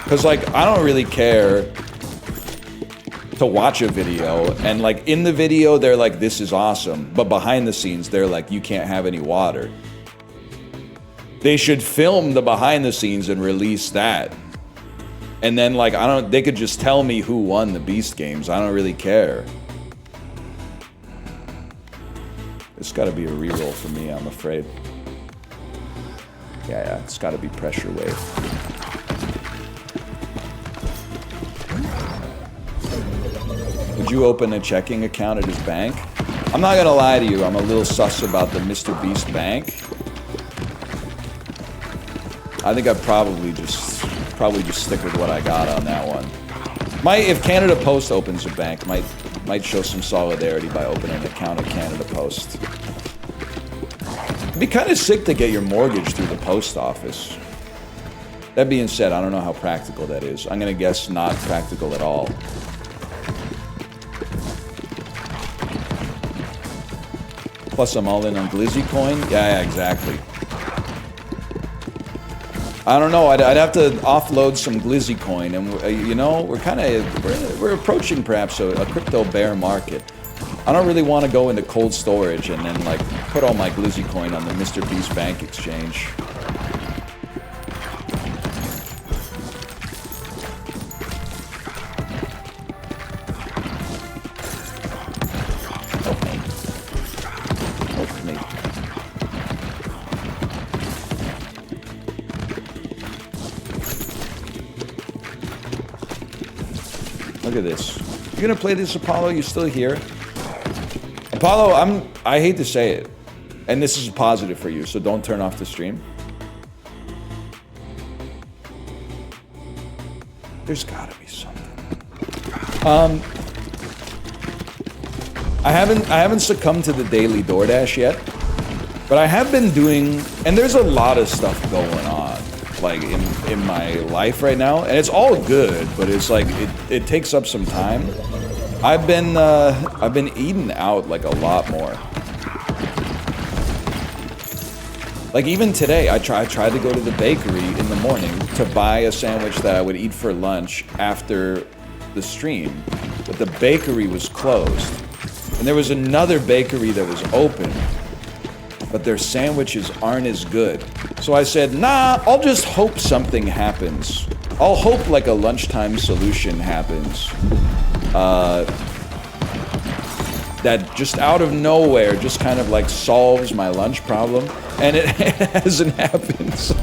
Cause like, I don't really care to watch a video, and like in the video they're like, this is awesome, but behind the scenes they're like, you can't have any water. They should film the behind the scenes and release that, and then like they could just tell me who won the Beast games. I don't really care. It's got to be a reroll for me, I'm afraid. Yeah, it's got to be Pressure Wave. Would you open a checking account at his bank? I'm not gonna lie to you, I'm a little sus about the Mr. Beast bank. I think I'd probably just stick with what I got on that one. If Canada Post opens a bank, might show some solidarity by opening an account at Canada Post. It'd be kind of sick to get your mortgage through the post office. That being said, I don't know how practical that is. I'm gonna guess not practical at all. Plus, I'm all in on Glizzy Coin. Yeah, exactly. I don't know. I'd have to offload some Glizzy Coin, and you know, we're approaching perhaps a crypto bear market. I don't really want to go into cold storage and then like put all my Glizzy Coin on the Mr. Beast Bank exchange. Look at this. You're gonna play this, Apollo? You still here? Apollo, I hate to say it, and this is a positive for you, so don't turn off the stream. There's gotta be something. I haven't succumbed to the daily DoorDash yet, but I have been doing, and there's a lot of stuff going on, like in my life right now, and it's all good, but it's like it takes up some time. I've been eating out like a lot more. Like even today, I tried to go to the bakery in the morning to buy a sandwich that I would eat for lunch after the stream, but the bakery was closed. And there was another bakery that was open, but their sandwiches aren't as good. So I said, nah, I'll just hope something happens. I'll hope like a lunchtime solution happens. That just out of nowhere just kind of like solves my lunch problem, and it hasn't happened. So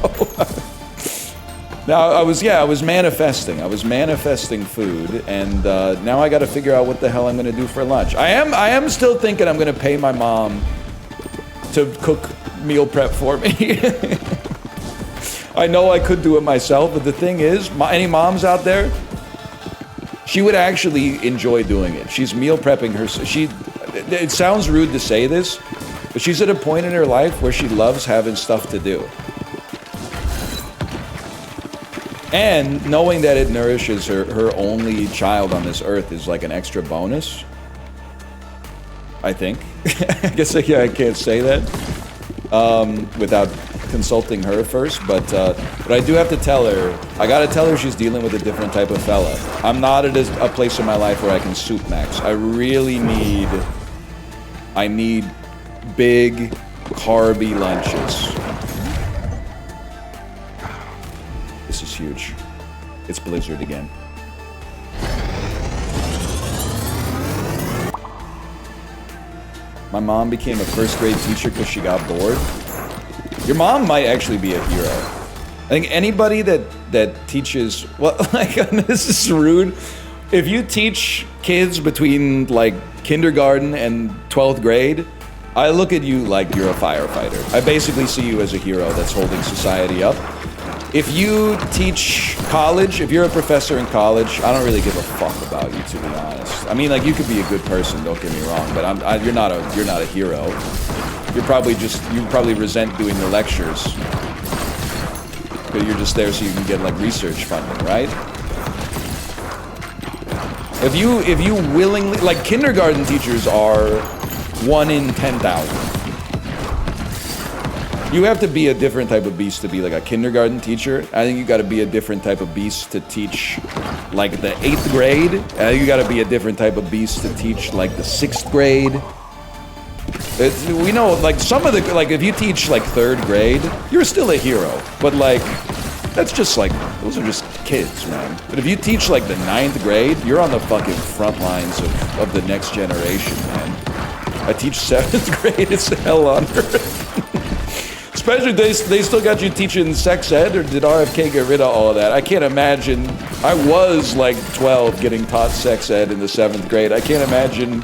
now I was manifesting food, and now I got to figure out what the hell I'm gonna do for lunch. I am still thinking I'm gonna pay my mom to cook meal prep for me. I know I could do it myself, but the thing is, any moms out there, she would actually enjoy doing it. She's meal prepping it sounds rude to say this, but she's at a point in her life where she loves having stuff to do. And knowing that it nourishes her only child on this earth is like an extra bonus. I think. I guess I can't say that without consulting her first, but I do have to tell her, I gotta tell her she's dealing with a different type of fella. I'm not at a place in my life where I can soup max. I really need, big, carby lunches. This is huge. It's Blizzard again. My mom became a first grade teacher because she got bored. Your mom might actually be a hero. I think anybody that teaches, well, like, this is rude. If you teach kids between like kindergarten and 12th grade, I look at you like you're a firefighter. I basically see you as a hero that's holding society up. If you teach college, if you're a professor in college, I don't really give a fuck about you, to be honest. I mean, like, you could be a good person, don't get me wrong, but you're not a hero. You probably resent doing the lectures. But you're just there so you can get like research funding, right? If you willingly, like, kindergarten teachers are 1 in 10,000. You have to be a different type of beast to be like a kindergarten teacher. I think you got to be a different type of beast to teach like the 8th grade. I think you got to be a different type of beast to teach like the 6th grade. We know, like, some of the, like, if you teach like 3rd grade, you're still a hero. But like, that's just like, those are just kids, man. But if you teach like the 9th grade, you're on the fucking front lines of the next generation, man. I teach 7th grade, it's hell on earth. Especially they still got you teaching sex ed, or did RFK get rid of all of that? I can't imagine. I was like 12 getting taught sex ed in the 7th grade. I can't imagine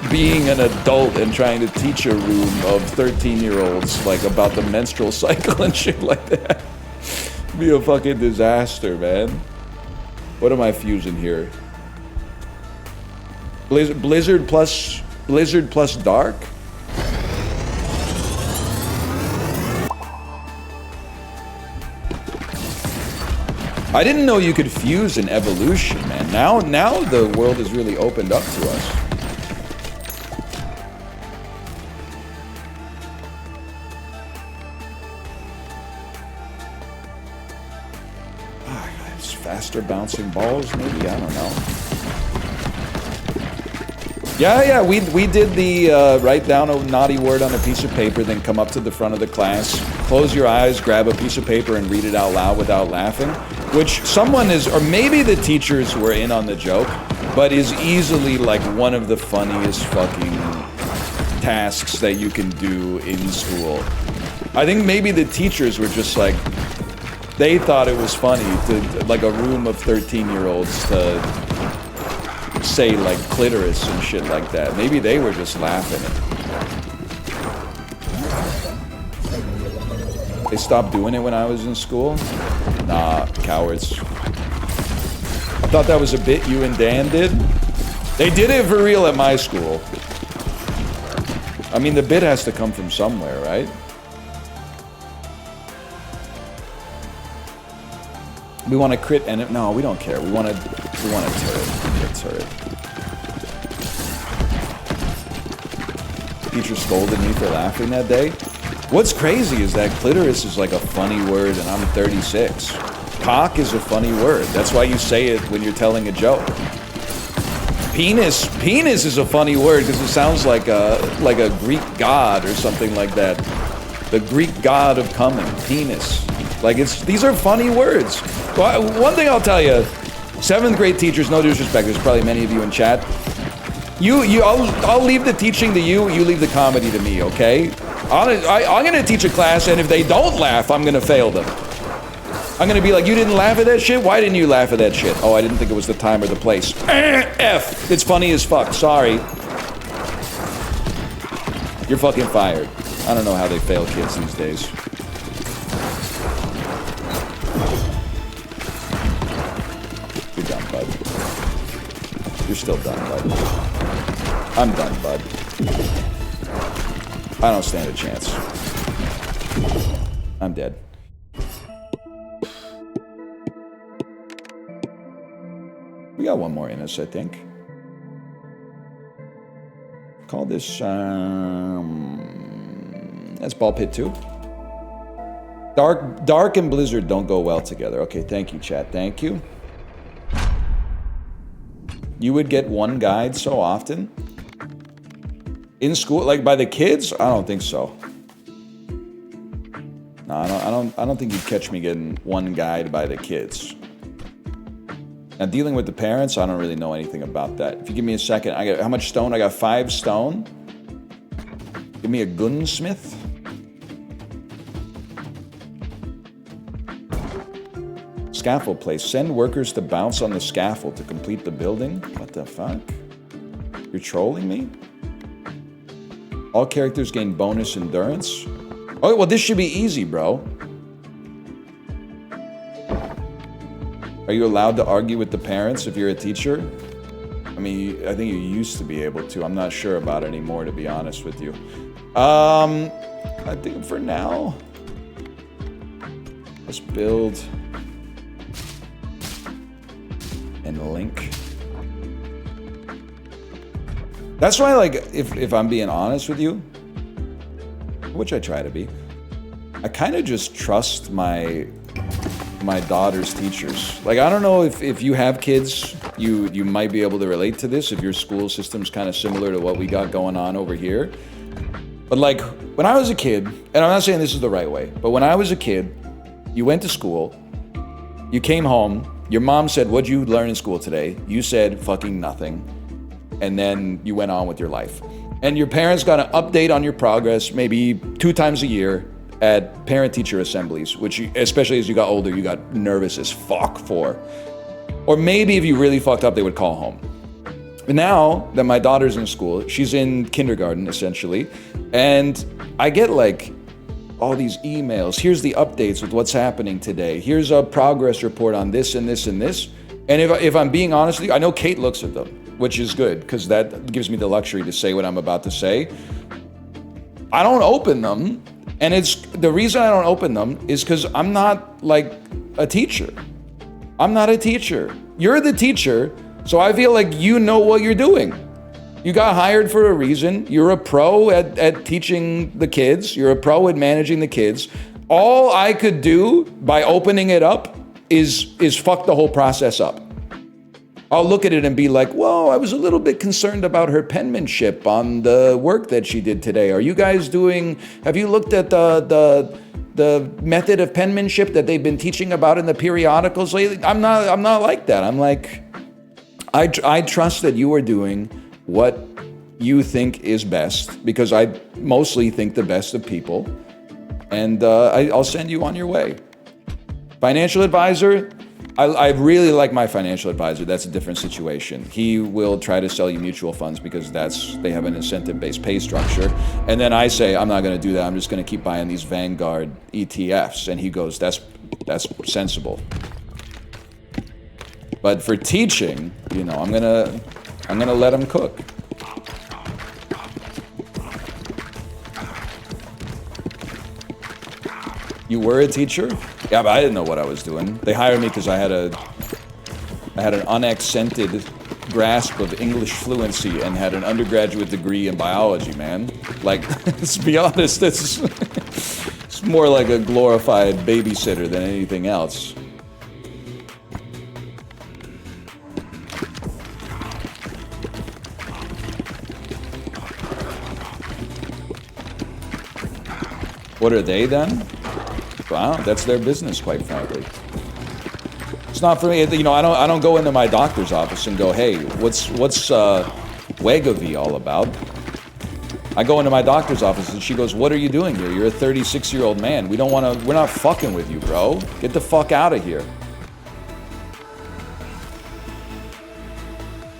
being an adult and trying to teach a room of 13-year-olds like about the menstrual cycle and shit like that. It'd be a fucking disaster, man. What am I fusing here? Blizzard plus dark? I didn't know you could fuse in evolution, man. Now the world has really opened up to us. It's faster bouncing balls, maybe? I don't know. Yeah, we did the write down a naughty word on a piece of paper, then come up to the front of the class, close your eyes, grab a piece of paper, and read it out loud without laughing. Which someone is, or maybe the teachers were in on the joke, but is easily like one of the funniest fucking tasks that you can do in school. I think maybe the teachers were just like, they thought it was funny to, like, a room of 13-year-olds to say like clitoris and shit like that. Maybe they were just laughing. They stopped doing it when I was in school? Nah, cowards. I thought that was a bit you and Dan did. They did it for real at my school. I mean, the bit has to come from somewhere, right? We want to crit and it. No, we don't care. We want a turret. Teacher scolded me for laughing that day. What's crazy is that clitoris is like a funny word and I'm 36. Cock is a funny word. That's why you say it when you're telling a joke. Penis is a funny word because it sounds like a Greek god or something like that. The Greek god of coming, penis. Like, these are funny words. Well, one thing I'll tell you, 7th grade teachers, no disrespect, there's probably many of you in chat. I'll leave the teaching to you, you leave the comedy to me, okay? I'm gonna teach a class, and if they don't laugh, I'm gonna fail them. I'm gonna be like, you didn't laugh at that shit? Why didn't you laugh at that shit? Oh, I didn't think it was the time or the place. F. It's funny as fuck, sorry. You're fucking fired. I don't know how they fail kids these days. You're done, bud. You're still done, bud. I'm done, bud. I don't stand a chance. I'm dead. We got one more in us, I think. Call this, that's ball pit 2. Dark and blizzard don't go well together. Okay, thank you, chat. Thank you. You would get one guide so often? In school, like by the kids? I don't think so. No, I don't think you'd catch me getting one guide by the kids. Now, dealing with the parents, I don't really know anything about that. If you give me a second, I got how much stone? I got 5 stone. Give me a gunsmith. Scaffold place. Send workers to bounce on the scaffold to complete the building. What the fuck? You're trolling me? All characters gain bonus endurance. Oh, well, this should be easy, bro. Are you allowed to argue with the parents if you're a teacher? I mean, I think you used to be able to. I'm not sure about it anymore, to be honest with you. I think for now, let's build and link. That's why, like, if I'm being honest with you, which I try to be, I kind of just trust my daughter's teachers. Like, I don't know if you have kids, you might be able to relate to this if your school system's kind of similar to what we got going on over here. But like, when I was a kid, and I'm not saying this is the right way, but when I was a kid, you went to school, you came home, your mom said, what'd you learn in school today? You said fucking nothing. And then you went on with your life. And your parents got an update on your progress maybe 2 times a year at parent-teacher assemblies, which you, especially as you got older, you got nervous as fuck for. Or maybe if you really fucked up, they would call home. But now that my daughter's in school, she's in kindergarten essentially, and I get like all these emails. Here's the updates with what's happening today. Here's a progress report on this and this and this. And if I'm being honest with you, I know Kate looks at them, which is good because that gives me the luxury to say what I'm about to say. I don't open them. And it's the reason I don't open them is because I'm not like a teacher. I'm not a teacher. You're the teacher, so I feel like you know what you're doing. You got hired for a reason. You're a pro at teaching the kids. You're a pro at managing the kids. All I could do by opening it up is fuck the whole process up. I'll look at it and be like, whoa, I was a little bit concerned about her penmanship on the work that she did today. Are you guys have you looked at the method of penmanship that they've been teaching about in the periodicals lately? I'm not like that. I'm like, I trust that you are doing what you think is best because I mostly think the best of people. And I'll send you on your way. Financial advisor, I really like my financial advisor. That's a different situation. He will try to sell you mutual funds because they have an incentive-based pay structure. And then I say, I'm not going to do that. I'm just going to keep buying these Vanguard ETFs. And he goes, that's sensible. But for teaching, you know, I'm gonna let him cook. You were a teacher? Yeah, but I didn't know what I was doing. They hired me because I had an unaccented grasp of English fluency and had an undergraduate degree in biology, man. Like, let's be honest, it's more like a glorified babysitter than anything else. What are they then? Wow, that's their business, quite frankly. It's not for me. You know, I don't go into my doctor's office and go, "Hey, what's Wegovy all about?" I go into my doctor's office and she goes, "What are you doing here? You're a 36-year-old man. We're not fucking with you, bro. Get the fuck out of here."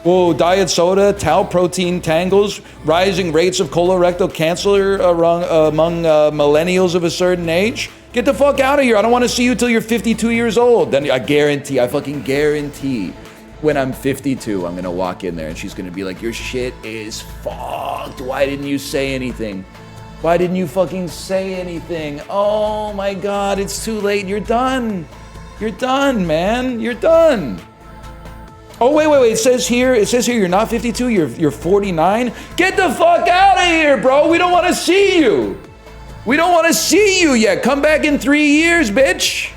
Whoa, diet soda, tau protein tangles, rising rates of colorectal cancer among millennials of a certain age. Get the fuck out of here. I don't want to see you till you're 52 years old. Then I fucking guarantee when I'm 52, I'm going to walk in there and she's going to be like, your shit is fucked. Why didn't you say anything? Why didn't you fucking say anything? Oh my God, it's too late. You're done. You're done, man. You're done. Oh, wait. It says here you're not 52, you're 49. Get the fuck out of here, bro. We don't want to see you. We don't want to see you yet. Come back in 3 years, bitch.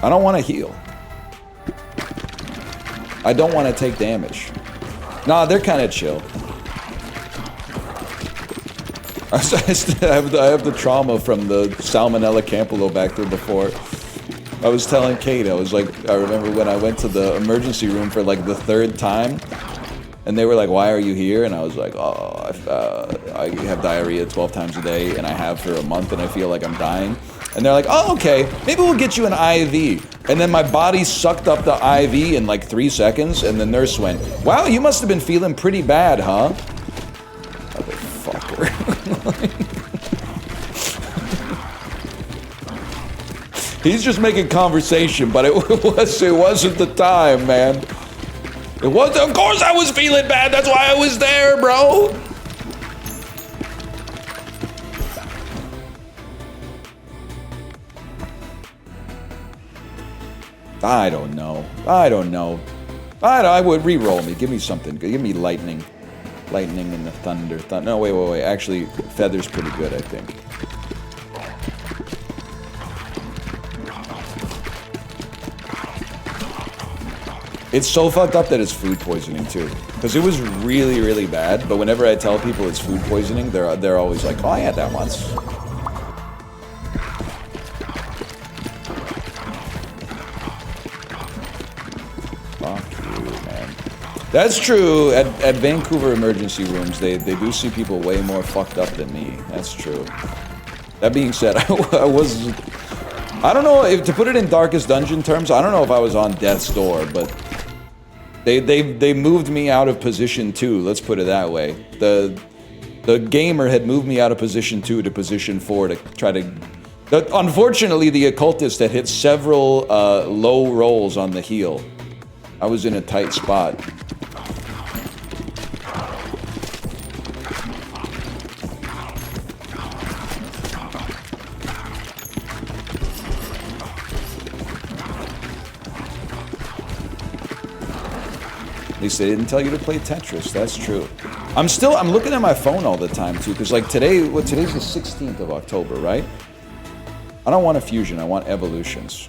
I don't want to heal. I don't want to take damage. Nah, they're kind of chill. I have the trauma from the Salmonella Campylobacter before. I was telling Kate, I was like, I remember when I went to the emergency room for like the 3rd time, and they were like, why are you here? And I was like, oh, I have diarrhea 12 times a day, and I have for a month, and I feel like I'm dying. And they're like, oh, okay, maybe we'll get you an IV. And then my body sucked up the IV in like 3 seconds, and the nurse went, wow, you must have been feeling pretty bad, huh? Motherfucker. He's just making conversation, but it wasn't the time, man. It was, of course I was feeling bad, that's why I was there, bro. I don't know. I would re-roll me. Give me something. Give me lightning. Lightning and the thunder. No, wait. Actually, feather's pretty good, I think. It's so fucked up that it's food poisoning too. Because it was really, really bad. But whenever I tell people it's food poisoning, they're always like, oh, I had that once. That's true. At Vancouver emergency rooms, they do see people way more fucked up than me. That's true. That being said, I don't know if to put it in Darkest Dungeon terms, I don't know if I was on death's door, but they moved me out of position 2. Let's put it that way. The gamer had moved me out of position 2 to position 4 to try to. Unfortunately, the occultist had hit several low rolls on the heel. I was in a tight spot. At least they didn't tell you to play Tetris. That's true. I'm looking at my phone all the time too, because like today's the 16th of October, right? I don't want a fusion. I want evolutions.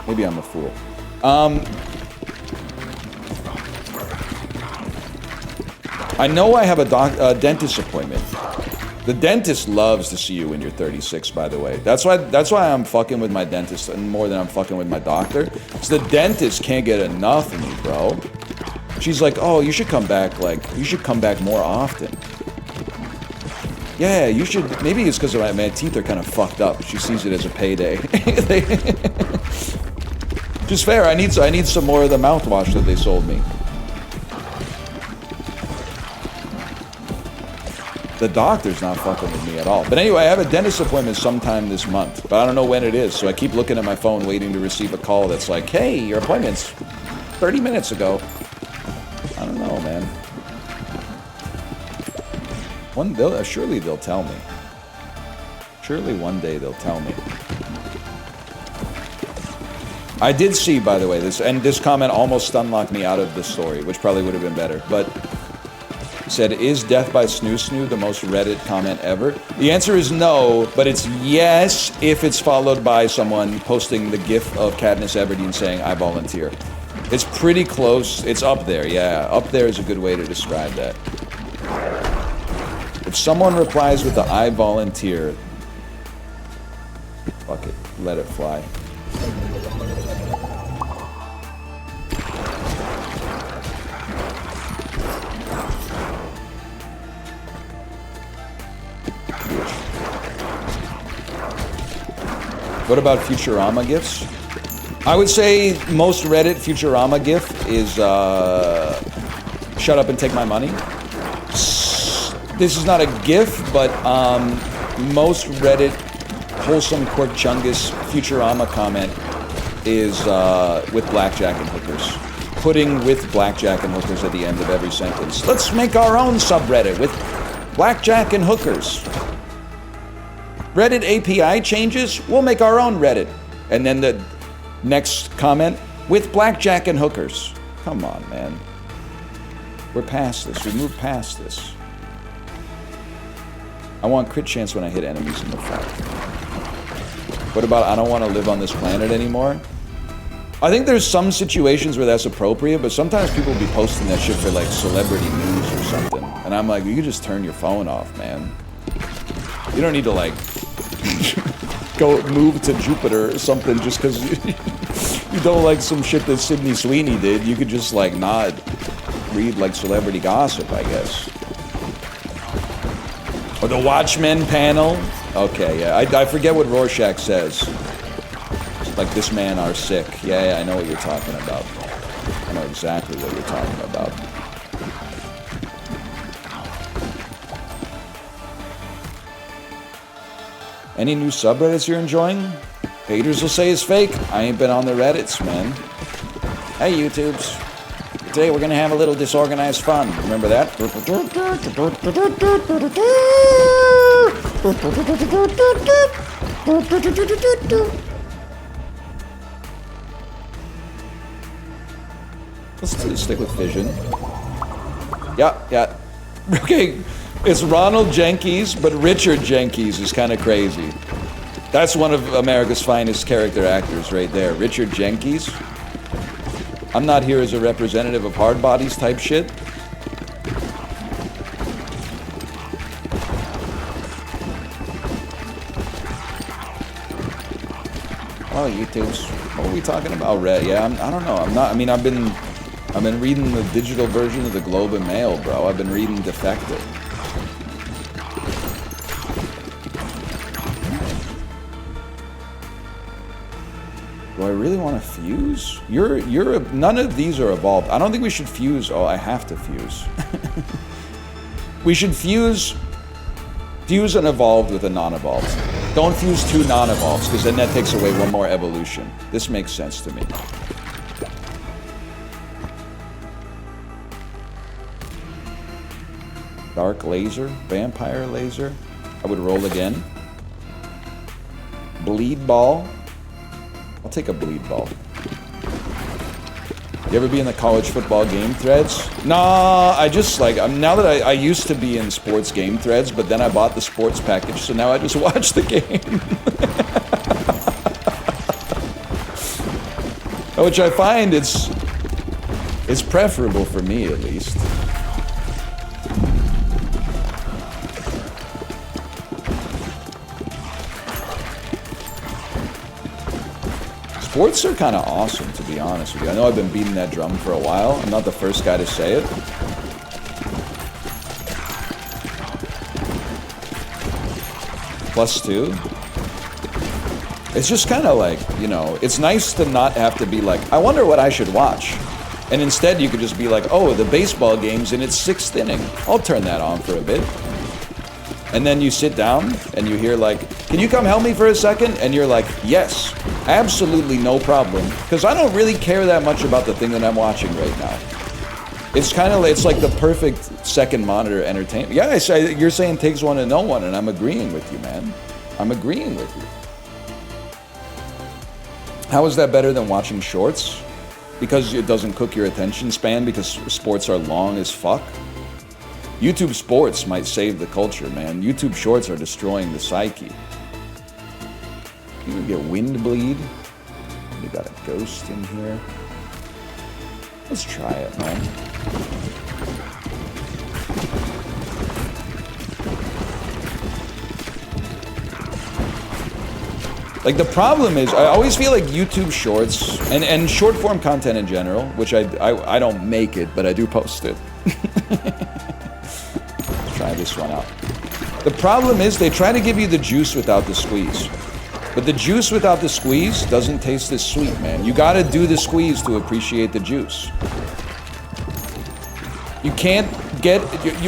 Maybe I'm a fool. I know I have a dentist appointment. The dentist loves to see you when you're 36, by the way. That's why I'm fucking with my dentist and more than I'm fucking with my doctor. Because the dentist can't get enough of me, bro. She's like, oh, you should come back, more often. Yeah, you should. Maybe it's because my teeth are kind of fucked up. She sees it as a payday. Just fair. I need some more of the mouthwash that they sold me. The doctor's not fucking with me at all. But anyway, I have a dentist appointment sometime this month, but I don't know when it is. So I keep looking at my phone, waiting to receive a call that's like, "Hey, your appointment's 30 minutes ago." I don't know, man. Surely they'll tell me. Surely one day they'll tell me. I did see, by the way, this comment almost stunlocked me out of the story, which probably would have been better, but it said, is death by Snoo Snoo the most Reddit comment ever? The answer is no, but it's yes if it's followed by someone posting the gif of Katniss Everdeen saying, I volunteer. It's pretty close. It's up there, yeah. Up there is a good way to describe that. If someone replies with the I volunteer, fuck it, let it fly. What about Futurama gifs? I would say most Reddit Futurama gif is shut up and take my money. This is not a gif, but most Reddit wholesome Cork Chungus Futurama comment is with blackjack and hookers. Putting with blackjack and hookers at the end of every sentence. Let's make our own subreddit with blackjack and hookers. Reddit API changes, we'll make our own Reddit. And then the next comment, with blackjack and hookers. Come on, man. We're past this. We moved past this. I want crit chance when I hit enemies in the front. What about I don't want to live on this planet anymore? I think there's some situations where that's appropriate, but sometimes people will be posting that shit for like celebrity news or something. And I'm like, you can just turn your phone off, man. You don't need to like go move to Jupiter or something just because you don't like some shit that Sydney Sweeney did. You could just like not read like celebrity gossip, I guess. Or the Watchmen panel. Okay, yeah. I forget what Rorschach says. Like, this man are sick. Yeah, I know what you're talking about. I know exactly what you're talking about. Any new subreddits you're enjoying? Haters will say it's fake. I ain't been on the Reddits, man. Hey, YouTubes. Today we're gonna have a little disorganized fun. Remember that? Let's stick with Fission. Yeah. Okay, it's Ronald Jenkins, but Richard Jenkins is kind of crazy. That's one of America's finest character actors right there. Richard Jenkins. I'm not here as a representative of hard bodies type shit. Oh, YouTube's. What are we talking about? Red? Yeah, I don't know. I'm not. I mean, I've been reading the digital version of the Globe and Mail, bro. I've been reading Defected. Do I really want to fuse? None of these are evolved. I don't think we should fuse. Oh, I have to fuse. We should fuse and evolved with a non-evolved. Don't fuse two non-evolves, because then that takes away one more evolution. This makes sense to me. Dark laser, vampire laser. I would roll again. Bleed ball. I'll take a bleed ball. You ever be in the college football game threads? Nah, I just like, now that I used to be in sports game threads, but then I bought the sports package, so now I just watch the game. Which I find it's preferable for me, at least. Sports are kind of awesome, to be honest with you. I know I've been beating that drum for a while. I'm not the first guy to say it. +2. It's just kind of like, you know, it's nice to not have to be like, I wonder what I should watch. And instead you could just be like, oh, the baseball game's in its 6th inning. I'll turn that on for a bit. And then you sit down and you hear like, can you come help me for a second? And you're like, yes, absolutely no problem. Because I don't really care that much about the thing that I'm watching right now. It's kind of, it's like the perfect second monitor entertainment. Yeah, you're saying takes one to know one, and I'm agreeing with you, man. I'm agreeing with you. How is that better than watching shorts? Because it doesn't cook your attention span because sports are long as fuck? YouTube sports might save the culture, man. YouTube shorts are destroying the psyche. You can get wind bleed. We got a ghost in here. Let's try it, man. Like, the problem is, I always feel like YouTube shorts, and short form content in general, which I don't make it, but I do post it. Try this one out. The problem is they try to give you the juice without the squeeze. But the juice without the squeeze doesn't taste as sweet, man. You gotta do the squeeze to appreciate the juice. You can't get,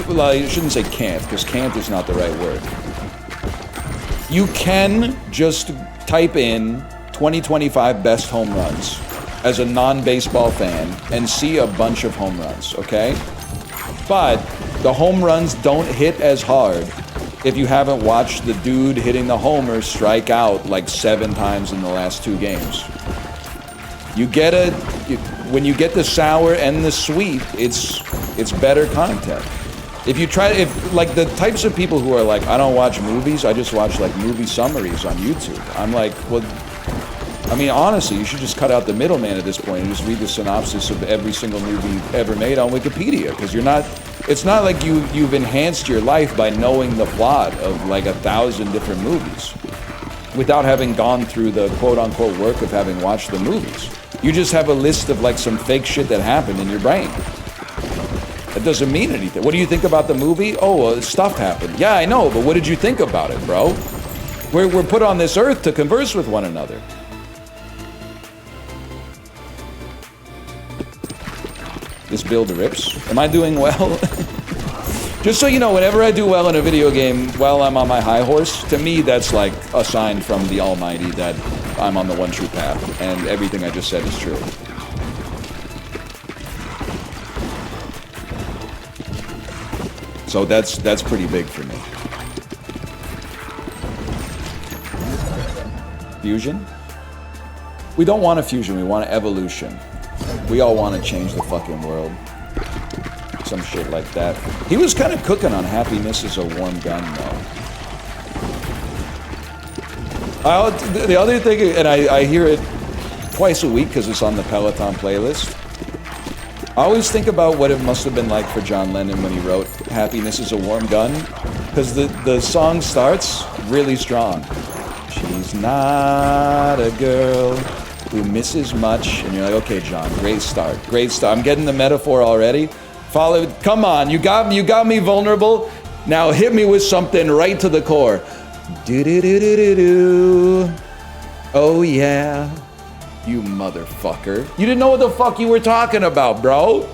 well, I shouldn't say can't, because can't is not the right word. You can just type in 2025 best home runs as a non-baseball fan and see a bunch of home runs, okay? But the home runs don't hit as hard if you haven't watched the dude hitting the homer strike out like 7 times in the last 2 games. When you get the sour and the sweet, it's better content. If like the types of people who are like, I don't watch movies, I just watch like movie summaries on YouTube. I'm like, well, I mean, honestly, you should just cut out the middleman at this point and just read the synopsis of every single movie ever made on Wikipedia, because it's not like you've enhanced your life by knowing the plot of like 1,000 different movies without having gone through the quote-unquote work of having watched the movies. You just have a list of like some fake shit that happened in your brain. That doesn't mean anything. What do you think about the movie? Oh, stuff happened. Yeah, I know, but what did you think about it, bro? We're put on this earth to converse with one another. This build rips. Am I doing well? Just so you know, whenever I do well in a video game while I'm on my high horse, to me that's like a sign from the Almighty that I'm on the one true path, and everything I just said is true. So that's pretty big for me. Fusion? We don't want a fusion, we want an evolution. We all want to change the fucking world. Some shit like that. He was kind of cooking on Happiness is a Warm Gun, though. The other thing, and I hear it twice a week because it's on the Peloton playlist. I always think about what it must have been like for John Lennon when he wrote Happiness is a Warm Gun, because the song starts really strong. She's not a girl who misses much, and you're like, okay, John, great start. I'm getting the metaphor already. Come on, you got me vulnerable. Now hit me with something right to the core. Do do do do do do. Oh yeah, you motherfucker. You didn't know what the fuck you were talking about, bro.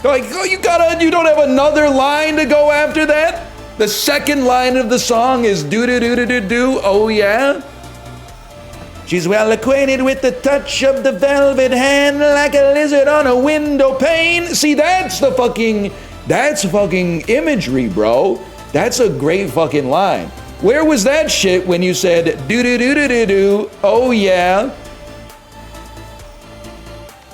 Like, oh, you don't have another line to go after that? The second line of the song is do do do do do do. Oh yeah. She's well acquainted with the touch of the velvet hand, like a lizard on a window pane. See, that's fucking imagery, bro. That's a great fucking line. Where was that shit when you said do do do do do do? Oh yeah.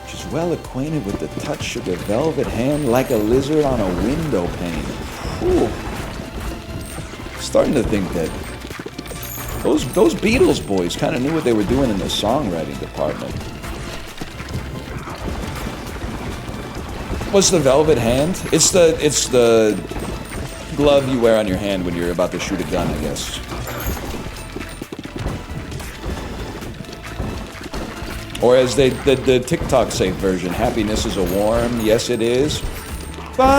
She's well acquainted with the touch of the velvet hand, like a lizard on a window pane. Ooh. Starting to think that those Beatles boys kind of knew what they were doing in the songwriting department. What's the velvet hand? It's the glove you wear on your hand when you're about to shoot a gun, I guess. Or as the TikTok safe version, happiness is a warm, yes it is, fun.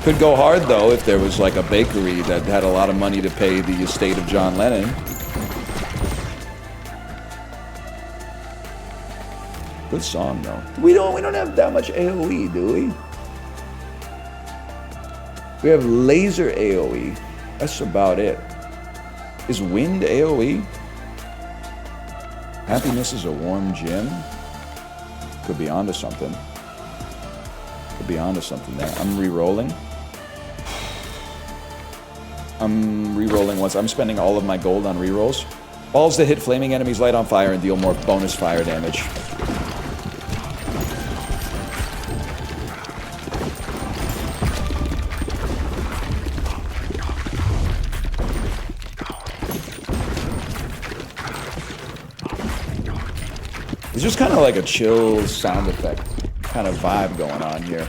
Could go hard, though, if there was like a bakery that had a lot of money to pay the estate of John Lennon. Good song, though. We don't have that much AoE, do we? We have laser AoE. That's about it. Is wind AoE? Happiness is a warm gym? Could be onto something. Could be onto something there. I'm re-rolling. Once. I'm spending all of my gold on re-rolls. Balls that hit flaming enemies light on fire and deal more bonus fire damage. It's just kind of like a chill sound effect kind of vibe going on here.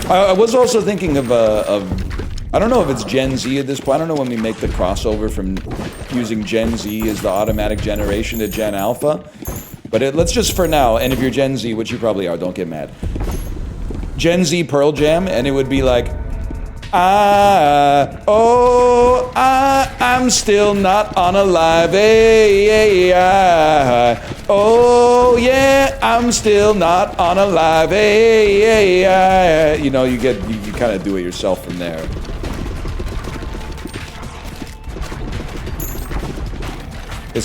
I was also thinking of I don't know if it's Gen Z at this point. I don't know when we make the crossover from using Gen Z as the automatic generation to Gen Alpha. But let's just for now, and if you're Gen Z, which you probably are, don't get mad. Gen Z Pearl Jam, and it would be like, I'm still not unalive. Oh yeah, I'm still not unalive. You know, you kind of do it yourself from there.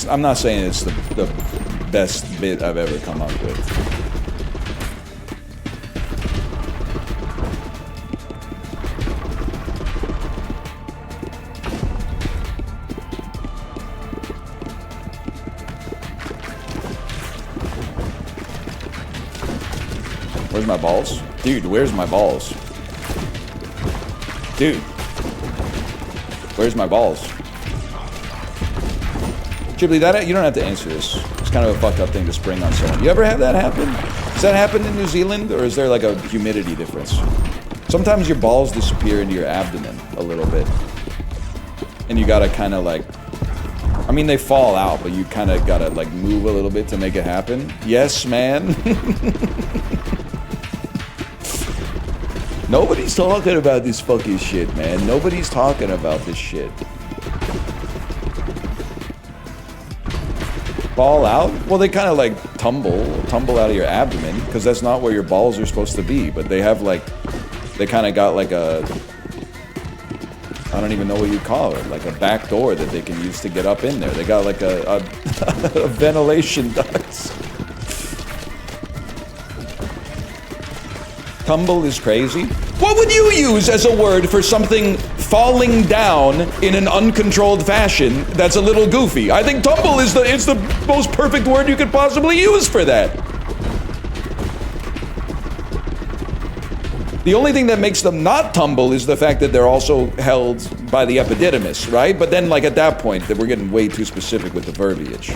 I'm not saying it's the best bit I've ever come up with. Where's my balls? Dude, where's my balls? Dude. Where's my balls? Chibley, you don't have to answer this. It's kind of a fucked up thing to spring on someone. You ever have that happen? Does that happen in New Zealand, or is there like a humidity difference? Sometimes your balls disappear into your abdomen a little bit. And you gotta kind of like... I mean, they fall out, but you kind of gotta like move a little bit to make it happen. Yes, man. Nobody's talking about this fucking shit, man. Nobody's talking about this shit. Fall out? Well, they kind of like tumble out of your abdomen, because that's not where your balls are supposed to be. But they have like, they kind of got like a, I don't even know what you call it, like a back door that they can use to get up in there. They got like a ventilation ducts. Tumble is crazy. What would you use as a word for something falling down in an uncontrolled fashion that's a little goofy? I think tumble is the most perfect word you could possibly use for that. The only thing that makes them not tumble is the fact that they're also held by the epididymis, right? But then, like, at that point, that we're getting way too specific with the verbiage.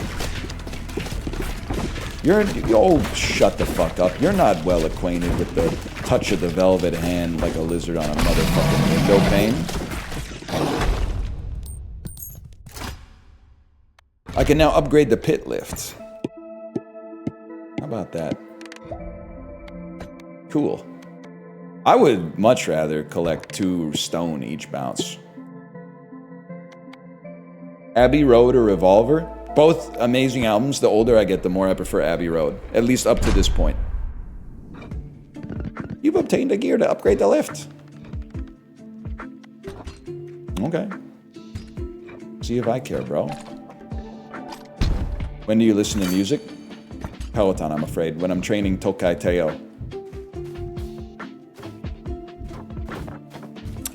Oh, shut the fuck up. You're not well acquainted with the touch of the velvet hand like a lizard on a motherfucking window pane. I can now upgrade the pit lift. How about that? Cool. I would much rather collect 2 stone each bounce. Abbey Road or Revolver? Both amazing albums. The older I get, the more I prefer Abbey Road. At least up to this point. You've obtained a gear to upgrade the lift. Okay. See if I care, bro. When do you listen to music? Peloton, I'm afraid. When I'm training Tokai Teo.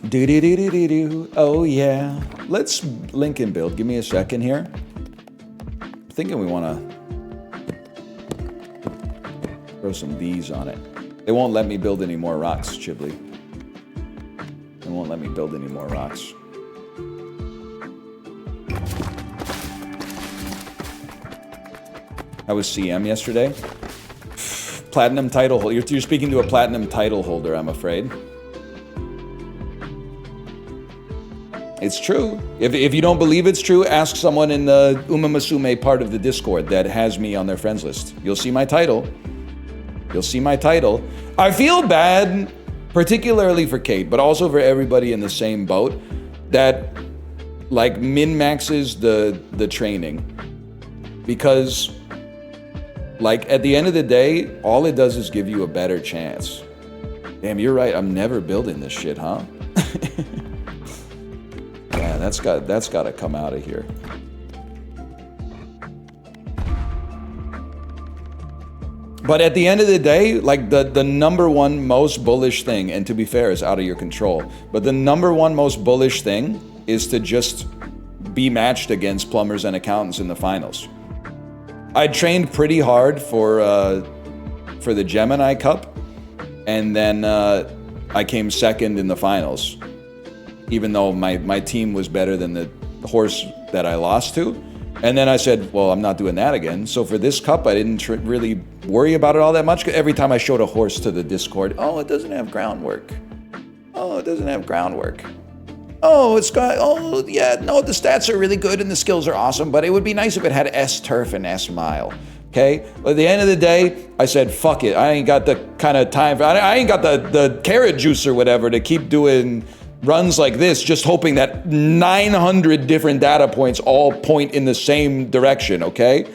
Do-do-do-do-do-do. Oh, yeah. Let's link and build. Give me a second here. I'm thinking we want to throw some V's on it. They won't let me build any more rocks, Chibley. They won't let me build any more rocks. I was CM yesterday. Platinum title holder. You're speaking to a platinum title holder, I'm afraid. It's true. If you don't believe it's true, ask someone in the Umamasume part of the Discord that has me on their friends list. You'll see my title. You'll see my title. I feel bad, particularly for Kate, but also for everybody in the same boat that like min-maxes the training. Because like at the end of the day, all it does is give you a better chance. Damn, you're right. I'm never building this shit, huh? Yeah, that's got to come out of here. But at the end of the day, like the number one most bullish thing, and to be fair, is out of your control, but the number one most bullish thing is to just be matched against plumbers and accountants in the finals. I trained pretty hard for the Gemini Cup, and then I came second in the finals, even though my team was better than the horse that I lost to. And then I said, well, I'm not doing that again. So for this cup, I didn't really worry about it all that much. Every time I showed a horse to the Discord, oh, it doesn't have groundwork. Oh, it doesn't have groundwork. Oh, it's got, oh, yeah, no, the stats are really good and the skills are awesome, but it would be nice if it had S turf and S mile. Okay? But at the end of the day, I said, fuck it. I ain't got the kind of time, I ain't got the carrot juice or whatever to keep doing runs like this, just hoping that 900 different data points all point in the same direction, okay?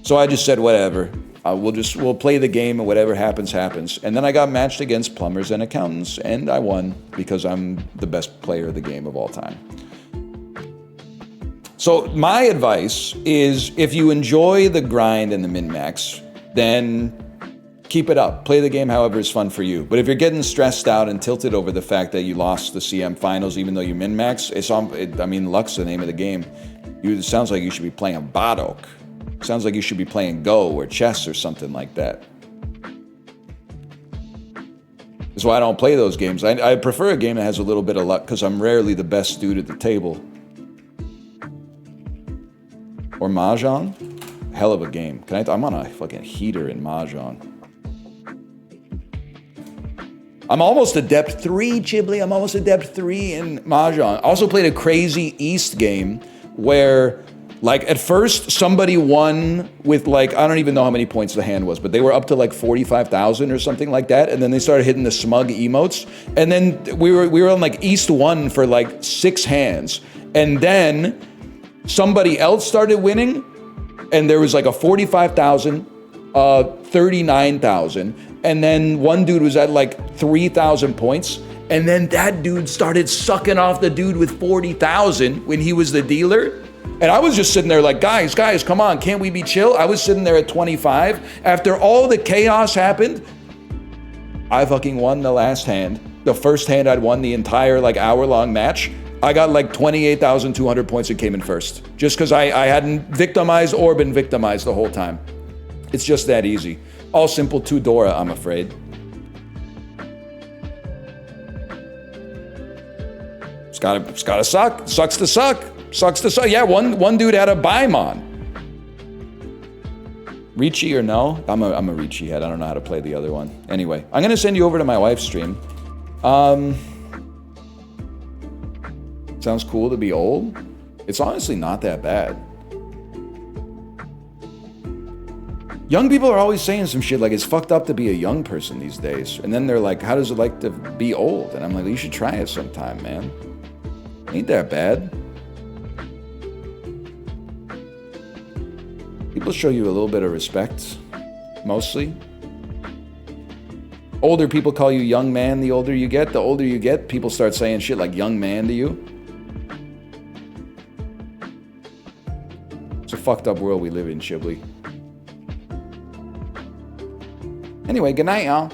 So I just said, whatever. We'll play the game and whatever happens, happens. And then I got matched against plumbers and accountants, and I won because I'm the best player of the game of all time. So my advice is, if you enjoy the grind and the min-max, then keep it up. Play the game however is fun for you. But if you're getting stressed out and tilted over the fact that you lost the CM finals even though you min-max, luck's the name of the game. It sounds like you should be playing Badok. Sounds like you should be playing Go or chess or something like that. That's why I don't play those games. I prefer a game that has a little bit of luck because I'm rarely the best dude at the table. Or Mahjong? Hell of a game. I'm on a fucking heater in Mahjong. I'm almost adept 3, Chibli. I'm almost adept 3 in Mahjong. I also played a crazy East game where, like, at first somebody won with, like, I don't even know how many points the hand was, but they were up to like 45,000 or something like that, and then they started hitting the smug emotes, and then we were on like East 1 for like 6 hands, and then somebody else started winning, and there was like a 45,000, 39,000, and then one dude was at like 3,000 points, and then that dude started sucking off the dude with 40,000 when he was the dealer. And I was just sitting there like, guys, come on, can't we be chill? I was sitting there at 25. After all the chaos happened, I fucking won the last hand. The first hand I'd won the entire like hour-long match. I got like 28,200 points and came in first. Just because I hadn't victimized or been victimized the whole time. It's just that easy. All simple to Dora, I'm afraid. It's gotta suck. Sucks to suck. Sucks to suck. Yeah, one dude had a Baimon. Ricci or no? I'm a Ricci head. I don't know how to play the other one. Anyway, I'm gonna send you over to my wife's stream. Sounds cool to be old. It's honestly not that bad. Young people are always saying some shit like it's fucked up to be a young person these days. And then they're like, how does it like to be old? And I'm like, you should try it sometime, man. Ain't that bad. People show you a little bit of respect, mostly. Older people call you young man the older you get. The older you get, people start saying shit like young man to you. It's a fucked up world we live in, Chibli. Anyway, good night, y'all.